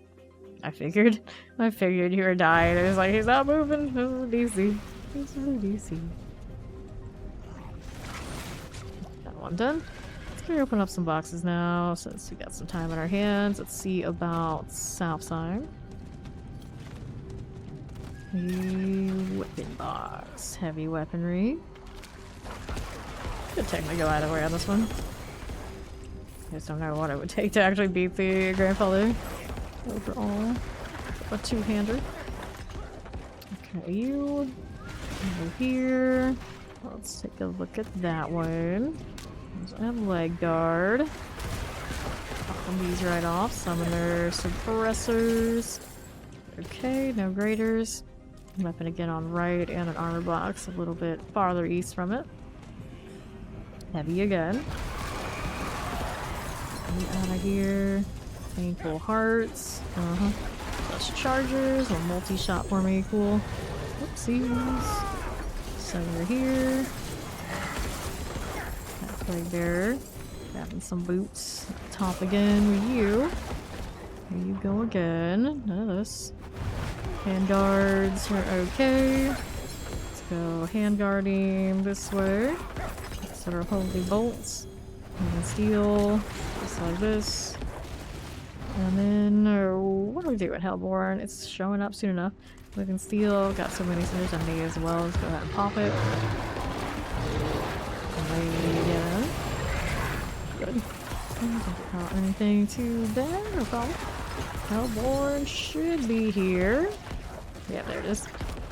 I figured. I figured you were dying. It was like, he's not moving. This is DC. This is DC. That one done. Let's go open up some boxes now since we got some time on our hands. Let's see about Southside. The weapon box. Heavy weaponry. Could technically go either way on this one. I just don't know what it would take to actually beat the grandfather overall. A two-hander. Okay, you over here. Let's take a look at that one. I have leg guard. Pop these right off. Summoner suppressors. Okay, no graders. Weapon again on right and an armor box a little bit farther east from it. Heavy again. Get out of here. Painful hearts. Plus chargers. A multi-shot for me. Cool. Oopsies. Summoner here. Plague bearer. Grabbing some boots. Top again with you. Here you go again. None of this. Hand guards are okay. Let's go hand guarding this way. Sort of holy bolts. And steel. Just like this. And then, what do we do at Hellborn? It's showing up soon enough. Living steel. Got so many cinders on me as well. Let's go ahead and pop it. Again. Good. Not anything too bad. No problem. Hellborn should be here. Yeah, there it is.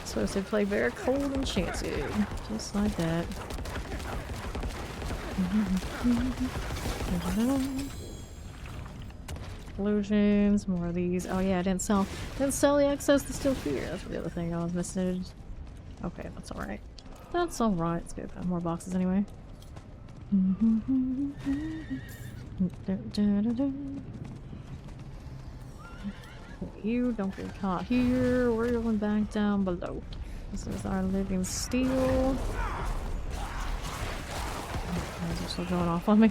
Supposed to play very cold and enchanted. Just like that. Illusions, more of these. Oh yeah, I didn't sell the access to Still Fear. That's the other thing I was missing. Okay, that's alright. That's alright. It's good. More boxes anyway. You don't get caught here. We're going back down below. This is our living steel. Is still going off on me?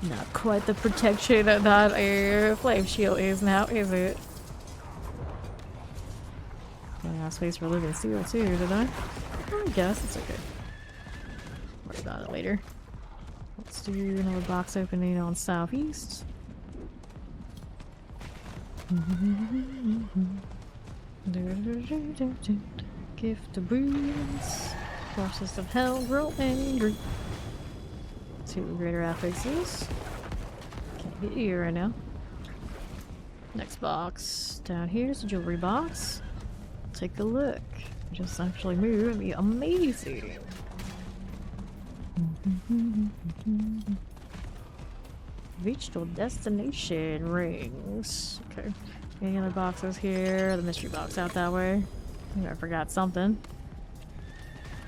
Not quite the protection that a flame shield is now, is it? I got space for living steel too, did I? I guess it's okay. Worry about it later. Let's do another box opening on southeast. Gift of wounds. Forces of hell grow angry. 2 greater affixes. Can't get you right now. Next box. Down here's a jewelry box. Take a look. Just actually move and be amazing. Reached your destination. Rings. Okay. Any other boxes here? The mystery box out that way. I think I forgot something.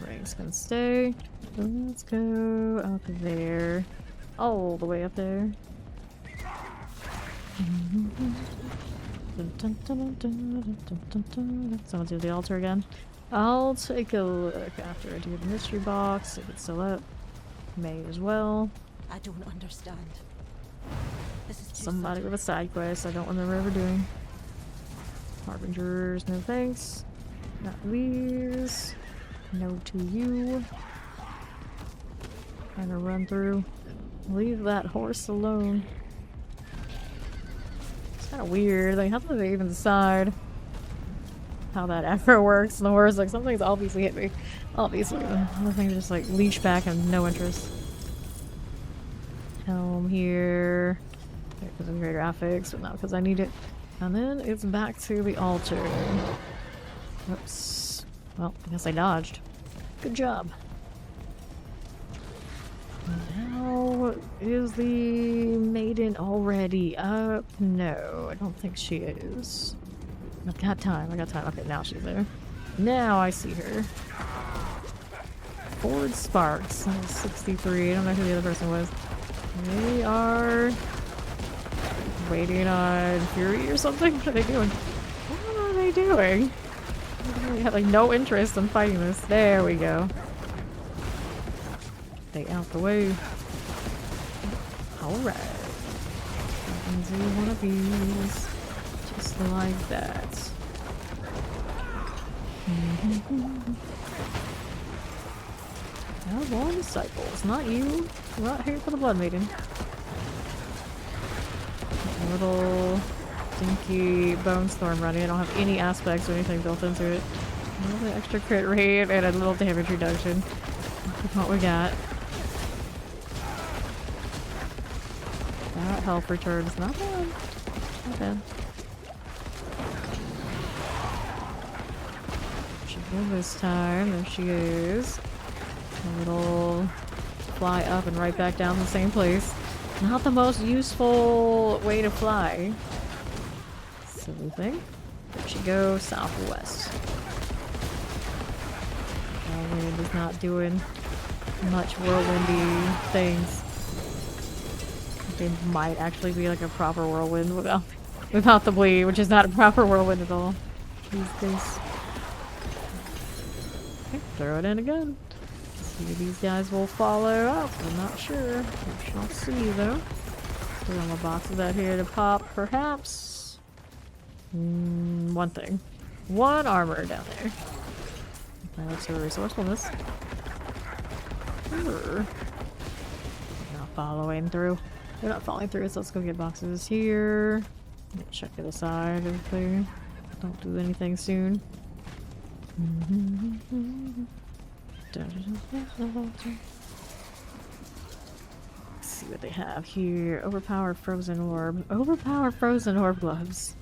Rings can stay. Let's go up there. All the way up there. Someone do the altar again. I'll take a look after I do the mystery box, if it's still up. May as well. I don't understand. This is too Somebody with a side quest I don't remember ever doing. Harbingers, no thanks. Not these. No to you. Trying to run through. Leave that horse alone. It's kind of weird. Like, how do they even decide how that ever works? And the horse, like, something's obviously hit me. Obviously. The thing just, like, leash back and no interest. Helm here. Because of greater affix, but not because I need it. And then it's back to the altar. Whoops. Well, I guess I dodged. Good job. Now, is the maiden already up? No, I don't think she is. I've got time, I got time. Okay, now she's there. Now I see her. Ford Sparks. That was 63. I don't know who the other person was. They are waiting on Fury or something? What are they doing? What are they doing? They have like no interest in fighting this. There we go. Stay out the way. Alright. I can do one of these. Just like that. Now, born disciples, not you. We're not here for the Blood Maiden. A little dinky bone storm running. I don't have any aspects or anything built into it. A little bit extra crit rate and a little damage reduction. That's what we got. That health returns. Not bad. Not bad. She goes this time. There she is. A little fly up and right back down the same place. Not the most useful way to fly. Silly thing. There she goes, southwest. Whirlwind is not doing much whirlwindy things. They might actually be like a proper whirlwind without the bleed, which is not a proper whirlwind at all. These days. Okay, throw it in again. See if these guys will follow up. I'm not sure. We shall see though. Put all the boxes out here to pop, perhaps. One thing. One armor down there. That looks for resourcefulness. Not following through. They're not following through, so let's go get boxes here. Check to the side if they don't do anything soon. Let's see what they have here. Overpower frozen orb. Overpower frozen orb gloves.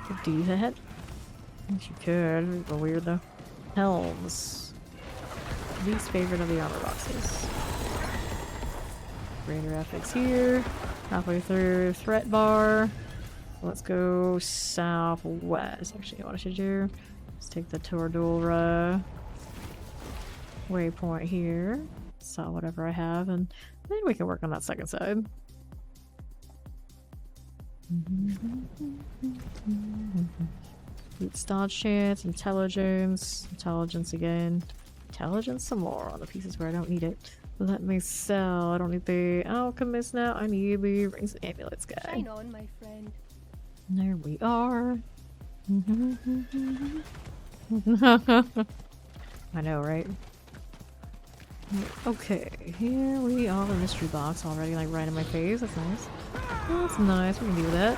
Could do that. I guess you could. It's weird though. Helms. Least favorite of the armor boxes. Greater FX here. Halfway through threat bar. Let's go southwest. Actually, what I should do is take the Tordulra waypoint here. Saw whatever I have, and then we can work on that second side. Loot stodge chance, intelligence, intelligence again, intelligence some more on the pieces where I don't need it. Let me sell. I don't need the alchemist now. I need the rings and amulets guy. Shine on, my friend. There we are. I know, right? Okay, here we are. The mystery box already, like right in my face. That's nice. That's nice. We can do that.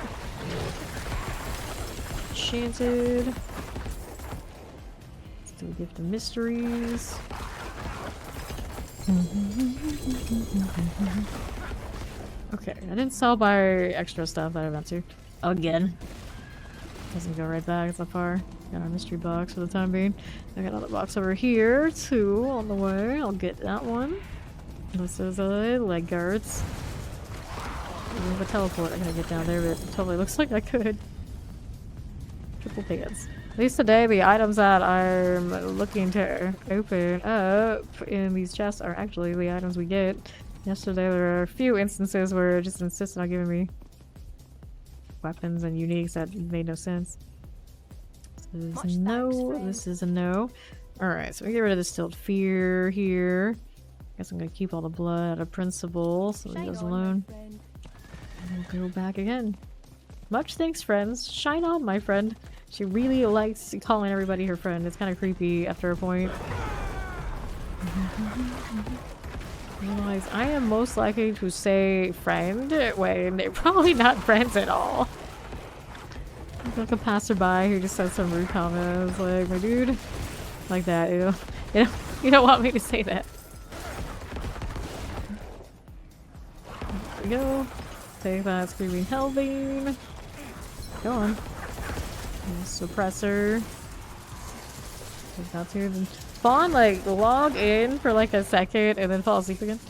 Enchanted. Let's do a gift of mysteries. Okay, I didn't sell by extra stuff that I meant to. Again. Doesn't go right back so far. Got our mystery box for the time being. I got another box over here too on the way. I'll get that one. This is a leg guards. We have a teleport I gotta get down there, but it totally looks like I could. Triple pants. At least today the items that I'm looking to open up in these chests are actually the items we get. Yesterday there were a few instances where it just insisted on giving me weapons and uniques that made no sense. This is no. This is a no. Alright, so we get rid of the Stilled Fear here. Guess I'm gonna keep all the blood out of Principle, so it goes alone. And we'll go back again. Much thanks, friends. Shine on, my friend. She really likes calling everybody her friend. It's kind of creepy after a point. Realize I am most likely to say friend when they're probably not friends at all. Like a passerby who just says some rude comments like, my dude, like that, you don't want me to say that. There we go. Take that screaming Hellbane. Go on. Suppressor. Take that too. Then spawn, like, log in for like a second and then fall asleep again.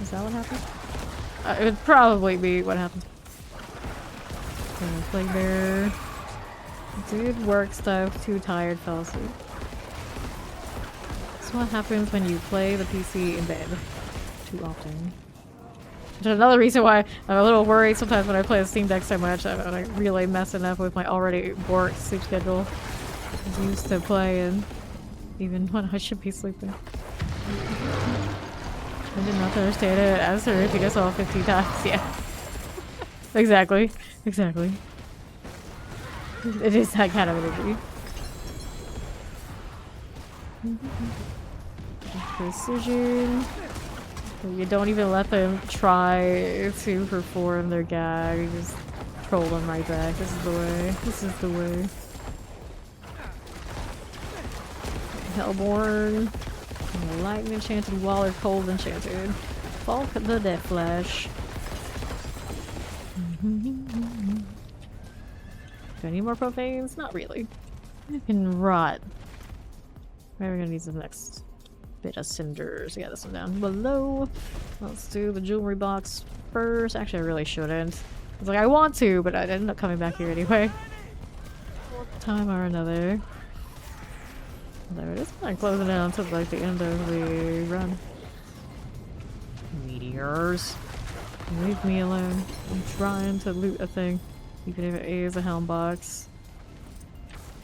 Is that what happened? It would probably be what happened. Plague Bear. Did work stuff, too tired, fell asleep. is what happens when you play the PC in bed too often. Which is another reason why I'm a little worried sometimes when I play the Steam Deck so much. I'm really messing up with my already bored sleep schedule. I'm used to playing even when I should be sleeping. I did not understand it. As a repeat us all 50 times. Yeah. Exactly. Exactly. It is that kind of energy. Precision. You don't even let them try to perform their gag. You just troll them right back. This is the way. This is the way. Hellborn. Lightning enchanted, Waller cold enchanted. Falk the Death Flash. Do I need more profanes? Not really. I can rot. Maybe we're gonna need the next bit of cinders. Yeah, this one down below. Let's do the jewelry box first. Actually, I really shouldn't. I was like, I want to, but I ended up coming back here anyway. One time or another. There it is. I'm closing it until like the end of the run. Meteors. Leave me alone. I'm trying to loot a thing. Even if it is a helm box.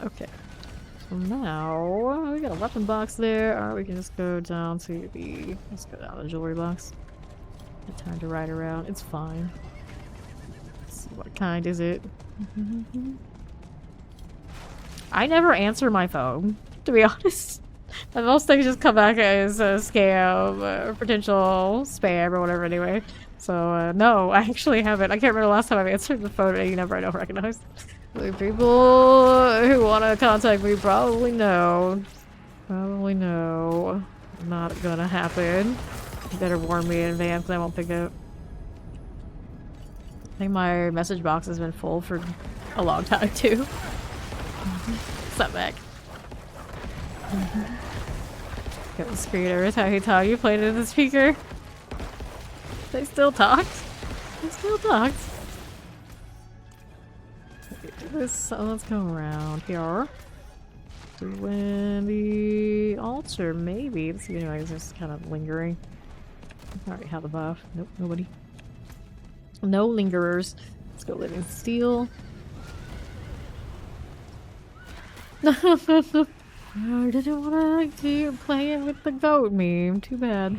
Okay. So now we got a weapon box there, or we can just go down to the let's go down to the jewelry box. Get time to ride around. It's fine. Let's see, what kind is it? I never answer my phone, to be honest. And most things just come back as a scam, potential spam or whatever anyway. So no, I actually haven't. I can't remember the last time I've answered the phone any number I don't recognize. The people who want to contact me probably know. Probably know. Not gonna happen. You better warn me in advance because I won't pick up. I think my message box has been full for a long time too. Step back. Got the screen every time he talked. You played it in the speaker. They still talked. They still talked. Okay, do this. So let's go around here. Doing the altar, maybe. Let's see, anyways, just kind of lingering. I already have the buff. Nope, nobody. No lingerers. Let's go living steel. I didn't want to keep playing with the goat meme. Too bad.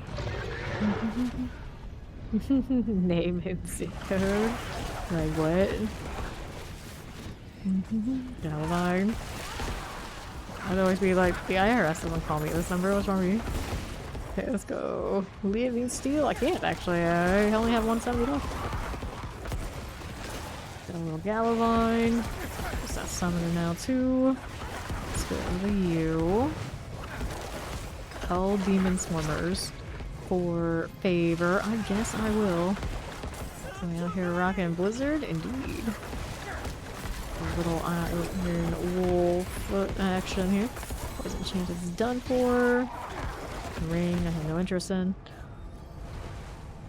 Name and zip code. Like what? Line. I'd always be like, the IRS doesn't call me this number. What's wrong with you? Okay, let's go. Living steel. I can't actually. I only have 170 left. Got a little Galavine. What's that summoner now too? Let's go over you. Call demon swarmers for favor. I guess I will. So out here rocking Blizzard, indeed. A little Iron Wolf action here. Poison Enchanted is done for. Ring, I have no interest in.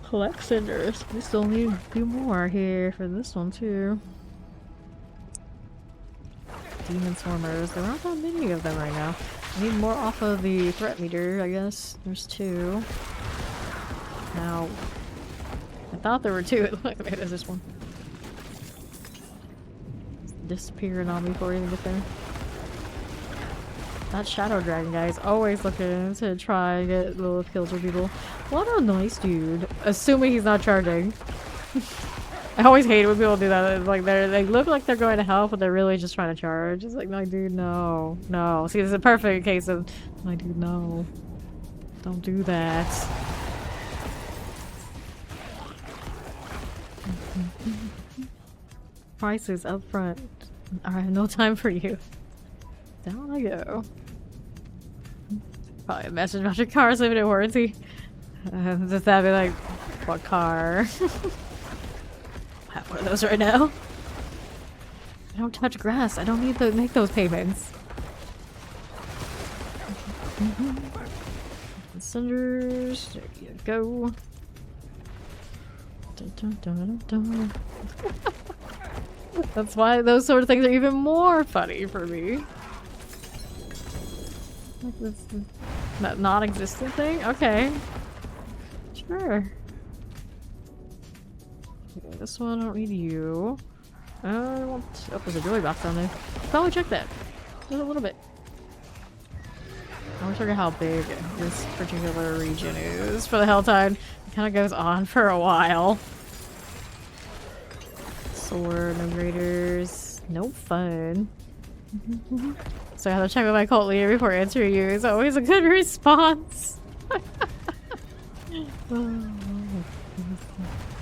Collect cinders. We still need a few more here for this one too. Demon Swarmers. There aren't that many of them right now. I need more off of the threat meter, I guess. There's 2. Now, I thought there were 2. It looked like maybe there's this one. It's disappearing on me before I even get there. That Shadow Dragon guy is always looking to try and get little kills with people. What a nice dude. Assuming he's not charging. I always hate it when people do that. It's like they look like they're going to help, but they're really just trying to charge. It's like, no, dude, no. No. See, this is a perfect case of, my dude, no. Don't do that. Prices up front. I have no time for you. Down I go. Probably a message about your car's limited warranty. Just that be like, what car? I have one of those right now. I don't touch grass. I don't need to make those payments. Cinders. There you go. Dun, dun, dun, dun. That's why those sort of things are even more funny for me. Like this That non-existent thing? Okay. Sure. Okay, this one, I don't need you. I want... Oh, there's a jewelry box down there. Probably check that. Just a little bit. I wish I forget how big this particular region is for the Helltide. It kind of goes on for a while. Sword, no graders, no fun. So I have to check with my cult leader before answering you. It's always a good response.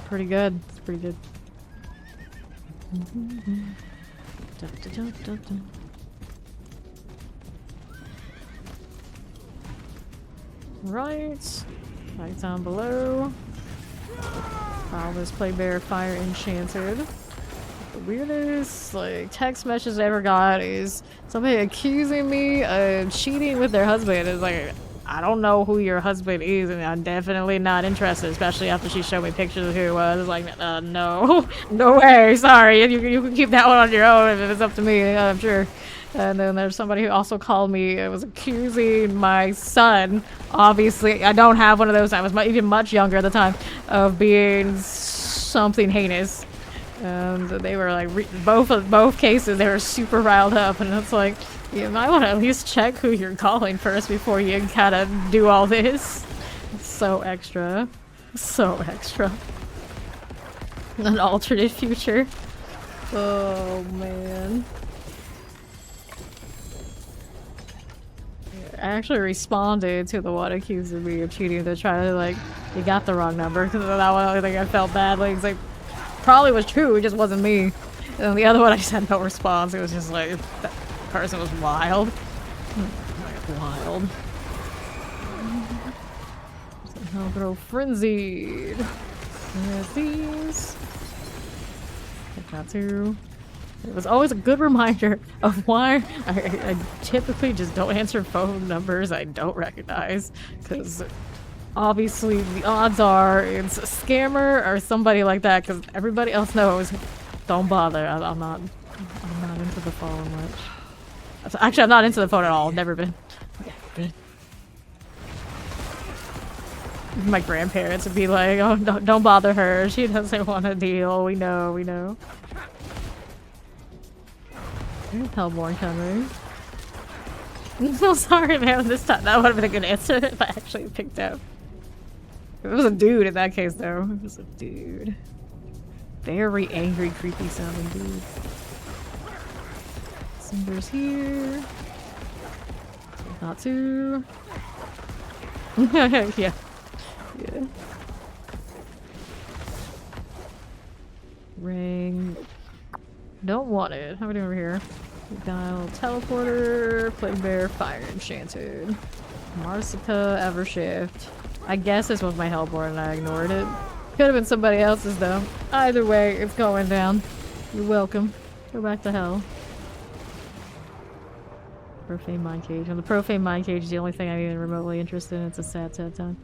Pretty good. It's pretty good. Right. Right down below. All this play bear fire enchanted. The weirdest like text message I ever got is somebody accusing me of cheating with their husband. It's like, I don't know who your husband is, and I'm definitely not interested, especially after she showed me pictures of who it was. It's like, no, no way, sorry. You can keep that one on your own if it's up to me, I'm sure. And then there's somebody who also called me, was accusing my son, obviously, I don't have one of those, I was even much younger at the time, of being something heinous. And they were like, both cases, they were super riled up, and it's like, you might want to at least check who you're calling first before you kind of do all this. It's so extra. So extra. An alternate future. Oh, man. I actually responded to the one accusing me of cheating to try to, like, you got the wrong number, because that one, I think I felt badly. It's like, probably was true, it just wasn't me. And then the other one, I just had no response. It was just like, that person was wild. Like, wild. I'll grow frenzied. There's these. Take that too. It was always a good reminder of why I typically just don't answer phone numbers I don't recognize, because obviously the odds are it's a scammer or somebody like that, because everybody else knows. Don't bother. I'm not into the phone much. Actually, I'm not into the phone at all. Never been. Never been. My grandparents would be like, "Oh, don't bother her. She doesn't want to deal. We know. We know." Hellborn coming. I'm so sorry, man. This time that would have been a good answer if I actually picked up. It was a dude in that case, though. It was a dude. Very angry, creepy sounding dude. Cinders here. Not too. Yeah. Yeah. Ring. Don't want it. How are we doing over here? Dial teleporter, plague bear, fire enchanted. Marsica, Evershift. I guess this was my Hellborn and I ignored it. Could have been somebody else's though. Either way, it's going down. You're welcome. Go back to hell. Profane Mind Cage. And the Profane Mind Cage is the only thing I'm even remotely interested in. It's a sad time.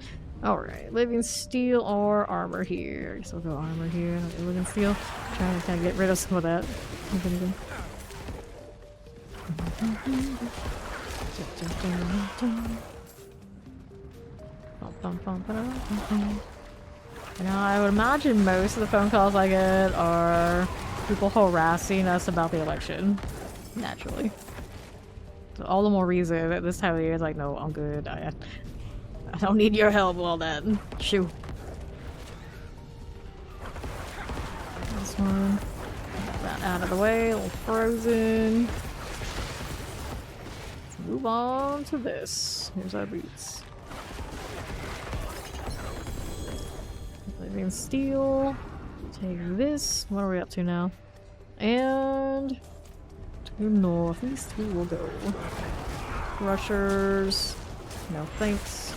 Alright, living steel or armor here. I guess I'll go armor here. Living steel. Trying to kind of get rid of some of that. Now, I would imagine most of the phone calls I get are people harassing us about the election. Naturally. So all the more reason at this time of the year is like, no, I'm good. I don't need your help, well then. Shoot. This one. Get that out of the way. A little frozen. Let's move on to this. Here's our boots. Living steel. Take this. What are we up to now? And to northeast we will go. Rushers. No thanks.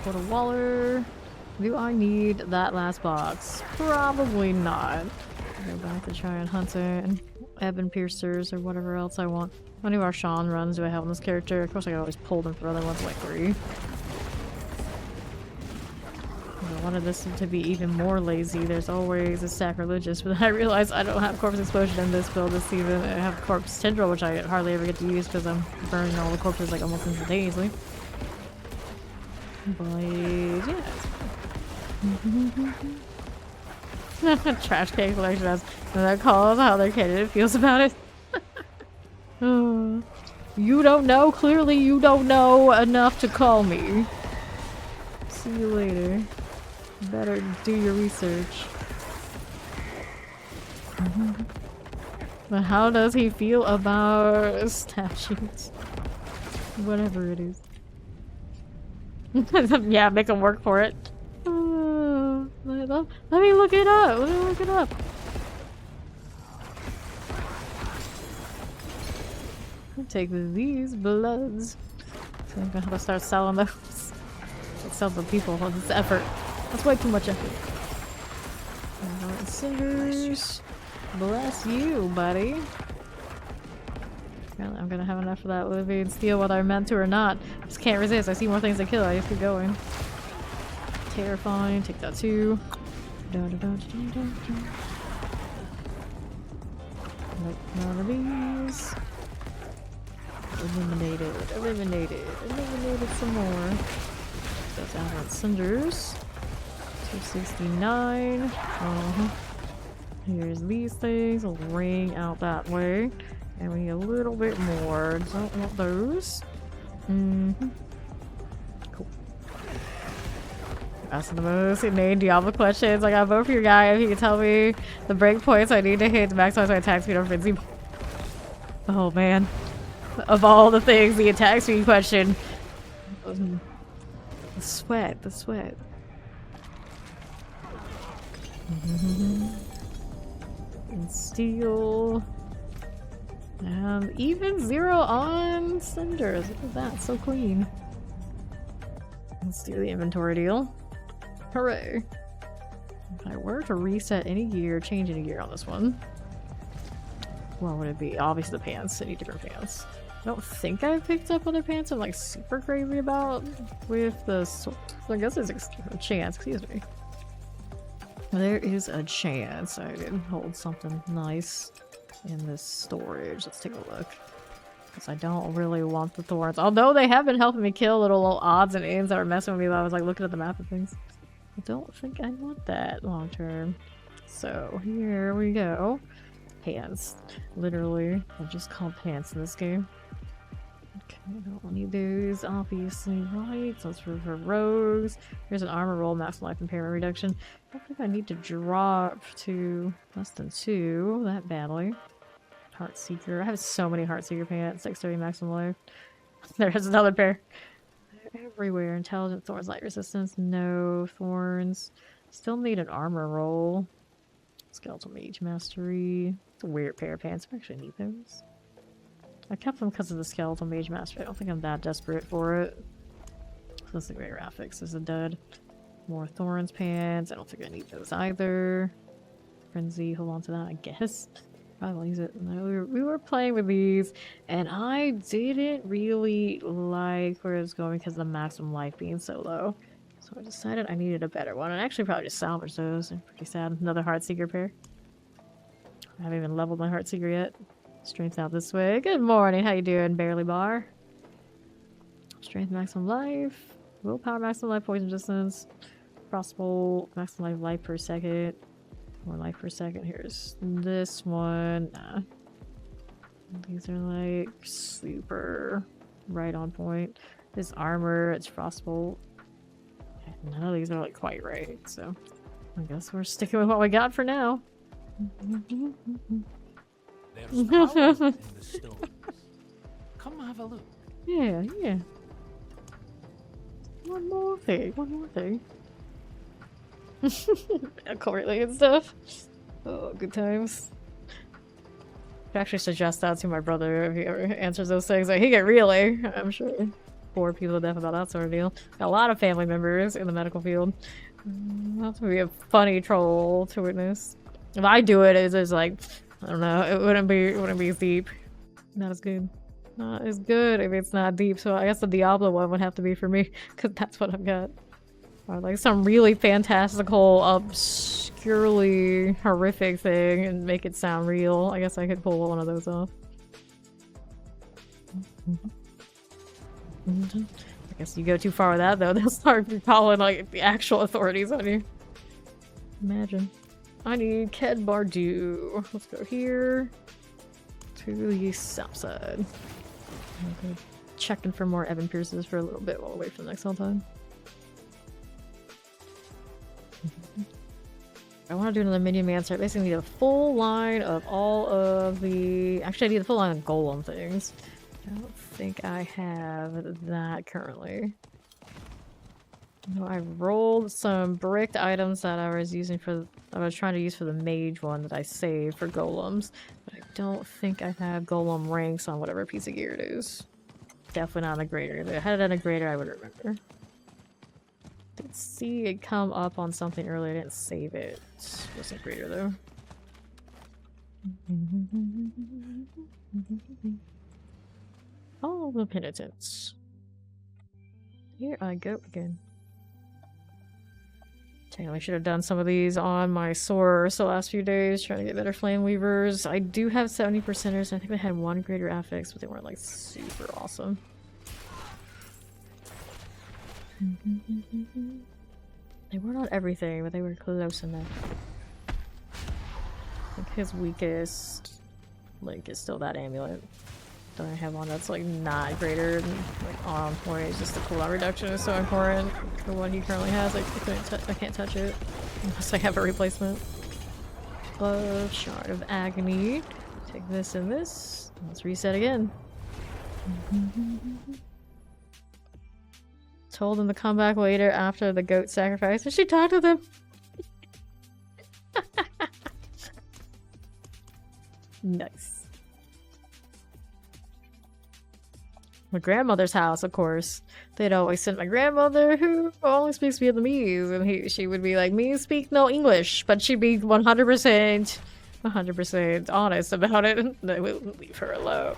Put a Waller. Do I need that last box? Probably not. Go back to try and hunt and Ebon Piercers or whatever else I want. How many of our Sean runs do I have on this character? Of course I can always pull them for other ones like 3. wanted this to be even more lazy. There's always a sacrilegious, but then I realized I don't have corpse explosion in this build this season. I have corpse tendril, which I hardly ever get to use because I'm burning all the corpses like almost instantaneously. But yeah. Trash can collection has that calls how their candidate feels about it. Oh. You don't know? Clearly you don't know enough to call me. See you later. Better do your research. But how does he feel about statues? Whatever it is. Yeah, make him work for it. Let me look it up. Let me look it up. I'll take these bloods. So I'm gonna have to start selling those. Like sell the people on this effort. That's way too much effort. Alright, cinders. Bless you, buddy. Apparently I'm gonna have enough of that living and steel whether I'm meant to or not. I just can't resist. I see more things to kill. I just keep going. Terrifying. Take that too. Nope, none of these. Eliminated. Eliminated some more. That's out on cinders. 269. Here's these things. We'll ring out that way. And we need a little bit more. Don't want those. Cool. Asking the most inane Diablo questions. I got vote for your guy if he can tell me the breakpoints I need to hit to maximize my attack speed on frenzy. Oh man. Of all the things, the attack speed question. The sweat. And steel. Even 0 on cinders. Look at that, so clean. Let's do the inventory deal. Hooray. If I were to reset any gear, change any gear on this one, what would it be? Obviously the pants. I need different pants. I don't think I picked up other pants I'm like super crazy about with the so I guess there's a chance, excuse me. There is a chance I didn't hold something nice in this storage. Let's take a look. Because I don't really want the thorns. Although they have been helping me kill little odds and ends that were messing with me while I was like looking at the map and things. I don't think I want that long term. So here we go. Pants. Literally. They're just called pants in this game. Okay, I don't need those, obviously, right? So it's for rogues. Here's an armor roll, maximum life impairment reduction. I don't think I need to drop to less than 2 that badly. Heartseeker. I have so many Heartseeker pants. Dexterity, maximum life. There's another pair. They're everywhere. Intelligent thorns, light resistance. No thorns. Still need an armor roll. Skeletal mage mastery. It's a weird pair of pants. I actually need those. I kept them because of the skeletal mage mastery. I don't think I'm that desperate for it. So let's see, greater affix is a dud. More thorns pants. I don't think I need those either. Frenzy, hold on to that, I guess. Probably won't use it. No, we were playing with these, and I didn't really like where it was going because of the maximum life being so low. So I decided I needed a better one. And I actually probably just salvaged those. I'm pretty sad. Another Heartseeker pair. I haven't even leveled my Heartseeker yet. Strength out this way. Good morning. How you doing, Barely Bar? Strength maximum life. Willpower maximum life. Poison distance. Frostbolt. Maximum life per second. More life per second. Here's this one. Nah. These are like super right on point. This armor. It's Frostbolt. None of these are like quite right. So I guess we're sticking with what we got for now. There's power in the stones. Come have a look. Yeah. One more thing. Correlated stuff. Oh, good times. I actually suggest that to my brother if he ever answers those things. Like, he get really, I'm sure. Bore people to death about that sort of deal. Got a lot of family members in the medical field. That's gonna be a funny troll to witness. If I do it, it's just like, I don't know, it wouldn't be as deep. Not as good. Not as good if it's not deep, so I guess the Diablo one would have to be for me, because that's what I've got. Or like some really fantastical, obscurely horrific thing and make it sound real. I guess I could pull one of those off. I guess you go too far with that though, they'll start calling like the actual authorities on you. Imagine. I need Ked Bardu. Let's go here to the south side. Okay. Checking for more Evan Pierces for a little bit while we wait for the next whole time. I want to do another minion man, so I basically need a full line of all of the... Actually, I need a full line of golem things. I don't think I have that currently. No, I rolled some bricked items that I was using for... I was trying to use for the mage one that I saved for golems. But I don't think I have golem ranks on whatever piece of gear it is. Definitely not on a grader. If I had it on a grader, I would remember. Did see it come up on something earlier. I didn't save it. Wasn't greater though. All the penitents. Here I go again. Technically, I should have done some of these on my source the last few days, trying to get better flame weavers. I do have 70%ers. I think I had one greater affix, but they weren't like super awesome. They weren't on everything, but they were close enough. I think his weakest link is still that amulet. Don't I have one that's like not greater than like on point? It's just the cooldown reduction is so important. The one he currently has, like I can't touch it unless I have a replacement. Glove, Shard of Agony. Take this and this. Let's reset again. Told him to come back later after the goat sacrifice, and she talked with him. Nice. My grandmother's house, of course. They'd always send my grandmother, who only speaks Vietnamese, and she would be like, "Me speak no English," but she'd be 100% honest about it, and they wouldn't leave her alone.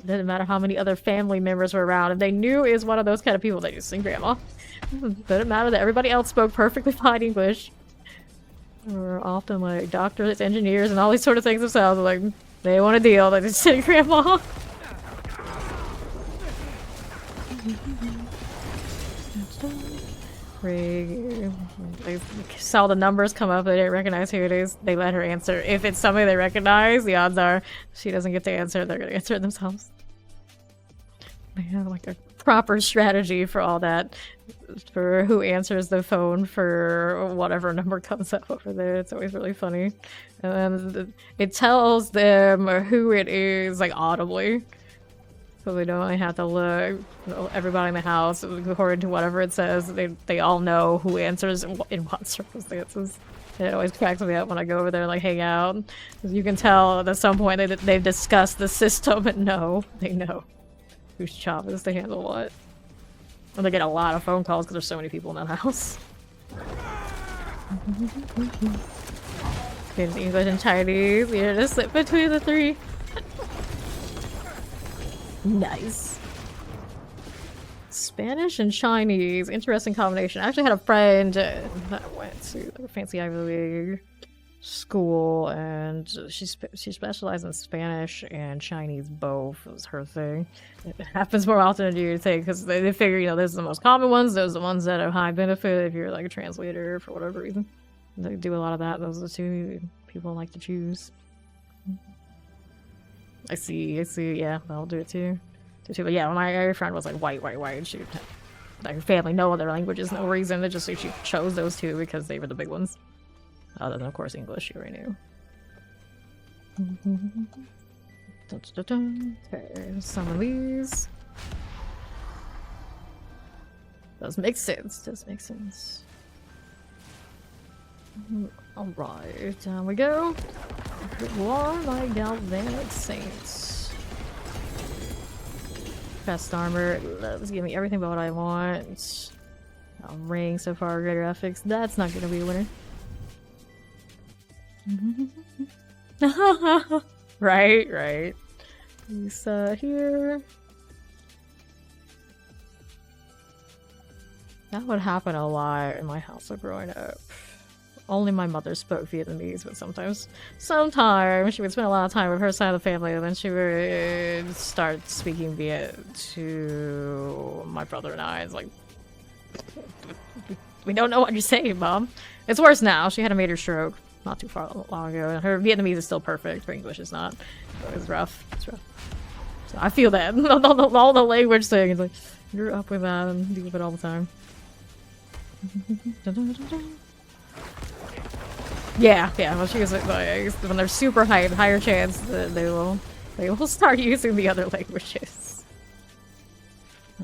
It didn't matter how many other family members were around. If they knew it was one of those kind of people, they just sing grandma. It didn't matter that everybody else spoke perfectly fine English. They were often like doctors, engineers, and all these sort of things themselves. Like, they want a deal, they just sing grandma. They saw the numbers come up, they didn't recognize who it is. They let her answer. If it's somebody they recognize, the odds are she doesn't get to answer, they're gonna answer it themselves. They have like a proper strategy for all that. For who answers the phone for whatever number comes up over there. It's always really funny. And then it tells them who it is, like, audibly. So they don't have to look. Everybody in the house, according to whatever it says, they all know who answers in what circumstances. It always cracks me up when I go over there and like hang out. Because you can tell at some point they've discussed the system and they know whose job is to handle what. And they get a lot of phone calls because there's so many people in that house. In English and Chinese, you just sit between the three. Nice. Spanish and Chinese, interesting combination. I actually had a friend that went to like a fancy Ivy League school, and she specialized in Spanish and Chinese both. It was her thing. It happens more often than you think because they figure, those are the most common ones. Those are the ones that have high benefit if you're like a translator for whatever reason. They do a lot of that. Those are the two people like to choose. I see, yeah, I'll do it too. But yeah, my friend was like white, and she, like, her family, no other languages, no reason. They just she chose those two because they were the big ones. Other than, of course, English, she already knew. Okay, some of these. Does make sense, Alright, down we go. Who are my galvanic saints? Best armor, loves giving me everything but what I want. Ring so far, greater ethics. That's not gonna be a winner. Right. These here. That would happen a lot in my house growing up. Only my mother spoke Vietnamese, but sometimes she would spend a lot of time with her side of the family, and then she would start speaking Viet to my brother and I. It's like, we don't know what you're saying, Mom. It's worse now. She had a major stroke not too far long ago. Her Vietnamese is still perfect, her English is not. So it's rough. It's rough. So I feel that. all the language thing is like, you're up with that and deal with it all the time. Yeah. Well, she was like, when they're super hyped, higher chance that they will start using the other languages.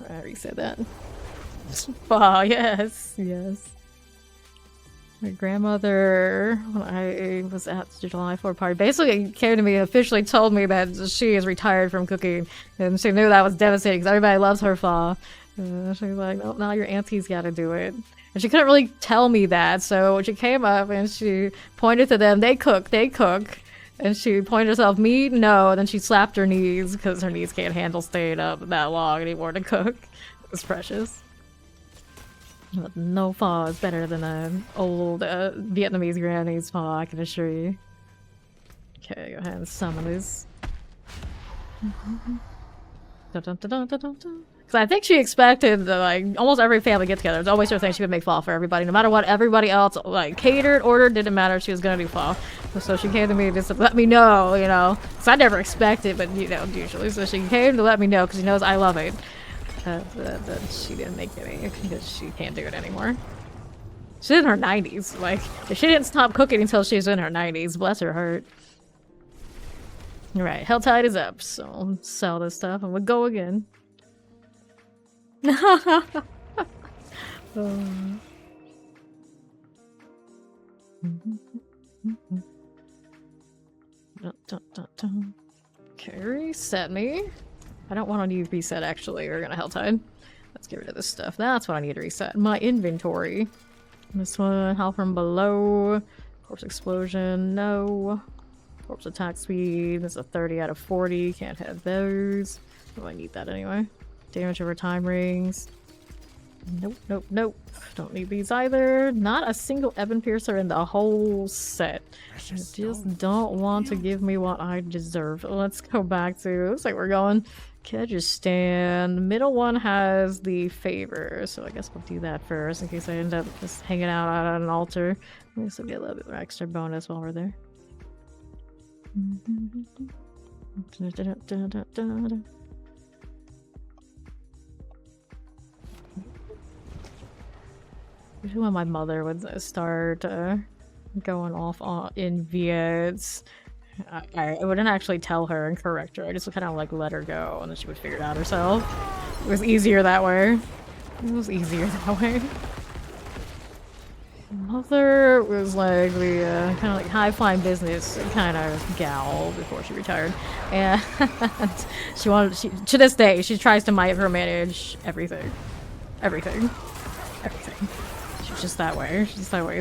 I already said that. Oh, yes. My grandmother, when I was at the July 4th party, basically came to me and officially told me that she is retired from cooking, and she knew that was devastating because everybody loves her pho. She was like, "Nope, now your auntie's got to do it." And she couldn't really tell me that, so she came up and she pointed to them. They cook. And she pointed herself, me, no. And then she slapped her knees because her knees can't handle staying up that long anymore to cook. It was precious. But no pho is better than an old Vietnamese granny's pho, I can assure you. Okay, go ahead and summon this. Because I think she expected that, like, almost every family get together. It's always her thing. She would make pho for everybody, no matter what everybody else, like, catered, ordered, didn't matter. She was gonna do pho. So she came to me just to let me know, you know. Because I never expect it, but, you know, usually. So she came to let me know because she knows I love it. She didn't make any because she can't do it anymore. She's in her 90s. Like, she didn't stop cooking until she was in her 90s. Bless her heart. Alright, Helltide is up, so I'll sell this stuff and we'll go again. Okay, reset me. I don't want to need reset actually, we're gonna Helltide. Let's get rid of this stuff. That's what I need to reset. My inventory. This one, Hell from Below. Corpse Explosion, no. Corpse Attack Speed, this is a 30 out of 40. Can't have those. Oh, I need that anyway. Damage over time rings. Nope. Don't need these either. Not a single Ebon Piercer in the whole set. I just don't want to give me what I deserve. Let's go back to, looks like we're going Kyrgyzstan. The middle one has the favor, so I guess we'll do that first in case I end up just hanging out on an altar. We still get a little bit more extra bonus while we're there. Usually when my mother would start going off in Viets, I wouldn't actually tell her and correct her. I just would kind of like let her go and then she would figure it out herself. It was easier that way. Mother was like the kind of like high-flying business kind of gal before she retired, and to this day she tries to micromanage everything. She's just that way.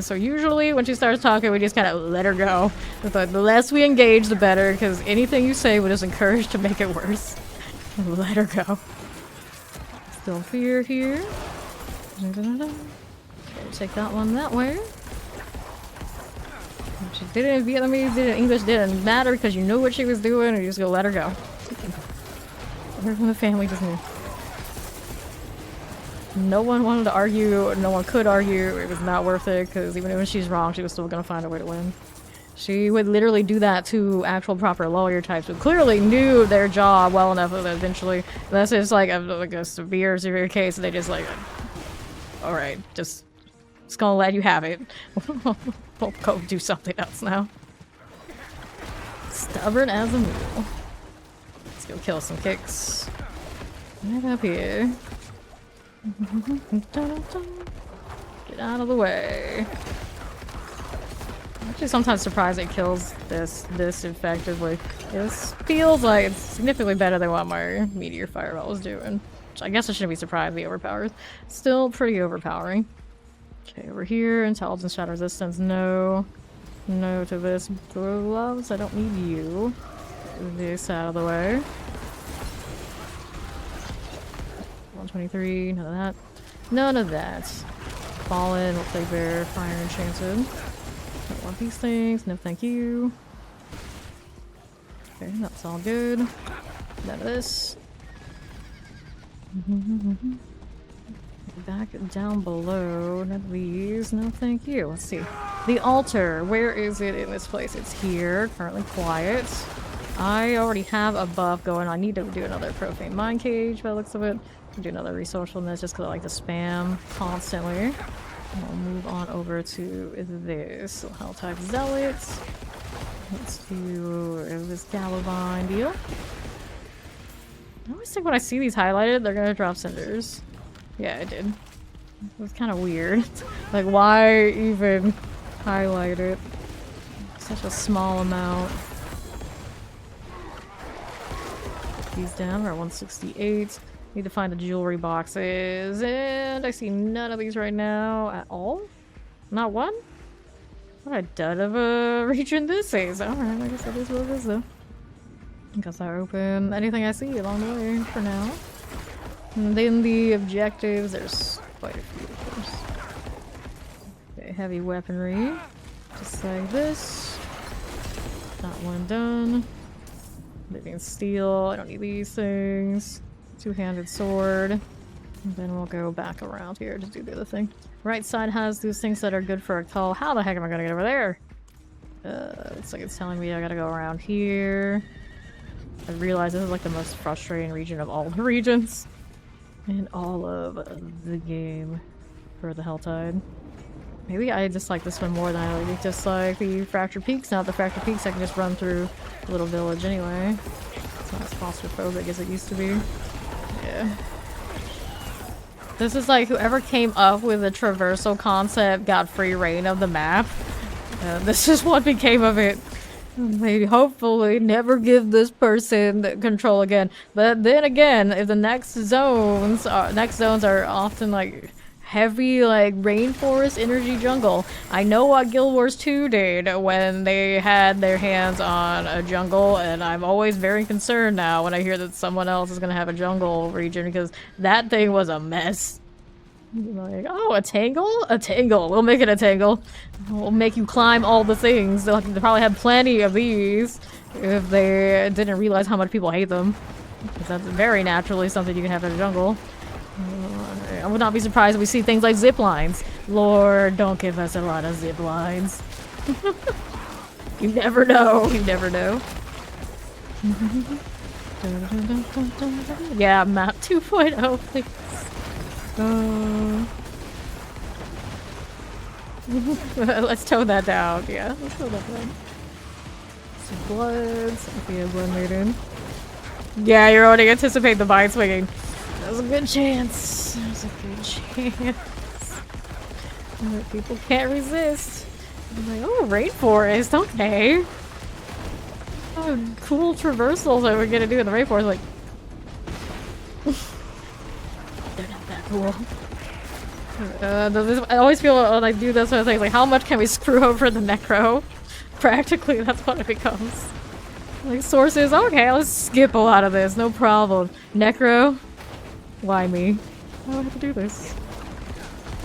So usually when she starts talking, we just kind of let her go. But the less we engage, the better, because anything you say would just encourage to make it worse. Let her go. Still fear here. Okay, take that one that way. If she did it in Vietnamese, did it in English, didn't matter because you knew what she was doing, and you just go let her go. Everyone in the family just knew. No one wanted to argue, no one could argue, it was not worth it, because even when she's wrong, she was still gonna find a way to win. She would literally do that to actual proper lawyer types who clearly knew their job well enough that eventually, unless it's like a severe case, they just like, alright, just gonna let you have it. We'll go do something else now. Stubborn as a mule. Let's go kill some kicks. Right up here. Get out of the way. I'm actually sometimes surprised it kills this effectively. This feels like it's significantly better than what my Meteor Fireball was doing. Which I guess I shouldn't be surprised the overpowered. Still pretty overpowering. Okay, over here, Intelligence Shadow Resistance, no. No to this. Gloves, I don't need you. Get this out of the way. 123, none of that. None of that. Fallen, we'll play bear, fire enchanted. Don't want these things, no thank you. Okay, that's all good. None of this. Back down below, none of these, no thank you. Let's see. The altar, where is it in this place? It's here, currently quiet. I already have a buff going on. I need to do another profane mind cage by the looks of it. Do another resourcefulness just because I like to spam constantly. We'll move on over to this. So Hell type zealots. Let's do this Gallivine deal. I always think when I see these highlighted, they're gonna drop cinders. Yeah, I did. It was kind of weird. Like, why even highlight it? Such a small amount. These down, we're at 168. Need to find the jewelry boxes, and I see none of these right now at all. Not one? What a dud of a region this is. Alright, I guess that is what it is though. I guess I open anything I see along the way for now. And then the objectives, there's quite a few of course. Okay, heavy weaponry. Just like this. That one done. Living steel, I don't need these things. Two-handed sword. And then we'll go back around here to do the other thing. Right side has those things that are good for a cull. How the heck am I gonna get over there? Looks like it's telling me I gotta go around here. I realize this is like the most frustrating region of all the regions. In all of the game for the Helltide. Maybe I dislike this one more than I dislike the Fractured Peaks. Now the Fractured Peaks I can just run through the little village anyway. It's not as claustrophobic as it used to be. Yeah. This is like whoever came up with the traversal concept got free reign of the map. This is what became of it. They hopefully never give this person the control again. But then again, if the next zones are often like heavy like rainforest energy jungle. I know what Guild Wars 2 did when they had their hands on a jungle, and I'm always very concerned now when I hear that someone else is gonna have a jungle region because that thing was a mess. Like, oh, a tangle? A tangle. We'll make it a tangle. We'll make you climb all the things. They'll probably have plenty of these if they didn't realize how much people hate them. Because that's very naturally something you can have in a jungle. I would not be surprised if we see things like zip lines. Lord, don't give us a lot of zip lines. You never know. You never know. Yeah, map 2.0, please. Let's tone that down. Yeah, let's tone that down. Some bloods. Sophia Blood Maiden. Yeah, you're already anticipating the vine swinging. There's a good chance. There's a good chance. People can't resist. I'm like, oh, rainforest, okay. Oh, cool traversals that we're gonna do in the rainforest. Like, they're not that cool. I always feel when I do this sort of thing, like, how much can we screw over the necro? Practically, that's what it becomes. Like, sources, okay, let's skip a lot of this, no problem. Necro? Why me? Why do I have to do this?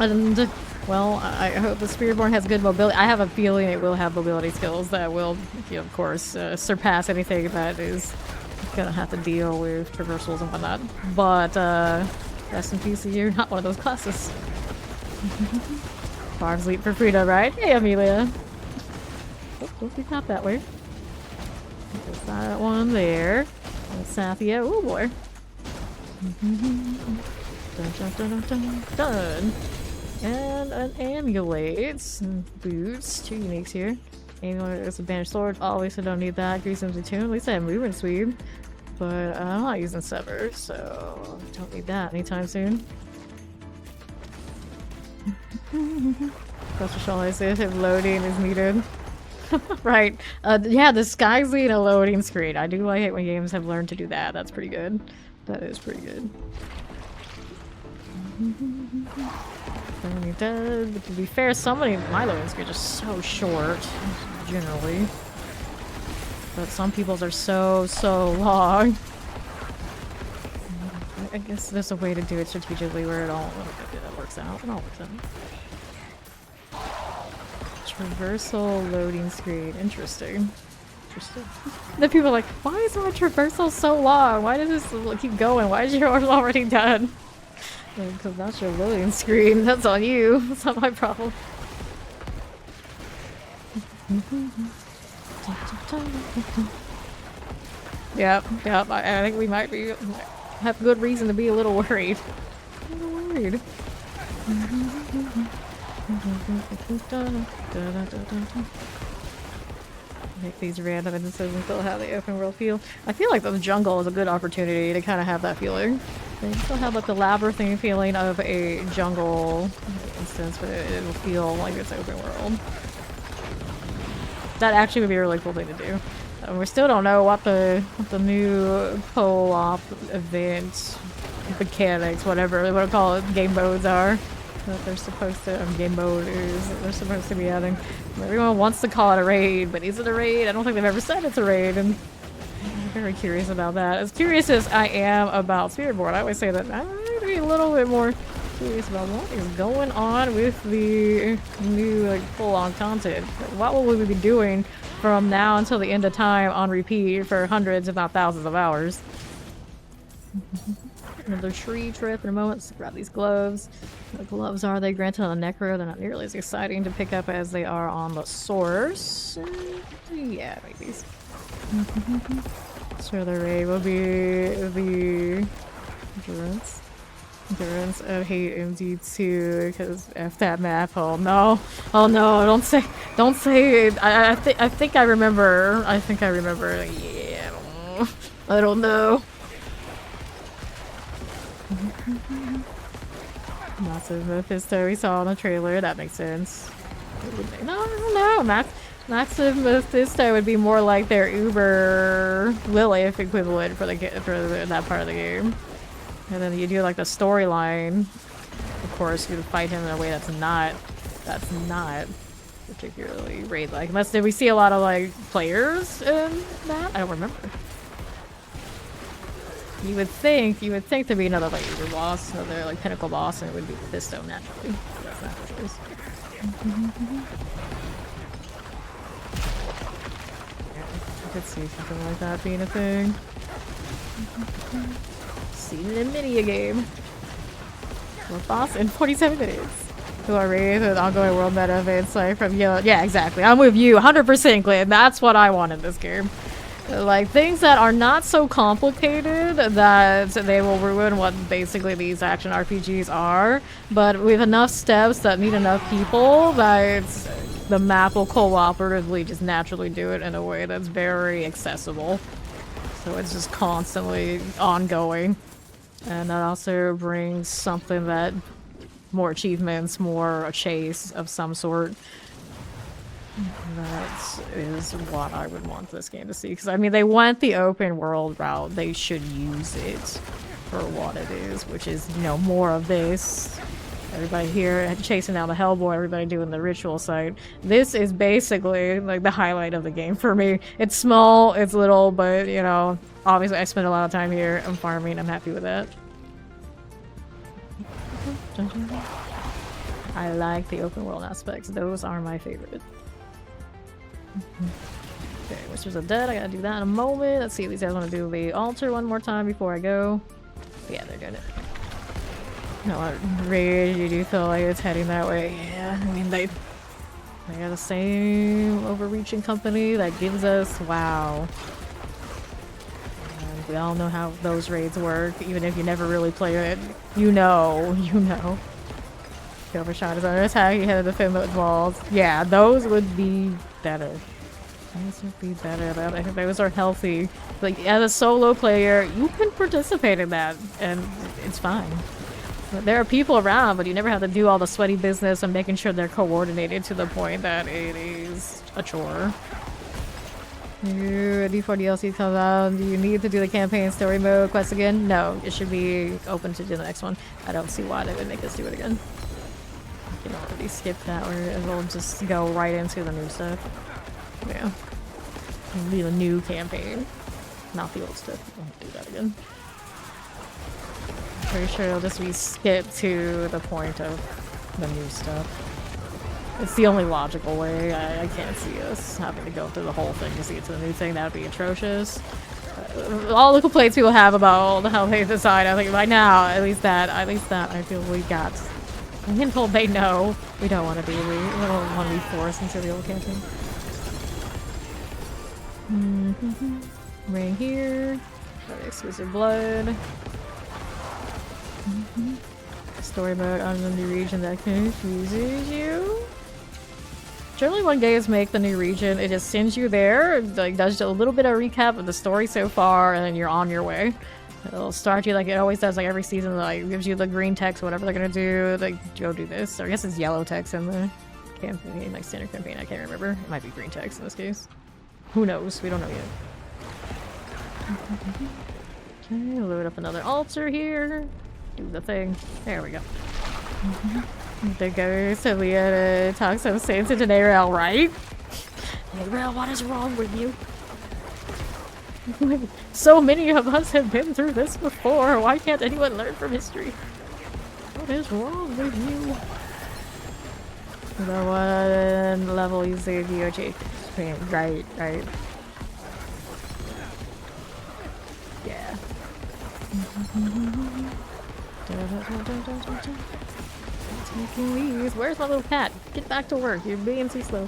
And, well, I hope the Spiritborn has good mobility. I have a feeling it will have mobility skills that will, of course, surpass anything that is gonna have to deal with traversals and whatnot. But, rest in peace, you're not one of those classes. Farms leap for Frida, right? Hey, Amelia! Oh, don't be not that way. There's that one there. And Sathia. Oh boy. Dun, dun, dun, dun, dun, dun. And an amulet. Some boots. 2 uniques here. Amulet is a banished sword. Obviously don't need that. Grease empty tune. At least I have movement speed. But I'm not using Sever, so don't need that anytime soon. Pressure shall I say if loading is needed. Right. Yeah, the sky's leading a loading screen. I do like it when games have learned to do that. That's pretty good. That is pretty good. Dead. But to be fair, my loading screens are so short, generally. But some people's are so long. I guess there's a way to do it strategically where it all works out. It all works out. Traversal loading screen. Interesting. Interesting. The people are like, why is my traversal so long? Why does this keep going? Why is yours already done? Because that's your loading screen. That's on you. That's not my problem. Yep. I think we might have good reason to be a little worried. A little worried. Make these random instances and still have the open world feel. I feel like the jungle is a good opportunity to kind of have that feeling. They still have like the labyrinthine feeling of a jungle instance, but it'll feel like it's open world. That actually would be a really cool thing to do. We still don't know what the new co-op event mechanics, whatever they want to call it, game modes are. That they're supposed to, game mode is they're supposed to be adding. Everyone wants to call it a raid, but is it a raid? I don't think they've ever said it's a raid, and I'm very curious about that. As curious as I am about Spiritboard, I always say that I'd be a little bit more curious about what is going on with the new like full-on content. Like, what will we be doing from now until the end of time on repeat for hundreds, if not thousands, of hours? Another tree trip in a moment. Let's grab these gloves. What gloves are they granted on the Necro? They're not nearly as exciting to pick up as they are on the Source. Yeah, maybe. So the raid will be the endurance of hate MD2 because F that map. Oh no! Oh no! Don't say it. I think I remember. Yeah, I don't know. Massive Mephisto we saw in the trailer. That makes sense. No. Massive Mephisto would be more like their Uber Lilith equivalent for that part of the game. And then you do like the storyline. Of course, you fight him in a way that's not particularly raid-like. Unless did we see a lot of like players in that? I don't remember. You would think there'd be another like Uber boss, another like pinnacle boss, and it would be Mephisto naturally. That's not what it is. I could see something like that being a thing. Seen it in mini game. We're boss in 47 minutes. Who are raised with ongoing world meta events like from Yellow. Yeah, exactly. I'm with you 100%, Glenn. That's what I want in this game. Like, things that are not so complicated that they will ruin what basically these action RPGs are, but with enough steps that need enough people that the map will cooperatively just naturally do it in a way that's very accessible. So it's just constantly ongoing. And that also brings something that more achievements, more a chase of some sort. That is what I would want this game to see. Because, I mean, they went the open world route. They should use it for what it is, which is, you know, more of this. Everybody here chasing down the Hellboy, everybody doing the ritual site. This is basically, like, the highlight of the game for me. It's small, it's little, but, you know, obviously I spend a lot of time here. I'm farming, I'm happy with that. I like the open world aspects. Those are my favorite. Okay, Whispers of Dead. I gotta do that in a moment. Let's see if these guys want to do the altar one more time before I go. Yeah, they're doing it. No, Rage, you do feel like it's heading that way. Yeah, I mean, they are the same overreaching company that gives us WoW. And we all know how those raids work, even if you never really play it. You know. The overshot is under attack, you had to defend those walls. Yeah, those would be better. Those would be better. I think those are healthy. Like, as a solo player, you can participate in that, and it's fine. But there are people around, but you never have to do all the sweaty business and making sure they're coordinated to the point that it is a chore. D4 DLC comes out. Do you need to do the campaign story mode quest again? No, it should be open to do the next one. I don't see why they would make us do it again. You can already skip that, or it'll just go right into the new stuff. Yeah. It'll be the new campaign, not the old stuff. I won't do that again. Pretty sure it'll just be skipped to the point of the new stuff. It's the only logical way. I can't see us having to go through the whole thing to see it to the new thing. That would be atrocious. All the complaints people have about how they decide, I think by now, at least that I feel we got. I'm getting told they know we don't want to be, we don't want to be forced into the old campaign. Right here, exclusive blood. Story mode on the new region that confuses you. Generally when games make the new region, it just sends you there, like does a little bit of recap of the story so far, and then you're on your way. It'll start you like it always does, like every season, like gives you the green text, whatever they're gonna do, like go do this. Or I guess it's yellow text in the campaign, like standard campaign, I can't remember. It might be green text in this case. Who knows? We don't know yet. Okay, load up another altar here. Do the thing. There we go. There goes to Leah to talk some sense into Narelle, right? Narelle, what is wrong with you? So many of us have been through this before. Why can't anyone learn from history? What is wrong with you? The one level you say DOG. Right. Yeah. Taking these. Where's my little cat? Get back to work. You're being too slow.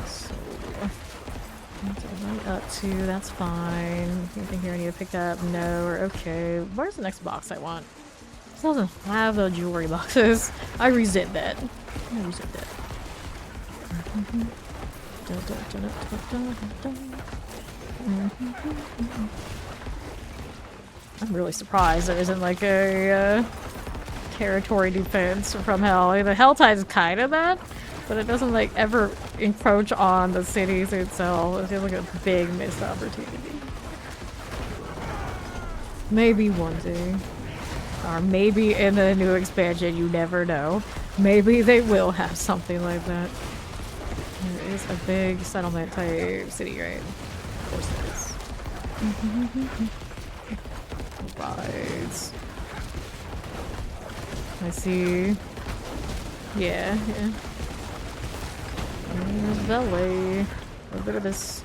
So, right up to. That's fine. Anything here I need to pick up? No. Or okay. Where's the next box I want? This doesn't have the jewelry boxes. I resent that. I'm really surprised there isn't like a territory defense from Hell. The Hell Tide is kind of that, but it doesn't like ever encroach on the cities itself. It feels like a big missed opportunity. Maybe one day. Or maybe in the new expansion, you never know. Maybe they will have something like that. There is a big settlement type city, right? Of course there is. Right. I see. Yeah. There's Valet. A little bit of this.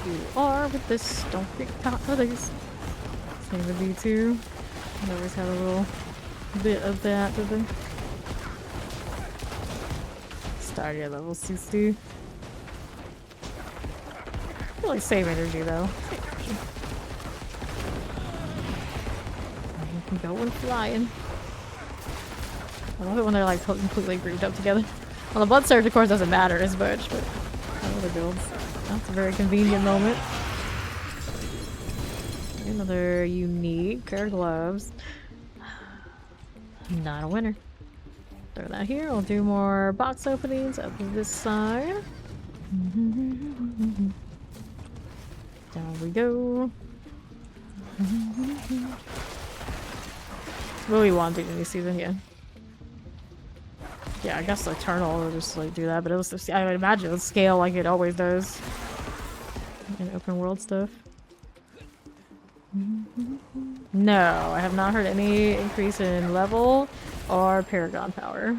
You are with this. Don't get caught with this. Same with B2. I always had a little bit of that, did they? Started at level 60. I feel like same energy though. You can go and flying. I love it when they're like completely grouped up together. Well, the blood surge of course doesn't matter as much, but other builds. That's a very convenient moment. Another unique pair of gloves. Not a winner. Throw that here. I'll do more box openings up this side. Down we go. Really wanted in this season, yeah. Yeah, I guess Eternal will just like do that, but it was, I would imagine it'll scale like it always does in open world stuff. No, I have not heard any increase in level or Paragon power.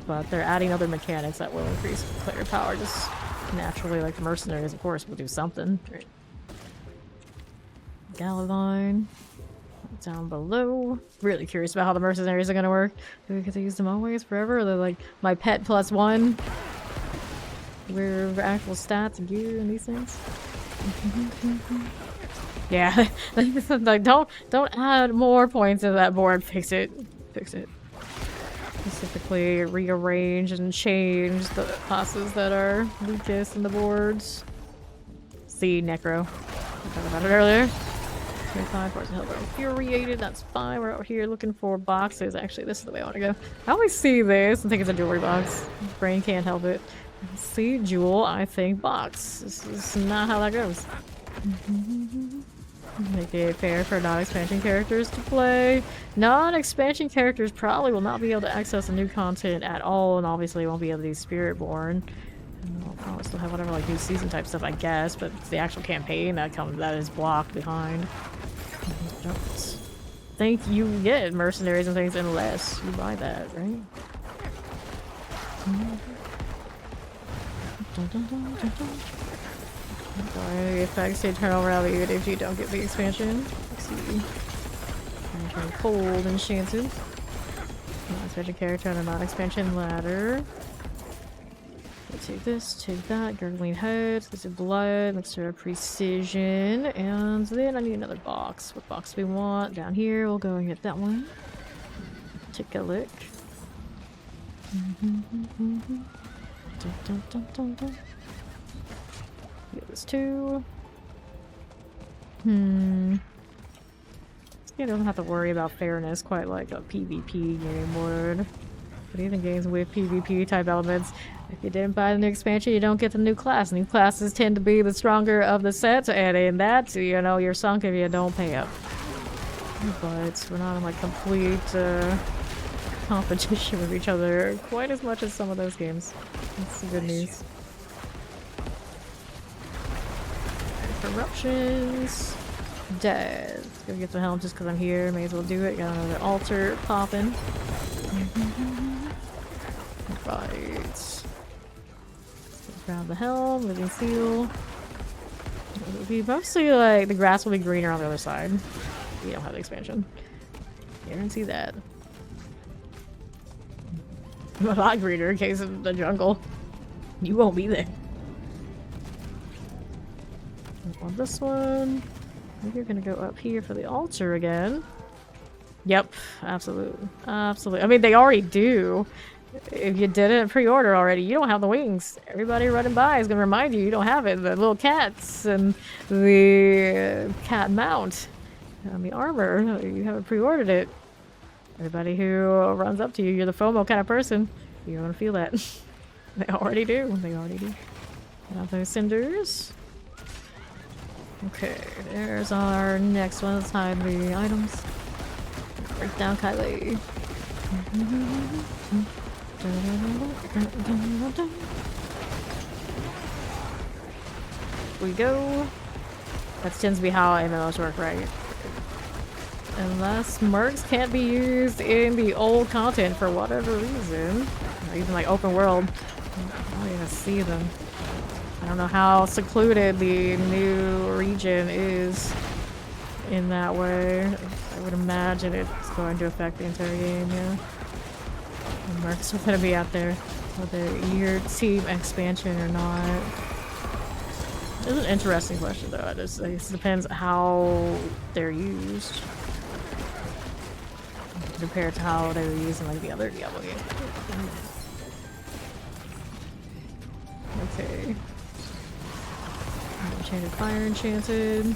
But they're adding other mechanics that will increase player power just naturally, like the mercenaries of course will do something. Right. Galavine. Down below. Really curious about how the mercenaries are gonna work. Do we get to use them always forever? Or they're like my pet +1? We're actual stats and gear and these things. Yeah, like don't add more points to that board. Fix it. Specifically rearrange and change the classes that are weakest in the boards. See Necro. I talked about it earlier. 25 Force Hill. We're infuriated. That's fine. We're out here looking for boxes. Actually, this is the way I want to go. I always see this and think it's a jewelry box. Brain can't help it. See jewel, I think box. This is not how that goes. Make it fair for non-expansion characters to play. Non-expansion characters probably will not be able to access the new content at all, and obviously won't be able to do Spiritborn. And they'll probably still have whatever like new season type stuff, I guess, but it's the actual campaign that is blocked behind. I don't think you get mercenaries and things unless you buy that, right? Sorry, effects to eternal rally even if you don't get the expansion. Let's see. I'm trying cold enchanted. Non-expansion character on a non-expansion ladder. We'll take this, take that, gurgling heads, this is blood, mixture of precision, and then I need another box. What box do we want? Down here, we'll go and get that one. Take a look. Dun, dun, dun, dun, dun. Get this too. This game doesn't have to worry about fairness quite like a PvP game would. But even games with PvP type elements, if you didn't buy the new expansion, you don't get the new class. New classes tend to be the stronger of the sets, and in that, you know, you're sunk if you don't pay up. But we're not in like complete competition with each other quite as much as some of those games. That's the good news. Corruptions. Dead. Gonna get the helm just because I'm here. May as well do it. Got another altar popping. Right. Grab the helm, living seal. It'll be mostly like the grass will be greener on the other side. We don't have the expansion. Guarantee that. A lot greener in case of the jungle. You won't be there. On this one. You're gonna go up here for the altar again. Yep, absolutely. Absolutely. I mean, they already do. If you didn't pre-order already, you don't have the wings. Everybody running by is gonna remind you you don't have it. The little cats and the cat mount and the armor. You haven't pre-ordered it. Everybody who runs up to you, you're the FOMO kind of person. You're gonna feel that. They already do. They already do. Got those cinders. Okay, there's our next one. Let's hide the items. Break down Kylie. We go. That tends to be how MMOs work, right? Unless mercs can't be used in the old content for whatever reason. Or even like open world. I don't even see them. I don't know how secluded the new region is in that way. I would imagine it's going to affect the entire game, yeah. The mercs are gonna be out there, whether your team expansion or not. It's an interesting question though. It just depends how they're used. Compared to how they were used in like the other Diablo games. Okay. Enchanted fire enchanted.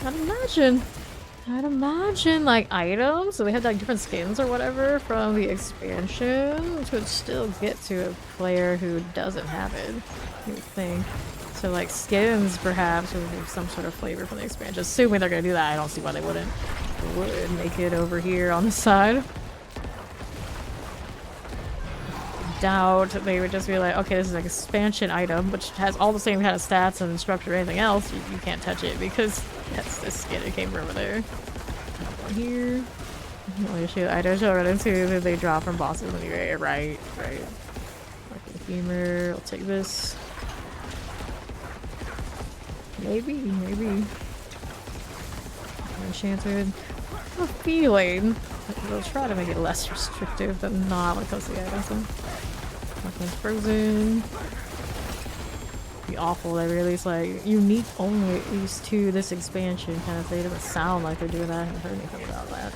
I'd imagine like items, so they had like different skins or whatever from the expansion, which would still get to a player who doesn't have it, you would think. So like skins perhaps would have some sort of flavor from the expansion. Assuming they're gonna do that, I don't see why they wouldn't. They would make it over here on the side. Doubt they would just be like, okay, this is an expansion item, which has all the same kind of stats and structure or anything else. You can't touch it because that's the skin it came from over there. Here. I'll show the items I'll run into that they drop from bosses in the area. Right. Like the femur. I'll take this. Maybe. Enchanted. I have a feeling they'll try to make it less restrictive than not when it comes to the items. Nothing's frozen. Be awful. They release like unique only at least to this expansion kind of thing. It doesn't sound like they're doing that. I haven't heard anything about that.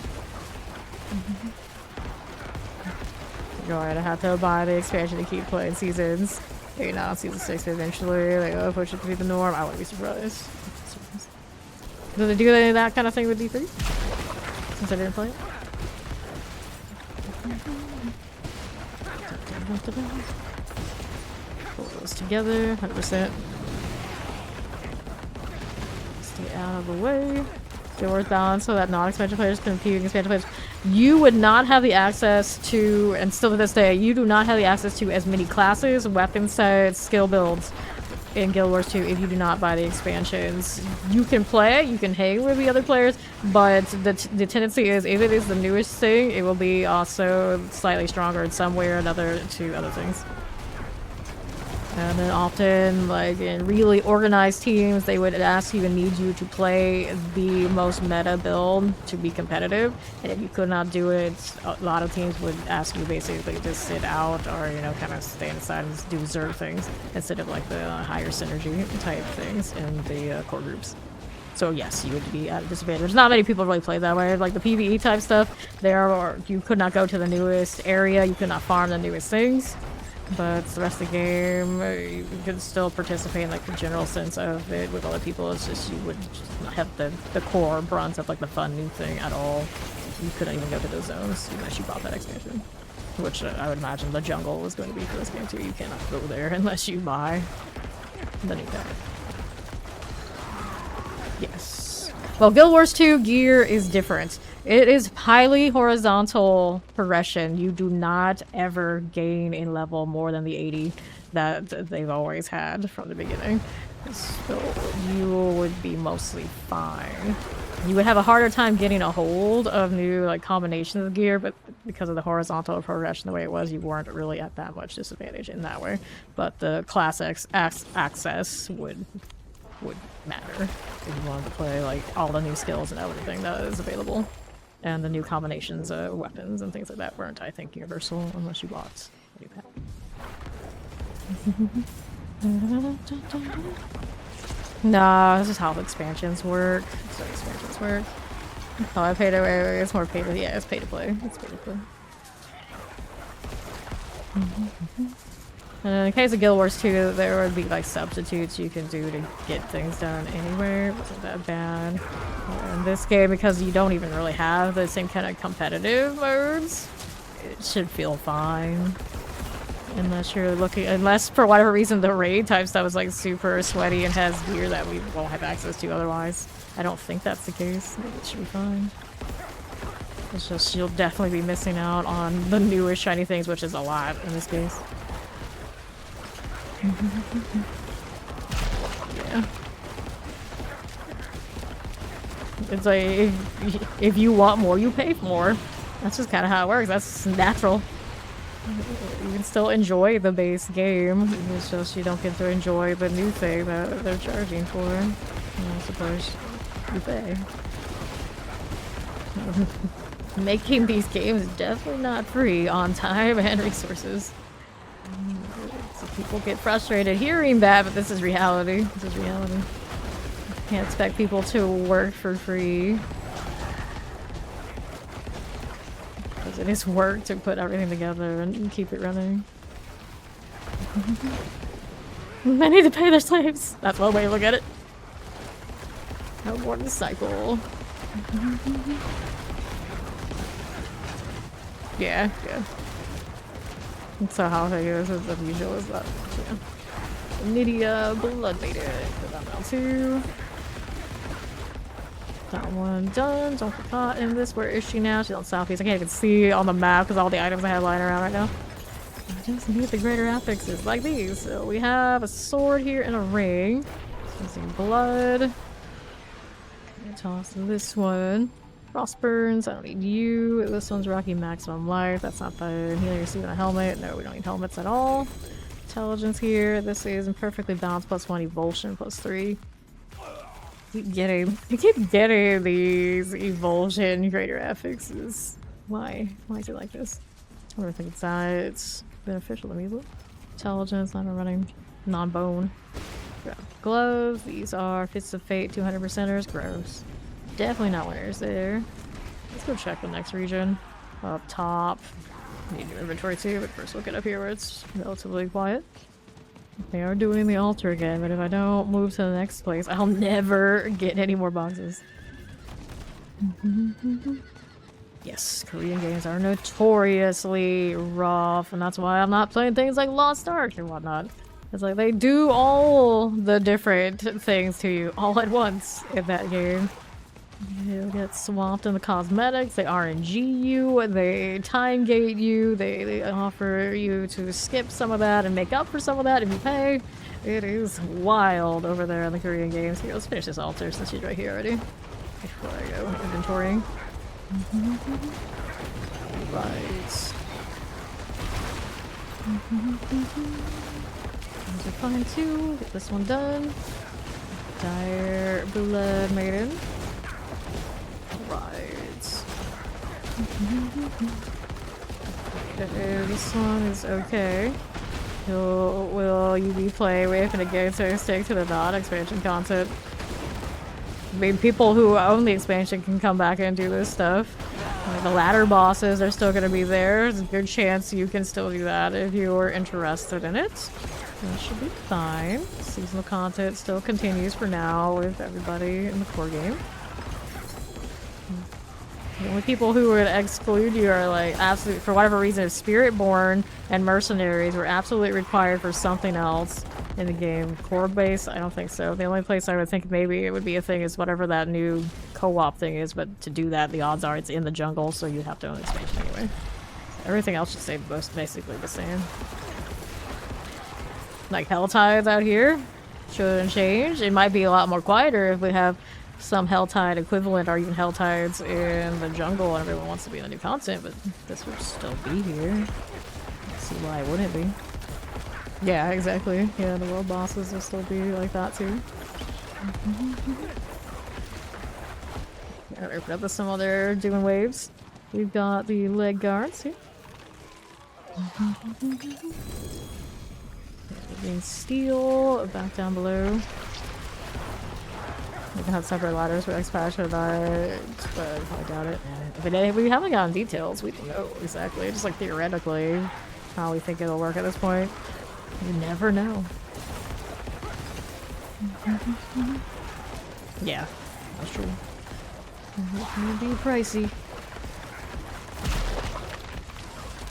Alright, I have to buy the expansion to keep playing seasons. Maybe not season 6 eventually. Like, push it to be the norm. I wouldn't be surprised. Do they do any of that kind of thing with D3? Since I didn't play it? Pull those together, 100%. Stay out of the way. Get worth balance so that non-expansion players can compete with expansion players. You would not have the access to, and still to this day, you do not have the access to as many classes, weapon sets, skill builds in Guild Wars 2 if you do not buy the expansions. You can play, you can hang with the other players, but the tendency is if it is the newest thing, it will be also slightly stronger in some way or another to other things. And then often, like in really organized teams, they would ask you and need you to play the most meta build to be competitive. And if you could not do it, a lot of teams would ask you basically to sit out or, you know, kind of stay inside and do Zerg things instead of like the higher synergy type things in the core groups. So yes, you would be at a disadvantage. Not many people really play that way. Like the PvE type stuff, you could not go to the newest area, you could not farm the newest things. But the rest of the game, you could still participate in like the general sense of it with other people. It's just you would just not have the core bronze of like the fun new thing at all. You couldn't even go to those zones unless you bought that expansion. Which I would imagine the jungle was going to be for this game too. You cannot go there unless you buy the new pack. Yes. Well, Guild Wars 2 gear is different. It is highly horizontal progression. You do not ever gain in level more than the 80 that they've always had from the beginning. So you would be mostly fine. You would have a harder time getting a hold of new like combinations of gear, but because of the horizontal progression the way it was, you weren't really at that much disadvantage in that way. But the class access would matter if you wanted to play like all the new skills and everything that is available. And the new combinations of weapons and things like that weren't, I think, universal unless you bought a new pack. Nah, this is how the expansions work. So expansions work. Oh, I paid away. It's more pay to, yeah, it's pay to play. It's pay to play. In case of Guild Wars 2, there would be like substitutes you can do to get things done anywhere. It wasn't that bad. In this game, because you don't even really have the same kind of competitive modes, it should feel fine. Unless you're looking, unless for whatever reason the raid type stuff is like super sweaty and has gear that we won't have access to otherwise. I don't think that's the case. It should be fine. It's just you'll definitely be missing out on the newest shiny things, which is a lot in this case. Yeah. It's like, if you want more, you pay for more. That's just kind of how it works. That's natural. You can still enjoy the base game. It's just you don't get to enjoy the new thing that they're charging for. And I suppose you pay. Making these games is definitely not free on time and resources. So people get frustrated hearing that, but this is reality. This is reality. Can't expect people to work for free. Because it is work to put everything together and keep it running. They need to pay their slaves. That's one way to look at it. No more than cycle. Yeah, yeah. So how I guess is as usual as that. Yeah. Nydia Blood Baited. Put that down too. That one done. Don't get caught in this. Where is she now? She's on southeast. I can't even see on the map because all the items I have lying around right now. I just need the greater affixes like these. So we have a sword here and a ring. Using blood. Gonna toss this one. Frostburns, I don't need you. This one's Rocky Maximum Life. That's not fun. Healing your suit and a helmet. No, we don't need helmets at all. Intelligence here. This is perfectly balanced. +1 Evulsion, +3. I keep getting these Evulsion greater affixes. Why? Why is it like this? I don't think it's beneficial to me. Intelligence, I'm running non-bone. Gloves. These are Fists of Fate 200%ers. Gross. Definitely not winners there. Let's go check the next region. Up top. Need new inventory too, but first we'll get up here where it's relatively quiet. They are doing the altar again, but if I don't move to the next place, I'll never get any more boxes. Yes, Korean games are notoriously rough, and that's why I'm not playing things like Lost Ark and whatnot. It's like they do all the different things to you all at once in that game. You'll get swamped in the cosmetics, they RNG you, they time gate you, they offer you to skip some of that and make up for some of that if you pay. It is wild over there in the Korean games. Here, let's finish this altar since she's right here already. Before I go inventorying. Right. Those are fine too. Get this one done. Dire Blood Maiden. Right. Okay, this one is okay. Will you be playing with and again to stick to the non-expansion content? I mean, people who own the expansion can come back and do this stuff. Like, the ladder bosses are still going to be there. There's a good chance you can still do that if you're interested in it. That should be fine. Seasonal content still continues for now with everybody in the core game. The only people who would exclude you are like absolute, for whatever reason, if Spiritborn and Mercenaries were absolutely required for something else in the game. Core base, I don't think so. The only place I would think maybe it would be a thing is whatever that new co-op thing is, but to do that, the odds are it's in the jungle, so you'd have to own the expansion anyway. Everything else should stay basically the same. Like Helltides out here shouldn't change. It might be a lot more quieter if we have some Helltide equivalent or even Helltides in the jungle and everyone wants to be in the new content, but this would still be here. Let's see why it wouldn't be. Yeah, exactly. Yeah, the world bosses will still be like that too. Gotta open up with some other doing waves. We've got the leg guards here. Being steel back down below. We can have separate ladders for X-Patch or that, but I doubt it. If we haven't gotten details, we don't know exactly. Just like theoretically how we think it'll work at this point. You never know. Yeah, that's true. It's gonna be pricey.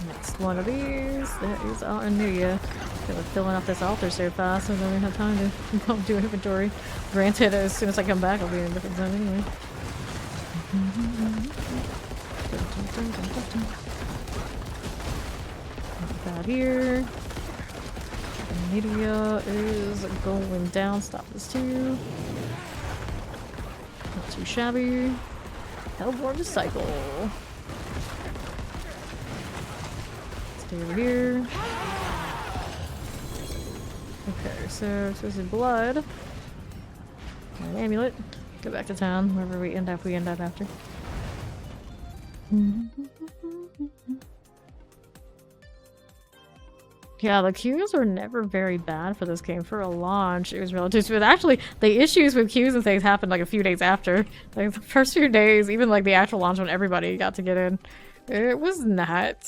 Next one of these, that is Altanuya. We're filling up this altar so fast, so I don't have time to go do inventory. Granted, as soon as I come back, I'll be in a different zone anyway. That here. Media is going down. Stop this too. Not too shabby. Hellborn Disciple. Stay over here. Okay, so this is blood. An amulet. Go back to town, wherever we end up after. Yeah, the queues were never very bad for this game. For a launch, it was relative to it. Actually, the issues with queues and things happened like a few days after. Like the first few days, even like the actual launch when everybody got to get in, it was not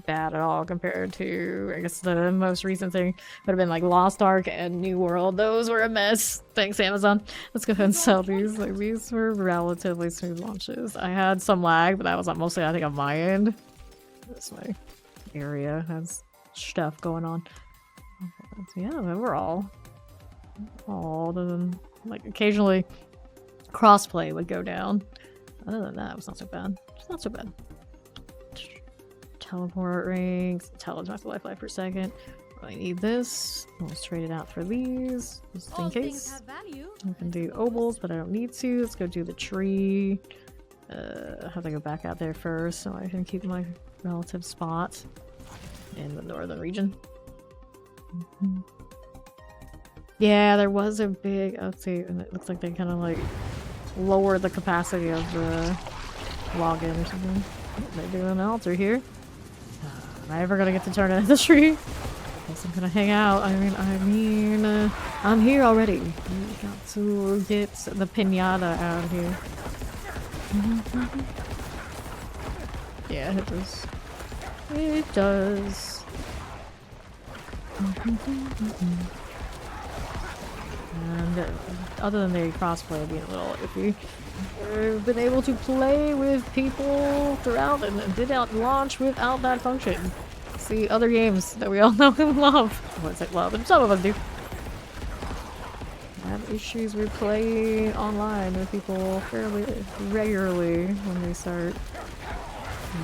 bad at all compared to, I guess, the most recent thing would have been like Lost Ark and New World. Those were a mess. Thanks, Amazon. Let's go ahead and sell these. Like, these were relatively smooth launches. I had some lag, but that was mostly, I think, on my end. This way area has stuff going on. So yeah, overall, other than like occasionally crossplay would go down. Other than that, it was not so bad. It's not so bad. Teleport rings. Teleport my life for a second. I need this. Let's trade it out for these, just in case. I can do obols, but I don't need to. Let's go do the tree. I have to go back out there first so I can keep my relative spot in the northern region. Yeah, there was a big update, and it looks like they kind of like lowered the capacity of the login or something. They're doing an altar here. Am I ever gonna get to turn it into a tree? Guess I'm gonna hang out. I mean, I'm here already. We got to get the pinata out of here. Yeah, it does. It does. And other than the crossplay being a little iffy, we've been able to play with people throughout and did out launch without that function. See other games that we all know and love. What's it love? And some of us do. I have issues with playing online with people fairly regularly when they start.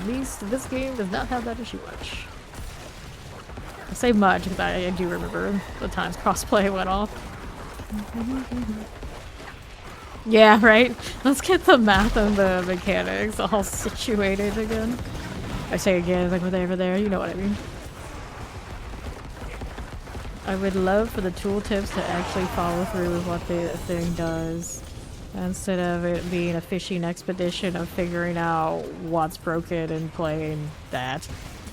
At least this game does not have that issue much. I say much because I do remember the times crossplay went off. Yeah, right? Let's get the math and the mechanics all situated again. I say again, like over there, you know what I mean. I would love for the tooltips to actually follow through with what the thing does. Instead of it being a fishing expedition of figuring out what's broken and playing that.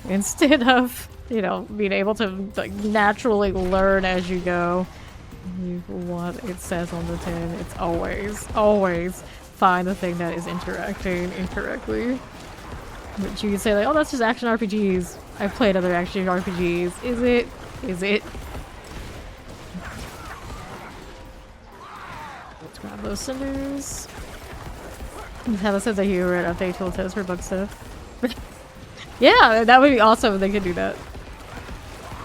Instead of, you know, being able to like naturally learn as you go what it says on the tin. It's always find the thing that is interacting incorrectly. But you can say like, oh, that's just action RPGs. I've played other action RPGs. Is it? Is it? Let's grab those cinders. Just have a sense of humor and update tooltips for bug stuff. Yeah, that would be awesome if they could do that.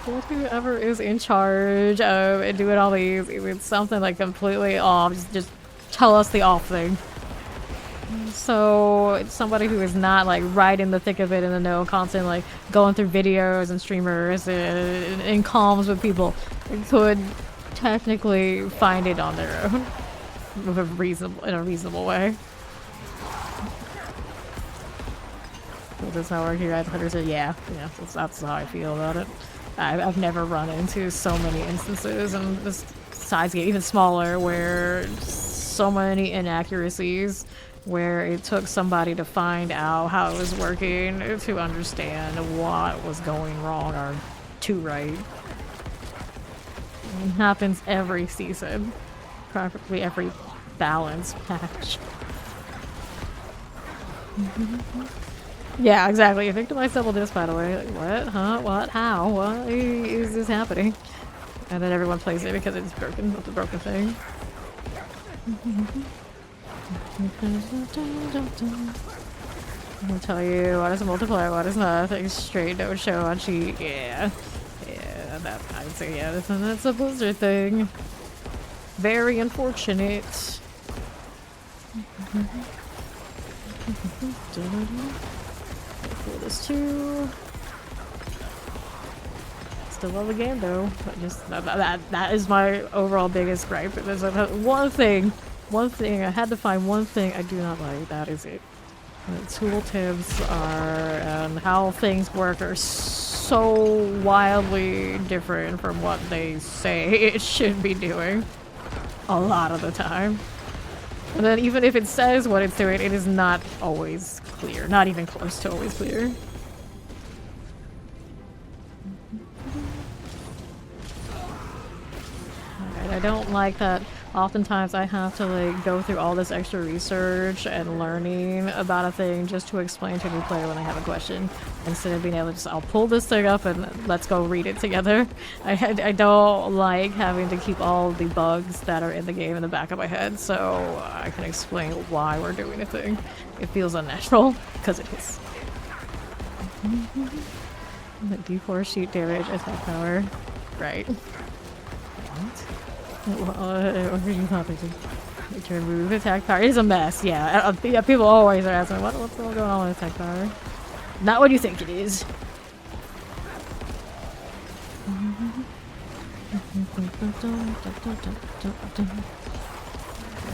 But whoever is in charge of doing all these, if it's something like completely off, just tell us the off thing. So it's somebody who is not like right in the thick of it in the know, constantly like going through videos and streamers and in comms with people, could technically find it on their own with a reasonable way. Does this not work here? Hunter said, yeah, that's how I feel about it. I've never run into so many instances, and this size get even smaller, where so many inaccuracies, where it took somebody to find out how it was working to understand what was going wrong or to right. It happens every season, practically every balance patch. Yeah, exactly. I victimized double disc, by the way. Like, what? Huh? What? How? What is this happening? And then everyone plays it because it's broken. It's a broken thing. I'm gonna tell you what is a multiplier, what is not. Things straight don't show on cheat. Yeah. Yeah, that I'd say yeah, that's a Blizzard thing. Very unfortunate. Pull this too. Still love the game though. But just that is my overall biggest gripe. There's one thing I had to find one thing I do not like. That is it. The tooltips and how things work are so wildly different from what they say it should be doing. A lot of the time. And then even if it says what it's doing, it is not always clear. Not even close to always clear. Alright, I don't like that oftentimes I have to like go through all this extra research and learning about a thing just to explain to a new player when I have a question. Instead of being able to just, I'll pull this thing up and let's go read it together. I don't like having to keep all the bugs that are in the game in the back of my head so I can explain why we're doing a thing. It feels unnatural, because it is. The D4 sheet damage, attack power. Right. What are you talking to? To remove attack power. It is a mess, yeah. People always are asking, what's going on with attack power? Not what you think it is.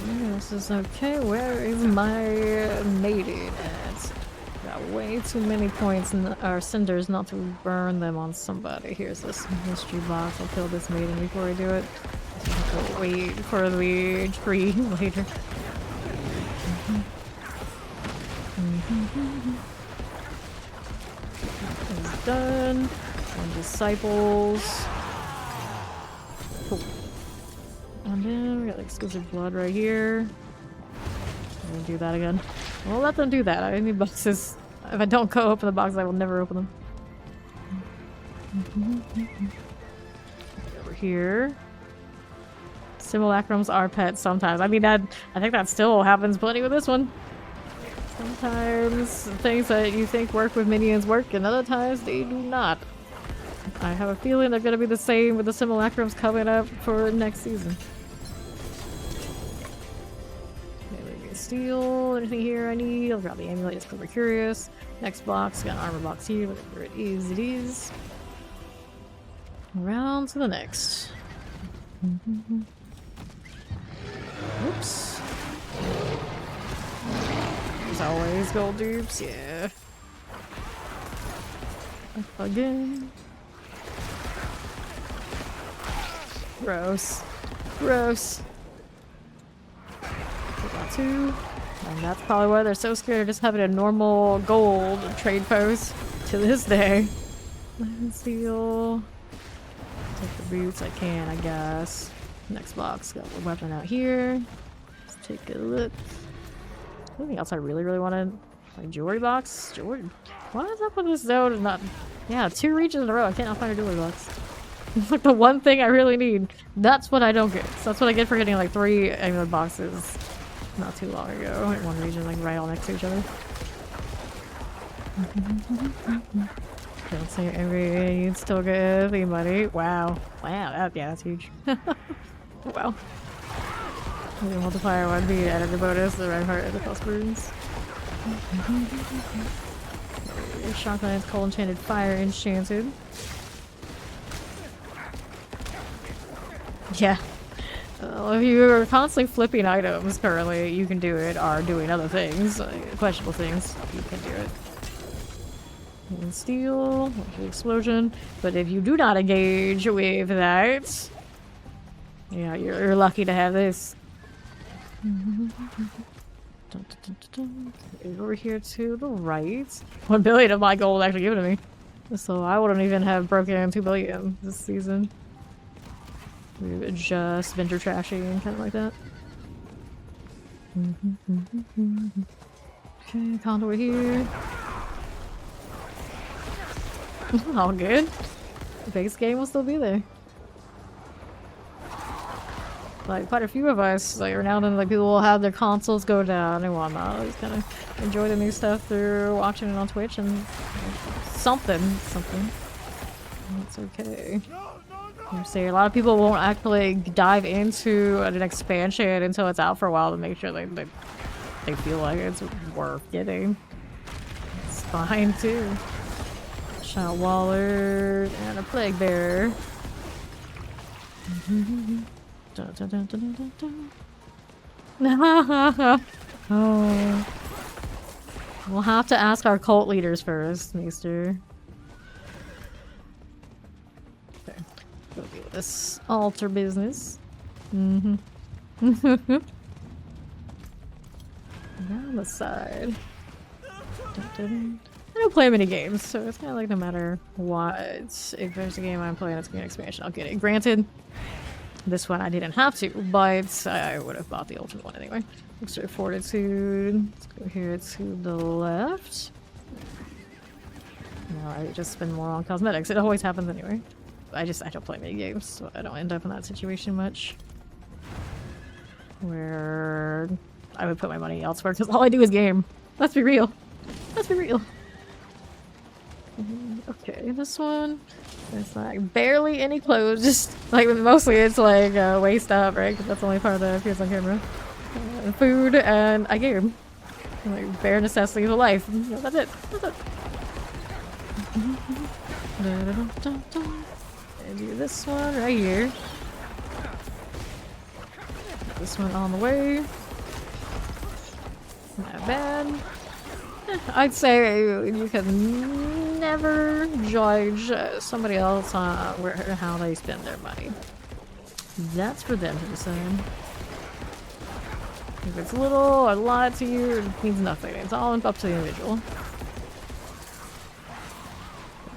This is okay. Where is my maiden at? Got way too many points or cinders not to burn them on somebody. Here's this mystery box. I'll kill this maiden before I do it. So I have to wait for the tree later. It's done. And disciples. Cool. And then we got exclusive blood right here. I'm gonna do that again. Well, let them do that. I need boxes. If I don't go open the box, I will never open them. Over here. Simulacrums are pets sometimes. I mean, I think that still happens plenty with this one. Sometimes things that you think work with minions work, and other times they do not. I have a feeling they're gonna be the same with the simulacrums coming up for next season. Maybe steel, anything here I need? I'll grab the amulet just because we're curious. Next box, got an armor box here, whatever it is, it is. Around to the next. Oops. There's always gold dupes, yeah. Up again. Gross. Gross. We got two. And that's probably why they're so scared of just having a normal gold trade post to this day. Steel. Take the boots, I can, I guess. Next box, got a weapon out here. Let's take a look. Anything else I really wanted? Like jewelry box? Jewelry? What is up with this zone? Not. Yeah, 2 regions in a row. I can't find a jewelry box. It's like the one thing I really need. That's what I don't get. So that's what I get for getting like 3 amulet boxes not too long ago. In one region, like right all next to each other. Don't say every you'd still get anybody. Wow. Wow, that's huge. Wow. The multiplier would be added the bonus, the red heart, and the plus burns. Shotgun, coal enchanted, fire enchanted. Yeah. If you are constantly flipping items currently, you can do it, or doing other things, questionable things, you can do it. And steel, explosion. But if you do not engage with that, yeah, you're lucky to have this. Over here to the right. 1 billion of my gold actually given to me. So I wouldn't even have broken 2 billion this season. We've just vendor trashing and kind of like that. Okay, conduit here. All good. The base game will still be there. Like, quite a few of us, like, now and then, like, people will have their consoles go down and whatnot. Just kind of enjoy the new stuff through watching it on Twitch and something. That's okay. You see, a lot of people won't actually dive into an expansion until it's out for a while to make sure they feel like it's worth getting. It's fine, too. Shot Waller and a Plague Bearer. Dun, dun, dun, dun, dun, dun. Oh. We'll have to ask our cult leaders first, Meester. Okay. Go deal with this altar business. Down the side. Dun, dun. I don't play many games, so it's kind of like no matter what, if there's a game I'm playing that's an expansion, I'll get it. Granted, this one I didn't have to, but I would have bought the ultimate one anyway. Extra fortitude. Let's go here to the left. No, I just spend more on cosmetics. It always happens anyway. I don't play many games, so I don't end up in that situation much. Where I would put my money elsewhere, because all I do is game. Let's be real. Let's be real. Okay, this one. It's like barely any clothes, just like mostly it's like waist up, right? Because that's the only part that appears on camera. Food and a game. Like bare necessities of life. Yeah, that's it. That's it. And do this one right here. This one on the way. Not bad. I'd say you can never judge somebody else on how they spend their money. That's for them to decide. If it's little or a lot to you, it means nothing. It's all up to the individual.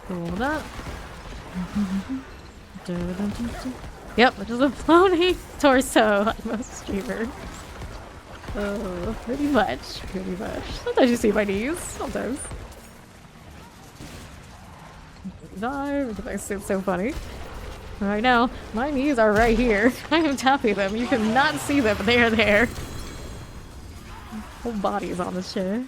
Cool with that. Yep, which is a floating torso like most streamers. Oh, pretty much. Sometimes you see my knees. Sometimes. Dive, because it's so funny. Right now, my knees are right here. I am tapping them. You cannot see them, but they are there. Whole body is on this chair.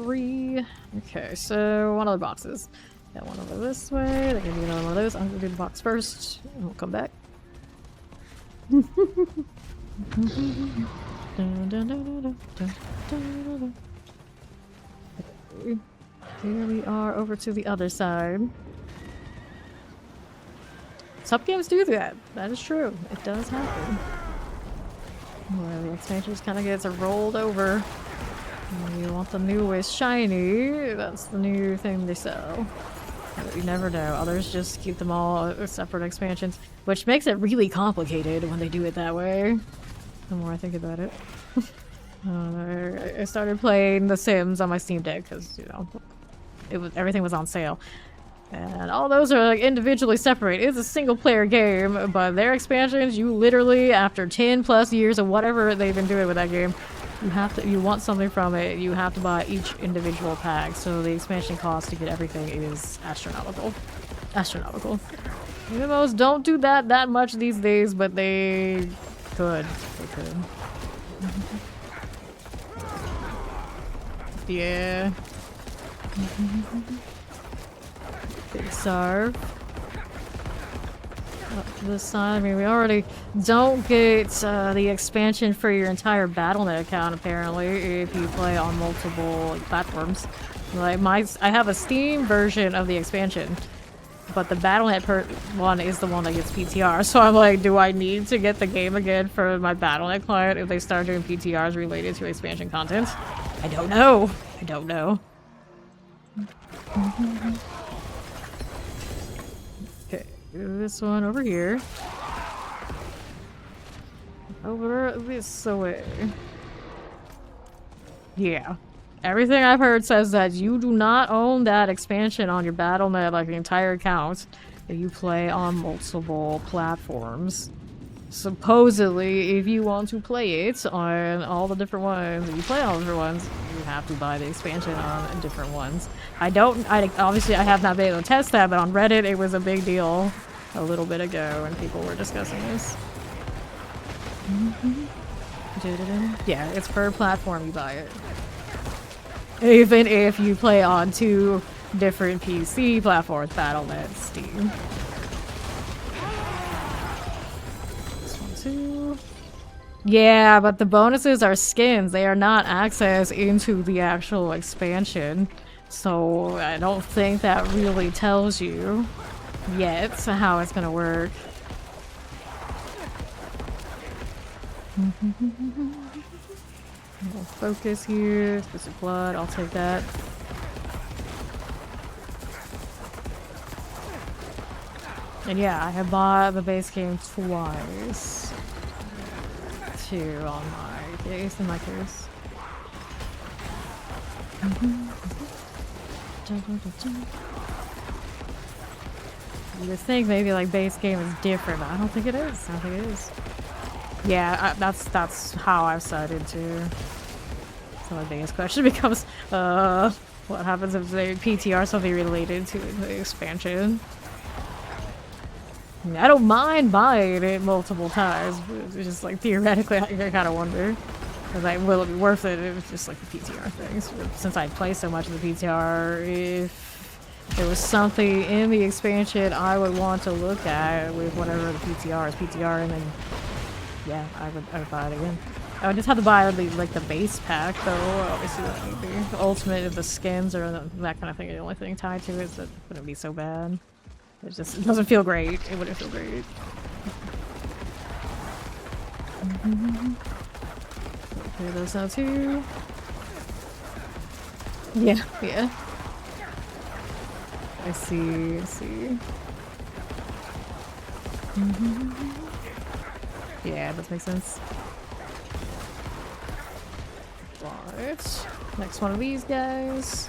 3. Okay, so one of the boxes. Got one over this way. They're gonna be another one of those. I'm gonna do the box first, and we'll come back. Okay. Here we are over to the other side. Some games do that. That is true. It does happen. Where the expansion just kind of gets rolled over. And you want the newest shiny. That's the new thing they sell. But you never know. Others just keep them all as separate expansions, which makes it really complicated when they do it that way. The more I think about it. I started playing The Sims on my Steam Deck because, you know, everything was on sale. And all those are like individually separate. It's a single player game, but their expansions, you literally, after 10 plus years of whatever they've been doing with that game, you want something from it, you have to buy each individual pack. So the expansion cost to get everything is astronomical. Astronomical. MMOs don't do that much these days, but they could. They could. Yeah. Big Sarv. Up to this side. I mean, we already don't get the expansion for your entire Battle.net account, apparently, if you play on multiple platforms. Like, I have a Steam version of the expansion, but the Battle.net one is the one that gets PTR. So I'm like, do I need to get the game again for my Battle.net client if they start doing PTRs related to expansion content? I don't know. I don't know. Okay, this one over here. Over this way. Yeah. Everything I've heard says that you do not own that expansion on your Battle.net, like the entire account, if you play on multiple platforms. Supposedly, if you want to play it on all the different ones, if you play all the different ones, you have to buy the expansion on different ones. Obviously I have not been able to test that, but on Reddit it was a big deal a little bit ago and people were discussing this. Yeah, it's per platform you buy it. Even if you play on 2 different PC platforms, Battle.net, Steam. Yeah, but the bonuses are skins. They are not access into the actual expansion. So I don't think that really tells you yet how it's gonna work. We'll focus here. Bits of blood. I'll take that. And yeah, I have bought the base game twice. 2 on my case, in my case. You would think maybe like base game is different, but I don't think it is. I don't think it is. Yeah, that's how I've decided to. So my biggest question becomes, what happens if they PTR something related to the expansion? I don't mind buying it multiple times, but it's just like theoretically I kind of wonder. Cause like, will it be worth it? It was just like the PTR things. Since I play so much of the PTR, if there was something in the expansion I would want to look at with whatever the PTR is PTR, and then yeah, I would buy it again. I would just have to buy the base pack though. Obviously that would be the ultimate of the skins or that kind of thing. The only thing tied to it is that it wouldn't be so bad. It doesn't feel great. It wouldn't feel great. Clear those out too. Yeah, yeah. I see, I see. Yeah, that makes sense. Right. Next one of these guys.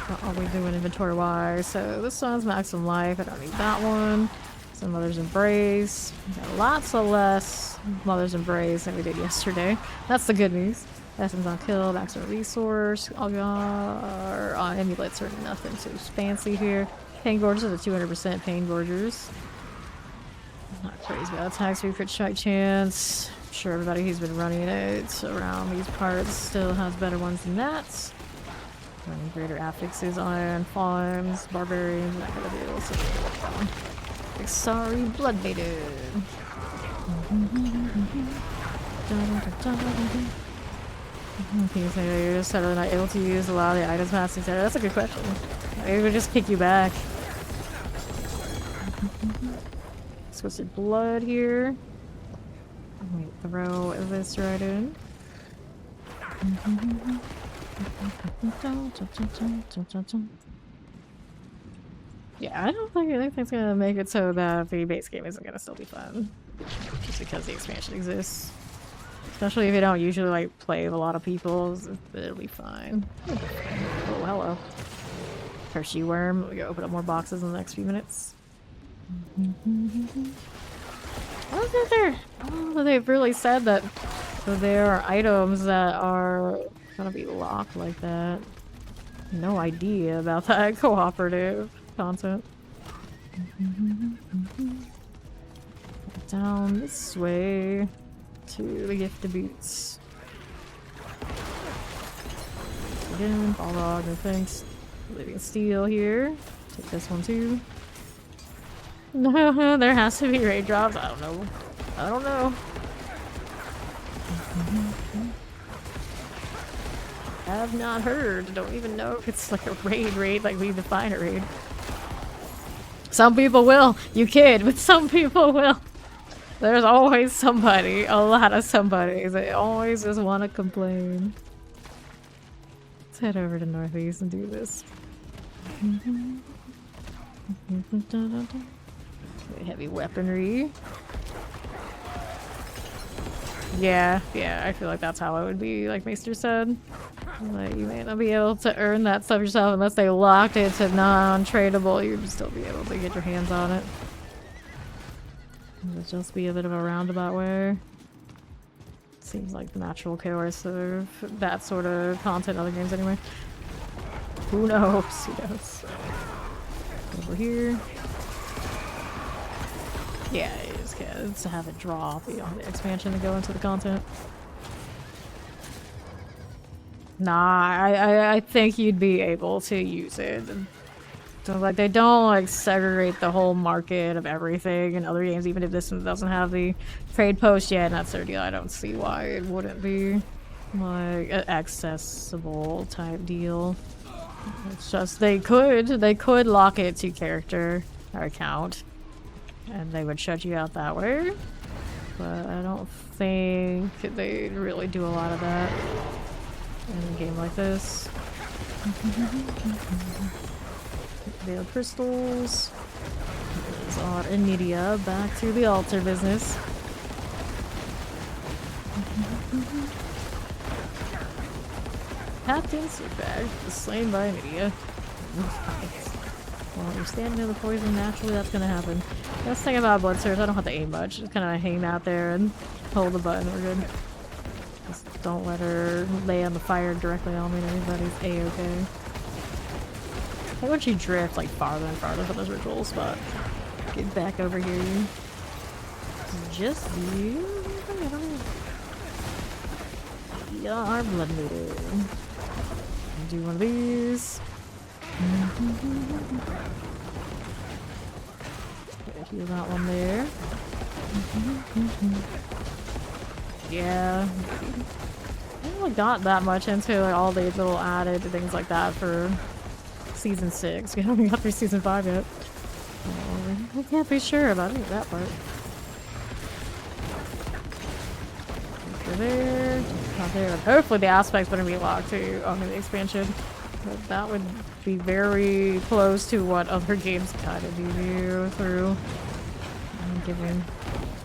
What are we doing inventory-wise? So this one's maximum life. I don't need that one. Some Mother's Embrace. Got lots of less Mother's Embrace than we did yesterday. That's the good news. Essence on kill, maximum resource. Our amulets are nothing too fancy here. Pain Gorgers are 200% Pain Gorgers. Not crazy about attacks, crit strike chance. sure everybody who's been running it around these parts still has better ones than that. Running greater affixes on farms, barbarians, that kind of deal. So, like, sorry, blood maiden. Okay, so you're just sort of not able to use a lot of the items passing there. That's a good question. Maybe it would just kick you back. Twisted blood here. Wait, throw this right in. Yeah, I don't think anything's gonna make it so that the base game isn't gonna still be fun. Just because the expansion exists. Especially if you don't usually like play with a lot of people, it'll be fine. Oh, hello. Hershey worm. We go open up more boxes in the next few minutes. What is there? Oh, they've really said that there are items that are gonna be locked like that. No idea about that cooperative content. Down this way to the gift of boots. Again, Balrog, no thanks. Living steel here. Take this one too. No, there has to be raid drops. I don't know. I don't know. Have not heard. Don't even know if it's like a raid, like we define a raid. Some people will. You kid, but some people will. There's always somebody, a lot of somebodies. They always just want to complain. Let's head over to Northeast and do this. Heavy weaponry. Yeah, I feel like that's how it would be, like Maester said. Like, you may not be able to earn that stuff yourself unless they locked it to non-tradable. You'd still be able to get your hands on it. It'll just be a bit of a roundabout way. Seems like the natural course of that sort of content in other games anyway. Who knows? Who knows? Over here. Yeah, you just can't have it drop beyond the expansion to go into the content. Nah, I think you'd be able to use it. So, like, they don't, like, segregate the whole market of everything in other games, even if this one doesn't have the trade post yet, and that's their deal. I don't see why it wouldn't be, like, an accessible type deal. It's just, they could lock it to character or account, and they would shut you out that way. But I don't think they really do a lot of that in a game like this. Veiled crystals. There's our Enidia back to the altar business. Captain Seabag is slain by Enidia. Well, you're standing in the poison, naturally that's gonna happen. That's the thing about Blood Surge, I don't have to aim much. Just kinda hang out there and hold the button, we're good. Just don't let her lay on the fire directly on me and everybody's a-okay. I want you drift like farther and farther from this ritual spot. Get back over here. Just you. Yeah, our blood meter. Do one of these. Heal that one there. Yeah. I haven't really got that much into like all the little added things like that for Season 6. We haven't got through Season 5 yet. I can't be sure about any of that part. Over there. Not there. Hopefully the aspect's gonna be locked too on the expansion. But that would be very close to what other games kind of do through giving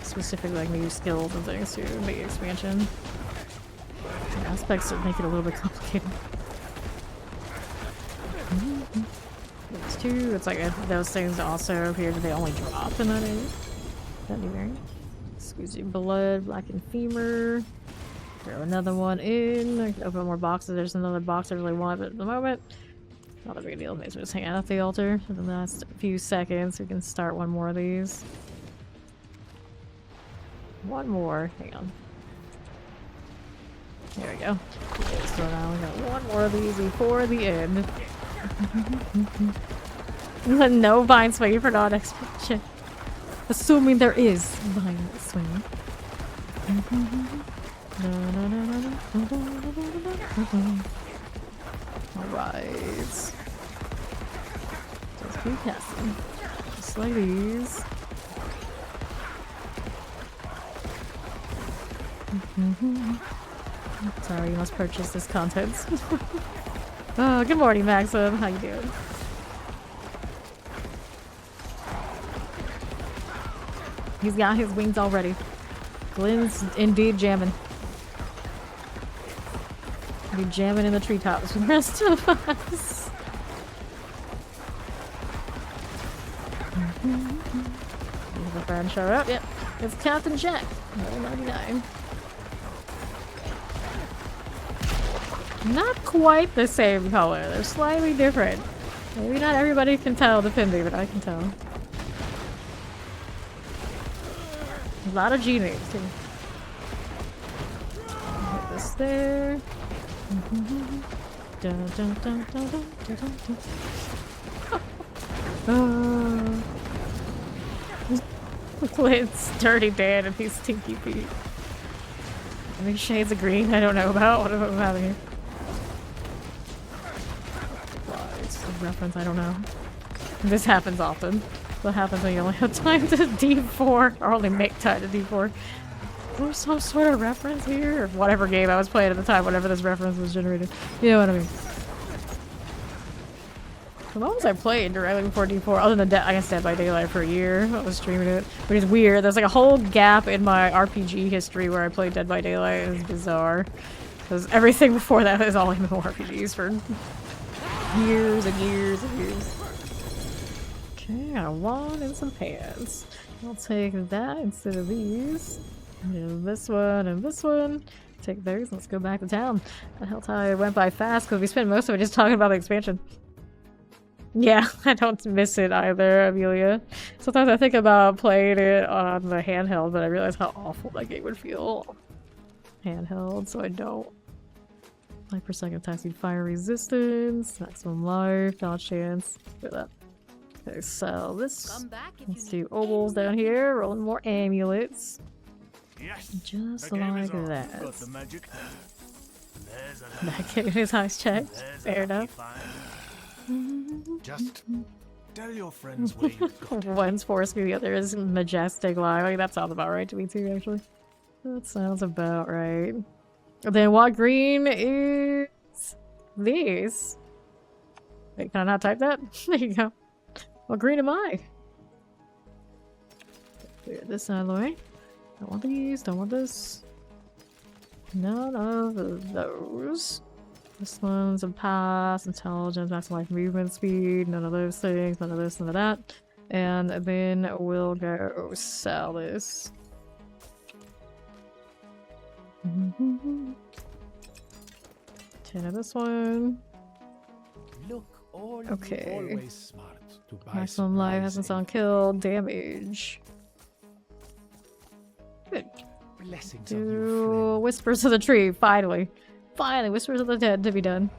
specific like new skills and things to the expansion. The aspects would make it a little bit complicated. Those two, it's like those things also appear to they only drop in that area. That new area. Squeezy blood, blackened femur. Throw another one in. I can open more boxes. There's another box I really want, but at the moment, not a big deal. Maybe just hang out at the altar for the last few seconds. We can start one more of these. One more. Hang on. There we go. So now we got one more of these before the end. No vine swing for non-expansion. Assuming there is vine swing. Alright. Just keep casting. Just like these. Sorry, you must purchase this content. Oh, good morning, Maxim. How you doing? He's got his wings already. Glenn's indeed jamming. Be jamming in the treetops with the rest of us. There's a friend show up. Yep, it's Captain Jack. Level 99. Not quite the same color. They're slightly different. Maybe not everybody can tell the Pindy, but I can tell. A lot of G names too. Put this there. Dun, dun, dun, dun, dun, dun, dun. Clint's Dirty Dan and these stinky feet. I think shades of green I don't know about. What am I having here? It's a reference I don't know. This happens often. What happens when you only have time to D4 or only make time to D4? There's some sort of reference here, or whatever game I was playing at the time, whatever this reference was generated. You know what I mean? How long was I playing directly before D4? Other than I guess Dead by Daylight for a year. I was streaming it, which is weird. There's like a whole gap in my RPG history where I played Dead by Daylight. It's bizarre because everything before that is all MMORPGs for years and years and years. Okay, got a wand and some pants. I'll take that instead of these. And this one and this one. Take those. Let's go back to town. The hell time went by fast because we spent most of it just talking about the expansion. Yeah, I don't miss it either, Amelia. Sometimes I think about playing it on the handheld, but I realize how awful that game would feel handheld, so I don't. Like per second attack speed, fire resistance, maximum life, dodge chance. Look at that. Okay, so this. Let's do ovals down here, rolling more amulets. Yes. Just The game like is on. that. Got the magic. There's a That game is eyes checked. There's Fair a lucky enough. find. Just tell your friends where you've got it. One's force me, the other is majestic lie. Like, that sounds about right to me too, actually. That sounds about right. Then what green is these? Wait, can I not type that? There you go. What green am I? Clear this out of the way. Don't want these, don't want this. None of those. This one's a pass, intelligence, maximum life movement speed, none of those things, none of this, none of that. And then we'll go sell this. 10 of this one. Look, all Okay. always smart to buy Maximum life, hasn't supplies on kill, damage. Good. and blessings of your Do Whispers of the Tree, finally. Finally, Whispers of the Dead to be done.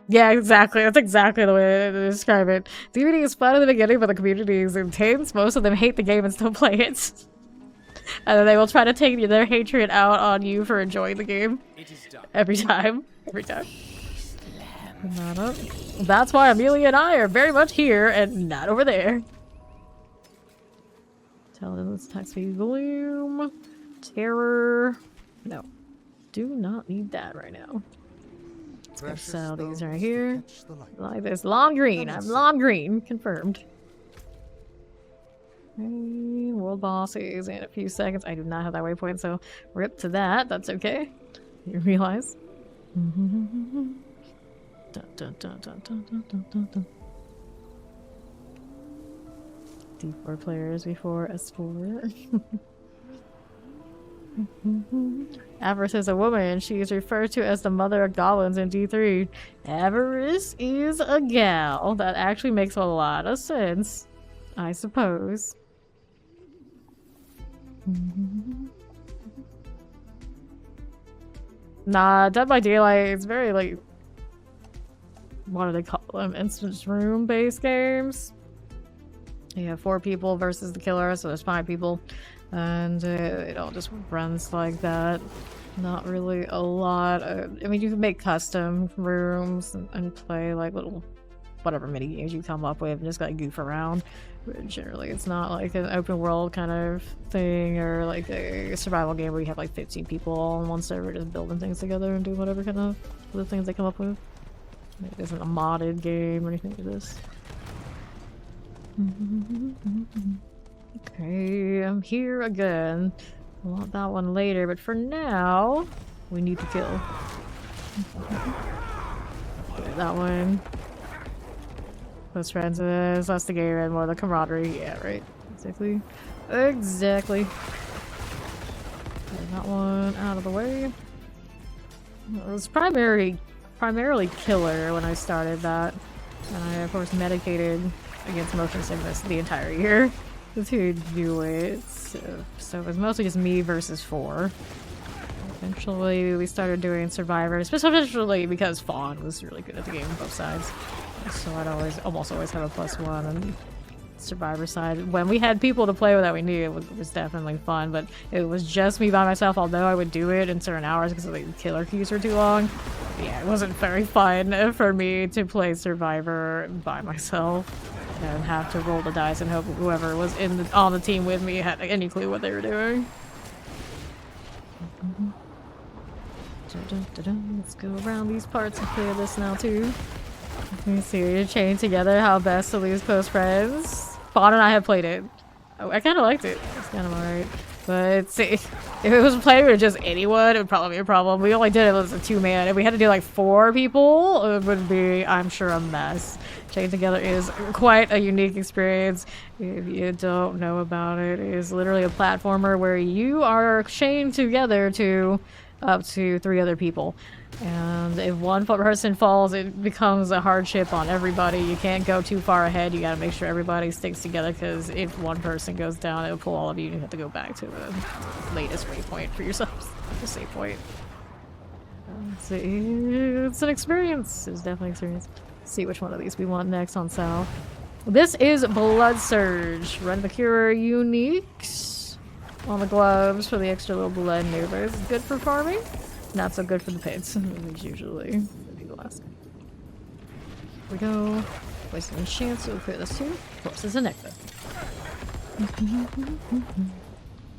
Yeah, exactly. That's exactly the way to describe it. DVD is fun in the beginning, but the community is intense. Most of them hate the game and still play it. And then they will try to take their hatred out on you for enjoying the game. It is done. Every time. Every time. That's why Amelia and I are very much here and not over there. Tell them this attack speed, gloom, terror. No. Do not need that right now. Let's go sell these right here. Like this. Long green. I'm long green. Confirmed. Okay, world bosses in a few seconds. I do not have that waypoint, so rip to that. That's okay. You realize? Dun, dun, dun, dun, dun, dun, dun, dun, dun. D4 players before S4. Avarice is a woman. She is referred to as the mother of goblins in D3. Avarice is a gal. That actually makes a lot of sense, I suppose. Nah, Dead by Daylight, it's very like, what do they call them? Instance room based games. You have 4 people versus the killer, so there's 5 people. And it all just runs like that. Not really a lot. I mean, you can make custom rooms and play like little whatever mini games you come up with and just like goof around. But generally, it's not like an open world kind of thing or like a survival game where you have like 15 people all on one server just building things together and doing whatever kind of other things they come up with. It isn't a modded game or anything like this. Okay, I'm here again. I want that one later, but for now, we need to kill. Okay, that one. Close friends with us, less the game and more the camaraderie. Yeah, right. Exactly. Exactly. Get that one out of the way. It was primarily killer when I started that. And I, of course, medicated against motion sickness the entire year to do it. So it was mostly just me versus 4. Eventually, we started doing survivors, especially because Fawn was really good at the game on both sides. So I'd almost always have a +1 on survivor side. When we had people to play with that we knew, it was definitely fun, but it was just me by myself, although I would do it in certain hours because the killer queues were too long. Yeah, it wasn't very fun for me to play survivor by myself and have to roll the dice and hope whoever was on the team with me had any clue what they were doing. Let's go around these parts and clear this now too. Let me see, chain together how best to lose close friends. Fawn and I have played it. I kind of liked it. It's kind of alright. But see, if it was played with just anyone, it would probably be a problem. We only did it as a 2-man. If we had to do like 4 people, it would be, I'm sure, a mess. Chain together is quite a unique experience. If you don't know about it, it is literally a platformer where you are chained together to up to 3 other people. And if one person falls, it becomes a hardship on everybody. You can't go too far ahead. You gotta make sure everybody sticks together, because if one person goes down, it'll pull all of you and you have to go back to the latest waypoint for yourselves. The save point. It's an experience. It's definitely an experience. Let's see which one of these we want next on South. This is Blood Surge. Run the Cure uniques on the gloves for the extra little blood movers. Good for farming. Not so good for the pits, usually. Would be the last. Here we go. Wasting a chance, so we'll clear this too. Of course, it's a nectar.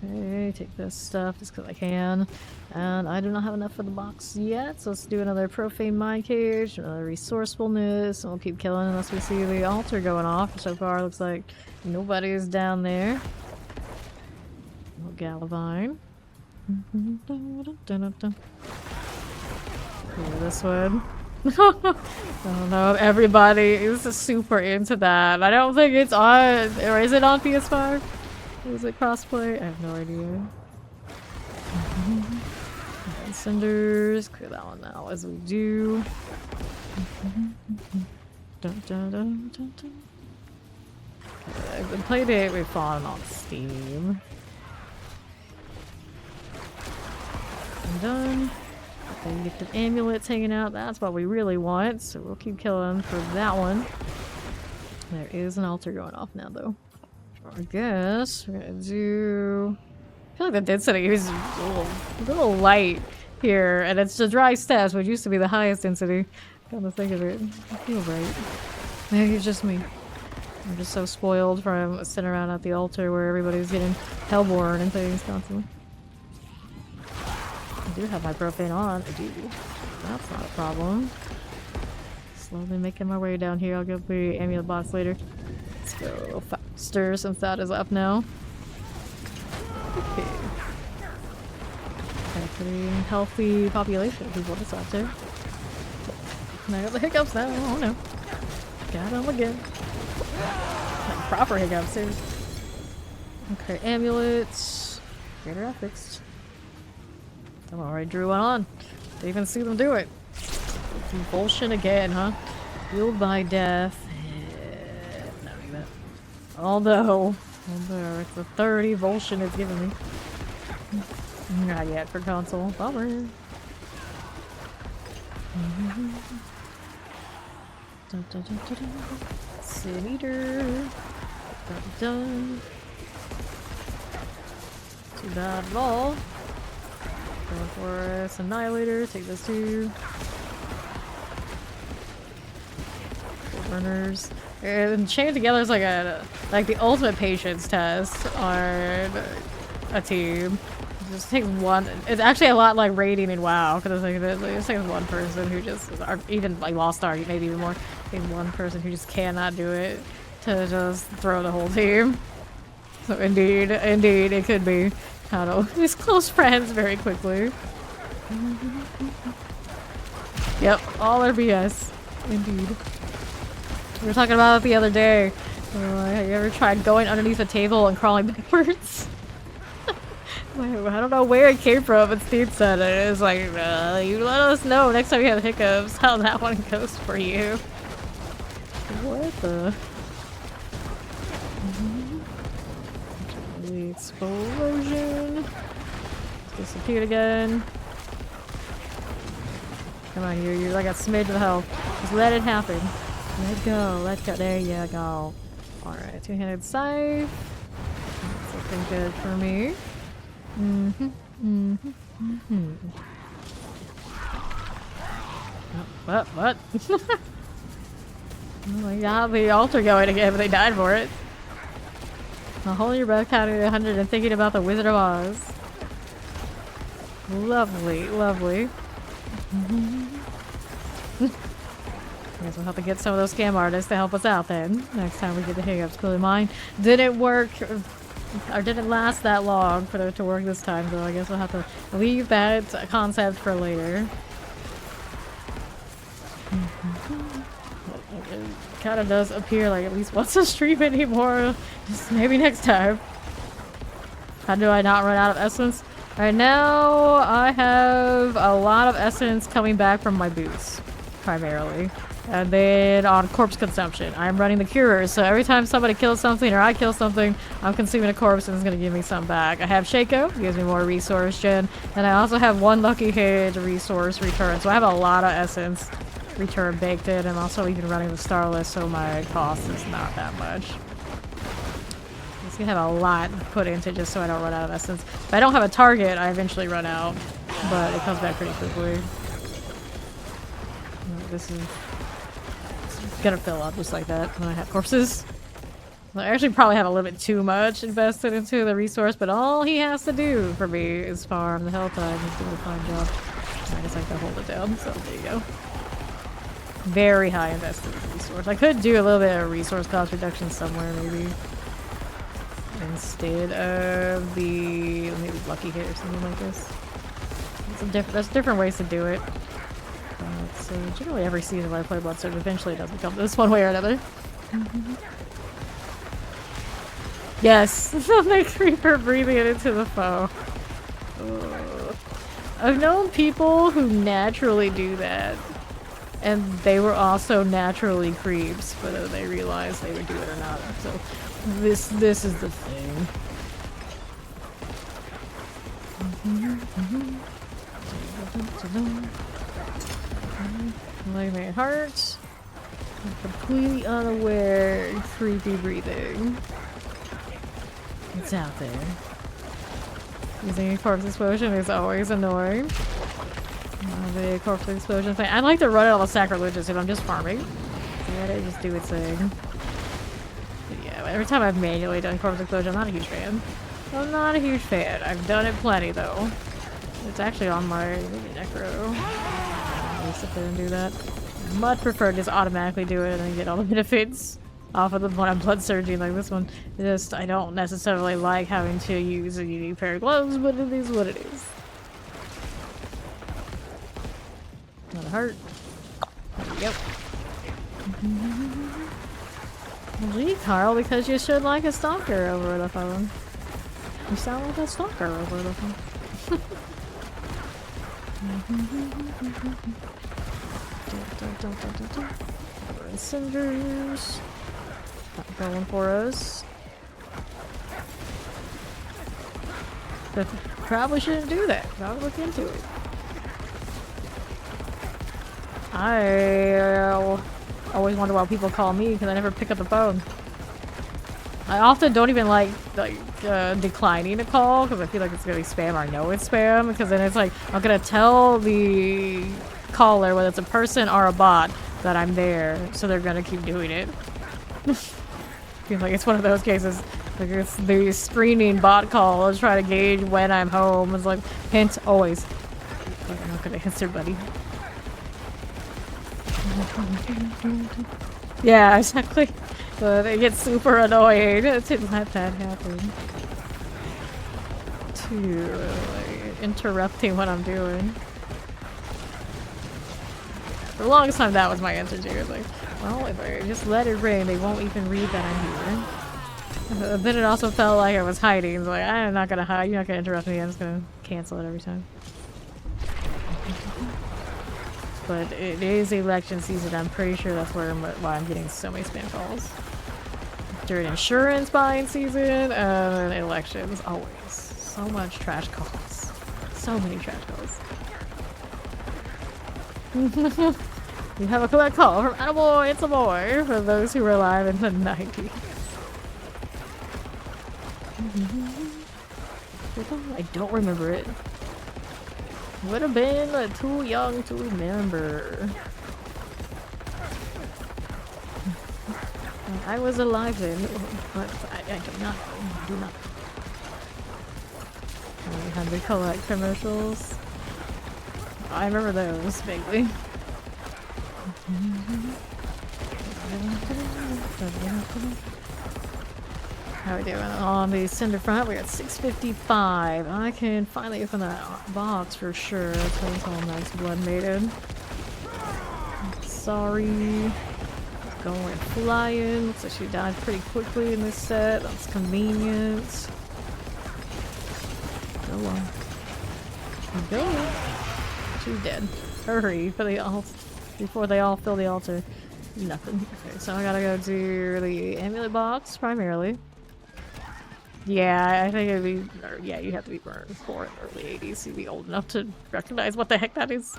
Okay, take this stuff just because I can. And I do not have enough for the box yet, so let's do another profane mind cage, another resourcefulness, and we'll keep killing unless we see the altar going off. So far, looks like nobody's down there. No Galavine. This one. I don't know if everybody is super into that. I don't think it's on, or is it on PS5? Is it crossplay? I have no idea. Cinders, clear that one now as we do. I've played it with Fawn on Steam. I'm done. Then get the amulets hanging out. That's what we really want. So we'll keep killing for that one. There is an altar going off now, though. I guess we're gonna do. I feel like the density is a little light here, and it's the dry steps, which used to be the highest density. Come to think of it, I feel right. Maybe it's just me. I'm just so spoiled from sitting around at the altar where everybody's getting hellborn and things constantly. I do have my profane on. I do. That's not a problem. Slowly making my way down here. I'll get the amulet box later. Let's go a little faster since that is up now. Okay. Got a pretty healthy population of people just out there. And I got the hiccups now. Oh no. Got them again. Like proper hiccups too. Okay, amulets. Greater ethics. I already drew one on. Didn't even see them do it. Compulsion again, huh? Fueled by death. Not even that. Although, Although it's the 30 Volscian it's giving me. Not yet for console. Bummer. Sin Eater. Done. Too bad at all. Going for us. Annihilator. Take those two. Burners. And chained together is like the ultimate patience test on a team. It just takes one. It's actually a lot like raiding in WoW because it just takes one person who just, or even like Lost Ark, maybe even more. It takes one person who just cannot do it to just throw the whole team. So indeed, it could be how to lose close friends very quickly. Yep, all are BS. Indeed. We were talking about it the other day. Have you ever tried going underneath a table and crawling backwards? I don't know where it came from, but Steve said it. It was like, you let us know next time you have hiccups how that one goes for you. What the? The explosion. Disappeared again. Come on, you're like a smidge of health. Just let it happen. Let go, let go. There you go. Alright, two-handed scythe. That's looking good for me. What? Oh my god, the altar going again, but they died for it. Now hold your breath, counting to 100 and thinking about the Wizard of Oz. Lovely, lovely. Guess we'll have to get some of those scam artists to help us out then. Next time we get the hiccups. Clearly mine didn't work, or didn't last that long for it to work this time, so I guess we'll have to leave that concept for later. It kind of does appear like at least once a stream anymore. Just maybe next time. How do I not run out of essence? Right now, I have a lot of essence coming back from my boots, primarily. And then on corpse consumption, I'm running the curers, so every time somebody kills something or I kill something, I'm consuming a corpse and it's going to give me some back. I have Shaco, gives me more resource gen, and I also have one lucky hit resource return, so I have a lot of essence return baked in, and also even running the Starless, so my cost is not that much. It's going to have a lot put into just so I don't run out of essence. If I don't have a target, I eventually run out, but it comes back pretty quickly. This is gonna fill up just like that when I have corpses. I actually probably have a little bit too much invested into the resource, but all he has to do for me is farm the health time. He's doing a fine job. I guess I can hold it down, so there you go. Very high invested in the resource. I could do a little bit of resource cost reduction somewhere, maybe. Instead of the maybe lucky hit or something like this. There's different ways to do it. So generally every season when I play Bloodstone, eventually it does become this one way or another. Yes, the creeper breathing it into the foe. I've known people who naturally do that, and they were also naturally creeps, whether they realized they would do it or not. So this is the thing. Like my heart. I'm completely unaware and creepy breathing. It's out there. Using a corpse explosion is always annoying. The corpse explosion thing. I like to run it on the sacrilegious if I'm just farming. Let it just do its thing. But yeah, every time I've manually done corpse explosion, I'm not a huge fan. I'm not a huge fan. I've done it plenty though. It's actually on my necro. I'll sit there and do that. Much prefer just automatically do it and get all the benefits off of the when I'm blood surging like this one. Just I don't necessarily like having to use a unique pair of gloves, but it is what it is. Not a heart. There we go. Gee, Carl, because you should like a stalker over the phone. You sound like a stalker over the phone. Cinders. Not going for us. But probably shouldn't do that. Probably look into it. I always wonder why people call me because I never pick up the phone. I often don't even like declining a call because I feel like it's gonna be spam or I know it's spam because then it's like I'm gonna tell the caller whether it's a person or a bot that I'm there, so they're gonna keep doing it. Feels like it's one of those cases. Like it's the screening bot call is trying to gauge when I'm home. It's like hint always. Like, I'm not gonna answer, buddy. Yeah, exactly. But it gets super annoying to let that happen. Too like, interrupting what I'm doing. For the longest time, that was my answer too. It's like, well, if I just let it ring, they won't even read that I'm here. Then it also felt like I was hiding. It's like, I'm not gonna hide. You're not gonna interrupt me. I'm just gonna cancel it every time. But it is election season. I'm pretty sure that's why I'm getting so many spam calls. During insurance buying season and elections, always. So much trash calls. So many trash calls. You have a collect call from Attaboy, it's a boy, for those who were alive in the 90s. I don't remember it. Would have been too young to remember. I was alive then, but I do not. Do not. We had the collect commercials. I remember those vaguely. How are we doing on the cinder front? We're at 655. I can finally open that box for sure. That's all nice blood maiden. Sorry. Going flying. Looks like she died pretty quickly in this set. That's convenient. Go on. Go on. She's dead. Hurry for the alt before they all fill the altar. Nothing. Okay, so I gotta go to the amulet box primarily. Yeah, I think it'd be. Or, yeah, you have to be burned for early 80s to be old enough to recognize what the heck that is.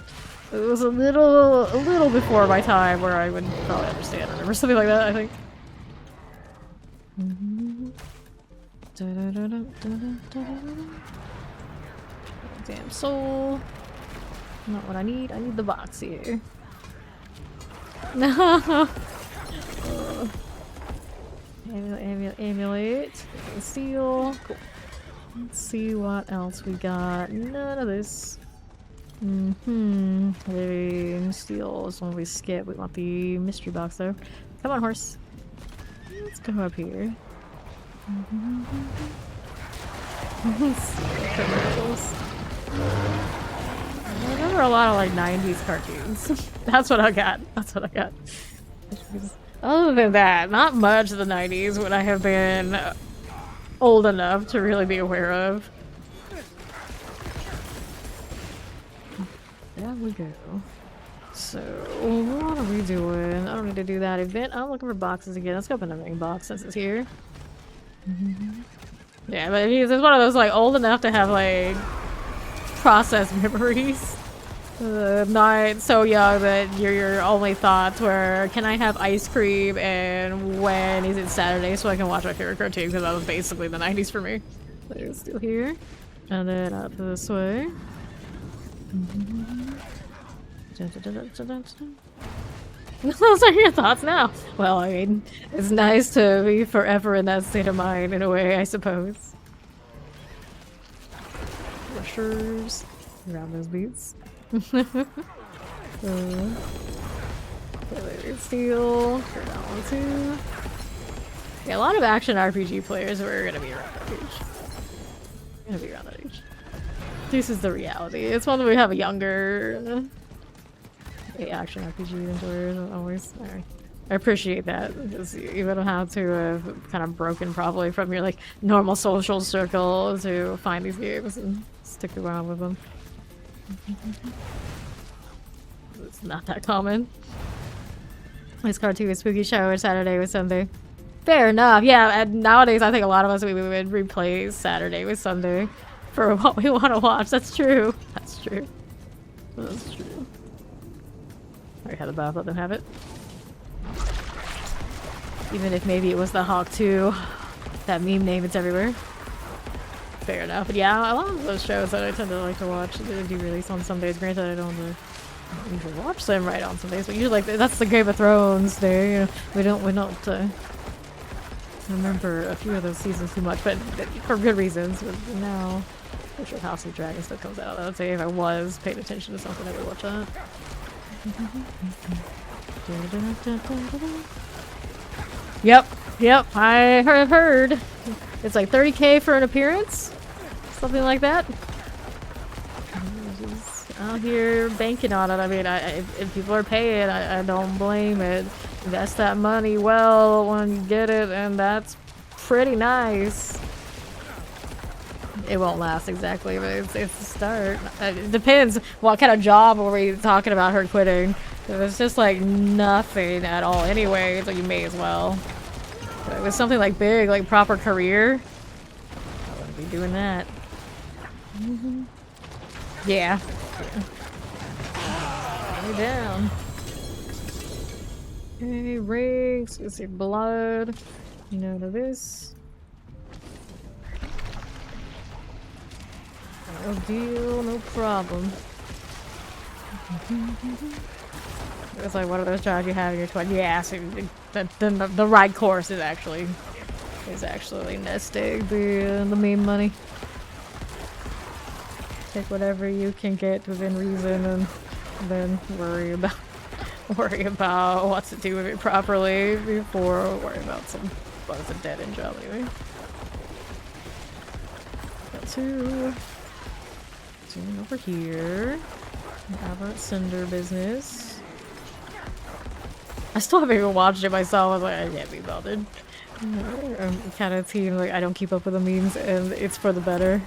It was a little before my time where I would probably understand it or something like that. I think. Damn soul. Not what I need. I need the box here. No. Amulet. Seal. Cool. Let's see what else we got. None of this. Living steel is one we skip. We want the mystery box though. Come on, horse. Let's go up here. Commercials. I remember a lot of like 90s cartoons. That's what I got. That's what I got. Other than that, not much of the 90s would I have been old enough to really be aware of. There we go. So, what are we doing? I don't need to do that event. I'm looking for boxes again. Let's go open the main box since it's here. Yeah, but it's one of those like old enough to have like processed memories. Not so young that your only thoughts were, can I have ice cream and when is it Saturday so I can watch my favorite cartoon, because that was basically the 90s for me. But it's still here. And then up this way. Those are your thoughts now. Well, I mean, it's nice to be forever in that state of mind in a way, I suppose. Rushers. Grab those beats. Steel. Turn that one too. Yeah, a lot of action RPG players are gonna be around that age. This is the reality. It's one that we have a younger action RPG enjoyers always. I appreciate that because you don't have to have kind of broken probably from your like normal social circle to find these games and stick around with them. It's not that common. This cartoon is Spooky Shower Saturday with Sunday. Fair enough. Yeah, and nowadays I think a lot of us we would replace Saturday with Sunday for what we want to watch. That's true. That's true. That's true. I already had the bath, let them have it. Even if maybe it was the Hawk 2. That meme name, it's everywhere. Fair enough. But yeah, a lot of those shows that I tend to like to watch, they do release on some days. Granted, I don't usually watch them right on some days, but usually like that's the Game of Thrones day. You know, we don't remember a few of those seasons too much, but for good reasons. But now, I'm sure House of Dragon still comes out. I would say if I was paying attention to something, I would watch that. Yep, I have heard. It's like 30K for an appearance? Something like that? Just out here banking on it. I mean, if people are paying, I don't blame it. Invest that money well when you get it, and that's pretty nice. It won't last exactly, but it's a start. It depends what kind of job were we talking about her quitting. If it's just like nothing at all anyway, so you may as well. But if it was something like big, like proper career, I wouldn't be doing that. Yeah. Lay down. Okay, rings, let's see, blood. None of this. No deal, no problem. It's like one of those jobs you have in your 20s. Yeah, so the right course is actually nest egg, the meme money. Take whatever you can get within reason, and then worry about what to do with it properly before worrying about some it's a dead end job anyway. Got two over here. Aberrant Cinder business. I still haven't even watched it myself. I was like, I can't be bothered. I'm kind of team like I don't keep up with the memes, and it's for the better.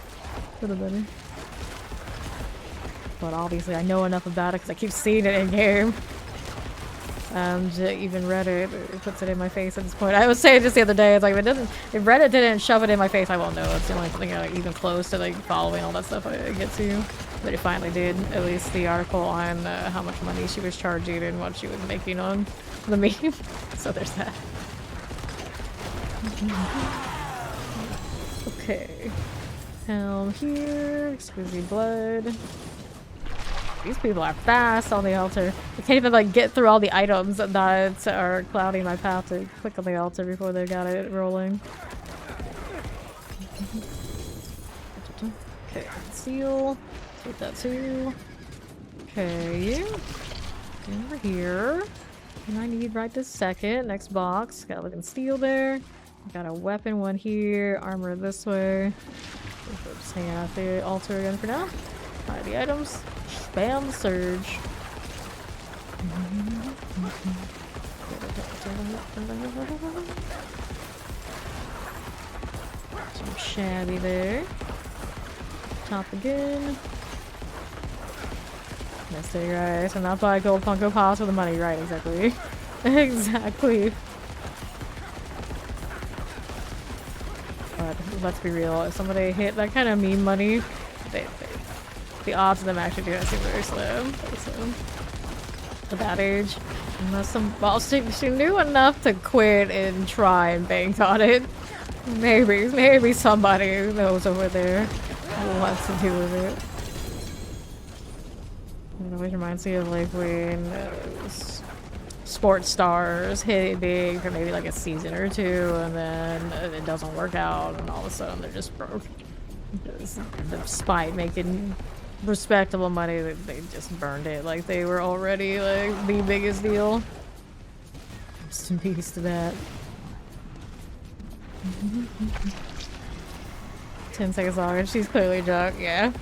For the better. But obviously, I know enough about it because I keep seeing it in game. Even Reddit puts it in my face at this point. I was saying just the other day, it's like if Reddit didn't shove it in my face, I won't know. It's the only thing like even close to like following all that stuff I get to. But it finally did. At least the article on how much money she was charging and what she was making on the meme. So there's that. Okay. Helm here. Exquisite blood. These people are fast on the altar. I can't even like get through all the items that are clouding my path to click on the altar before they got it rolling. Okay, seal. Take that too. Okay. Over here. And I need right this second. Next box. Got a looking steel there. Got a weapon one here. Armor this way. Just hang out at the altar again for now. Buy the items. Spam the surge. Some shabby there. Top again. That's it, right. So not buy gold Funko Pops for the money, right? Exactly. Exactly. But let's be real. If somebody hit that kind of meme money, the odds of them actually doing it seem very slim. At that age, unless she knew enough to quit and try and bank on it. Maybe somebody who knows over there wants to do with it. It always reminds me of like when sports stars hit it big for maybe like a season or two, and then it doesn't work out, and all of a sudden they're just broke. Despite making respectable money, they just burned it like they were already like the biggest deal. Just used to that. 10 seconds longer. She's clearly drunk. Yeah.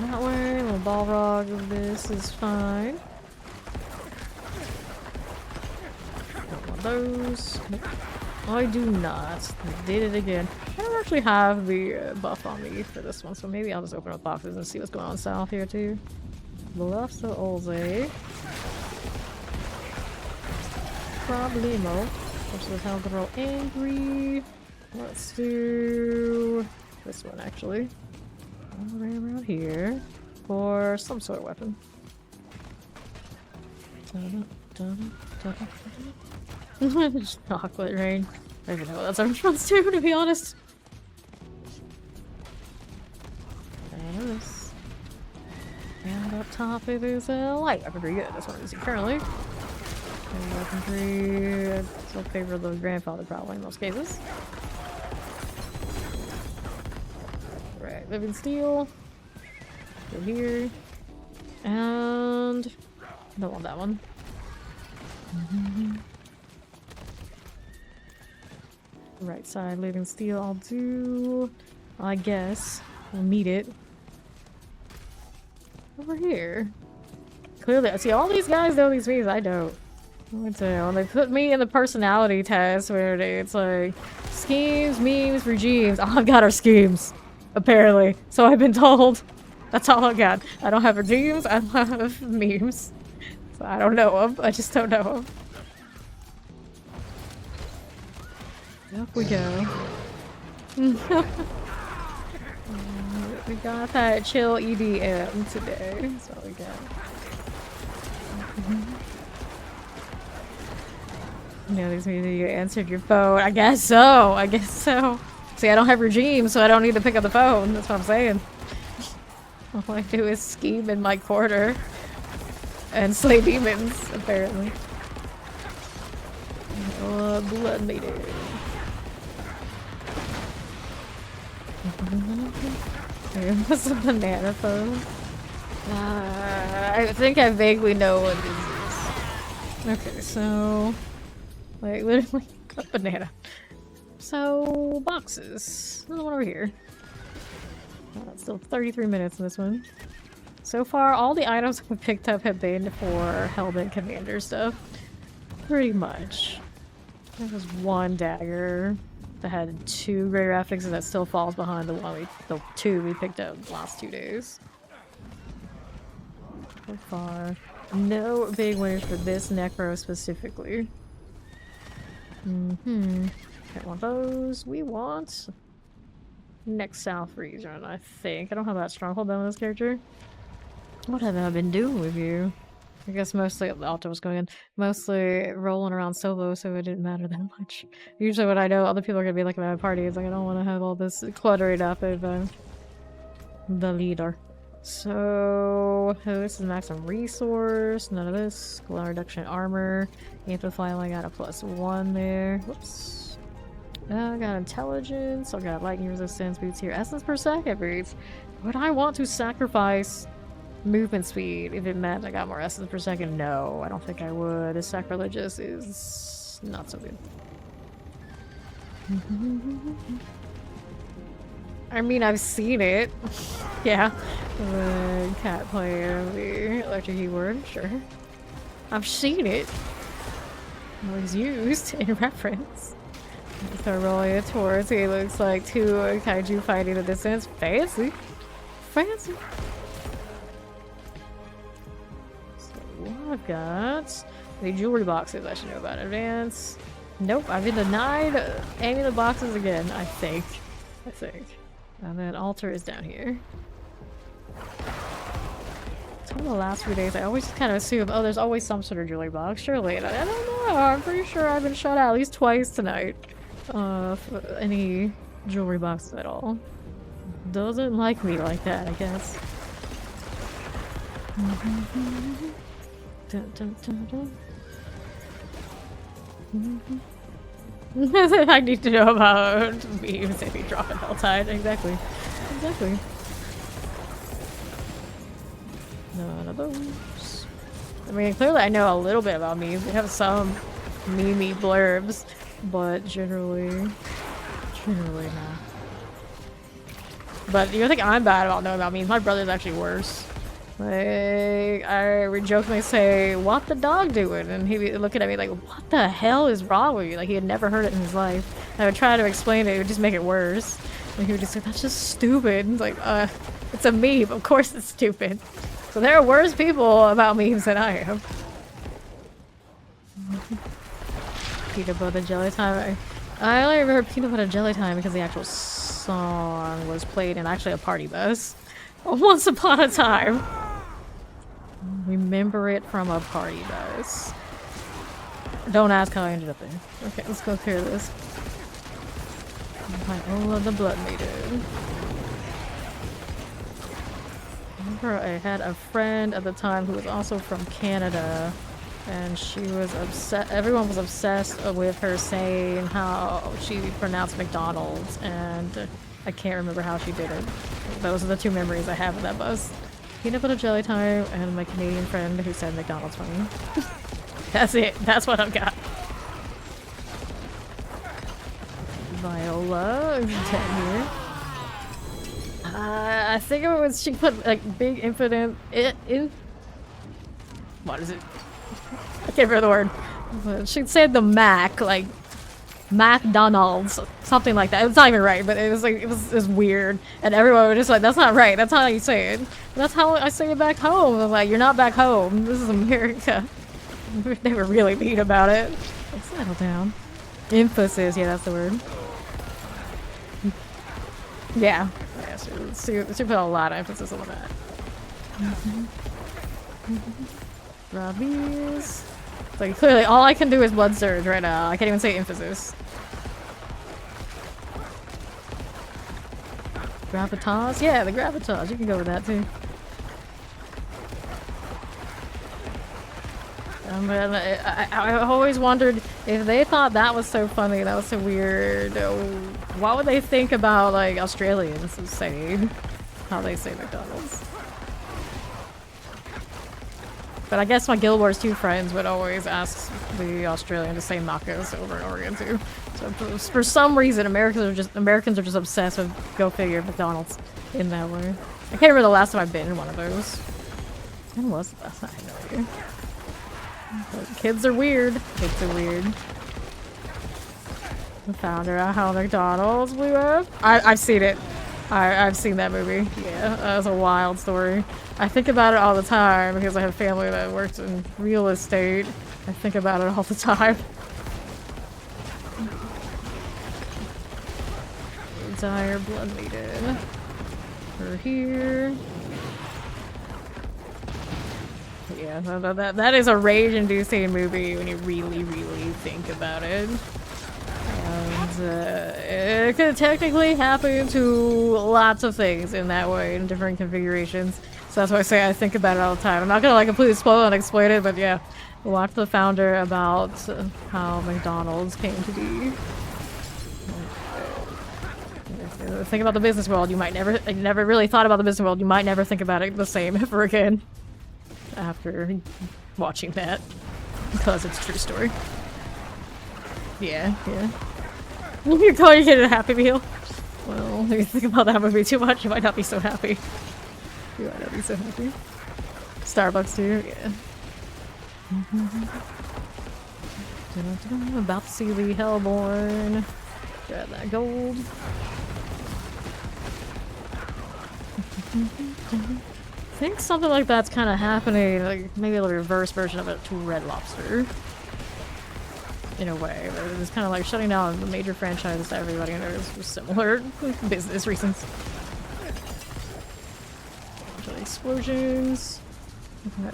That way, little Balrog of this is fine. Don't want those. Nope. I do not. I did it again. I don't actually have the buff on me for this one, so maybe I'll just open up boxes and see what's going on south here too. Bluffs to Olze. Problemo. Which is how they're all angry. Let's do this one actually. All the way around here for some sort of weapon. Chocolate rain. I don't even know what that's a response to be honest. And this. And up top it is a light weaponry. Good, that's what I see currently. And weaponry. Still favor the grandfather probably in most cases. Right, living steel. Go here. And don't want that one. Right side, living steel, I'll do. I guess we'll need it over here. Clearly, I see all these guys know these memes. I don't. When they put me in the personality test where it's like schemes, memes, regimes. All I've got are schemes, apparently. So I've been told. That's all I've got. I don't have regimes. I don't have memes. So I don't know them. I just don't know them. Up we go. We got that chill EDM today. That's all we got. No, these means you answered your phone. I guess so. I guess so. See, I don't have regime, so I don't need to pick up the phone. That's what I'm saying. All I do is scheme in my quarter and slay demons, apparently. Blood meter. What's a banana phone? I think I vaguely know what this is. Okay, so like literally a banana. So boxes. Another one over here. Still 33 minutes in this one. So far, all the items I've picked up have been for Helmet Commander stuff. Pretty much. There was one dagger that had 2 greater affixes that still falls behind the 2 we picked up the last 2 days. So far, no big winners for this necro specifically. Don't want those. We want next South Region, I think. I don't have that stronghold down on this character. What have I been doing with you? I guess mostly the altar was going in. Mostly rolling around solo, so it didn't matter that much. Usually when I know other people are gonna be like at my party, it's like I don't want to have all this cluttering up if I'm the leader. So this is maximum resource, none of this. Glow reduction armor. Amplify, I got a +1 there. Whoops. I got intelligence, I got lightning resistance, boots here. Essence per second boots. Would I want to sacrifice movement speed if it meant I got more essence per second? No, I don't think I would. This sacrilegious is not so good. I mean, I've seen it. Yeah. The cat player, the electric keyboard, sure. I've seen it. It was used in reference. Start rolling it towards. He looks like 2 kaiju fighting at a distance. Fancy. Fancy. So what I've got the jewelry boxes I should know about in advance. Nope, I've been denied any of the boxes again, I think. And then altar is down here. So in the last few days I always kind of assume, oh, there's always some sort of jewelry box, surely. And I don't know, I'm pretty sure I've been shut out at least twice tonight. For any jewelry boxes at all. Doesn't like me like that, I guess. Dun, dun, dun, dun. I need to know about memes if you drop an Helltide. Exactly. Exactly. None of those. I mean, clearly I know a little bit about memes. We have some meme blurbs. But generally not. But you think I'm bad about knowing about memes? My brother's actually worse. Like, I would jokingly say, "What the dog doing?" And he'd be looking at me like, "What the hell is wrong with you?" Like he had never heard it in his life. I would try to explain it; it would just make it worse. And he would just say, "That's just stupid." And it's like, it's a meme. Of course it's stupid. So there are worse people about memes than I am. Peanut butter jelly time. I only remember peanut butter jelly time because the actual song was played in actually a party bus. Once upon a time. Remember it from a party bus. Don't ask how I ended up there. Okay, let's go clear this. Viola the Blood Maiden. Remember I had a friend at the time who was also from Canada. And she was upset. Everyone was obsessed with her saying how she pronounced McDonald's, and I can't remember how she did it. Those are the two memories I have of that bus. Peanut butter jelly time, and my Canadian friend who said McDonald's for me. That's it. That's what I've got. Viola is dead here. I think it was she put like big infinite in. What is it? I can't remember the word. But she said the Mac, like McDonald's, something like that. It's not even right, but it was like it was weird, and everyone was just like, "That's not right. That's not how you say it. That's how I say it back home." I'm like, "You're not back home. This is America." They were really mean about it. Like, settle down. Emphasis, yeah, that's the word. Yeah, she put a lot of emphasis on that. Robbie's. Like, clearly all I can do is blood surge right now. I can't even say emphasis. Gravitas? Yeah, the gravitas. You can go with that too. I always wondered if they thought that was so funny, that was so weird. What would they think about, like, Australians saying how they say McDonald's? But I guess my Guild Wars 2 friends would always ask the Australian to say Knockos over and over again too. So for some reason, Americans are just obsessed with, go figure, McDonald's in that way. I can't remember the last time I've been in one of those. When was the last time? I have no idea. But kids are weird. Kids are weird. I found out how McDonald's blew up. I've seen it. I've seen that movie. Yeah, that was a wild story. I think about it all the time because I have family that works in real estate. I think about it all the time. Dire Blood Maiden. We're here. Yeah, that is a rage-inducing movie when you really, really think about it. And it could technically happen to lots of things in that way, in different configurations. So that's why I say I think about it all the time. I'm not gonna like completely spoil and explain it, but yeah. Watch The Founder about how McDonald's came to be. Think about the business world. You never really thought about the business world. You might never think about it the same ever again after watching that, because it's a true story. Yeah, yeah. You're calling it a Happy Meal? Well, if you think about that movie too much, you might not be so happy. You might not be so happy. Starbucks too, yeah. I'm about to see the Hellborn. Grab that gold. I think something like that's kind of happening, like maybe a reverse version of it to Red Lobster. In a way, but it's kind of like shutting down the major franchise that everybody knows for similar business reasons. Explosions.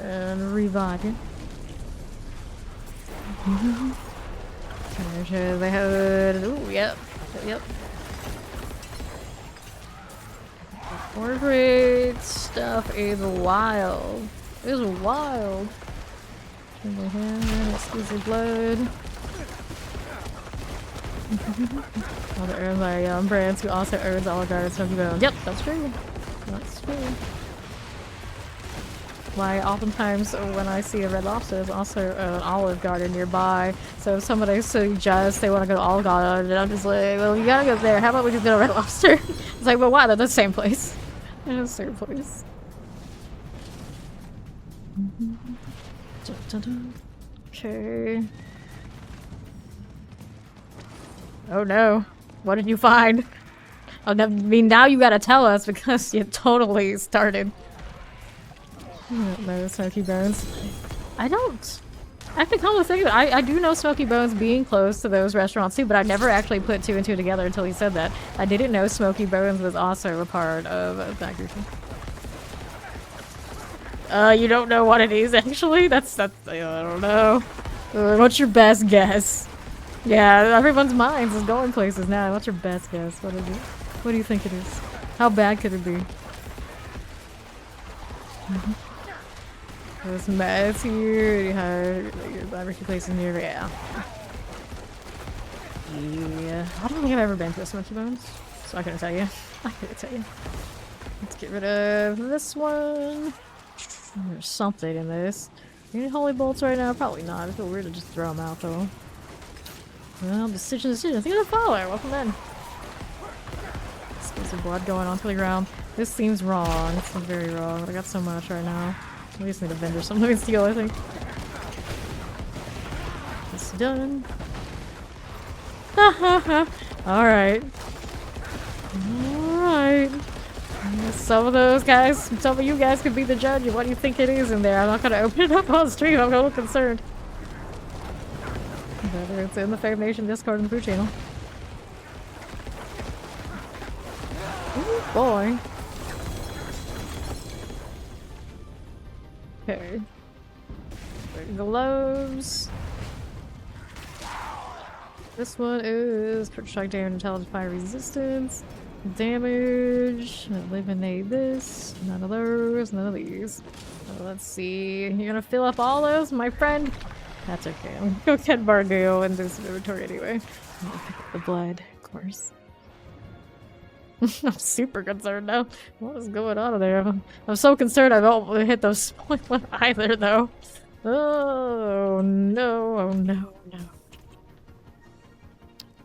And revive it. They have. Ooh, yep. Yep. Portrait stuff is wild. It is wild. Exclusive blood. All the earned by brands who also earns Olive from Bone. Yep, that's true. That's true. Why oftentimes when I see a Red Lobster, there's also an Olive Garden nearby. So if somebody suggests they want to go to Olive Garden, and I'm just like, well, you gotta go there. How about we just go to Red Lobster? It's like, well, why? They're the same place. They're the same place. Okay. Oh no. What did you find? I mean, now you gotta tell us because you totally started. No, Smoky Bones. I Actually, come to think of it, I do know Smoky Bones being close to those restaurants too, but I never actually put two and two together until he said that. I didn't know Smoky Bones was also a part of that group. You don't know what it is actually? That's I don't know. What's your best guess? Yeah, everyone's minds is going places now. What's your best guess? What is it? What do you think it is? How bad could it be? There's meds here. You have your barbecue place in here. Yeah. Yeah. I don't think I've ever been to a Smoky Bones, so I couldn't tell you. I couldn't tell you. Let's get rid of this one. There's something in this. Any holy bolts right now? Probably not. I feel weird to just throw them out though. Well, decision. Think of the follower. Welcome in. There's some blood going onto the ground. This seems wrong. This seems very wrong. I got so much right now. We just need a vendor something to steal, I think. It's done. Alright. Alright. Some of those guys, some of you guys could be the judge of what you think it is in there. I'm not gonna open it up on stream, I'm a little concerned. Whether it's in the Fave Nation Discord and the food channel. Ooh, boy. Okay. Gloves. This one is crit shock damage, intelligent fire resistance, damage. Eliminate this. None of those. None of these. Let's see. You're gonna fill up all those, my friend? That's okay. I'm gonna go get Bargale and do some inventory anyway. I'm gonna pick up the blood, of course. I'm super concerned now. What is going on in there? I'm so concerned I don't hit those spoiled one either, though. Oh no! Oh no! No!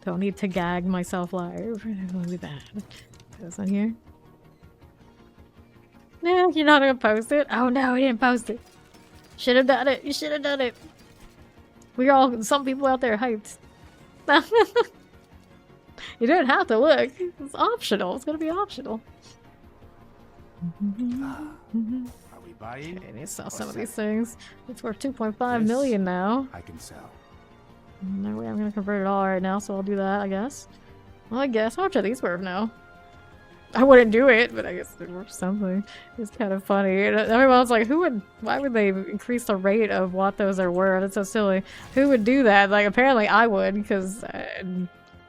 Don't need to gag myself live. It'll be bad. This one here. No, you're not gonna post it. Oh no, he didn't post it. Should have done it. You should have done it. We're all. Some people out there hyped. You don't have to look. It's optional. It's gonna be optional. Are we buying? Okay, I need to sell or some of these selling? things. It's worth 2.5 million now. I can sell. No way I'm gonna convert it all right now, so I'll do that, I guess. Well, I guess. How much are these worth now? I wouldn't do it, but I guess they're worth something. It's kind of funny. And everyone's like, why would they increase the rate of what those are worth? It's so silly. Who would do that? Like, apparently I would, because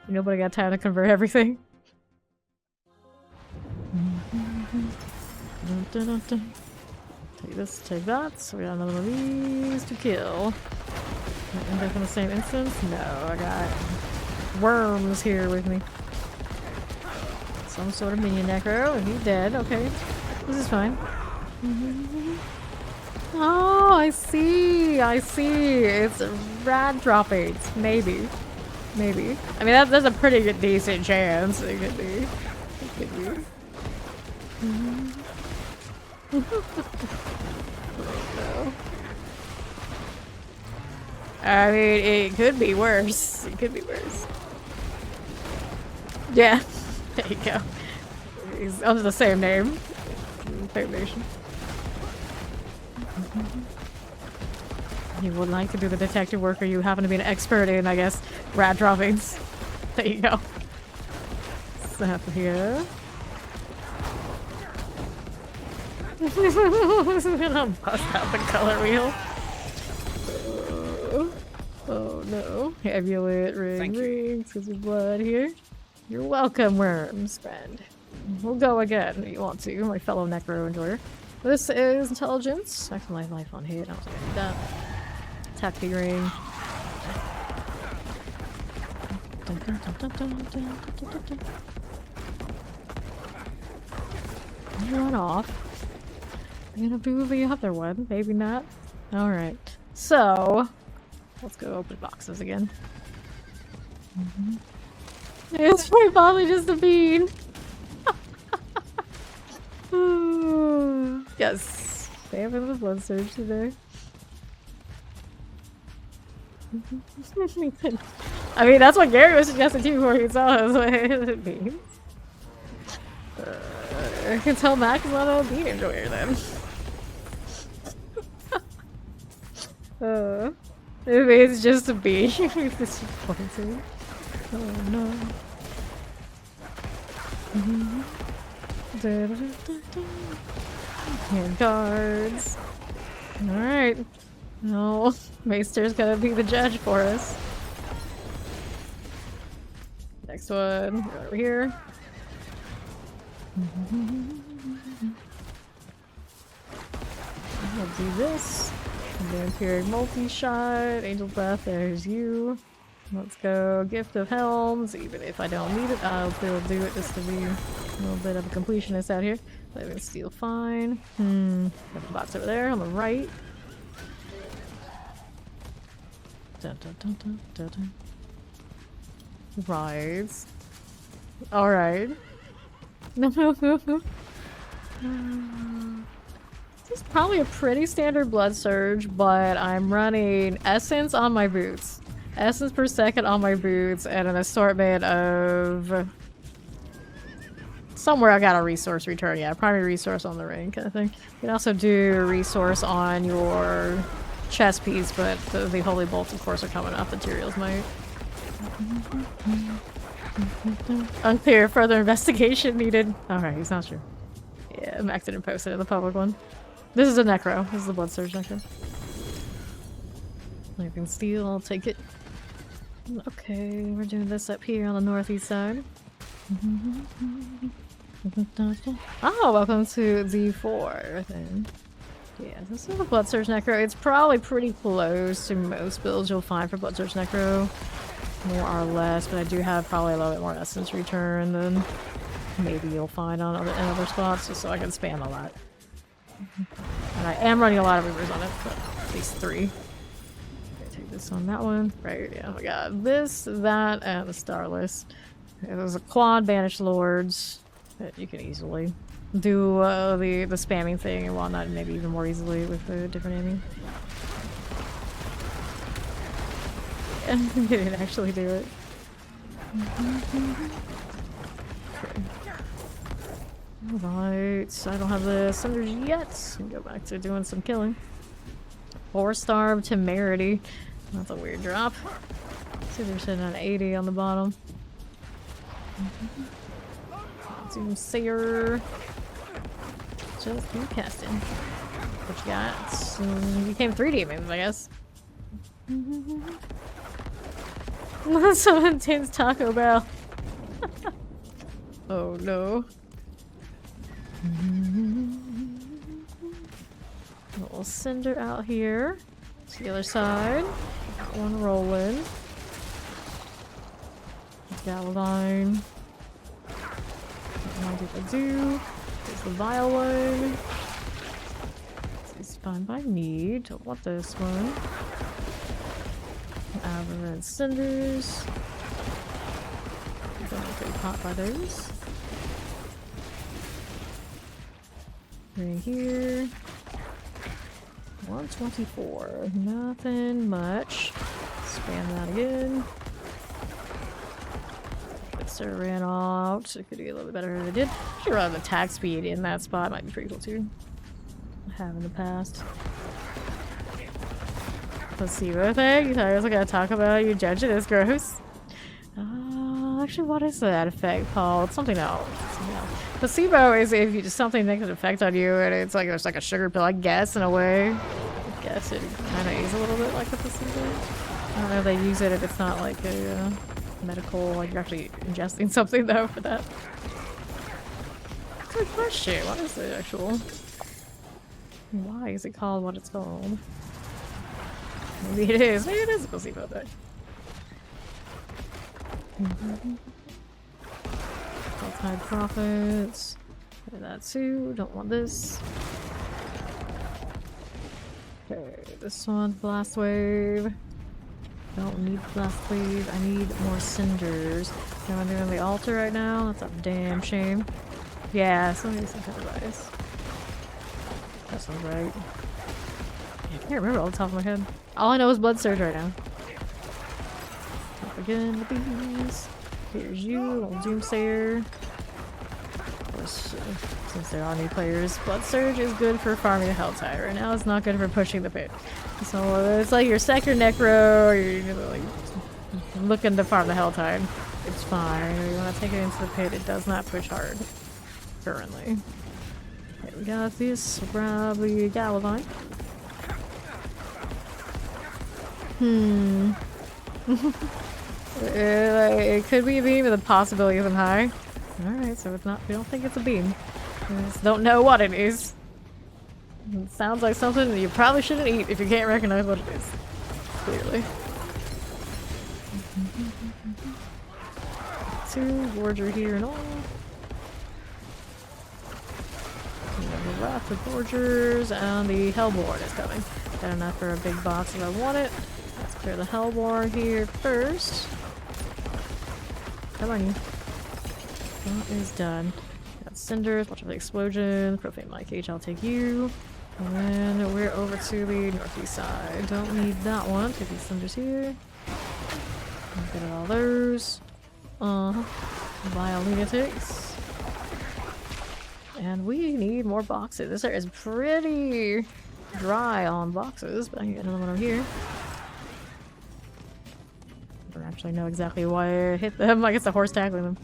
nobody got time to convert everything. Take this, take that. So we got another one of these to kill. End up in the same instance? No, I got worms here with me. Some sort of minion necro, and he's dead. Okay, this is fine. Oh, I see. I see. It's rad droppings. Maybe. Maybe. I mean, that's a pretty good, decent chance. It could be. It could be. No. I mean, it could be worse. It could be worse. Yeah. There you go. He's under the same name. Fave Nation. You would like to do the detective work, or you happen to be an expert in, I guess, rat droppings. There you go. Snap here. I'm gonna bust out the color wheel. Oh no. Amulet, rings, because of blood here. You're welcome, worms, friend. We'll go again if you want to, my fellow necro enjoyer. This is intelligence. Maximize life on hit. I don't think I need that. Tactic ring. Run off. You gonna do the other one? Maybe not. Alright. So, let's go open boxes again. It's probably just a bean. Yes. They have a blood surge today. I mean, that's what Gary was suggesting too before he saw us. Beans. I can tell Mac is not a bean enjoyer then. It's just a bee. This is pointing. Oh no. Hand guards. Alright. No, Maester's gonna be the judge for us. Next one, go over here. We'll do this. Vampiric multi-shot, Angel Breath, there's you. Let's go, Gift of Helms. Even if I don't need it, I'll still do it just to be a little bit of a completionist out here. Living Steel, fine. Got the bots over there on the right. Dun, dun, dun, dun, dun, dun. Rides. Alright. No, no, no, no. This is probably a pretty standard Blood Surge, but I'm running Essence on my boots. Essence per second on my boots, and an assortment of... Somewhere I got a resource return. Yeah, primary resource on the ring kind of thing. You can also do a resource on your chest piece, but the holy bolts, of course, are coming off materials might. Unclear. Further investigation needed. Alright, he's not sure. Yeah, Max didn't post it in the public one. This is a Necro. This is the Blood Surge Necro. I can steal, I'll take it. Okay, we're doing this up here on the northeast side. Oh, welcome to D4 then. Yeah, this is a Blood Surge Necro. It's probably pretty close to most builds you'll find for Blood Surge Necro. More or less, but I do have probably a little bit more Essence return than maybe you'll find on in other spots, just so I can spam a lot. And I am running a lot of Reavers on it, but at least 3. Okay, take this on that one. Right, yeah, we got this, that, and the Starless. There's a quad Banished Lords that you can easily do the spamming thing and whatnot, maybe even more easily with the different aiming. And he didn't actually do it. Okay. Alright, I don't have the cinders yet. Go back to doing some killing. 4-star Temerity. That's a weird drop. See, they're sitting at 80 on the bottom. Doomsayer. Just keep casting. What you got? You became 3 demons, I guess. Someone tames Taco Bell. Oh no. A little cinder out here. To the other side. Got one rolling. Galadine. What did I do? There's the vile one. This is fine by me. Don't want this one. Red cinders. Don't get caught by those. Right here. 124. Nothing much. Spam that again. Sir ran off. So it could be a little bit better than it did. Should run attack speed in that spot. Might be pretty cool too. I have in the past. Placebo thing? You thought I was gonna talk about you judging it as gross? Actually, what is that effect called? Something else. Placebo is if you just something makes an effect on you and it's like there's like a sugar pill, I guess, in a way. I guess it kind of is a little bit like a placebo. I don't know if they use it if it's not like a medical, like you're actually ingesting something though for that. Good question. What is the actual? Why is it called what it's called? Maybe it is. Maybe it is a placebo thing. Outside profits. That too. Don't want this. Okay, this one's blast wave. Don't need blast wave. I need more cinders. Am I doing the altar right now? That's a damn shame. Yeah, somebody some kind of ice. That sounds right. I can't remember off the top of my head. All I know is Blood Surge right now. Top again, the bees. Here's you, old Doomsayer. Of course, since there are new players, Blood Surge is good for farming a Hell Tide. Right now it's not good for pushing the pit. So it's like your second necro, or you're like looking to farm the Helltide. It's fine. Or you want to take it into the pit, it does not push hard currently. Okay, we got this probably Galavine. It could be a beam with a possibility of them high. Alright, so it's not. We don't think it's a beam. We just don't know what it is. It sounds like something that you probably shouldn't eat if you can't recognize what it is. Clearly. Two Gorger here and all. We have the Wrath of Gorgers and the Hellborn is coming. Got enough for a big box if I want it. Let's clear the Hellborn here first. Come on, you. That is done. Got cinders, watch out for the explosion. Profane my cage, I'll take you. And then we're over to the northeast side. Don't need that one. Take these cinders here. Get at all those. Vile lunatics. And we need more boxes. This area is pretty dry on boxes, but I can get another one over here. I don't actually know exactly why I hit them. I guess the horse tackling them.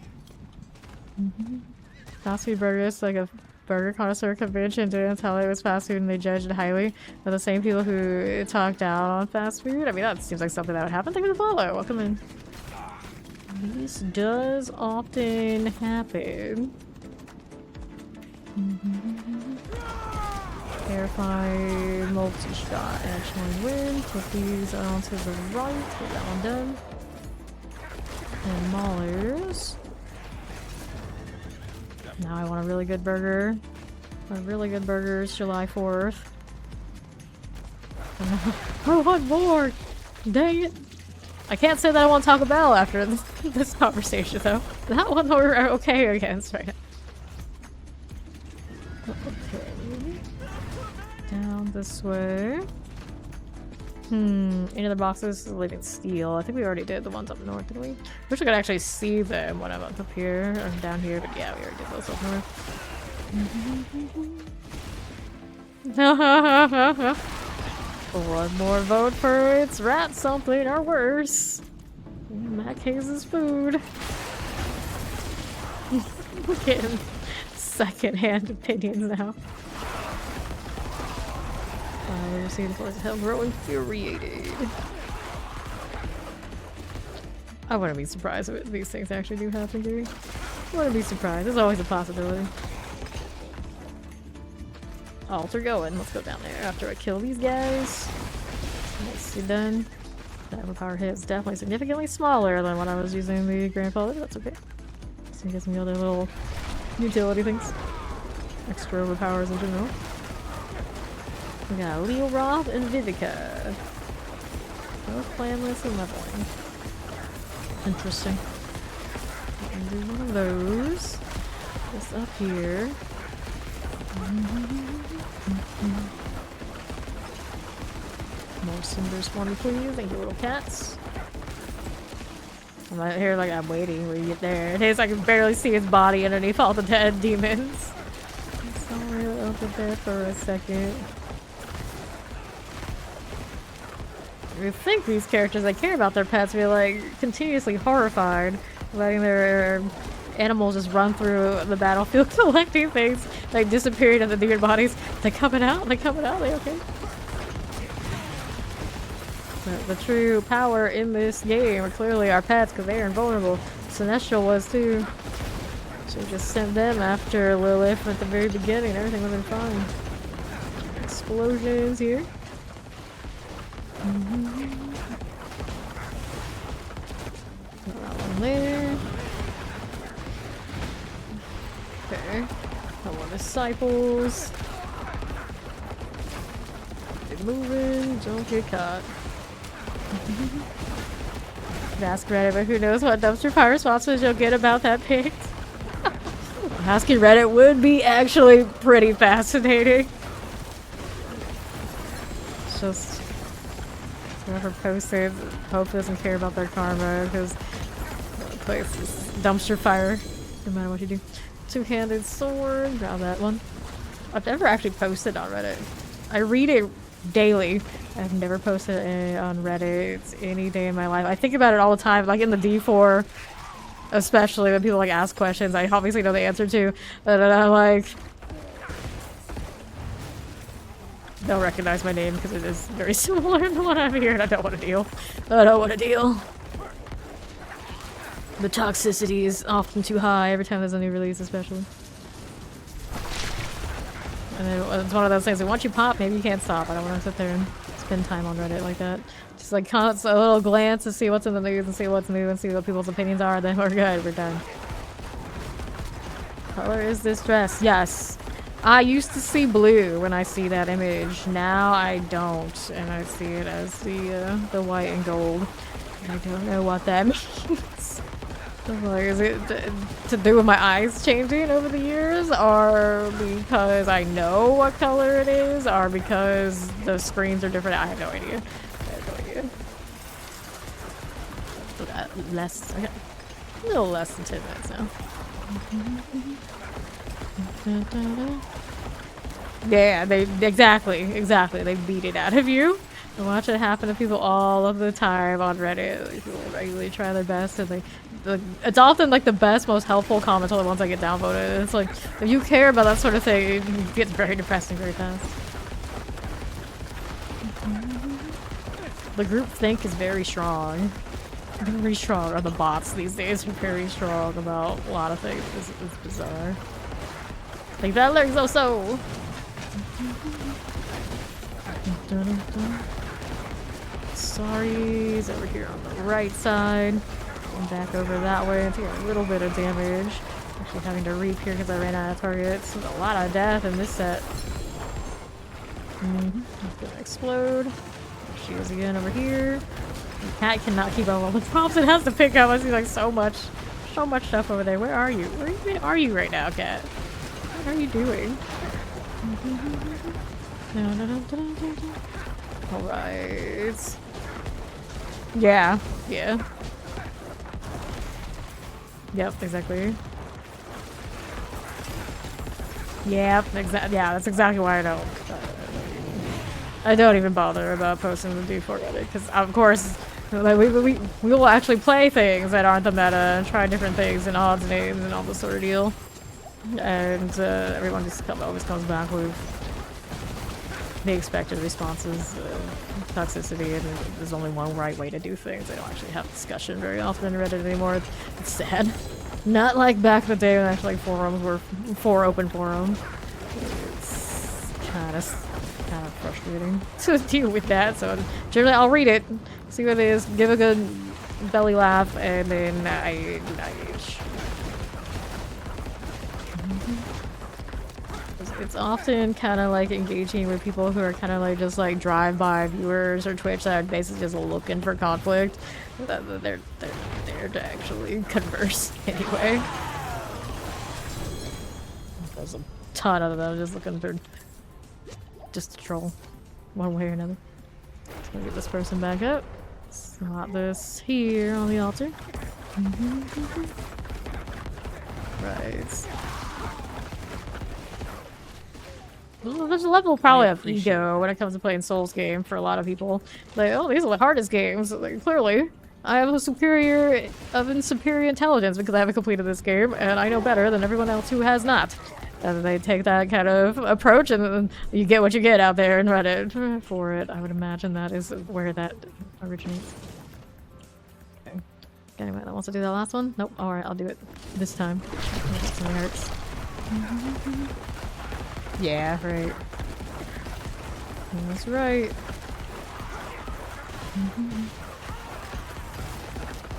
Fast food burgers, like a burger connoisseur convention, didn't tell it was fast food and they judged it highly. They're the same people who talk down on fast food. I mean, that seems like something that would happen. Thank you for the follow. Welcome in. This does often happen. Terrified multi-shot actually win. Put these on to the right. Get that one done. And Maulers. Now I want a really good burger. A really good burger is July 4th. I want more! Dang it! I can't say that I want Taco Bell after this conversation though. That one we're okay against right now. Okay. Down this way. Any other boxes? Living steel. I think we already did the ones up north, didn't we? Wish I could actually see them when I'm up here or down here, but yeah, we already did those up north. One more vote for it's rat something or worse. Matt Hayes' food. We're getting second-hand opinions now. We're seeing the force of hell grow infuriated. I wouldn't be surprised if these things actually do happen, Gary. I wouldn't be surprised. There's always a possibility. Altar going. Let's go down there after I kill these guys. Nicely done. That overpower hit is definitely significantly smaller than when I was using the grandfather. That's okay. So you get some other little utility things. Extra overpowers in general. We got Leo Roth and Vivica. Both planless and leveling. Interesting. I'm gonna do one of those. This up here. More cinders for me, please. Thank you, little cats. I'm out here like I'm waiting when you get there. It is, I can barely see his body underneath all the dead demons. Sorry, I'll get there for a second. You think these characters that care about their pets be like continuously horrified, letting their animals just run through the battlefield collecting things, like disappearing in the demon bodies. They're coming out, they're coming out, they okay. But the true power in this game are clearly our pets because they are invulnerable. Sinestral was too. So just sent them after Lilith at the very beginning. Everything would have been fine. Explosions here. Put that one there. Okay. Got more disciples. Keep moving. Don't get caught. Ask Reddit, but who knows what dumpster fire responses you'll get about that pic. Asking Reddit would be actually pretty fascinating. It's just whoever posted hope doesn't care about their karma because the place is dumpster fire no matter what you do. Two-handed sword, grab that one. I've never actually posted on Reddit. I read it daily. I've never posted on Reddit any day in my life. I think about it all the time, like in the D4, especially when people like ask questions I obviously know the answer to, but I'm like, they'll recognize my name because it is very similar to what I'm here, and I don't want to deal. I don't want to deal. The toxicity is often too high every time there's a new release, especially. And then it's one of those things that once you pop, maybe you can't stop. I don't want to sit there and spend time on Reddit like that. Just like a little glance to see what's in the news and see what's new and see what people's opinions are, then we're good, we're done. What color is this dress? Yes. I used to see blue when I see that image. Now I don't, and I see it as the white and gold. I don't know what that means. Like, is it to do with my eyes changing over the years, or because I know what color it is, or because the screens are different? I have no idea. I have no idea. So that less, I got a little less than 10 minutes now. Yeah, they exactly. They beat it out of you. I watch it happen to people all of the time on Reddit. Like, people regularly try their best, and it's often like the best, most helpful comments are the ones that get downvoted. It's like, if you care about that sort of thing, it gets very depressing very fast. The group think is very strong. Very strong. Or the bots these days are very strong about a lot of things. It's bizarre. Like that looks so. Sorry's over here on the right side. And back over that way. Taking a little bit of damage. Actually having to reap here because I ran out of targets. There's a lot of death in this set. It's gonna explode. There she is again over here. The cat cannot keep up with all the props it has to pick up. I see like so much stuff over there. Where are you? Where even are you right now, cat? What are you doing? Alright. Yeah. Yep, exactly. Yep, yeah, that's exactly why I don't even bother about posting the D4 Reddit, because of course, like, we will actually play things that aren't the meta and try different things and odds names and all this sort of deal. And everyone just always comes back with the expected responses, toxicity, and there's only one right way to do things. They don't actually have discussion very often in Reddit anymore. It's sad. Not like back in the day when actually forums were 4 open forums. It's kind of frustrating to deal with that. So generally, I'll read it, see what it is, give a good belly laugh, and then I do not engage. It's often kind of like engaging with people who are kind of like just like drive-by viewers or Twitch that are basically just looking for conflict. They're there to actually converse anyway. There's a ton of them just looking for just to troll one way or another. Just gonna get this person back up. Slot this here on the altar. Right. There's a level probably of ego when it comes to playing Souls game for a lot of people. Like, oh, these are the hardest games. Like, clearly, I have a superior intelligence because I haven't completed this game, and I know better than everyone else who has not. And they take that kind of approach, and then you get what you get out there in Reddit for it. I would imagine that is where that originates. Okay. Anyone that wants to do that last one? Nope. Alright, I'll do it this time. This time hurts. Yeah, right. That's right.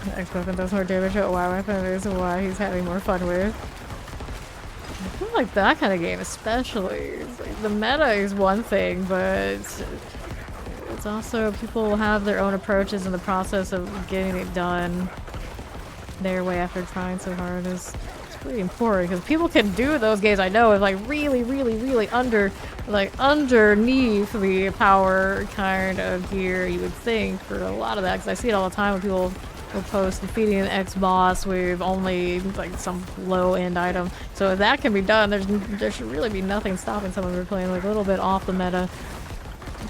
The X weapon does more damage at Y weapon is why he's having more fun with. I feel like that kind of game especially. It's like the meta is one thing, but it's also people have their own approaches in the process of getting it done their way after trying so hard is pretty important, because people can do those games I know is like really underneath the power kind of gear you would think for a lot of that, because I see it all the time when people will post defeating an X-boss with only like some low-end item. So if that can be done, there should really be nothing stopping someone from playing like a little bit off the meta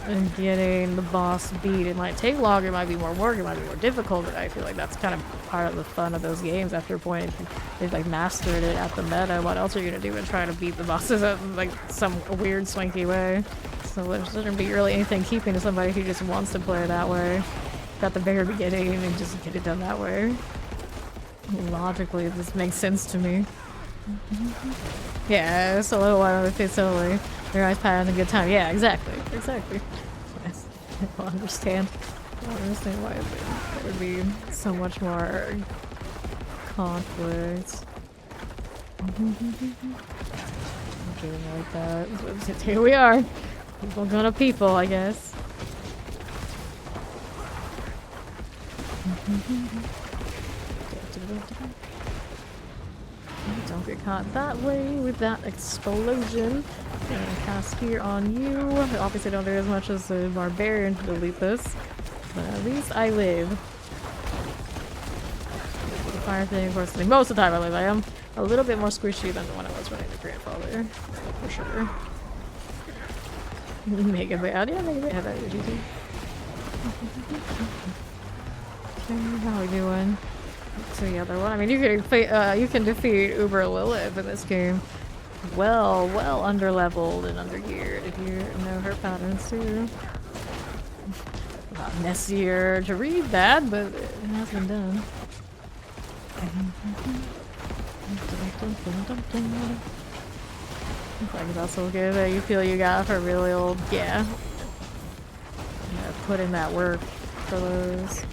and getting the boss beat. It might take longer, it might be more work, it might be more difficult, but I feel like that's kind of part of the fun of those games after a point. If they've like mastered it at the meta, what else are you gonna do and try to beat the bosses in like some weird swanky way? So there shouldn't be really anything keeping to somebody who just wants to play that way at the very beginning and just get it done that way. Logically, this makes sense to me. Yeah, it's a little while if it's only your eyes having a good time. Yeah, exactly. Exactly. Yes. I don't understand. I don't understand why there would be so much more conflict. Okay, like that. So here we are. People gonna people, I guess. Don't get caught that way with that explosion. And cast here on you. Obviously don't do as much as the barbarian to delete this. But at least I live. The fire thing, of course, most of the time I live. I am a little bit more squishy than when I was running the grandfather. For sure. Mega bad. Yeah, Mega bad. That is easy. Okay, how are we doing? So the other one. I mean, you can defeat Uber Lilith in this game. Well under-leveled and under-geared if you know her patterns too. A lot messier to read that, but it has been done. Like that's so good that you feel you got for really old. Yeah. Put in that work for those.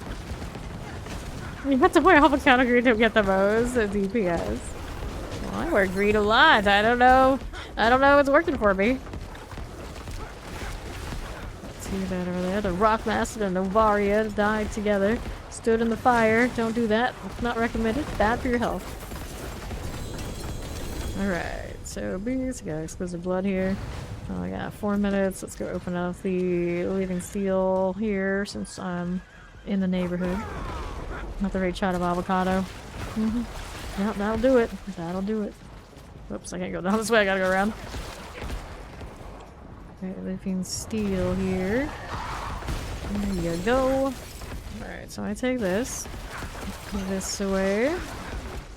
You have to play avocado greed to get the most DPS. Well, I work greed a lot. I don't know what's working for me. Let's see that over there. The Rock Master and Novaria died together. Stood in the fire. Don't do that. Not recommended. Bad for your health. Alright, so bees. Got exquisite blood here. Oh, I got 4 minutes. Let's go open up the Leaving Seal here since I'm in the neighborhood. Not the right shot of avocado. Yep, that'll do it. That'll do it. Whoops, I can't go down this way. I gotta go around. Okay, Leafing Steel here. There you go. Alright, so I take this. Put this away.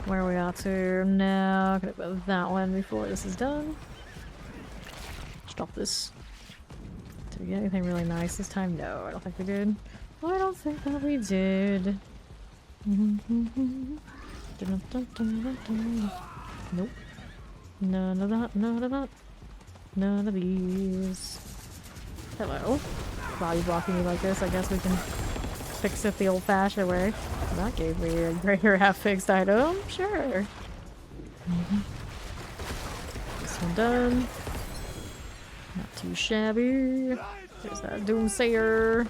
Where are we at to now? Gonna put that one before this is done. Let's drop this. Did we get anything really nice this time? No, I don't think we did. I don't think that we did. Nope. None of that, none of that. None of these. Hello. While you blocking me like this, I guess we can fix it the old-fashioned way. That gave me a greater half-fixed item. Sure. This one done. Not too shabby. There's that Doomsayer.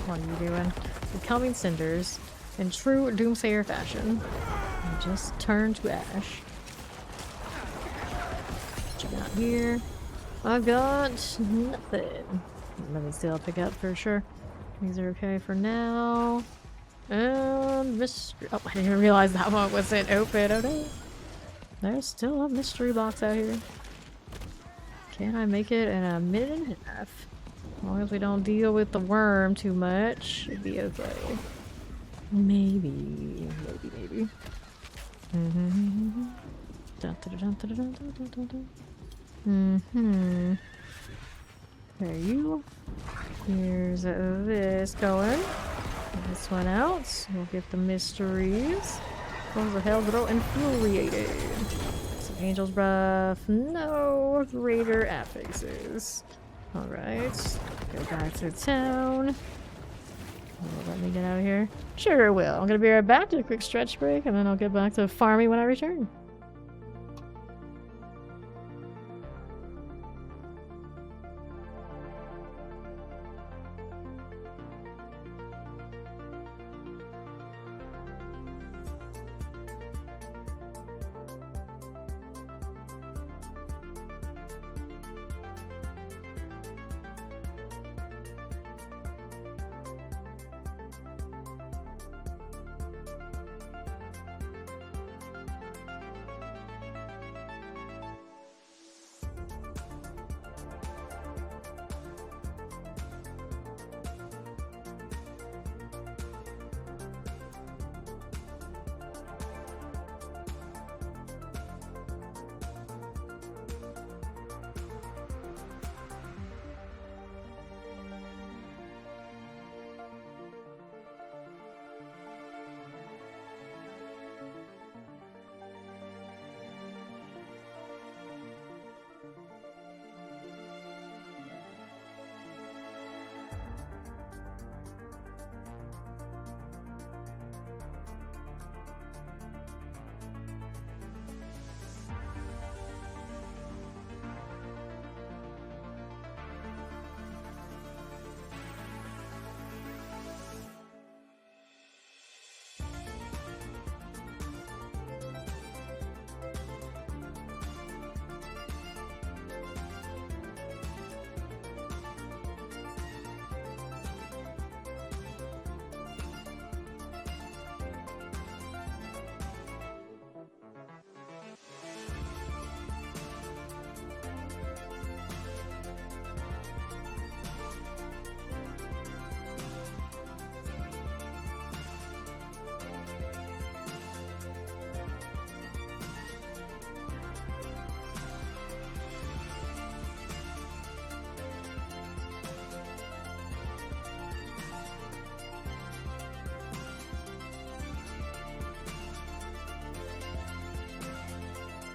What are you doing? Becoming cinders in true Doomsayer fashion. And just turn to ash. What you got here? I've got nothing. Let me still pick up for sure. These are okay for now. And mystery. Oh, I didn't realize that one wasn't open. Oh no. There's still a mystery box out here. Can I make it in a minute and a half? As long as we don't deal with the worm too much, it'd be okay. Maybe. There you. Here's this going. Get this one out. We'll get the mysteries. What the hell? Girl infuriated. Some Angel's Breath. No. Greater affixes. Alright. Go back to town. Let me get out of here. Sure will. I'm gonna be right back to a quick stretch break and then I'll get back to farming when I return.